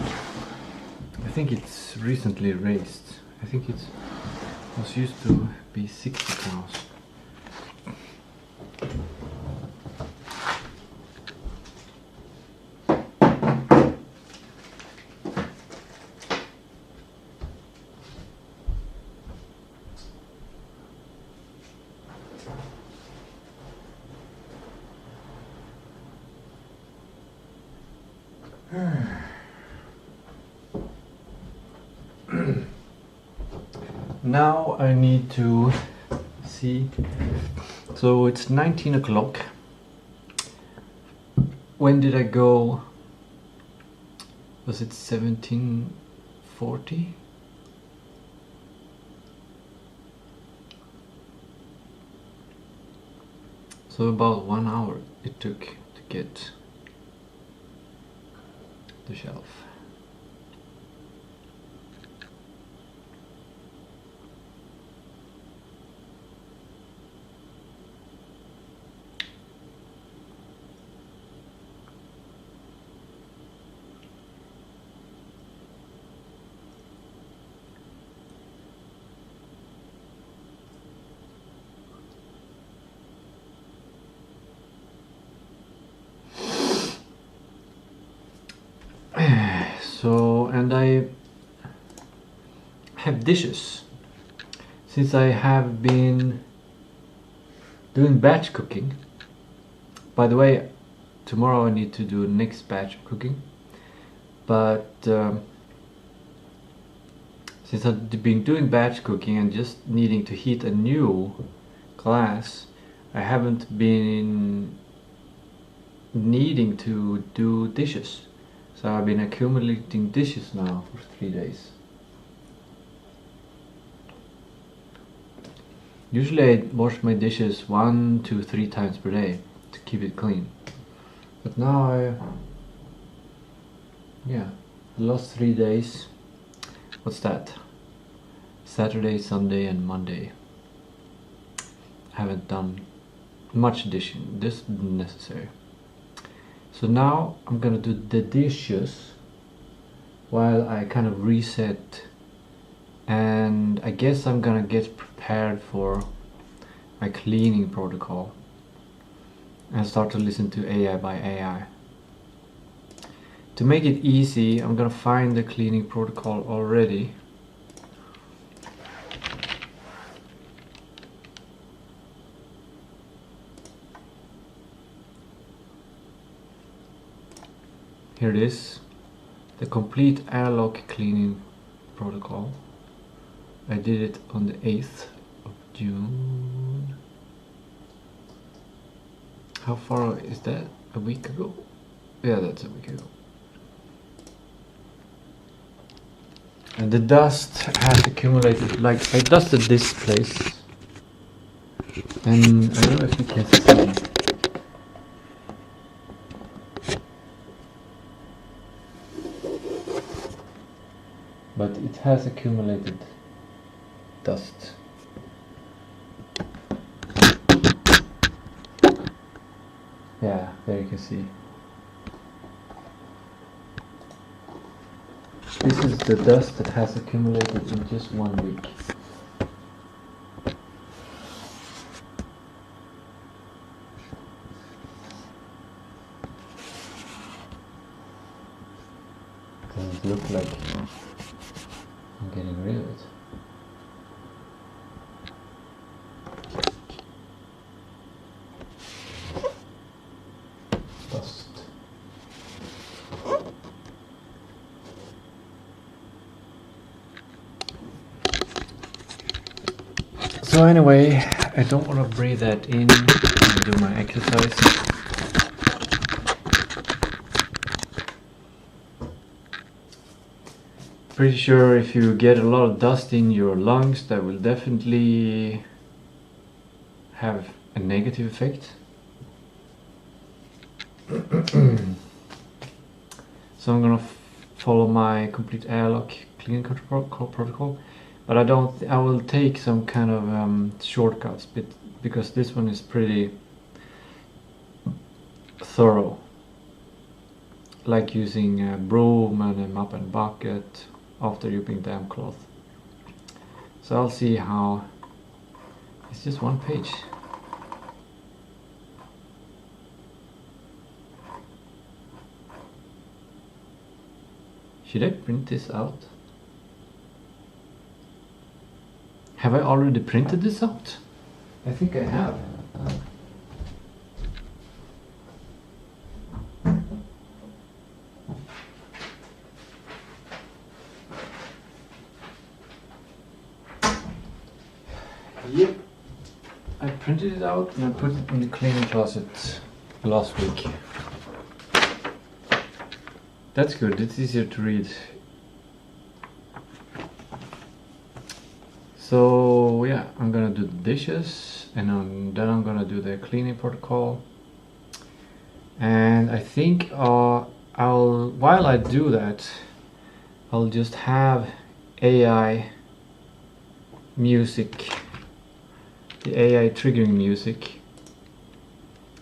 I think it's recently raised. I think it was used to be 60 crowns. Now I need to see, so it's 19 o'clock. When did I go? Was it 1740? So about 1 hour it took to get the shelf. So, and I have dishes, since I have been doing batch cooking. By the way, tomorrow I need to do next batch of cooking, but since I've been doing batch cooking and just needing to heat a new glass, I haven't been needing to do dishes. So I've been accumulating dishes now for 3 days. Usually I wash my dishes 1 to 3 times per day to keep it clean. But now the last 3 days, what's that? Saturday, Sunday and Monday. I haven't done much dishing, just necessary. So now I'm gonna do the dishes while I kind of reset and I guess I'm gonna get prepared for my cleaning protocol and start to listen to AI by AI. To make it easy, I'm gonna find the cleaning protocol already. Here it is, the complete airlock cleaning protocol. I did it on the 8th of June. How far is that? A week ago? Yeah, that's a week ago. And the dust has accumulated, like I dusted this place. And I don't know if you can see. But it has accumulated dust. Yeah, there you can see. This is the dust that has accumulated in just 1 week. Does it look like I'm getting rid of it? Dust. So anyway, I don't want to breathe that in and do my exercise. Pretty sure if you get a lot of dust in your lungs, that will definitely have a negative effect. So I'm gonna follow my complete airlock cleaning protocol, but I will take some kind of shortcuts, because this one is pretty thorough, like using a broom and a mop and bucket after using damp cloth. So I'll see how. It's just 1 page. Should I print this out? Have I already printed this out? I think I have. Yep, I printed it out and I put it in the cleaning closet last week. That's good, it's easier to read. So yeah, I'm gonna do the dishes, and then I'm gonna do the cleaning protocol. And I think while I do that, I'll just have AI music, the AI triggering music,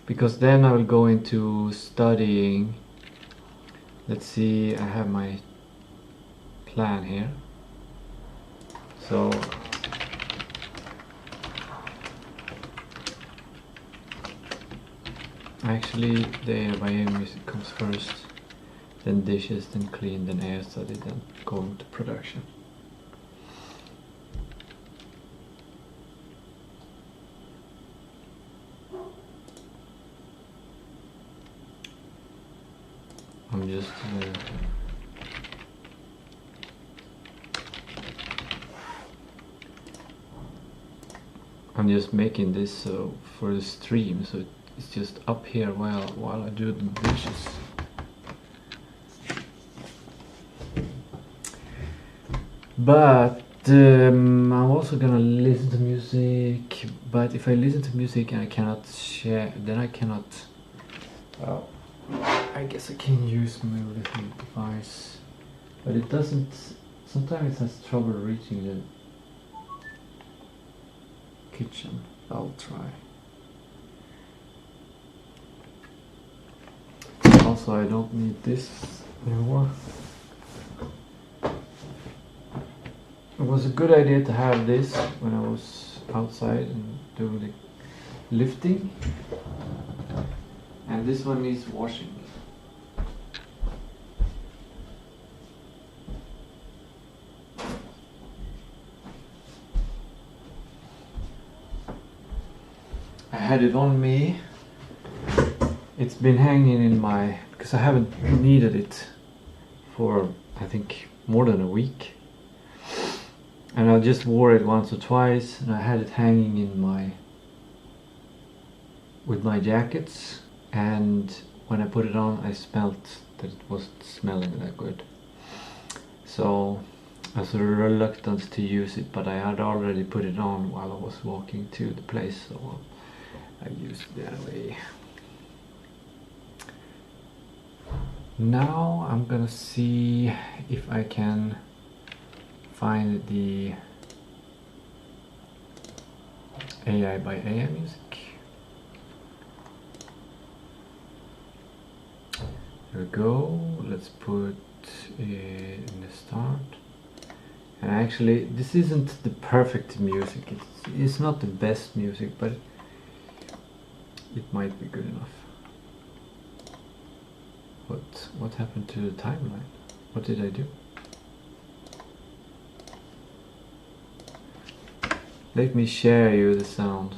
because then I will go into studying. Let's see, I have my plan here. So actually the AI by AI music comes first, then dishes, then clean, then AI study, then going to production. I'm just making this for the stream, so it's just up here while I do the dishes. But I'm also gonna listen to music. But if I listen to music and I cannot share, then I cannot. Well, I guess I can use my little device, but it doesn't. Sometimes it has trouble reaching the kitchen. I'll try. Also, I don't need this anymore. was a good idea to have this when I was outside and doing the lifting. And this one needs washing. I had it on me. It's been hanging in my, because I haven't needed it for I think more than a week. And I just wore it once or twice, and I had it hanging in with my jackets, and when I put it on I smelt that it wasn't smelling that good. So I was reluctant to use it, but I had already put it on while I was walking to the place, so I used it anyway. Now I'm gonna see if I can find the AI by AI music. There we go. Let's put it in the start. And actually, this isn't the perfect music. It's not the best music, but it might be good enough. What happened to the timeline? What did I do? Let me share you the sound.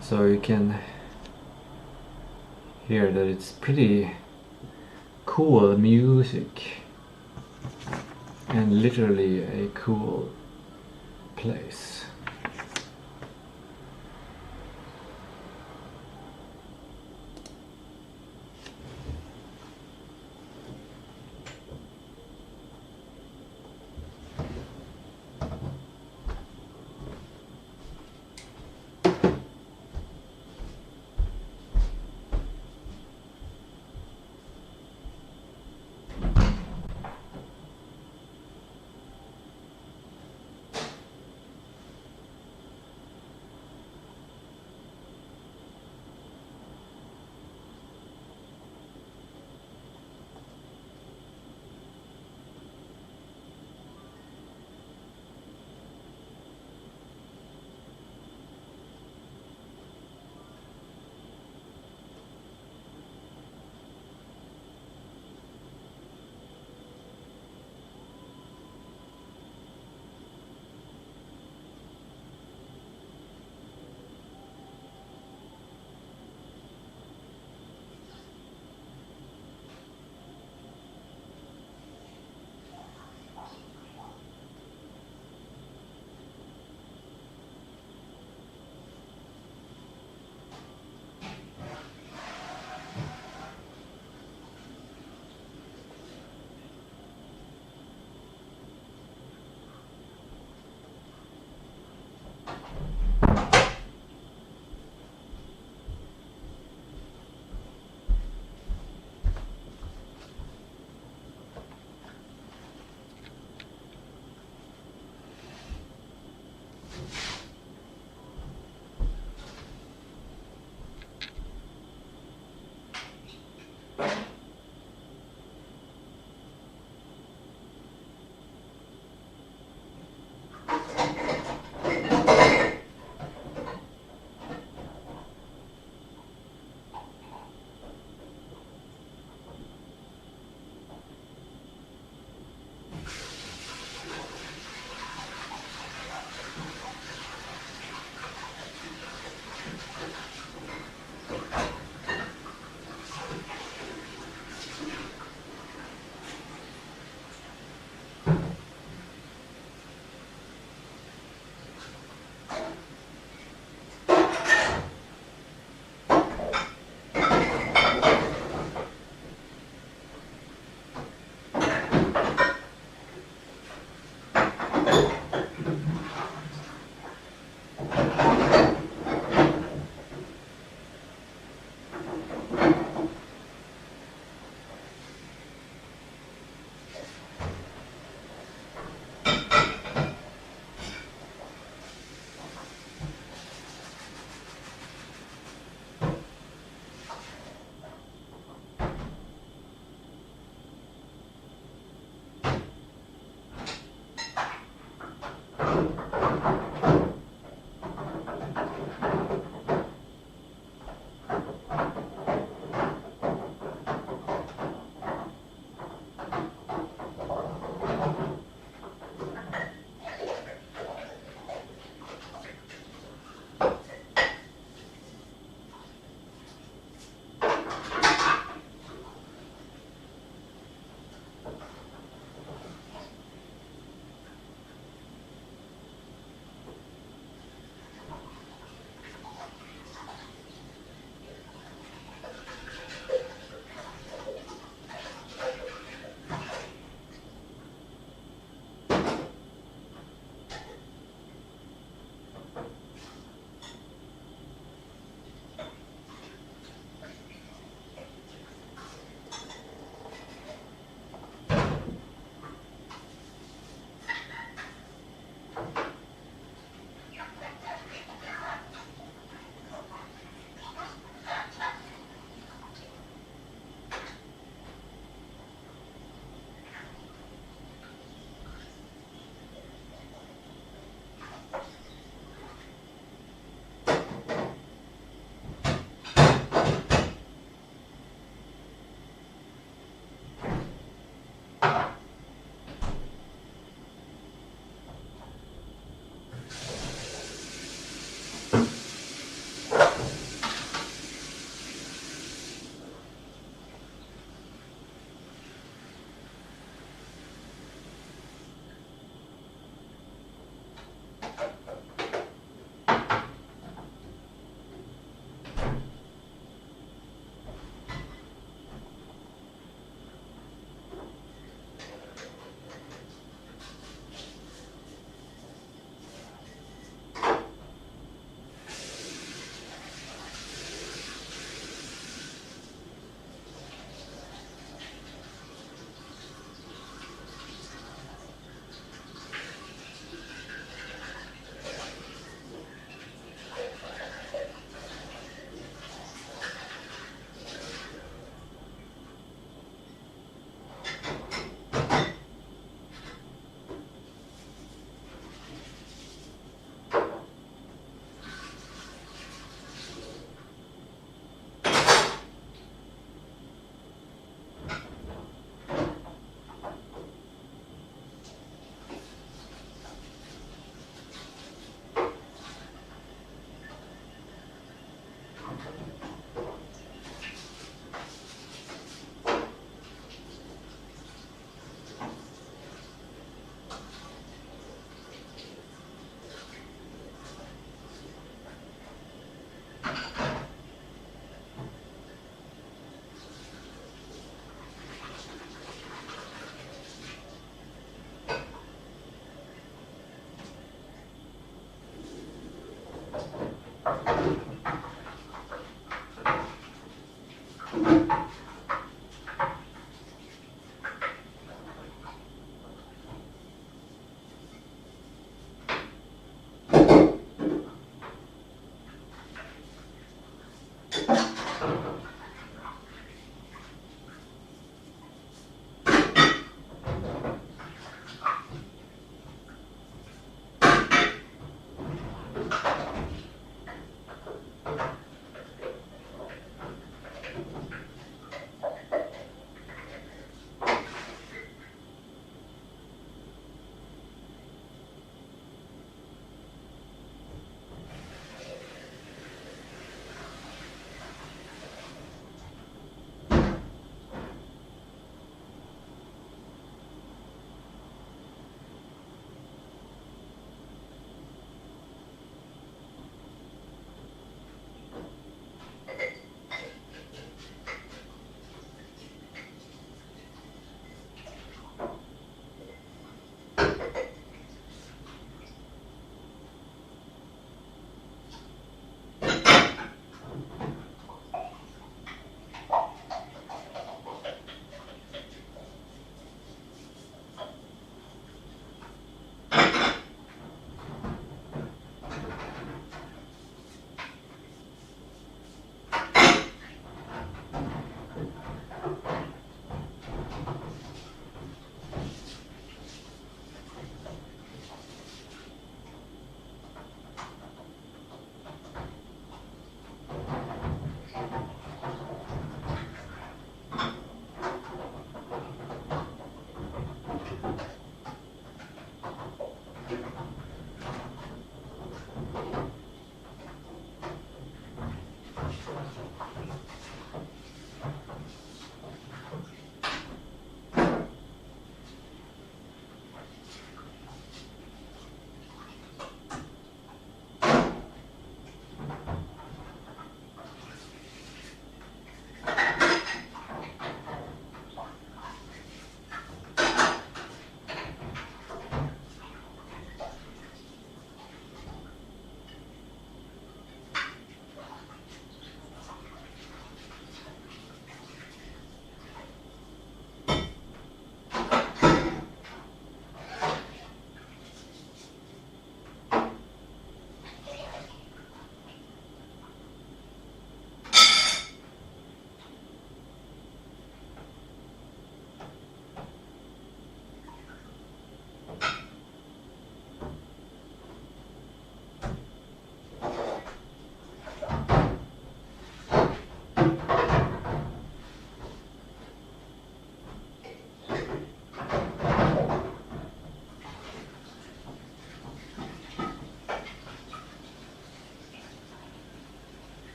So you can hear that it's pretty cool music and literally a cool place.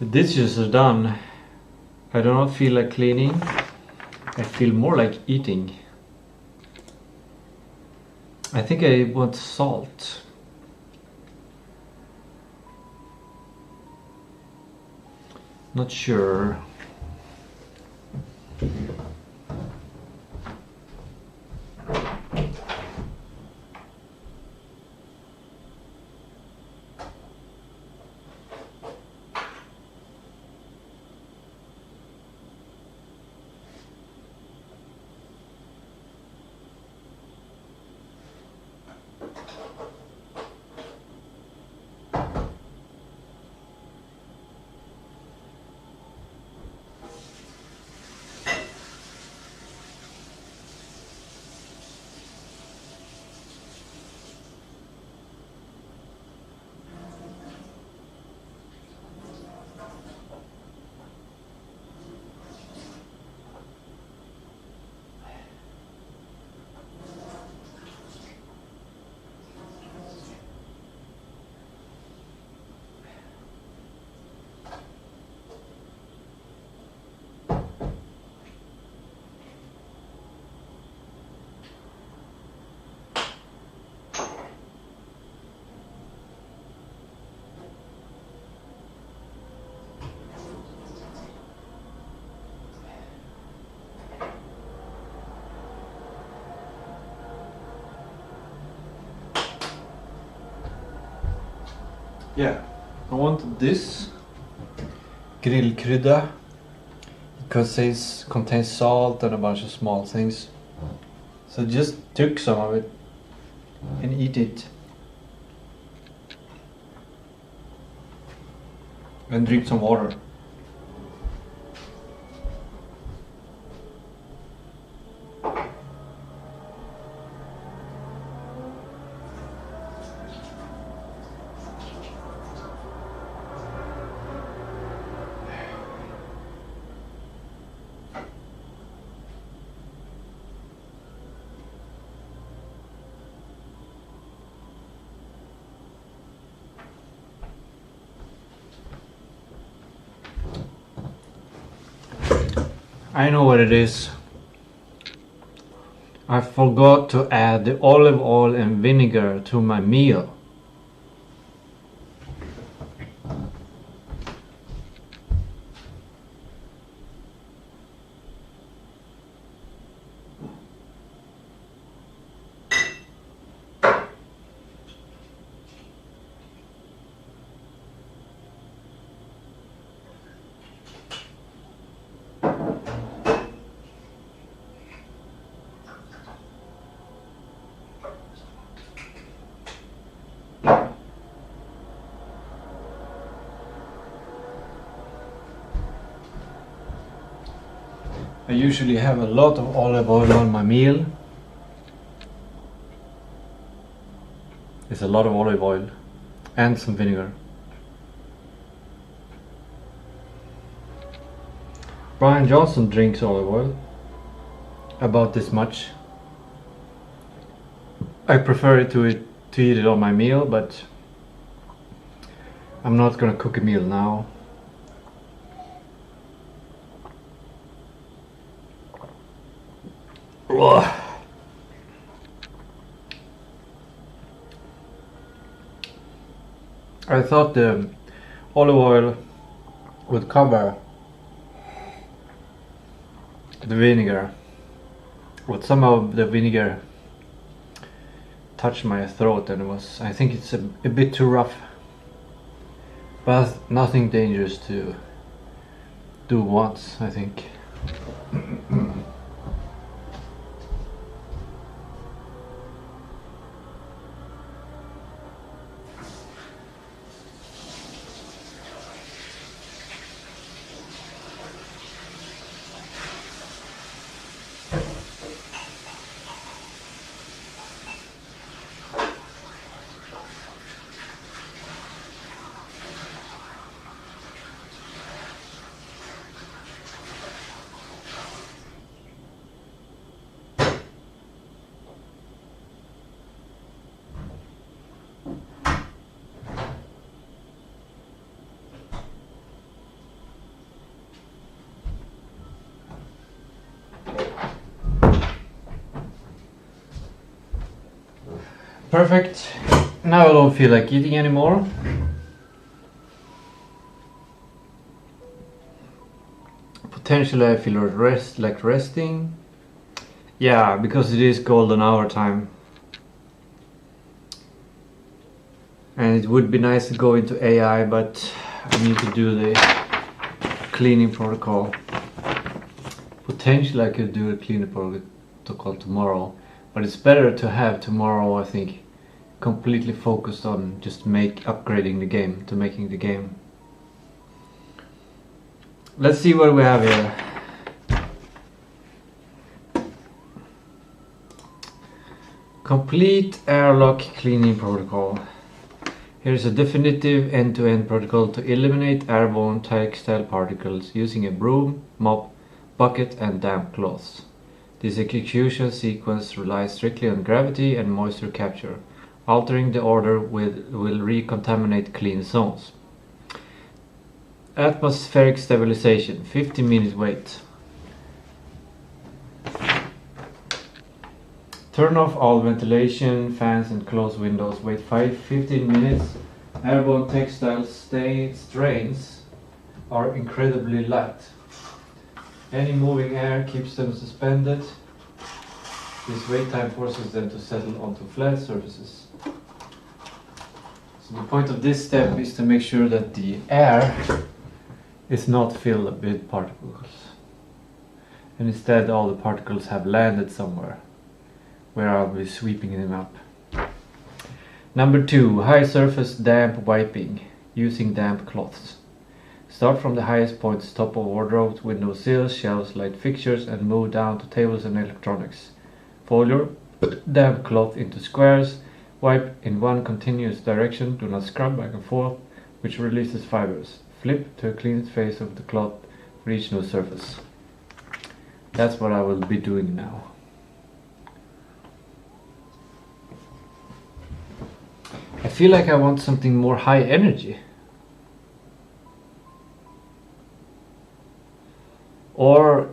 The dishes are done. I do not feel like cleaning. I feel more like eating. I think I want salt. Not sure. Yeah, I wanted this grillkrydda because it contains salt and a bunch of small things. So I just took some of it and eat it. And drink some water. I know what it is. I forgot to add the olive oil and vinegar to my meal. I usually have a lot of olive oil on my meal. It's a lot of olive oil and some vinegar. Brian Johnson drinks olive oil, about this much. I prefer it to eat it on my meal, but I'm not gonna cook a meal now. Ugh. I thought the olive oil would cover the vinegar, but some of the vinegar touched my throat and I think it's a bit too rough, but nothing dangerous to do once, I think. Perfect. Now I don't feel like eating anymore. Potentially I feel like resting. Yeah, because it is golden hour time. And it would be nice to go into AI, but I need to do the cleaning protocol. Potentially I could do a cleaning protocol tomorrow, but it's better to have tomorrow, I think, completely focused on just upgrading the game, to making the game. Let's see what we have here. Complete airlock cleaning protocol. Here's a definitive end-to-end protocol to eliminate airborne textile particles using a broom, mop, bucket and damp cloths. This execution sequence relies strictly on gravity and moisture capture. Altering the order will recontaminate clean zones. Atmospheric stabilization, 50-minute wait. Turn off all ventilation, fans and close windows. Wait 15 minutes. Airborne textile strains are incredibly light. Any moving air keeps them suspended. This wait time forces them to settle onto flat surfaces. So the point of this step is to make sure that the air is not filled with particles. And instead all the particles have landed somewhere, where I'll be sweeping them up. Number 2, high surface damp wiping using damp cloths. Start from the highest points, top of wardrobes, window sills, shelves, light fixtures, and move down to tables and electronics. Fold your damp cloth into squares, wipe in one continuous direction, do not scrub back and forth, which releases fibers. Flip to a clean face of the cloth for each new surface. That's what I will be doing now. I feel like I want something more high energy. Or,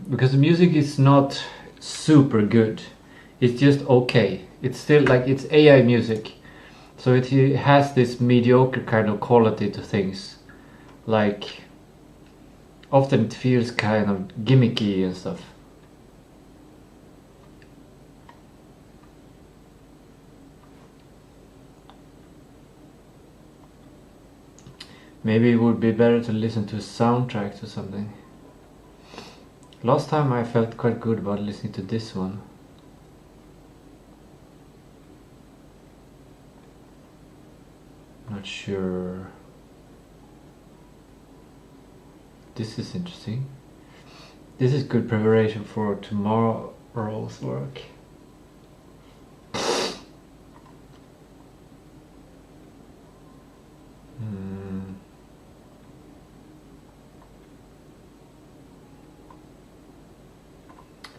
because the music is not super good. It's just okay. It's still like it's AI music. So it has this mediocre kind of quality to things. Like, often it feels kind of gimmicky and stuff. Maybe it would be better to listen to a soundtrack or something. Last time I felt quite good about listening to this one. Not sure. This is interesting. This is good preparation for tomorrow's work.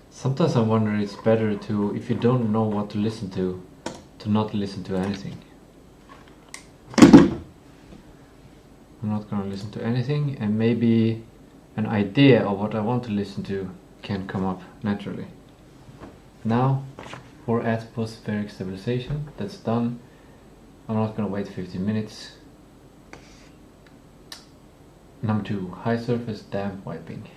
Sometimes I wonder it's better to, if you don't know what to not listen to anything. I'm not gonna listen to anything, and maybe an idea of what I want to listen to can come up naturally. Now, for atmospheric stabilization, that's done. I'm not gonna wait 15 minutes. Number 2, high surface damp wiping.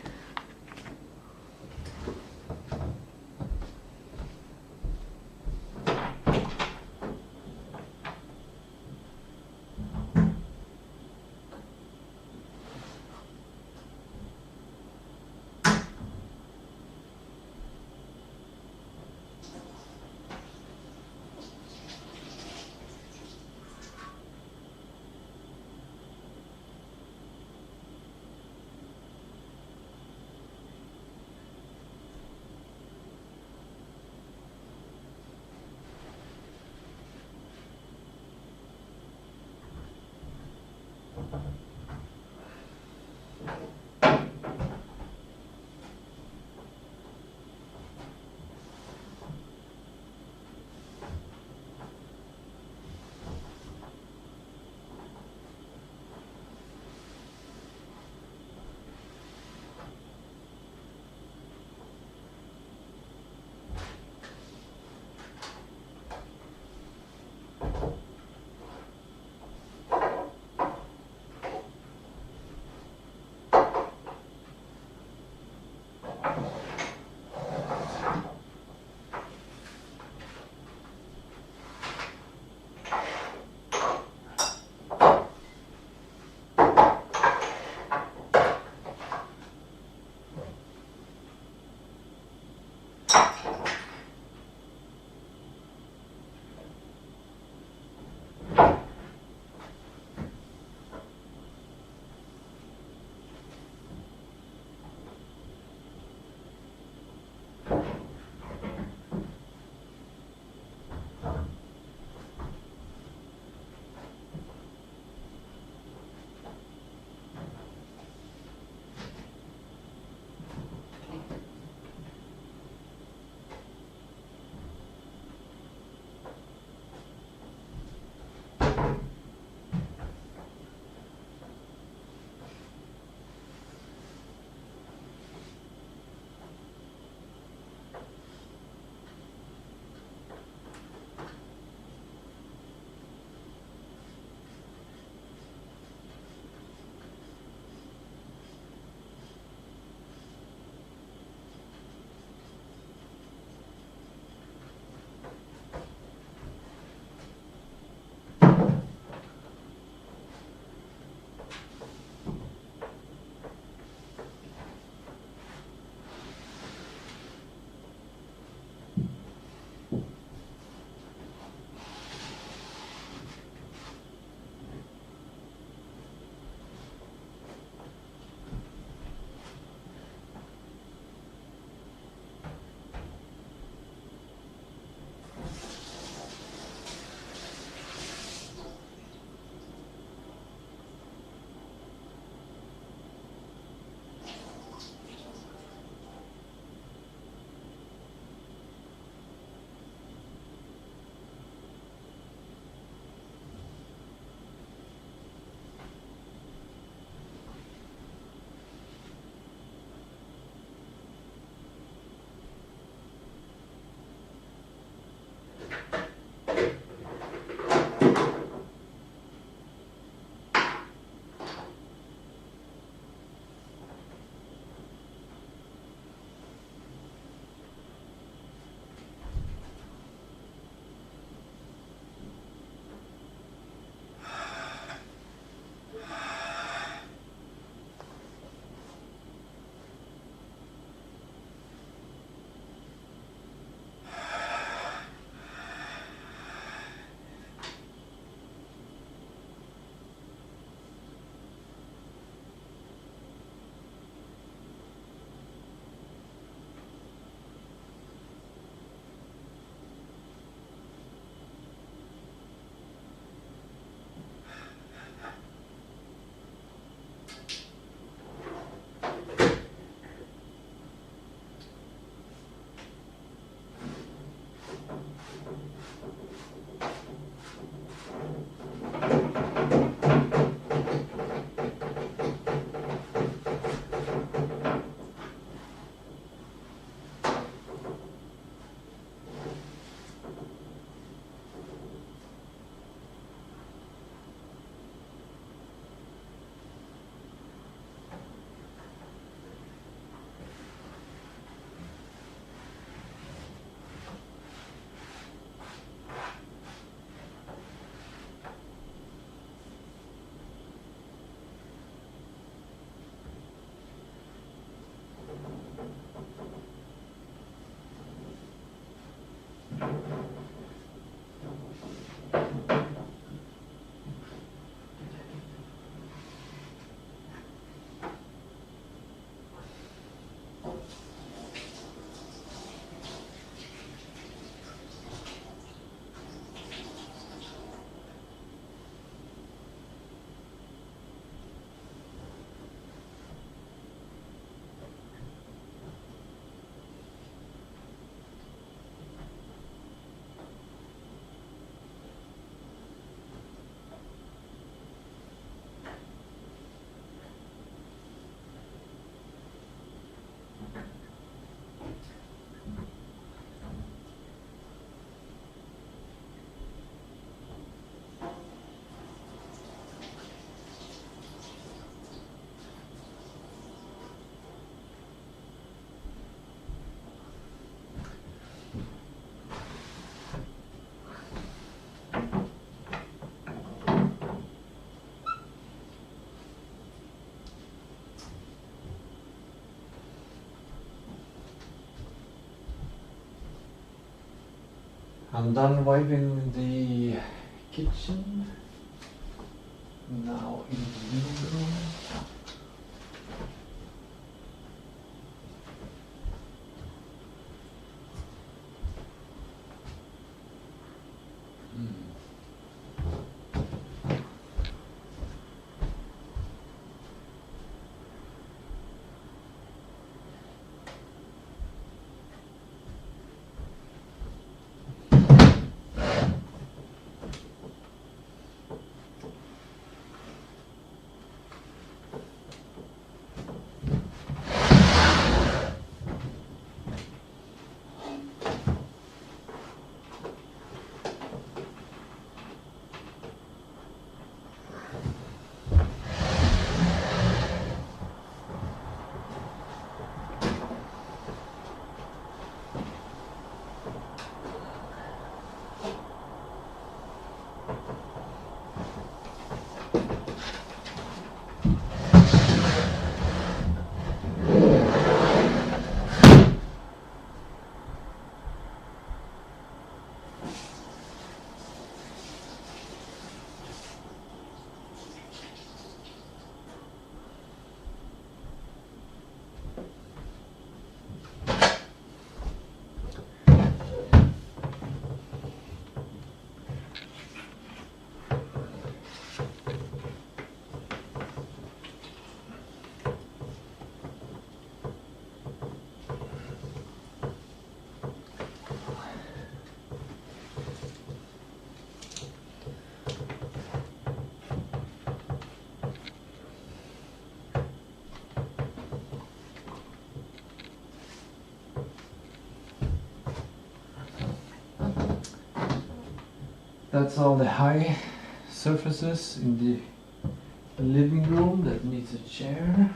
I'm done wiping the kitchen. Now in the living room. That's all the high surfaces in the living room that needs a chair.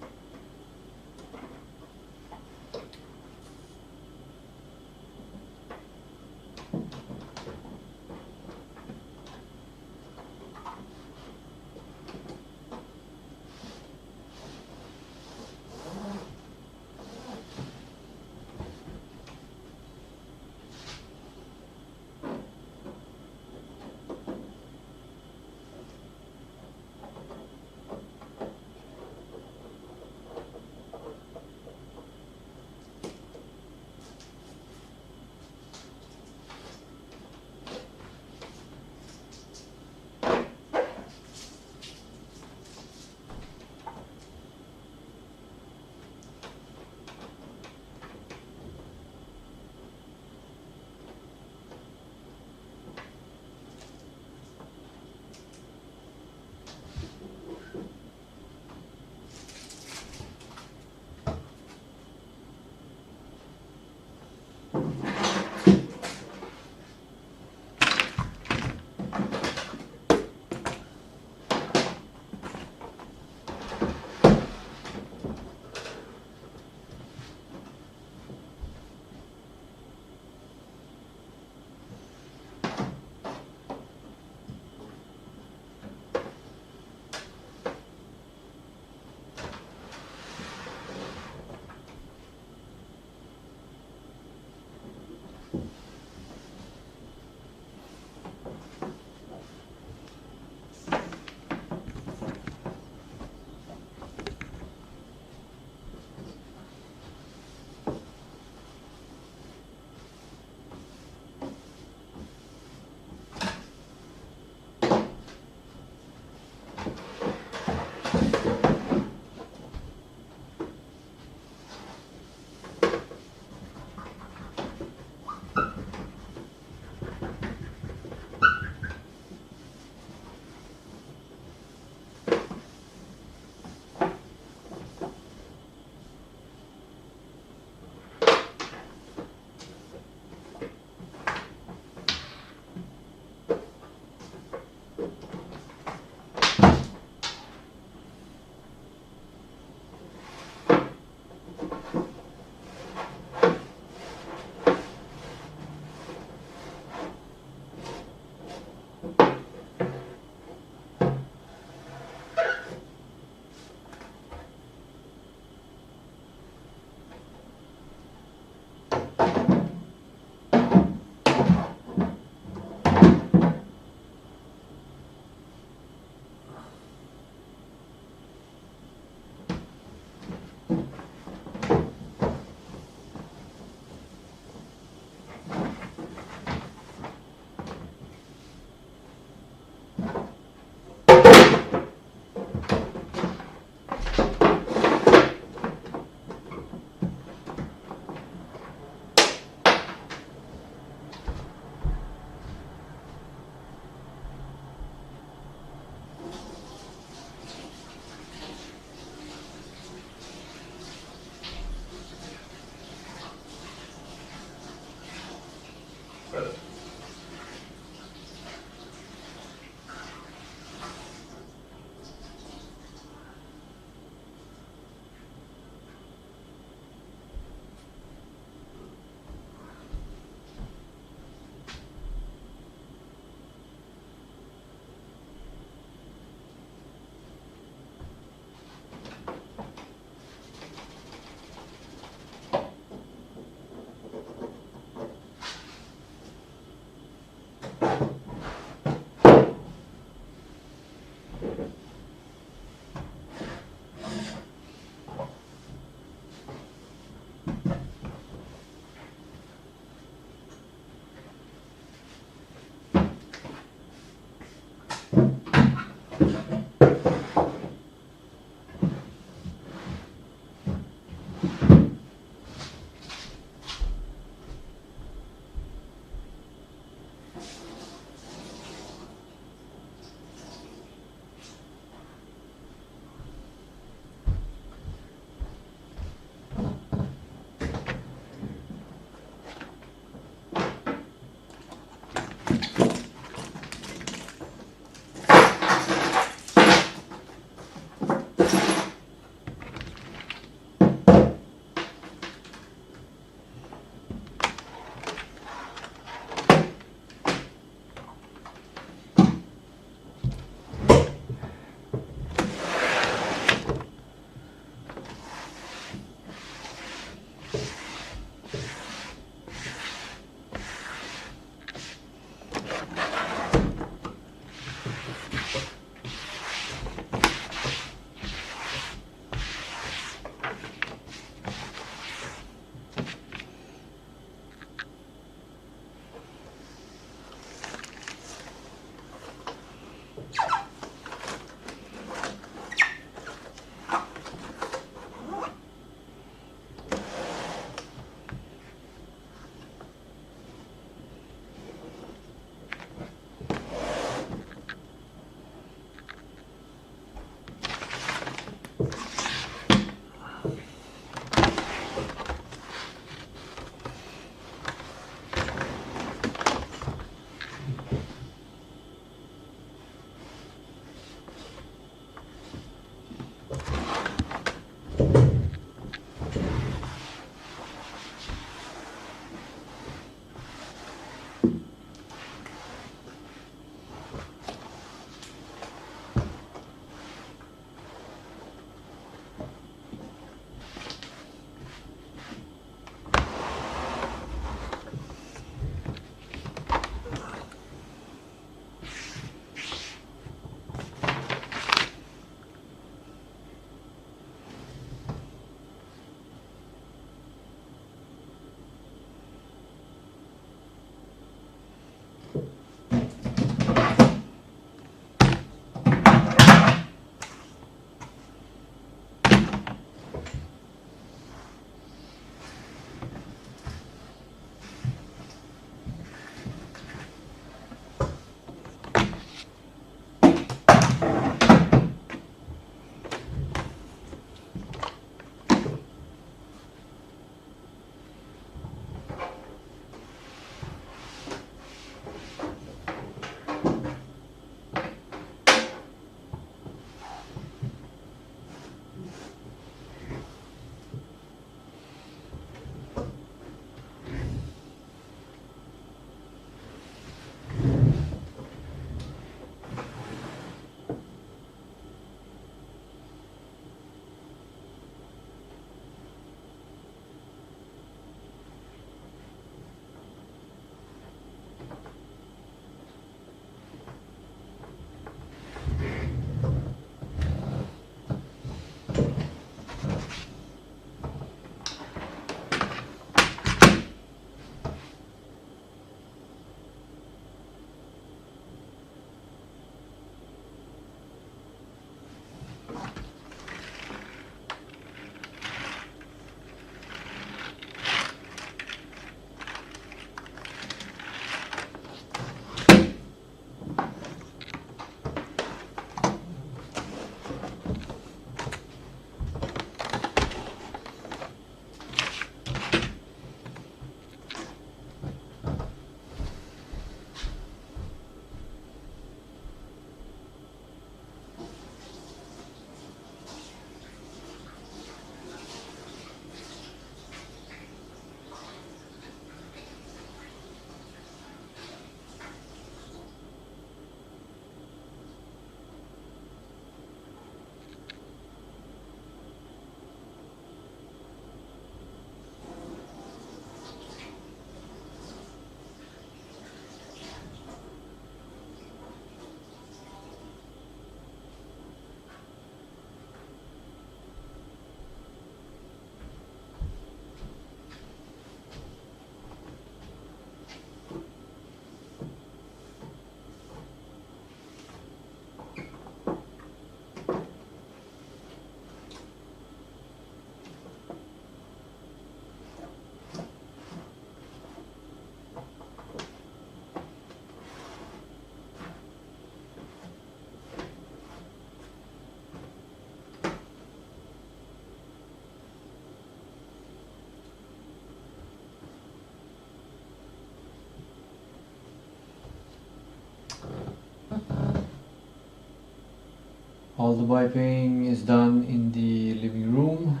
All the wiping is done in the living room.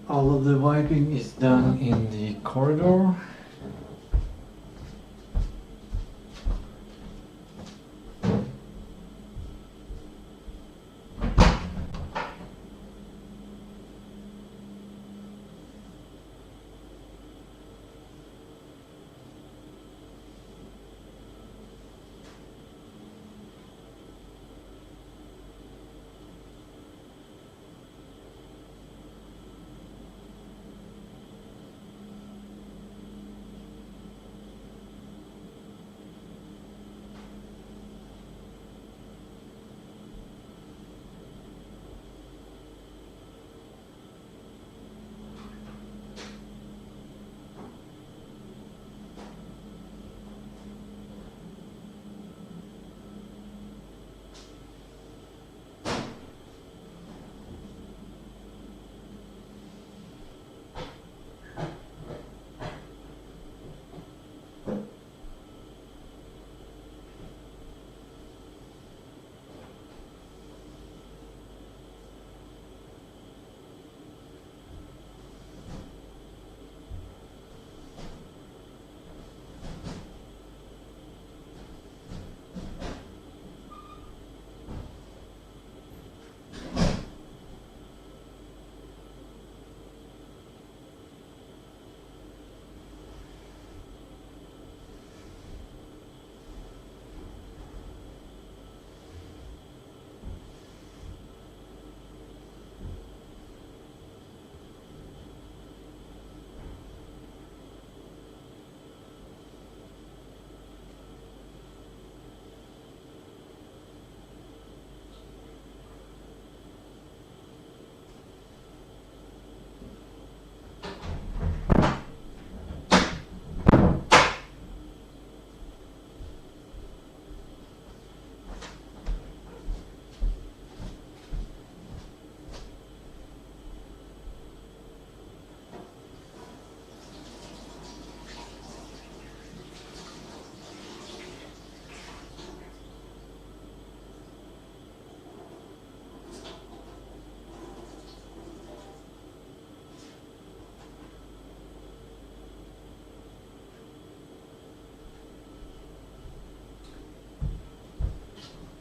All of the wiping is done in the corridor.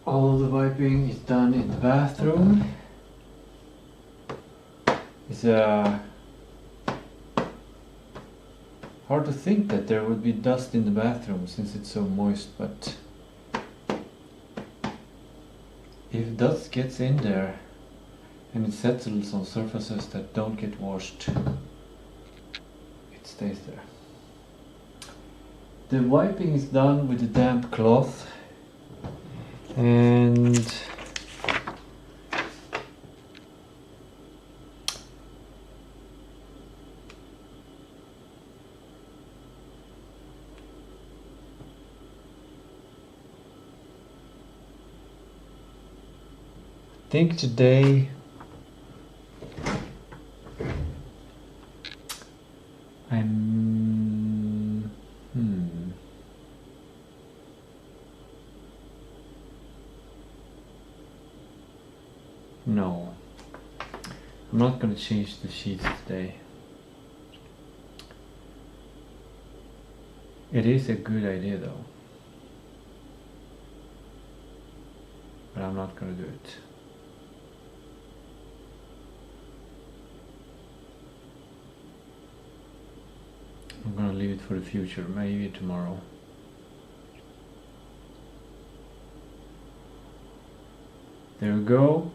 All the wiping is done in the bathroom. It's hard to think that there would be dust in the bathroom since it's so moist, but if dust gets in there and it settles on surfaces that don't get washed, it stays there. The wiping is done with a damp cloth, and I think today no, I'm not going to change the sheets today. It is a good idea though, but I'm not going to do it. I'm going to leave it for the future, maybe tomorrow. There we go.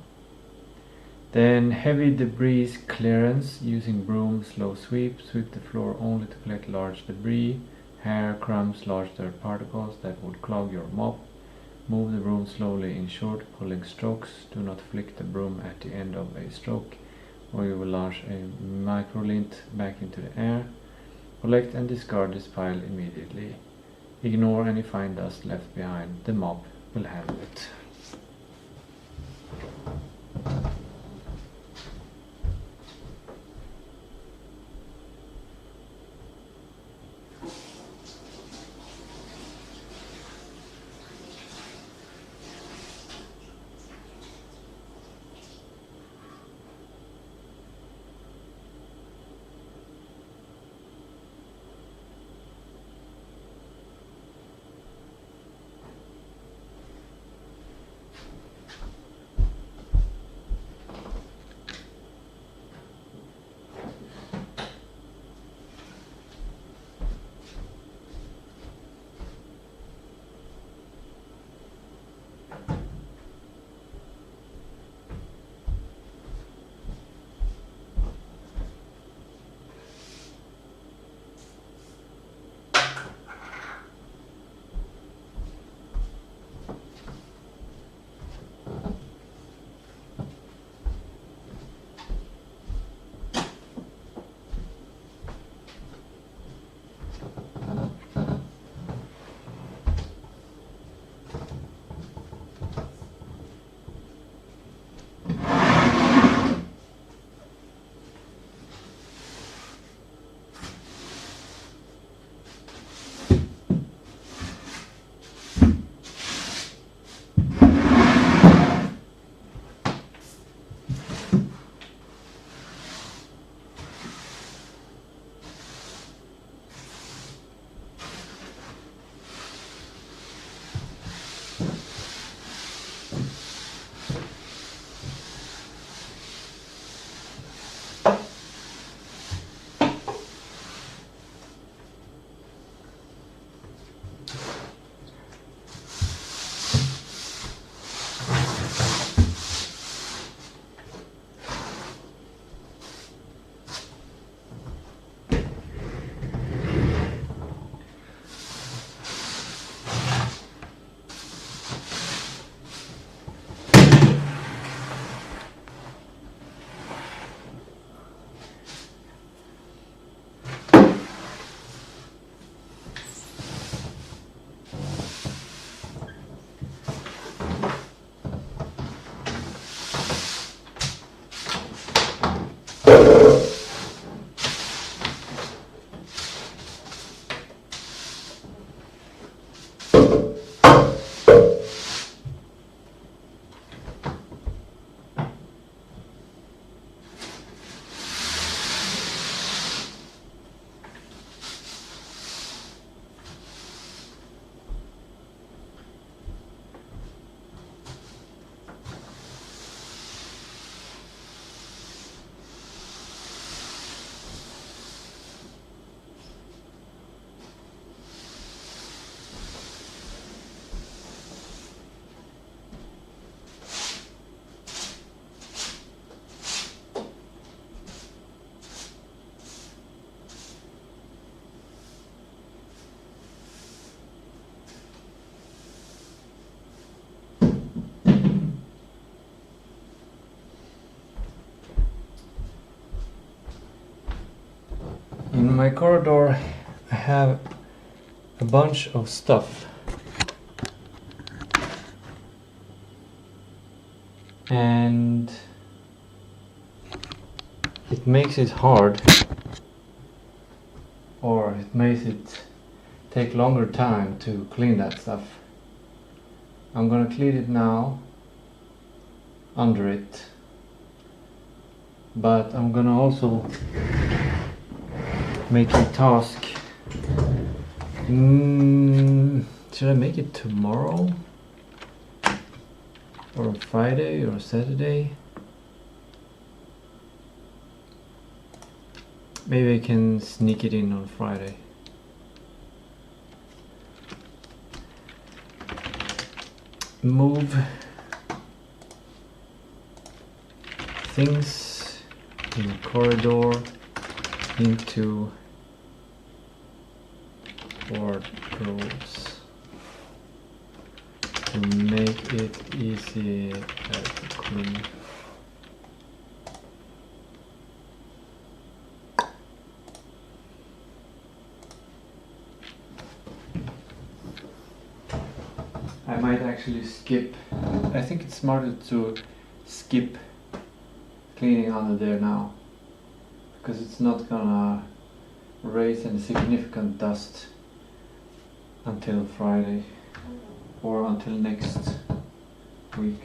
Then heavy debris clearance using broom, slow sweep. Sweep the floor only to collect large debris, hair, crumbs, large dirt particles that would clog your mop. Move the broom slowly in short, pulling strokes. Do not flick the broom at the end of a stroke, or you will launch a microlint back into the air. Collect and discard this pile immediately. Ignore any fine dust left behind. The mop will handle it. In my corridor I have a bunch of stuff. And it makes it hard, or it makes it take longer time to clean that stuff. I'm gonna clean it now under it, but I'm gonna also make a task. Should I make it tomorrow? Or Friday or Saturday? Maybe I can sneak it in on Friday. Move things in the corridor into wardrobes to make it easy to clean. I might actually skip. I think it's smarter to skip cleaning under there now, because it's not gonna raise any significant dust until Friday or until next week.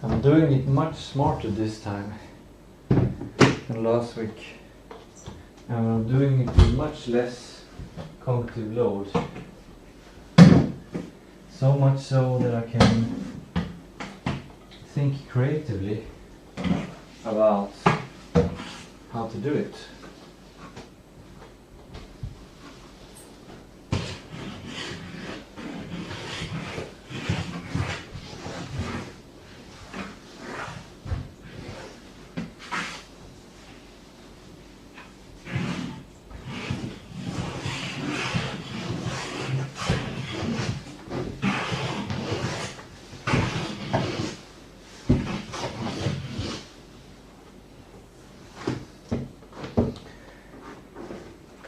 I'm doing it much smarter this time than last week. And I'm doing it with much less cognitive load. So much so that I can think creatively about how to do it.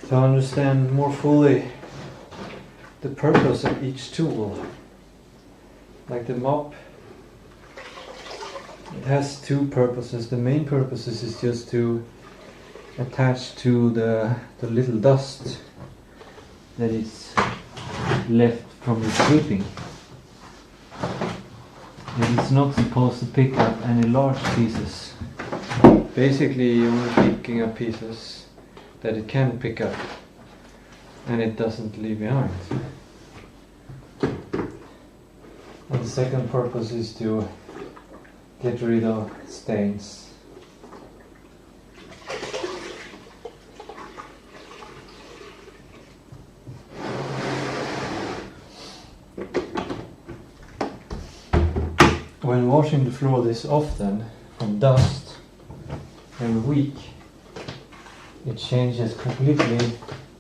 To understand more fully the purpose of each tool. Like the mop, it has two purposes. The main purpose is just to attach to the little dust that is left from the sweeping. And it's not supposed to pick up any large pieces. Basically, you're only picking up pieces that it can pick up and it doesn't leave behind. And the second purpose is to get rid of stains. When washing the floor this often from dust every week, it changes completely